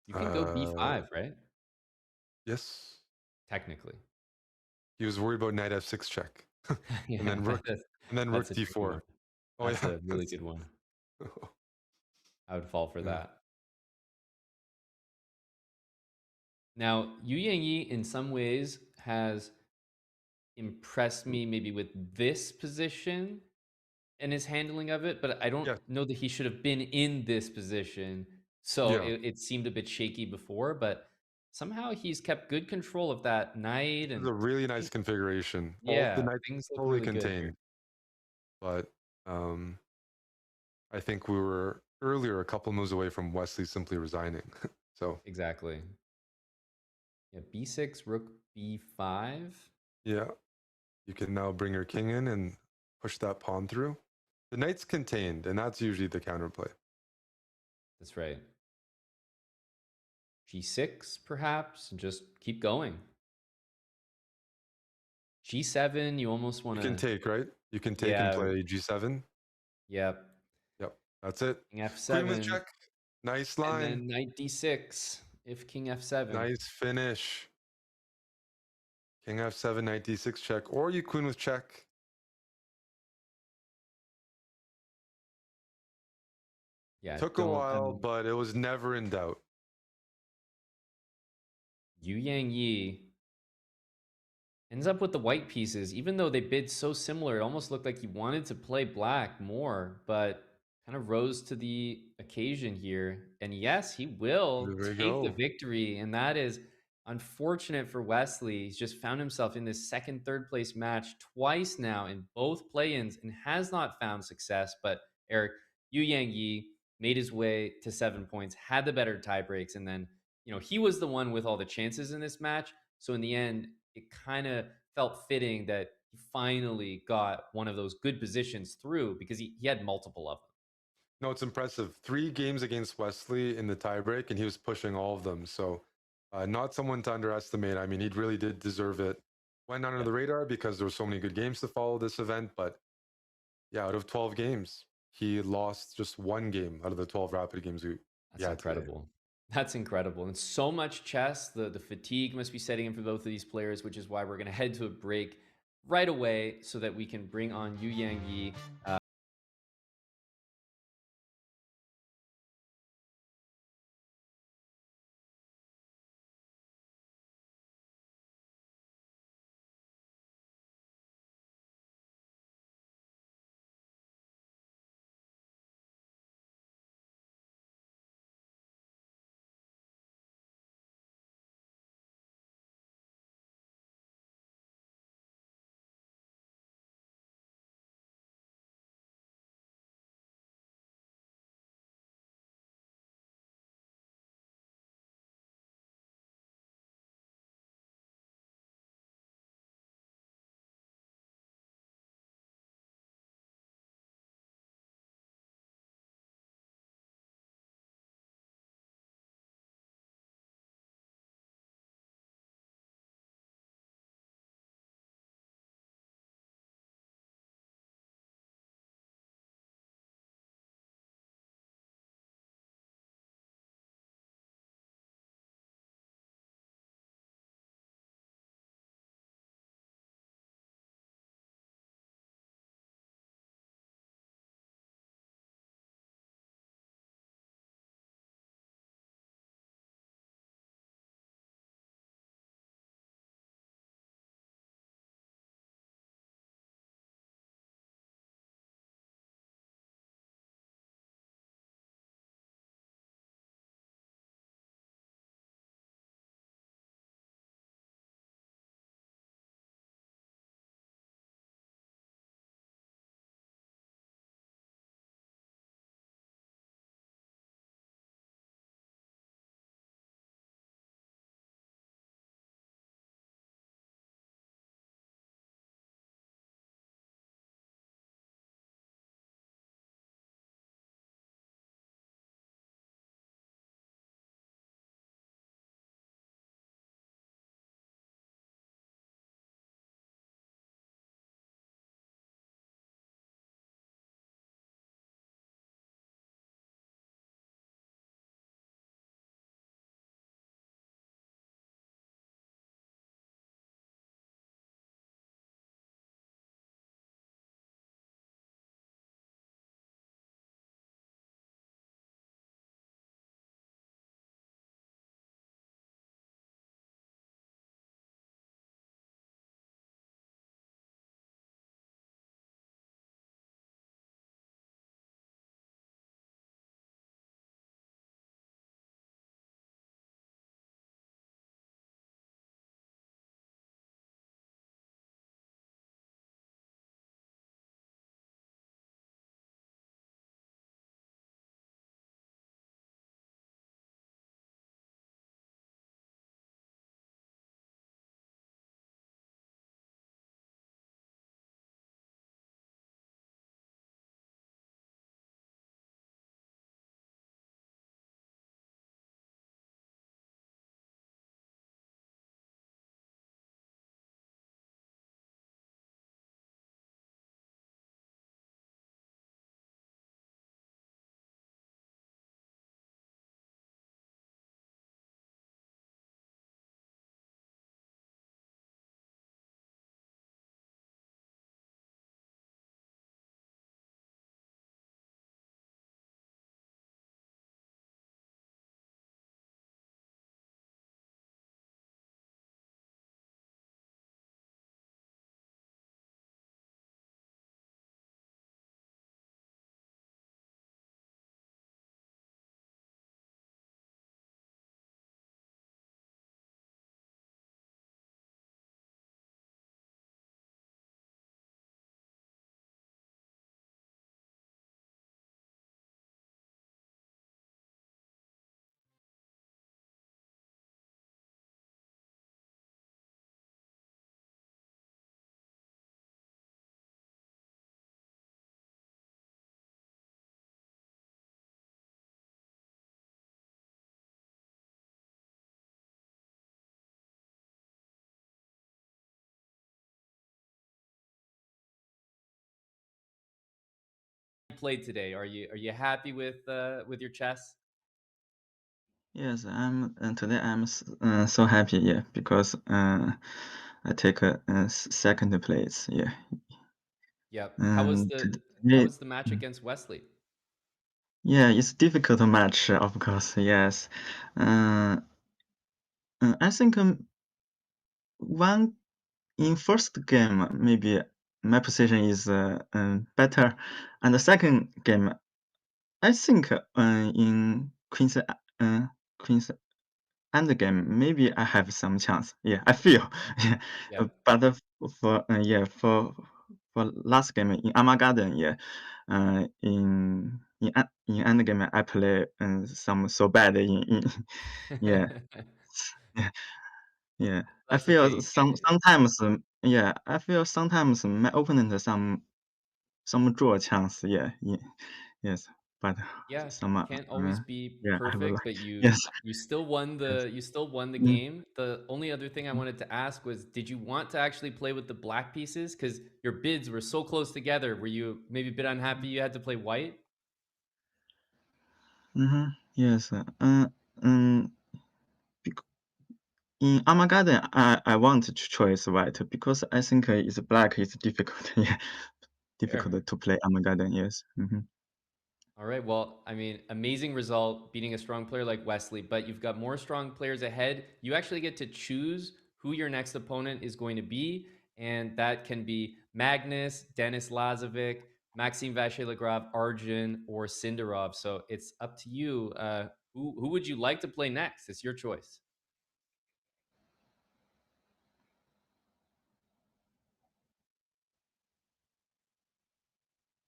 You can go b5, right? Yes. Technically. He was worried about knight f6 check. And then rook d4. That's a really good one. I would fall for that. Now, Yu Yangyi in some ways has impressed me maybe with this position and his handling of it, but I don't know that he should have been in this position. So it seemed a bit shaky before, but somehow he's kept good control of that knight. And it's a really nice configuration. Yeah, the knights things look totally really contained. But I think we were earlier a couple moves away from Wesley simply resigning. So exactly. Yeah, b6, rook b5. Yeah. You can now bring your king in and push that pawn through. The knight's contained, and that's usually the counterplay. That's right. g6, perhaps, and just keep going. g7, you almost want You to... can take, right? You can take and play g7. Yep. Yep, that's it. King f7. Queen with check. Nice line. And then knight d6 if king f7. Nice finish. King f7, knight d6 check, or you queen with check. Yeah, Took a while, but it was never in doubt. Yu Yang Yi ends up with the white pieces. Even though they bid so similar, it almost looked like he wanted to play black more, but kind of rose to the occasion here. And yes, he will take the victory. And that is unfortunate for Wesley. He's just found himself in this second, third place match twice now in both play-ins and has not found success. But Eric, Yu Yang Yi made his way to 7 points, had the better tie breaks, and then, you know, he was the one with all the chances in this match. So in the end, it kind of felt fitting that he finally got one of those good positions through because he had multiple of them. No, it's impressive. 3 games against Wesley in the tiebreak, and he was pushing all of them. So not someone to underestimate. I mean, he really did deserve it. Went under the radar because there were so many good games to follow this event. But yeah, out of 12 games, he lost just 1 game out of the 12 rapid games That's incredible. That's incredible. And so much chess. The fatigue must be setting in for both of these players, which is why we're going to head to a break right away so that we can bring on Yu Yang Yi. played today? Are you happy with your chess? Yes, I'm today I'm so happy, yeah, because I take a second place, yeah. Yep. And How today, was the match against Wesley? yeah, it's difficult match, of course, yes. Uh, I think one in first game maybe my position is better, and the second game I think in Queen's endgame maybe I have some chance. Yeah, I feel. Yeah, Yep. but yeah for last game in Armageddon, yeah, in endgame I play some so bad in yeah. Yeah. Yeah, I That's okay. feel sometimes, yeah, I feel sometimes my opponent some draw chance, yeah, yes, but Yeah, some can't always be yeah, I will perfect, but you yes, you still won yes, the mm, game. The only other thing I mm, wanted to ask was, did you want to actually play with the black pieces? Because your bids were so close together. Were you maybe a bit unhappy you had to play white? yes, um, bec in Armageddon, I want to choose white because I think it's black is difficult, yeah, Fair. difficult to play Armageddon, yes, All right. Well, I mean, amazing result beating a strong player like Wesley, but you've got more strong players ahead. You actually get to choose who your next opponent is going to be, and that can be Magnus, Denis Lazovic, Maxime Vachier-Lagrave, Arjun, or Sindarov. So it's up to you. Who would you like to play next? It's your choice.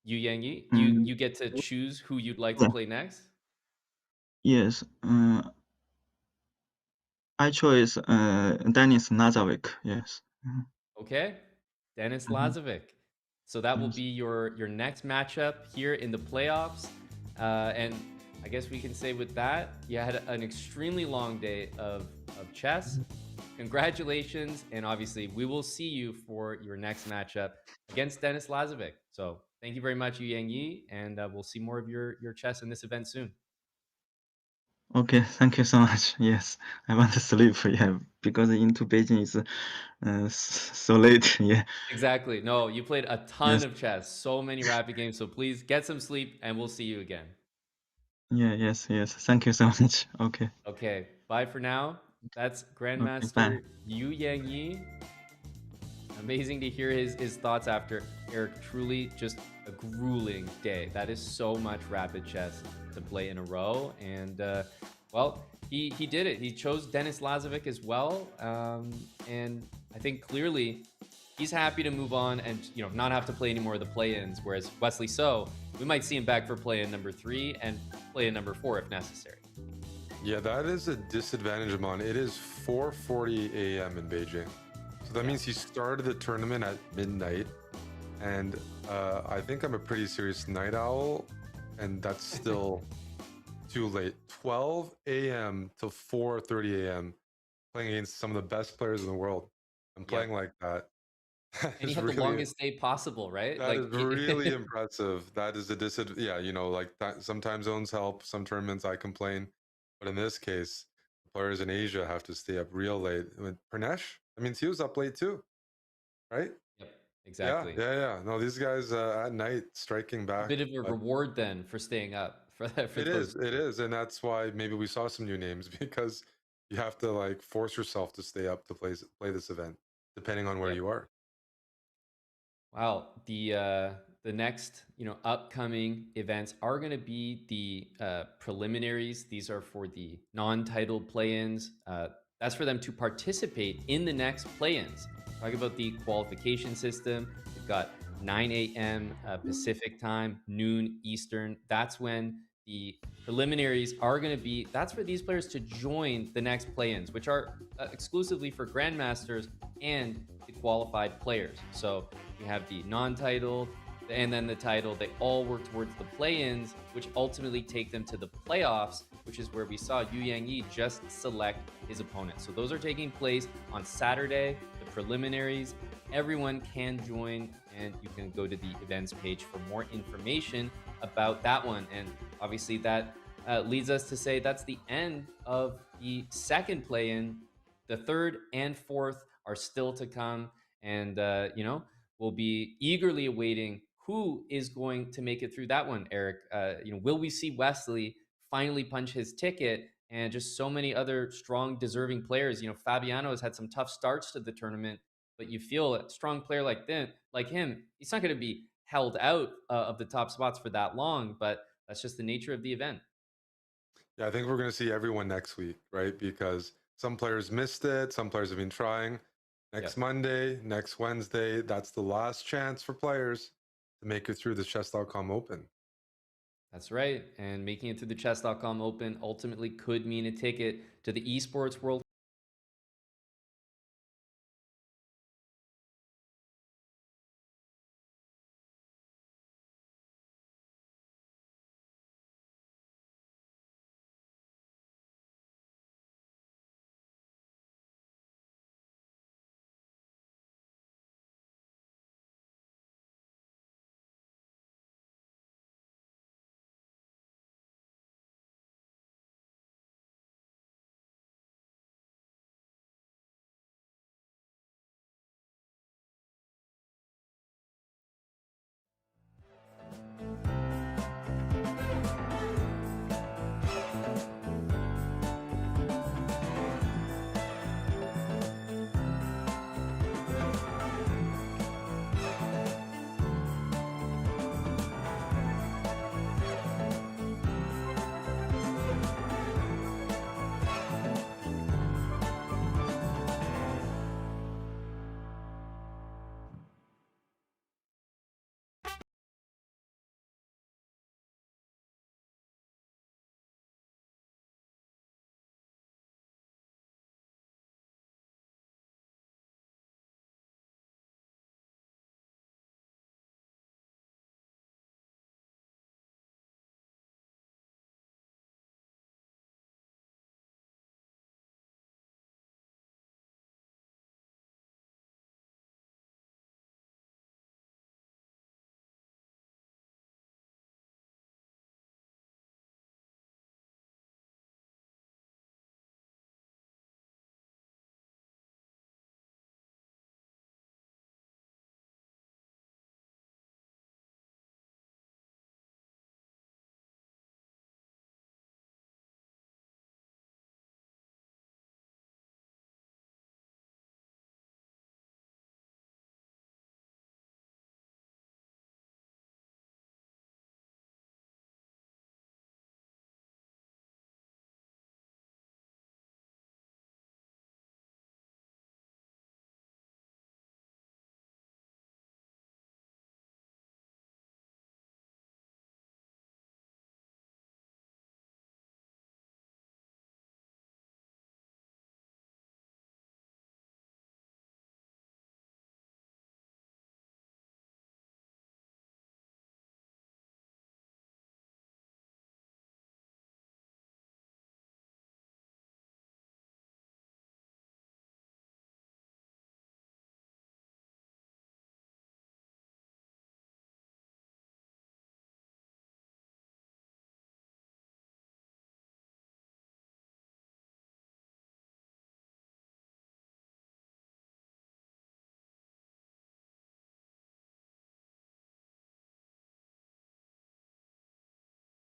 Yu Yangyi, you get to choose who you'd like to yeah, play next. yes, I choose Denis Lazovic, yes, Okay, Denis mhm, Lazovic. So that will yes. be your next matchup here in the playoffs. And I guess we can say with that, you had an extremely long day of chess. Congratulations. And obviously, we will see you for your next matchup against Denis Lazovic. So thank you very much, Yu Yang Yi. And we'll see more of your chess in this event soon. Okay, thank you so much. Yes, I want to sleep. Yeah, because into Beijing is so late. Yeah. Exactly. No, you played a ton Yes. of chess, so many rapid games. So please get some sleep and we'll see you again. Yeah. Yes. Yes. Thank you so much. Okay. Okay, bye for now. That's Okay. Bye. Grandmaster Yu Yang Yi. Amazing to hear his thoughts after Eric. Truly just a grueling day. That is so much rapid chess to play in a row. And well, he did it. He chose Denis Lazovic as well. And I think clearly he's happy to move on and not have to play any more of the play-ins. Whereas Wesley So, we might see him back for play-in number 3 and play-in number 4 if necessary. Yeah, that is a disadvantage, Amon. It is 4:40 a.m. in Beijing. So that means he started the tournament at midnight. And I think I'm a pretty serious night owl. And that's still too late. 12 a.m. to 4:30 a.m. playing against some of the best players in the world. I'm playing like that. That And he is had the really longest day possible, right? that Like is really impressive. That is a disadvantage. Yeah, like that. Some time zones help. Some tournaments I complain, but in this case, players in Asia have to stay up real late. With Pranesh, I mean, he was up late too, right? Yep, Yeah, exactly. yeah, yeah. No, these guys at night striking A back. bit of a But reward then for staying up for that for those. it is, and that's why maybe we saw some new names because you have to like force yourself to stay up to play this event, depending on where Yep. you are. Wow, the next upcoming events are going to be the preliminaries. These are for the non-titled play-ins. That's for them to participate in the next play-ins. Talk about the qualification system. We've got 9 a.m. Pacific time, noon Eastern. That's when the preliminaries are going to be. That's for these players to join the next play-ins, which are exclusively for grandmasters and the qualified players. So we have the non-titled and then the title. They all work towards the play-ins, which ultimately take them to the playoffs, which is where we saw Yu Yang Yi just select his opponent. So those are taking place on Saturday, the preliminaries, everyone can join, and you can go to the events page for more information about that one. And obviously that leads us to say that's the end of the second play-in. The third and fourth are still to come, and we'll be eagerly awaiting who is going to make it through that one. Eric, will we see Wesley finally punch his ticket, and just so many other strong, deserving players? Fabiano has had some tough starts to the tournament, but you feel a strong player like him, he's not going to be held out of the top spots for that long, but that's just the nature of the event. Yeah, I think we're going to see everyone next week, right? Because some players missed it, some players have been trying. Next Monday, next Wednesday, that's the last chance for players to make it through the chess.com Open. That's right. And making it through the chess.com Open ultimately could mean a ticket to the Esports World